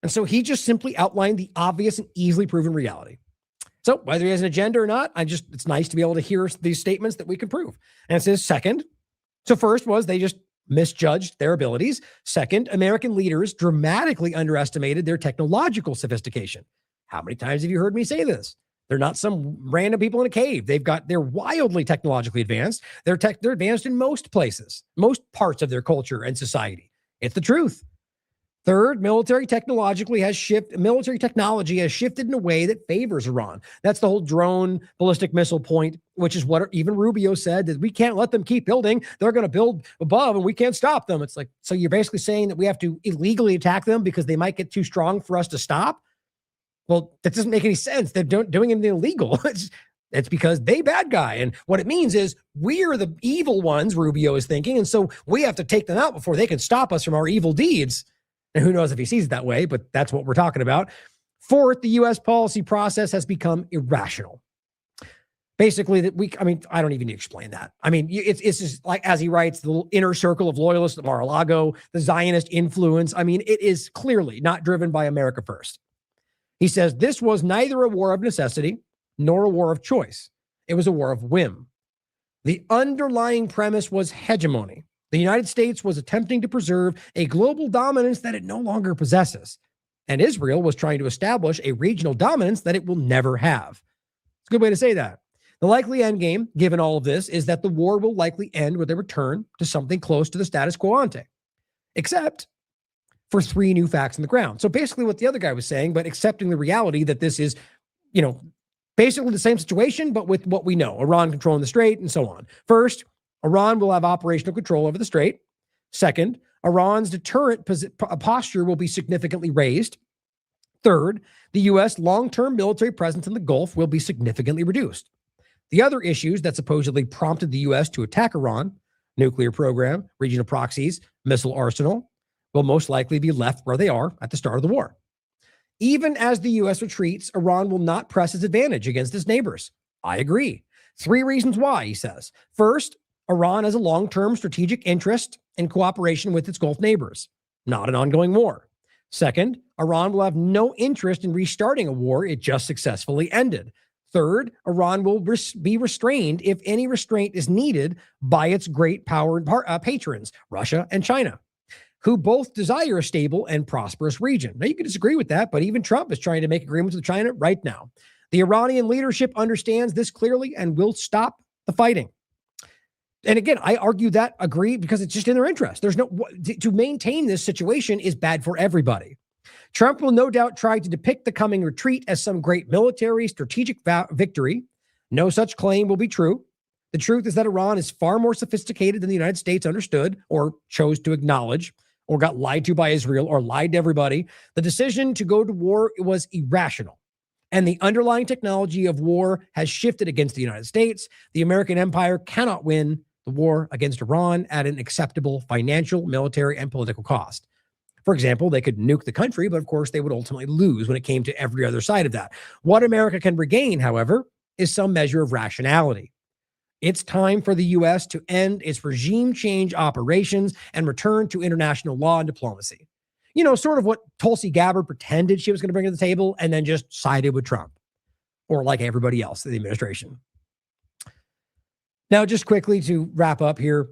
And so he just simply outlined the obvious and easily proven reality. So whether he has an agenda or not, it's nice to be able to hear these statements that we can prove. And it says second. So first was they just misjudged their abilities. Second, American leaders dramatically underestimated their technological sophistication. How many times have you heard me say this? They're not some random people in a cave. They're wildly technologically advanced. They're advanced in most places, most parts of their culture and society. It's the truth. Third, military technology has shifted in a way that favors Iran. That's the whole drone ballistic missile point, which is what even Rubio said, that we can't let them keep building. They're going to build above and we can't stop them. It's like, so you're basically saying that we have to illegally attack them because they might get too strong for us to stop? Well, that doesn't make any sense. They're doing anything illegal. It's because they bad guy. And what it means is we're the evil ones, Rubio is thinking. And so we have to take them out before they can stop us from our evil deeds. And who knows if he sees it that way, but that's what we're talking about. Fourth, the U.S. policy process has become irrational. Basically, I don't even need to explain that. It's just like, as he writes, the little inner circle of loyalists at Mar-a-Lago, the Zionist influence. It is clearly not driven by America first. He says this was neither a war of necessity nor a war of choice. It was a war of whim. The underlying premise was hegemony. The United States was attempting to preserve a global dominance that it no longer possesses. and Israel was trying to establish a regional dominance that it will never have. It's a good way to say that. The likely endgame, given all of this, is that the war will likely end with a return to something close to the status quo ante, except for 3 new facts on the ground. So basically what the other guy was saying, but accepting the reality that this is, basically the same situation, but with what we know, Iran controlling the strait and so on. First, Iran will have operational control over the strait. Second, Iran's deterrent posture will be significantly raised. Third, the U.S. long-term military presence in the Gulf will be significantly reduced. The other issues that supposedly prompted the U.S. to attack Iran, nuclear program, regional proxies, missile arsenal, will most likely be left where they are at the start of the war. Even as the U.S. retreats, Iran will not press its advantage against its neighbors. I agree. 3 reasons why, he says. First, Iran has a long-term strategic interest in cooperation with its Gulf neighbors, not an ongoing war. Second, Iran will have no interest in restarting a war it just successfully ended. Third, Iran will be restrained if any restraint is needed by its great power patrons, Russia and China, who both desire a stable and prosperous region. Now, you can disagree with that, but even Trump is trying to make agreements with China right now. The Iranian leadership understands this clearly and will stop the fighting. And again, I argue that, agree, because it's just in their interest. To maintain this situation is bad for everybody. Trump will no doubt try to depict the coming retreat as some great military strategic victory. No such claim will be true. The truth is that Iran is far more sophisticated than the United States understood or chose to acknowledge, or got lied to by Israel, or lied to everybody. The decision to go to war was irrational. And the underlying technology of war has shifted against the United States. The American empire cannot win the war against Iran at an acceptable financial, military, and political cost. For example, they could nuke the country, but of course they would ultimately lose when it came to every other side of that. What America can regain, however, is some measure of rationality. It's time for the U.S. to end its regime change operations and return to international law and diplomacy. Sort of what Tulsi Gabbard pretended she was going to bring to the table and then just sided with Trump, or like everybody else in the administration. Now, just quickly to wrap up here,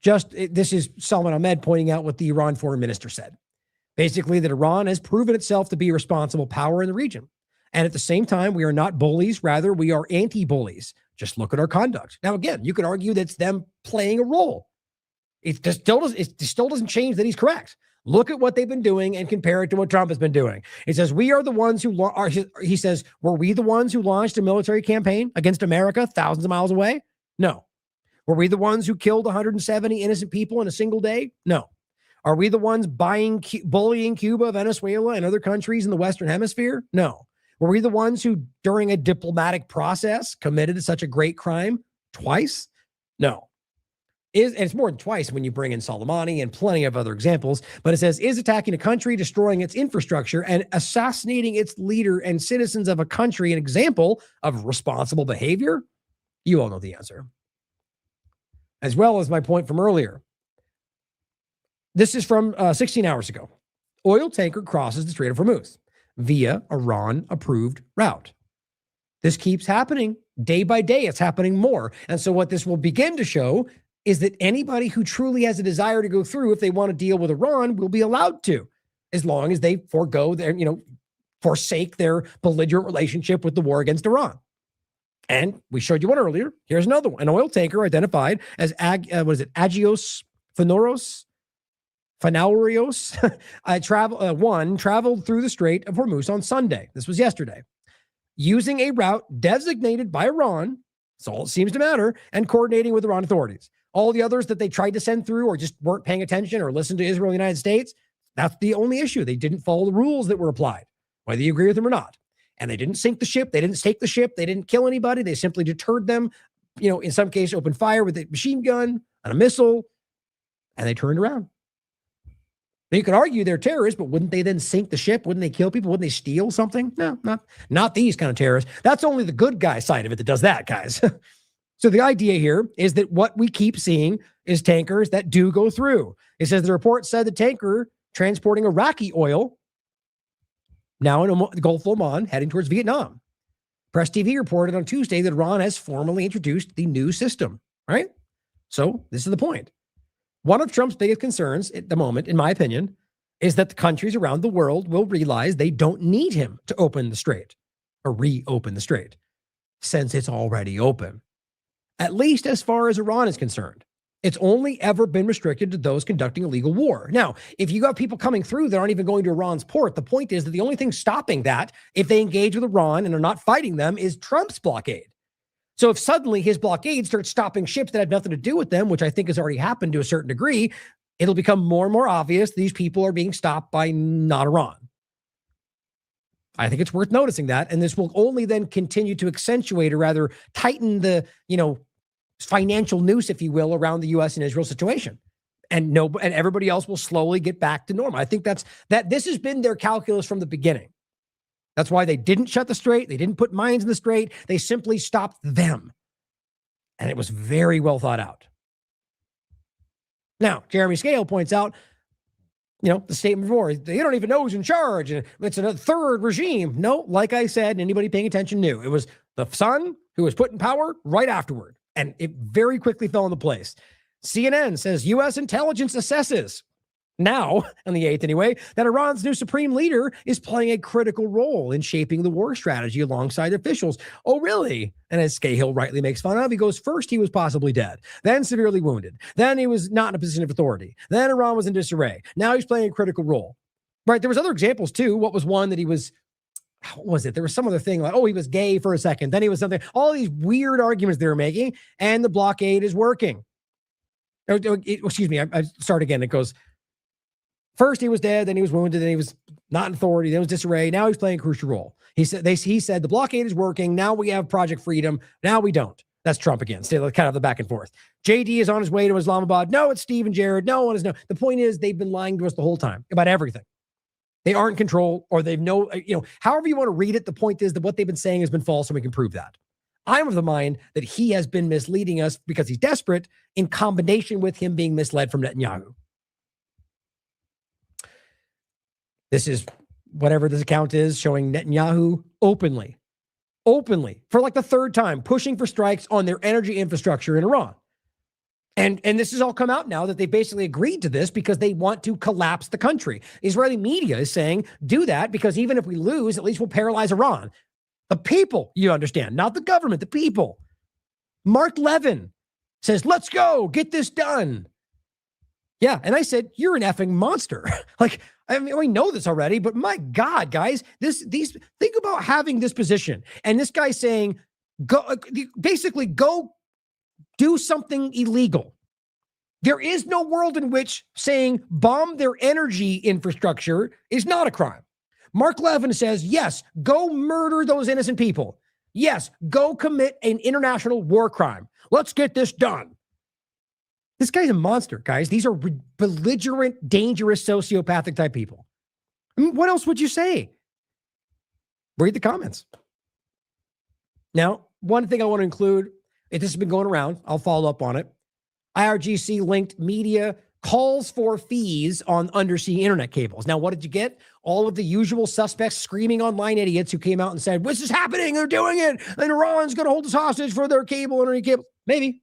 this is Salman Ahmed pointing out what the Iran foreign minister said. Basically, that Iran has proven itself to be a responsible power in the region. And at the same time, we are not bullies. Rather, we are anti-bullies. Just look at our conduct. Now, again, you could argue that's them playing a role. It still doesn't change that he's correct. Look at what they've been doing and compare it to what Trump has been doing. It says, we are the ones who he says, were we the ones who launched a military campaign against America thousands of miles away? No. Were we the ones who killed 170 innocent people in a single day? No. Are we the ones bullying Cuba, Venezuela, and other countries in the Western Hemisphere? No. Were we the ones who, during a diplomatic process, committed such a great crime twice? No. And it's more than twice when you bring in Soleimani and plenty of other examples, but it says, is attacking a country, destroying its infrastructure, and assassinating its leader and citizens of a country an example of responsible behavior? You all know the answer. As well as my point from earlier. This is from 16 hours ago. Oil tanker crosses the Strait of Hormuz via Iran-approved route. This keeps happening day by day. It's happening more. And so what this will begin to show is that anybody who truly has a desire to go through, if they want to deal with Iran, will be allowed to, as long as they forsake their belligerent relationship with the war against Iran. And we showed you one earlier. Here's another one. An oil tanker identified as Agios Fanaurios traveled through the Strait of Hormuz on Sunday. This was yesterday. Using a route designated by Iran, that's all it seems to matter, and coordinating with Iran authorities. All the others that they tried to send through or just weren't paying attention or listened to Israel and the United States, that's the only issue. They didn't follow the rules that were applied, whether you agree with them or not. And they didn't sink the ship. They didn't take the ship. They didn't kill anybody. They simply deterred them, in some cases, opened fire with a machine gun and a missile, and they turned around. Now, you could argue they're terrorists, but wouldn't they then sink the ship? Wouldn't they kill people? Wouldn't they steal something? No, not these kind of terrorists. That's only the good guy side of it that does that, guys. So the idea here is that what we keep seeing is tankers that do go through. It says the report said the tanker transporting Iraqi oil now in the Gulf of Oman, heading towards Vietnam. Press TV reported on Tuesday that Iran has formally introduced the new system, right? So this is the point. One of Trump's biggest concerns at the moment, in my opinion, is that the countries around the world will realize they don't need him to open the strait or reopen the strait since it's already open. At least as far as Iran is concerned. It's only ever been restricted to those conducting illegal war. Now, if you got people coming through that aren't even going to Iran's port, the point is that the only thing stopping that, if they engage with Iran and are not fighting them, is Trump's blockade. So if suddenly his blockade starts stopping ships that have nothing to do with them, which I think has already happened to a certain degree, it'll become more and more obvious these people are being stopped by not Iran. I think it's worth noticing that, and this will only then continue to accentuate or rather tighten the, financial noose, if you will, around the U.S. and Israel situation. And everybody else will slowly get back to normal. I think that this has been their calculus from the beginning. That's why they didn't shut the strait. They didn't put mines in the strait. They simply stopped them. And it was very well thought out. Now, Jeremy Scale points out, the statement before, they don't even know who's in charge. And it's a third regime. No, like I said, anybody paying attention knew. It was the son who was put in power right afterward. And it very quickly fell into place. CNN says U.S. intelligence assesses, now, on the 8th anyway, that Iran's new supreme leader is playing a critical role in shaping the war strategy alongside officials. Oh, really? And as Cahill rightly makes fun of, he goes, first he was possibly dead, then severely wounded, then he was not in a position of authority, then Iran was in disarray. Now he's playing a critical role. Right? There was other examples too. What was one that he was... What was it? There was some other thing like, he was gay for a second. Then he was something, all these weird arguments they were making, and the blockade is working. Excuse me. I start again. It goes, first he was dead, then he was wounded, then he was not in authority, then it was disarray. Now he's playing a crucial role. He said the blockade is working. Now we have Project Freedom. Now we don't. That's Trump again. Still kind of the back and forth. JD is on his way to Islamabad. No, it's Steve and Jared. No one is no. The point is they've been lying to us the whole time about everything. They aren't in control, or they've however you want to read it. The point is that what they've been saying has been false, and we can prove that. I'm of the mind that he has been misleading us because he's desperate, in combination with him being misled from Netanyahu. This is whatever this account is showing Netanyahu openly, for like the third time, pushing for strikes on their energy infrastructure in Iran. And this has all come out now that they basically agreed to this because they want to collapse the country. Israeli media is saying, do that because even if we lose, at least we'll paralyze Iran. The people, you understand, not the government, the people. Mark Levin says, let's go, get this done. Yeah, and I said, you're an effing monster. We know this already, but my God, guys, think about having this position. And this guy saying, go do something illegal. There is no world in which saying bomb their energy infrastructure is not a crime. Mark Levin says, yes, go murder those innocent people. Yes, go commit an international war crime. Let's get this done. This guy's a monster, guys. These are belligerent, dangerous, sociopathic type people. I mean, what else would you say? Read the comments. Now, one thing I want to include, if this has been going around, I'll follow up on it. IRGC linked media calls for fees on undersea internet cables. Now, what did you get? All of the usual suspects, screaming online idiots who came out and said, this is happening, they're doing it, and Iran's going to hold us hostage for their undersea cable. Maybe.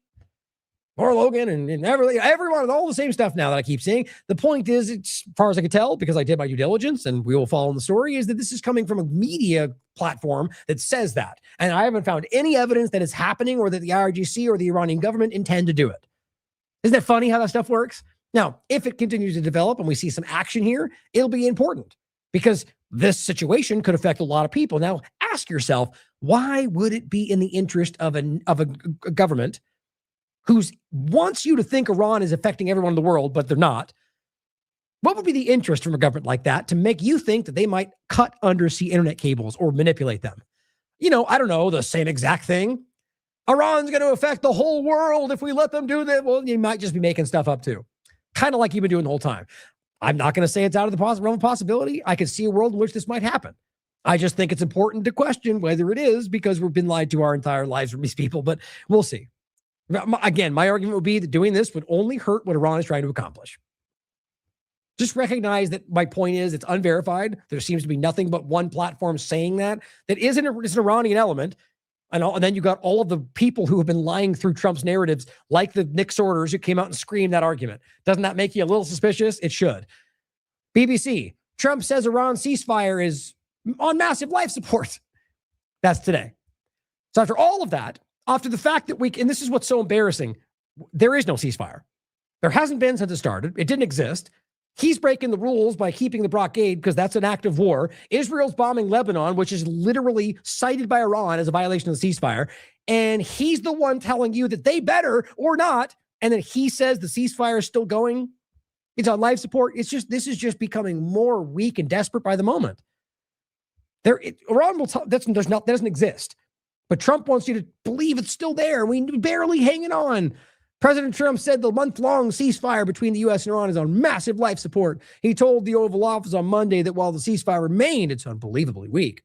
Or Logan and everyone, all the same stuff now that I keep seeing. The point is, as far as I can tell, because I did my due diligence and we will follow in the story, is that this is coming from a media platform that says that. And I haven't found any evidence that it's happening or that the IRGC or the Iranian government intend to do it. Isn't that funny how that stuff works? Now, if it continues to develop and we see some action here, it'll be important because this situation could affect a lot of people. Now, ask yourself, why would it be in the interest of a government who wants you to think Iran is affecting everyone in the world, but they're not? What would be the interest from a government like that to make you think that they might cut undersea internet cables or manipulate them? I don't know, the same exact thing. Iran's going to affect the whole world if we let them do that. Well, you might just be making stuff up too. Kind of like you've been doing the whole time. I'm not going to say it's out of the realm of possibility. I could see a world in which this might happen. I just think it's important to question whether it is because we've been lied to our entire lives from these people, but we'll see. Again, my argument would be that doing this would only hurt what Iran is trying to accomplish. Just recognize that my point is it's unverified. There seems to be nothing but one platform saying that isn't it's an Iranian element. And then you got all of the people who have been lying through Trump's narratives, like the Nick Sorters who came out and screamed that argument. Doesn't that make you a little suspicious? It should. BBC, Trump says Iran ceasefire is on massive life support. That's today. So after all of that, after the fact that and this is what's so embarrassing, there is no ceasefire. There hasn't been since it started. It didn't exist. He's breaking the rules by keeping the blockade because that's an act of war. Israel's bombing Lebanon, which is literally cited by Iran as a violation of the ceasefire. And he's the one telling you that they better or not. And then he says the ceasefire is still going. It's on life support. This is just becoming more weak and desperate by the moment. Iran that doesn't exist. But Trump wants you to believe it's still there. We barely hanging on. President Trump said the month-long ceasefire between the U.S. and Iran is on massive life support. He told the Oval Office on Monday that while the ceasefire remained, it's unbelievably weak.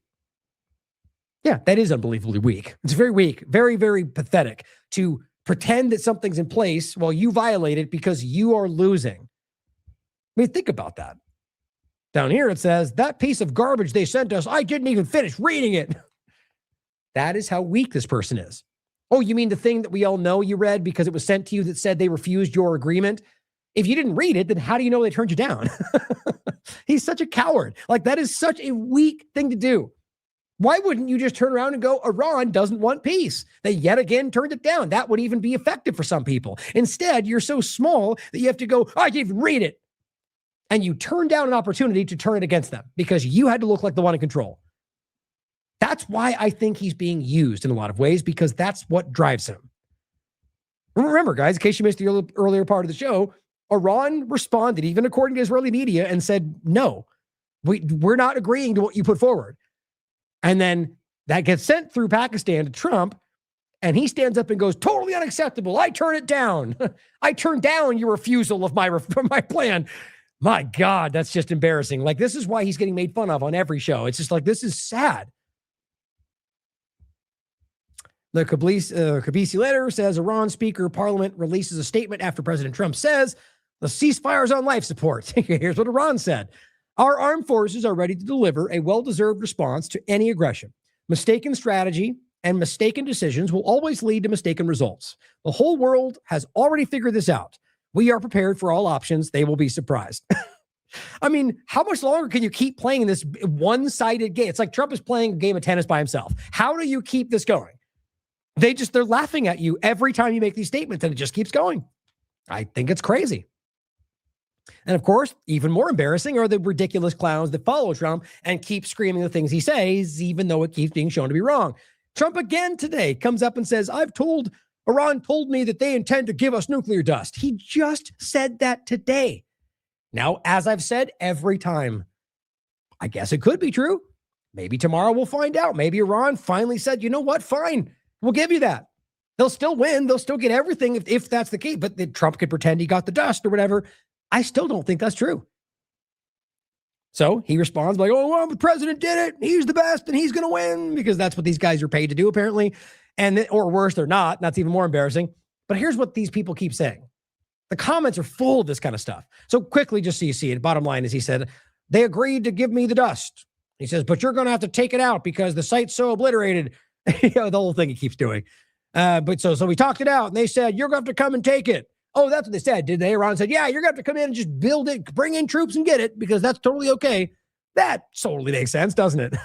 Yeah, that is unbelievably weak. It's very weak, very, very pathetic to pretend that something's in place while you violate it because you are losing. I mean, think about that. Down here it says, that piece of garbage they sent us, I didn't even finish reading it. That is how weak this person is. Oh, you mean the thing that we all know you read because it was sent to you that said they refused your agreement? If you didn't read it, then how do you know they turned you down? He's such a coward. Like, that is such a weak thing to do. Why wouldn't you just turn around and go, Iran doesn't want peace? They yet again turned it down. That would even be effective for some people. Instead, you're so small that you have to go, I didn't even read it. And you turn down an opportunity to turn it against them because you had to look like the one in control. That's why I think he's being used in a lot of ways, because that's what drives him. Remember, guys, in case you missed the earlier part of the show, Iran responded, even according to Israeli media, and said, no, we're not agreeing to what you put forward. And then that gets sent through Pakistan to Trump, and he stands up and goes, totally unacceptable. I turn it down. I turn down your refusal of my plan. My God, that's just embarrassing. Like, this is why he's getting made fun of on every show. It's just like, this is sad. The Kabisi letter says Iran Speaker of Parliament releases a statement after President Trump says the ceasefire is on life support. Here's what Iran said. Our armed forces are ready to deliver a well-deserved response to any aggression. Mistaken strategy and mistaken decisions will always lead to mistaken results. The whole world has already figured this out. We are prepared for all options. They will be surprised. I mean, how much longer can you keep playing this one-sided game? It's like Trump is playing a game of tennis by himself. How do you keep this going? They're laughing at you every time you make these statements, and it just keeps going. I think it's crazy. And of course, even more embarrassing are the ridiculous clowns that follow Trump and keep screaming the things he says, even though it keeps being shown to be wrong. Trump again today comes up and says, Iran told me that they intend to give us nuclear dust. He just said that today. Now, as I've said every time, I guess it could be true. Maybe tomorrow we'll find out. Maybe Iran finally said, you know what? Fine. We'll give you that. They'll still win. They'll still get everything if that's the case. But Trump could pretend he got the dust or whatever. I still don't think that's true. So he responds like, oh, well, the president did it. He's the best and he's going to win, because that's what these guys are paid to do, apparently. Or worse, they're not. That's even more embarrassing. But here's what these people keep saying. The comments are full of this kind of stuff. So quickly, just so you see it, bottom line is he said, they agreed to give me the dust. He says, but you're going to have to take it out because the site's so obliterated. The whole thing he keeps doing. But so we talked it out, and they said, you're going to have to come and take it. Oh, that's what they said, did they? Iran said, yeah, you're going to have to come in and just build it, bring in troops and get it, because that's totally okay. That totally makes sense, doesn't it?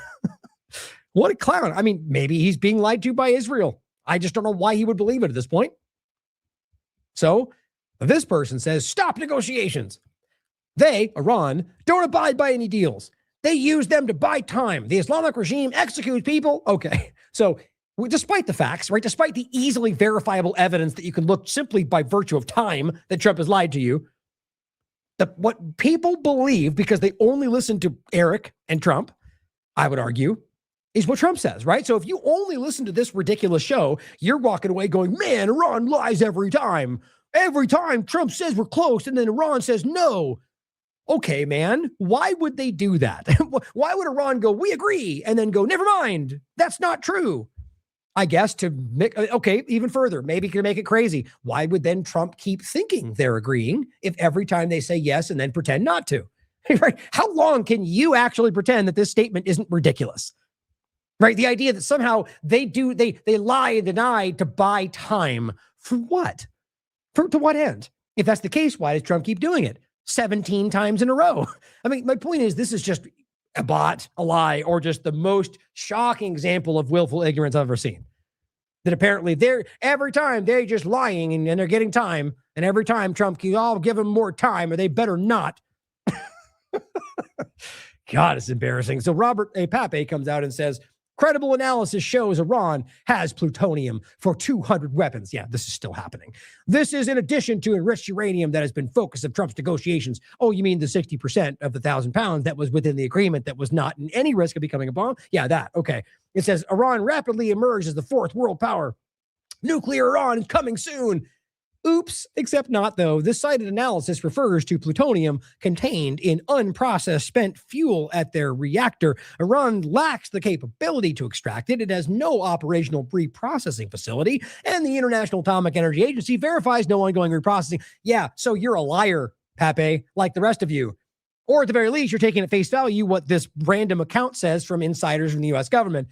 What a clown. I mean, maybe he's being lied to by Israel. I just don't know why he would believe it at this point. So this person says, stop negotiations. They, Iran, don't abide by any deals. They use them to buy time. The Islamic regime executes people. Okay. So despite the facts, right? Despite the easily verifiable evidence that you can look simply by virtue of time that Trump has lied to you, what people believe, because they only listen to Eric and Trump, I would argue, is what Trump says, right? So if you only listen to this ridiculous show, you're walking away going, man, Iran lies every time. Every time Trump says we're close and then Iran says no. Okay, man, why would they do that? Why would Iran go, we agree, and then go, never mind, that's not true? I guess to make, okay, even further, maybe can make it crazy. Why would then Trump keep thinking they're agreeing if every time they say yes and then pretend not to? Right? How long can you actually pretend that this statement isn't ridiculous? Right? The idea that somehow they lie and deny to buy time. For what? To what end? If that's the case, why does Trump keep doing it? 17 times in a row. I mean, my point is, this is just a bot, a lie, or just the most shocking example of willful ignorance I've ever seen. That apparently every time they're just lying and they're getting time, and every time Trump can, I'll give them more time, or they better not. God, it's embarrassing. So Robert A. Pape comes out and says, credible analysis shows Iran has plutonium for 200 weapons. Yeah, this is still happening. This is in addition to enriched uranium that has been focus of Trump's negotiations. Oh, you mean the 60% of the 1,000 pounds that was within the agreement that was not in any risk of becoming a bomb? Yeah, that. Okay. It says Iran rapidly emerged as the fourth world power. Nuclear Iran is coming soon. Oops, except not, though. This cited analysis refers to plutonium contained in unprocessed spent fuel at their reactor. Iran lacks the capability to extract it. It has no operational reprocessing facility, and the International Atomic Energy Agency verifies no ongoing reprocessing. Yeah, so you're a liar, Pape, like the rest of you. Or at the very least, you're taking at face value what this random account says from insiders from the U.S. government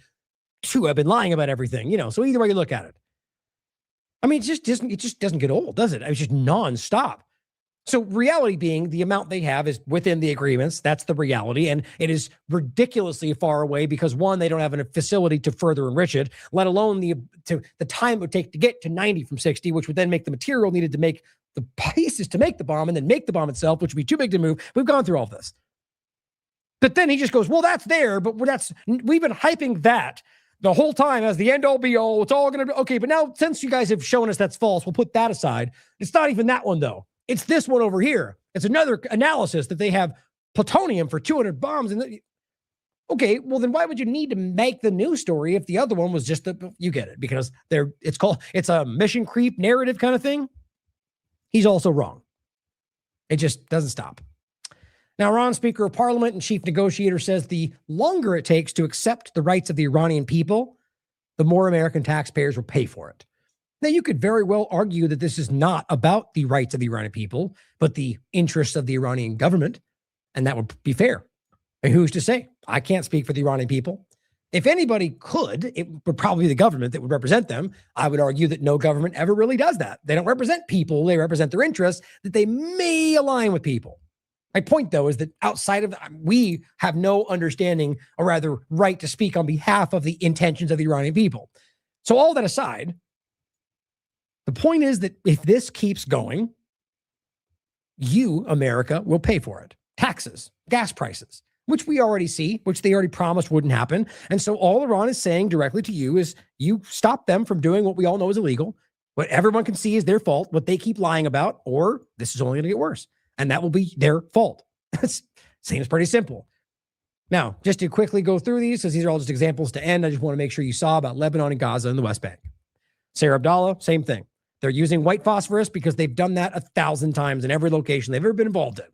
who have been lying about everything, so either way you look at it. I mean, it just doesn't get old, does it? It's just nonstop. So reality being the amount they have is within the agreements. That's the reality. And it is ridiculously far away because, one, they don't have a facility to further enrich it, let alone the time it would take to get to 90 from 60, which would then make the material needed to make the pieces to make the bomb and then make the bomb itself, which would be too big to move. We've gone through all this. But then he just goes, well, that's there, but we've been hyping that the whole time as the end all be all. It's all going to be okay. But now, since you guys have shown us that's false, we'll put that aside. It's not even that one, though. It's this one over here. It's another analysis that they have plutonium for 200 bombs. Okay, well, then why would you need to make the news story if the other one was just you get it, because it's a mission creep narrative kind of thing. He's also wrong. It just doesn't stop. Now, Iran Speaker of Parliament and chief negotiator says the longer it takes to accept the rights of the Iranian people, the more American taxpayers will pay for it. Now, you could very well argue that this is not about the rights of the Iranian people, but the interests of the Iranian government, and that would be fair. And who's to say? I can't speak for the Iranian people. If anybody could, it would probably be the government that would represent them. I would argue that no government ever really does that. They don't represent people. They represent their interests, that they may align with people. My point, though, is that outside of that, we have no understanding, or rather right to speak on behalf of the intentions of the Iranian people. So all that aside, the point is that if this keeps going, you, America, will pay for it. Taxes, gas prices, which we already see, which they already promised wouldn't happen. And so all Iran is saying directly to you is you stop them from doing what we all know is illegal, what everyone can see is their fault, what they keep lying about, or this is only going to get worse. And that will be their fault. Seems pretty simple. Now, just to quickly go through these, because these are all just examples to end, I just want to make sure you saw about Lebanon and Gaza and the West Bank. Sarah Abdallah, same thing. They're using white phosphorus because they've done that 1,000 times in every location they've ever been involved in.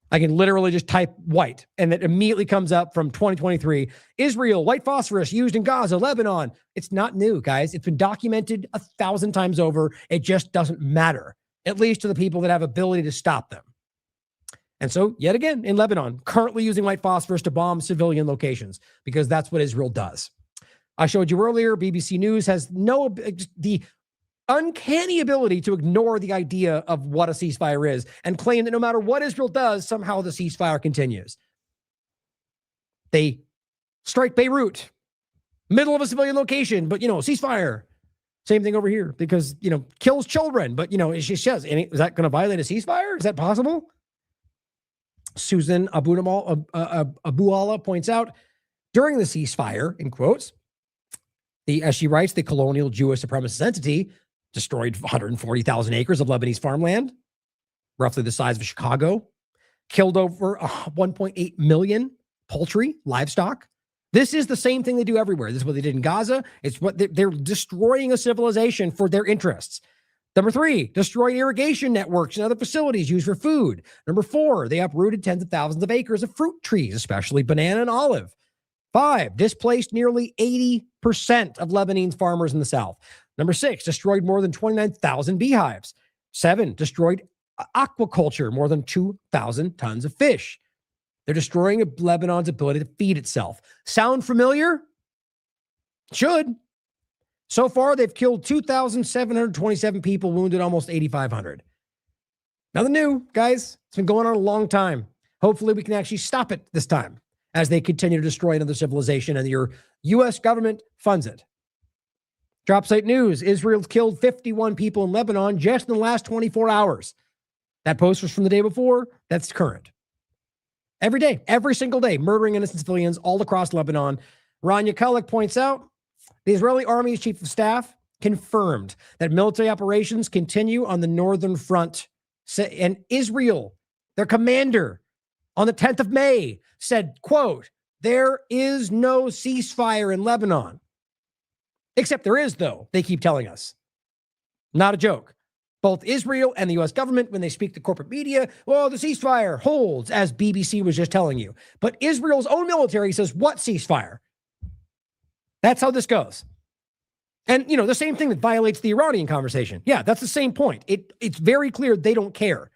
I can literally just type white, and it immediately comes up from 2023. Israel, white phosphorus used in Gaza, Lebanon. It's not new, guys. It's been documented 1,000 times over. It just doesn't matter, at least to the people that have ability to stop them. And so, yet again, in Lebanon, currently using white phosphorus to bomb civilian locations, because that's what Israel does. I showed you earlier, BBC News has the uncanny ability to ignore the idea of what a ceasefire is and claim that no matter what Israel does, somehow the ceasefire continues. They strike Beirut, middle of a civilian location, but, ceasefire. Same thing over here, because, kills children, but, it just says, is that going to violate a ceasefire? Is that possible? Susan Abu Allah points out, during the ceasefire, in quotes, as she writes, the colonial Jewish supremacist entity destroyed 140,000 acres of Lebanese farmland, roughly the size of Chicago, killed over 1.8 million poultry, livestock. This is the same thing they do everywhere. This is what they did in Gaza. It's what they're destroying a civilization for their interests. Number 3, destroyed irrigation networks and other facilities used for food. Number 4, they uprooted tens of thousands of acres of fruit trees, especially banana and olive. 5, displaced nearly 80% of Lebanese farmers in the south. Number 6, destroyed more than 29,000 beehives. 7, destroyed aquaculture, more than 2,000 tons of fish. They're destroying Lebanon's ability to feed itself. Sound familiar? Should. So far, they've killed 2,727 people, wounded almost 8,500. Nothing new, guys. It's been going on a long time. Hopefully we can actually stop it this time as they continue to destroy another civilization and your U.S. government funds it. Drop site news. Israel's killed 51 people in Lebanon just in the last 24 hours. That post was from the day before. That's current. Every day, every single day, murdering innocent civilians all across Lebanon. Rania Kulik points out the Israeli Army's chief of staff confirmed that military operations continue on the northern front. And Israel, their commander, on the 10th of May said, quote, there is no ceasefire in Lebanon. Except there is, though, they keep telling us. Not a joke. Both Israel and the U.S. government, when they speak to corporate media, well, the ceasefire holds, as BBC was just telling you. But Israel's own military says, what ceasefire? That's how this goes. And, the same thing that violates the Iranian conversation. Yeah, that's the same point. It's very clear they don't care.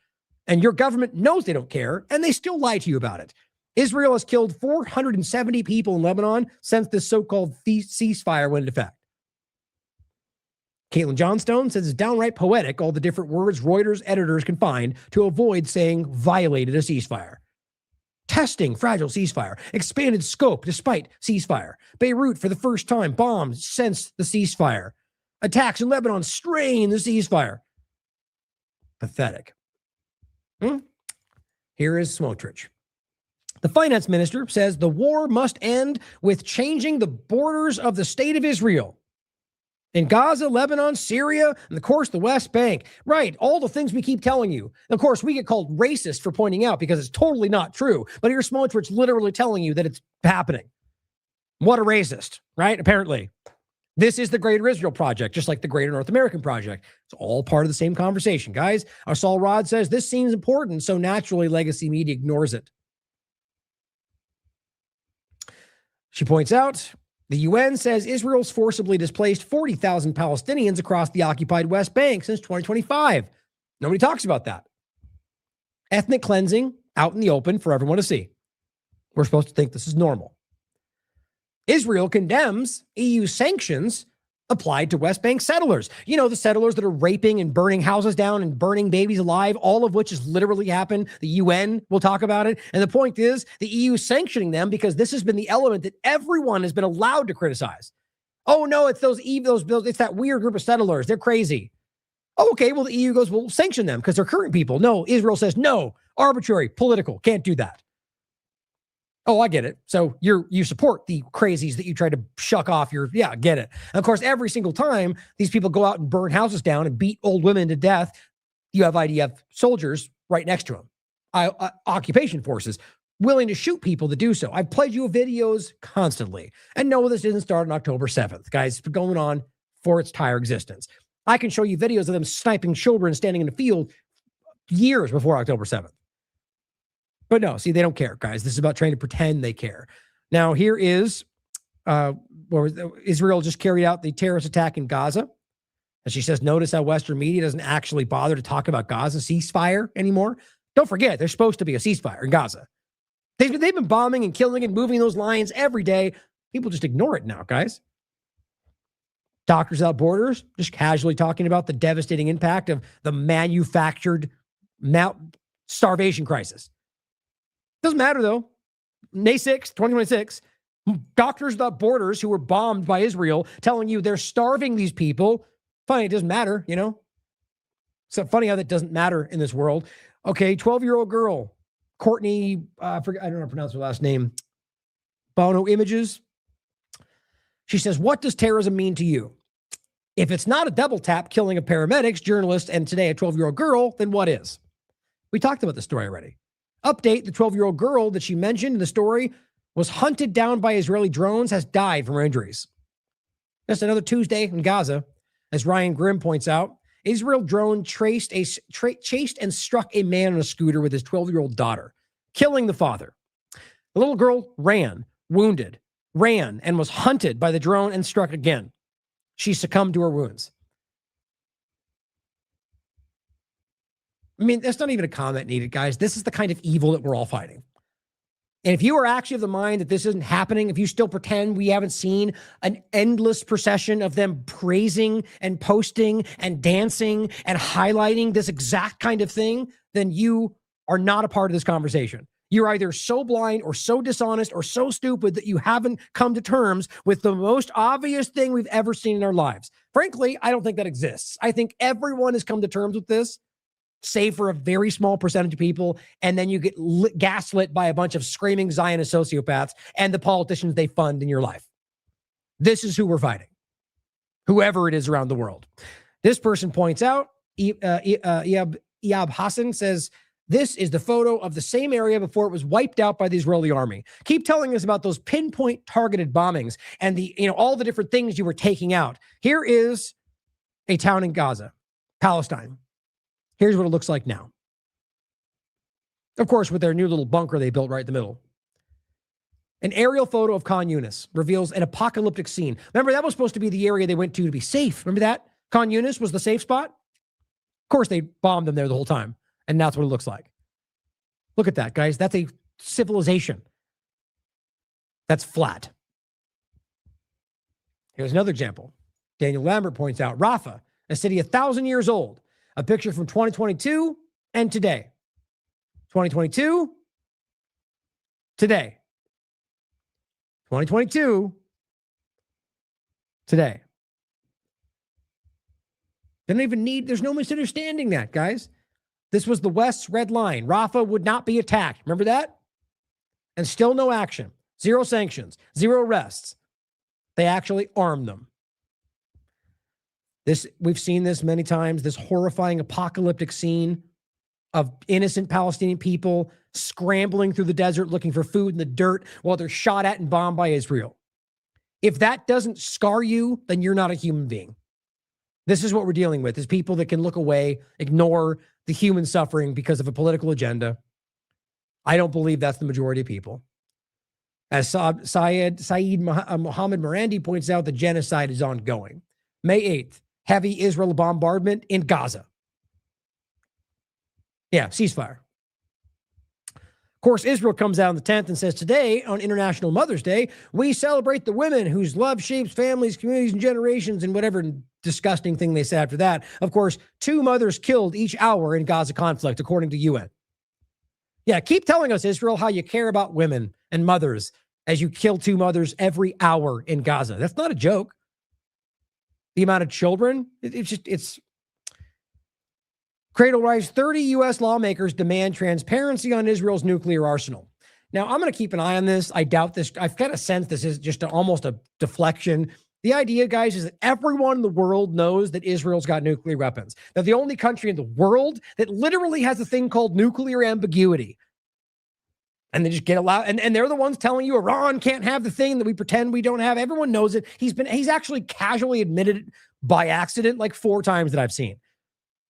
And your government knows they don't care, and they still lie to you about it. Israel has killed 470 people in Lebanon since this so-called ceasefire went into effect. Caitlin Johnstone says it's downright poetic, all the different words Reuters editors can find to avoid saying violated a ceasefire. Testing fragile ceasefire. Expanded scope despite ceasefire. Beirut for the first time bombed since the ceasefire. Attacks in Lebanon strain the ceasefire. Pathetic. Here is Smotrich. The finance minister says the war must end with changing the borders of the state of Israel. In Gaza, Lebanon, Syria, and of course the West Bank. Right, all the things we keep telling you. Of course, we get called racist for pointing out because it's totally not true. But here's Smotrich literally telling you that it's happening. What a racist, right? Apparently. This is the Greater Israel Project, just like the Greater North American Project. It's all part of the same conversation, guys. Arsal Rod says this seems important, so naturally legacy media ignores it. She points out, the UN says Israel's forcibly displaced 40,000 Palestinians across the occupied West Bank since 2025. Nobody talks about that. Ethnic cleansing out in the open for everyone to see. We're supposed to think this is normal. Israel condemns EU sanctions applied to West Bank settlers. The settlers that are raping and burning houses down and burning babies alive, all of which has literally happened. The UN will talk about it. And the point is the EU sanctioning them because this has been the element that everyone has been allowed to criticize. Oh, no, it's it's that weird group of settlers. They're crazy. Oh, okay, well, the EU goes, we'll sanction them because they're current people. No, Israel says, no, arbitrary, political, can't do that. Oh, I get it. So you support the crazies that you try to shuck off get it. And of course, every single time these people go out and burn houses down and beat old women to death, you have IDF soldiers right next to them, occupation forces, willing to shoot people to do so. I've played you videos constantly. And no, this didn't start on October 7th. Guys, it's been going on for its entire existence. I can show you videos of them sniping children standing in the field years before October 7th. But no, see, they don't care, guys. This is about trying to pretend they care. Now, here is Israel just carried out the terrorist attack in Gaza. And she says, notice how Western media doesn't actually bother to talk about Gaza ceasefire anymore. Don't forget, there's supposed to be a ceasefire in Gaza. They've been bombing and killing and moving those lines every day. People just ignore it now, guys. Doctors Without Borders just casually talking about the devastating impact of the manufactured starvation crisis. Doesn't matter, though. May 6th, 2026, Doctors Without Borders, who were bombed by Israel, telling you they're starving these people. Funny, it doesn't matter, So funny how that doesn't matter in this world. Okay, 12-year-old girl, Courtney, I don't know how to pronounce her last name, Bono Images. She says, what does terrorism mean to you? If it's not a double tap killing of paramedics, journalists, and today a 12-year-old girl, then what is? We talked about the story already. Update, the 12-year-old girl that she mentioned in the story was hunted down by Israeli drones, has died from her injuries. Just another Tuesday in Gaza. As Ryan Grimm points out, Israel drone chased and struck a man on a scooter with his 12-year-old daughter, killing the father. The little girl ran, wounded, and was hunted by the drone and struck again. She succumbed to her wounds. I mean, that's not even a comment needed, guys. This is the kind of evil that we're all fighting. And if you are actually of the mind that this isn't happening, if you still pretend we haven't seen an endless procession of them praising and posting and dancing and highlighting this exact kind of thing, then you are not a part of this conversation. You're either so blind or so dishonest or so stupid that you haven't come to terms with the most obvious thing we've ever seen in our lives. Frankly, I don't think that exists. I think everyone has come to terms with this, save for a very small percentage of people, and then you get gaslit by a bunch of screaming Zionist sociopaths and the politicians they fund in your life. This is who we're fighting, whoever it is around the world. This person points out, Iyab Hassan says, this is the photo of the same area before it was wiped out by the Israeli army. Keep telling us about those pinpoint targeted bombings and all the different things you were taking out. Here is a town in Gaza, Palestine. Here's what it looks like now. Of course, with their new little bunker they built right in the middle. An aerial photo of Khan Yunis reveals an apocalyptic scene. Remember, that was supposed to be the area they went to be safe. Remember that? Khan Yunis was the safe spot? Of course, they bombed them there the whole time. And that's what it looks like. Look at that, guys. That's a civilization. That's flat. Here's another example. Daniel Lambert points out Rafah, a city 1,000 years old. A picture from 2022 and today. 2022, today. 2022, today. They don't even need, there's no misunderstanding that, guys. This was the West's red line. Rafah would not be attacked. Remember that? And still no action. Zero sanctions. Zero arrests. They actually armed them. We've seen this many times, this horrifying apocalyptic scene of innocent Palestinian people scrambling through the desert looking for food in the dirt while they're shot at and bombed by Israel. If that doesn't scar you, then you're not a human being. This is what we're dealing with, is people that can look away, ignore the human suffering because of a political agenda. I don't believe that's the majority of people. As Saeed Mohammed Morandi points out, the genocide is ongoing. May 8th, heavy Israel bombardment in Gaza. Yeah, ceasefire. Of course, Israel comes out on the 10th and says, today, on International Mother's Day, we celebrate the women whose love shapes families, communities, and generations, and whatever disgusting thing they said after that. Of course, 2 mothers killed each hour in Gaza conflict, according to UN. Yeah, keep telling us, Israel, how you care about women and mothers as you kill 2 mothers every hour in Gaza. That's not a joke. The amount of children, it's Cradle Rise, 30 U.S. lawmakers demand transparency on Israel's nuclear arsenal. Now, I'm going to keep an eye on this. I doubt this. I've got a sense this is just almost a deflection. The idea, guys, is that everyone in the world knows that Israel's got nuclear weapons. They're the only country in the world that literally has a thing called nuclear ambiguity. And they just get allowed, and they're the ones telling you Iran can't have the thing that we pretend we don't have. Everyone knows it. He's actually casually admitted it by accident like 4 times that I've seen.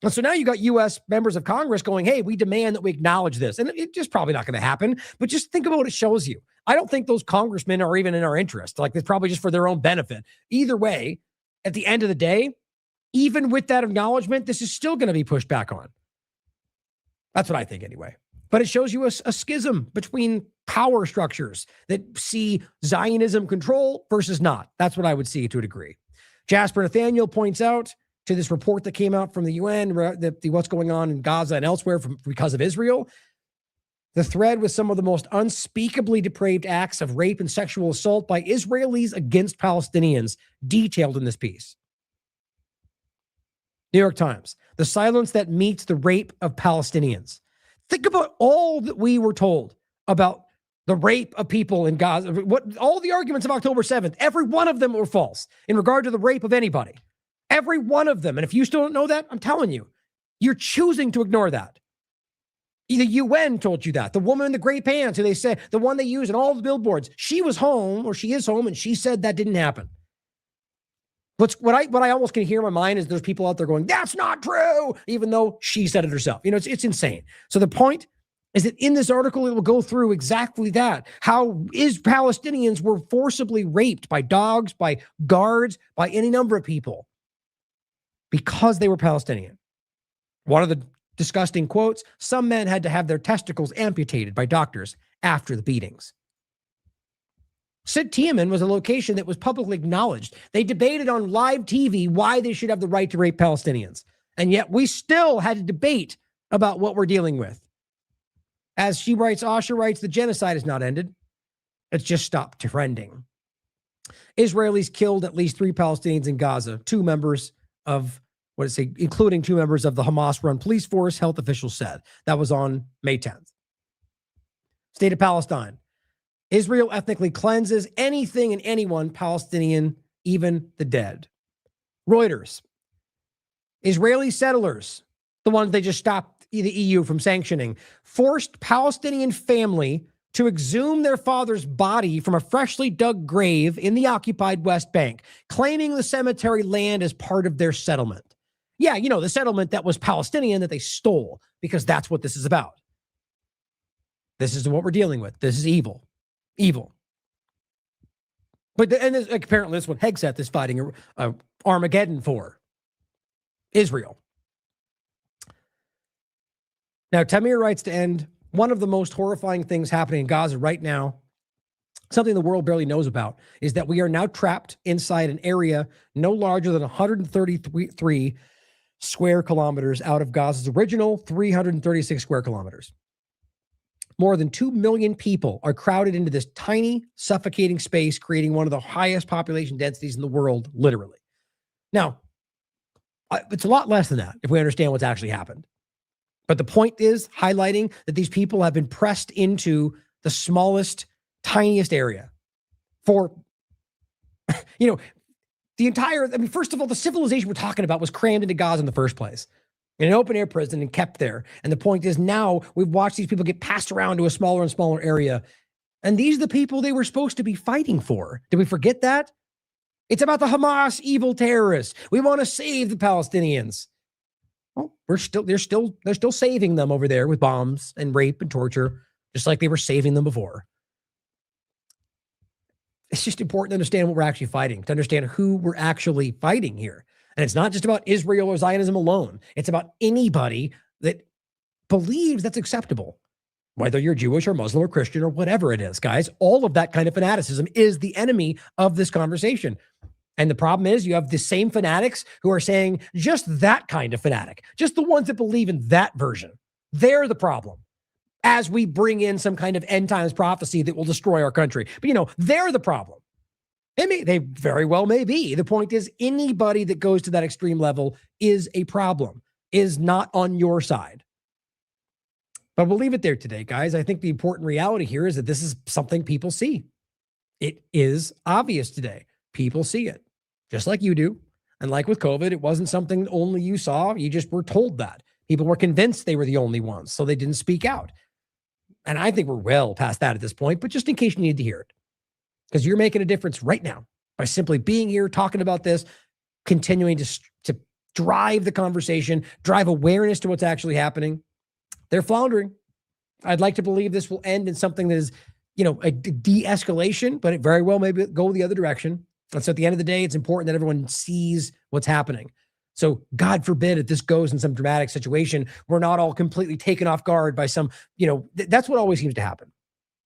And so now you got U.S. members of Congress going, hey, we demand that we acknowledge this. And it's just probably not going to happen. But just think about what it shows you. I don't think those congressmen are even in our interest. Like, it's probably just for their own benefit. Either way, at the end of the day, even with that acknowledgement, this is still going to be pushed back on. That's what I think anyway. But it shows you a schism between power structures that see Zionism control versus not. That's what I would see to a degree. Jasper Nathaniel points out to this report that came out from the UN, what's going on in Gaza and elsewhere because of Israel. The thread with some of the most unspeakably depraved acts of rape and sexual assault by Israelis against Palestinians, detailed in this piece. New York Times, the silence that meets the rape of Palestinians. Think about all that we were told about the rape of people in Gaza. All the arguments of October 7th, every one of them were false in regard to the rape of anybody. Every one of them. And if you still don't know that, I'm telling you, you're choosing to ignore that. The UN told you that. The woman in the gray pants, who they said, the one they use in all the billboards, she was home, or she is home, and she said that didn't happen. What I almost can hear in my mind is there's people out there going, that's not true, even though she said it herself. It's insane. So the point is that in this article, it will go through exactly that. How Palestinians were forcibly raped by dogs, by guards, by any number of people because they were Palestinian. One of the disgusting quotes, some men had to have their testicles amputated by doctors after the beatings. Sid Tiaman was a location that was publicly acknowledged. They debated on live TV why they should have the right to rape Palestinians. And yet we still had a debate about what we're dealing with. As she writes, Asha writes, the genocide has not ended. It's just stopped trending. Israelis killed at least 3 Palestinians in Gaza, 2 members of, including 2 members of the Hamas-run police force, health officials said. That was on May 10th. State of Palestine. Israel ethnically cleanses anything and anyone Palestinian, even the dead. Reuters. Israeli settlers, the ones they just stopped the EU from sanctioning, forced Palestinian family to exhume their father's body from a freshly dug grave in the occupied West Bank, claiming the cemetery land as part of their settlement. Yeah, you know, the settlement that was Palestinian that they stole, because that's what this is about. This is what we're dealing with. This is evil. Evil. But apparently that's what Hegseth is fighting Armageddon for. Israel. Now, Tamir writes to end, one of the most horrifying things happening in Gaza right now, something the world barely knows about, is that we are now trapped inside an area no larger than 133 square kilometers out of Gaza's original 336 square kilometers. More than 2 million people are crowded into this tiny, suffocating space, creating one of the highest population densities in the world, literally. Now, it's a lot less than that if we understand what's actually happened. But the point is highlighting that these people have been pressed into the smallest, tiniest area for, you know, the entire, I mean, first of all, the civilization we're talking about was crammed into Gaza in the first place, in an open air prison and kept there. And the point is now we've watched these people get passed around to a smaller and smaller area. And these are the people they were supposed to be fighting for. Did we forget that? It's about the Hamas evil terrorists. We want to save the Palestinians. Well, they're still saving them over there with bombs and rape and torture, just like they were saving them before. It's just important to understand what we're actually fighting, to understand who we're actually fighting here. And it's not just about Israel or Zionism alone. It's about anybody that believes that's acceptable, whether you're Jewish or Muslim or Christian or whatever it is, guys. All of that kind of fanaticism is the enemy of this conversation. And the problem is you have the same fanatics who are saying just that kind of fanatic, just the ones that believe in that version. They're the problem as we bring in some kind of end times prophecy that will destroy our country. But, you know, they're the problem. They very well may be. The point is anybody that goes to that extreme level is a problem, is not on your side. But we'll leave it there today, guys. I think the important reality here is that this is something people see. It is obvious today. People see it, just like you do. And like with COVID, it wasn't something only you saw. You just were told that. People were convinced they were the only ones, so they didn't speak out. And I think we're well past that at this point, but just in case you need to hear it, because you're making a difference right now by simply being here, talking about this, continuing to drive the conversation, drive awareness to what's actually happening. They're floundering. I'd like to believe this will end in something that is, you know, a de-escalation, but it very well may go the other direction. And so at the end of the day, it's important that everyone sees what's happening. So God forbid if this goes in some dramatic situation, we're not all completely taken off guard by some, you know, that's what always seems to happen,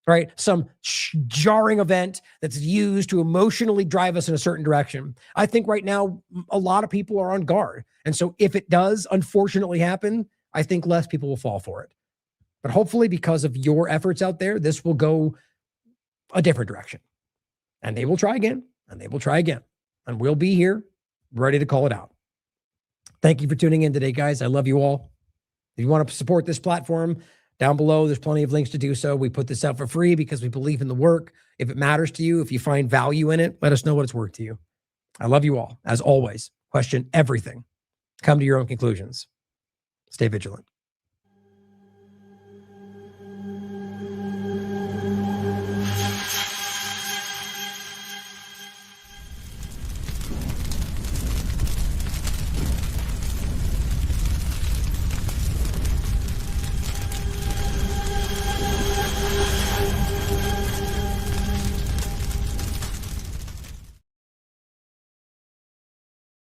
right? Some jarring event that's used to emotionally drive us in a certain direction. I think right now, a lot of people are on guard. And so if it does unfortunately happen, I think less people will fall for it. But hopefully because of your efforts out there, this will go a different direction. And they will try again. And they will try again. And we'll be here ready to call it out. Thank you for tuning in today, guys. I love you all. If you want to support this platform, down below, there's plenty of links to do so. We put this out for free because we believe in the work. If it matters to you, if you find value in it, let us know what it's worth to you. I love you all. As always, question everything. Come to your own conclusions. Stay vigilant.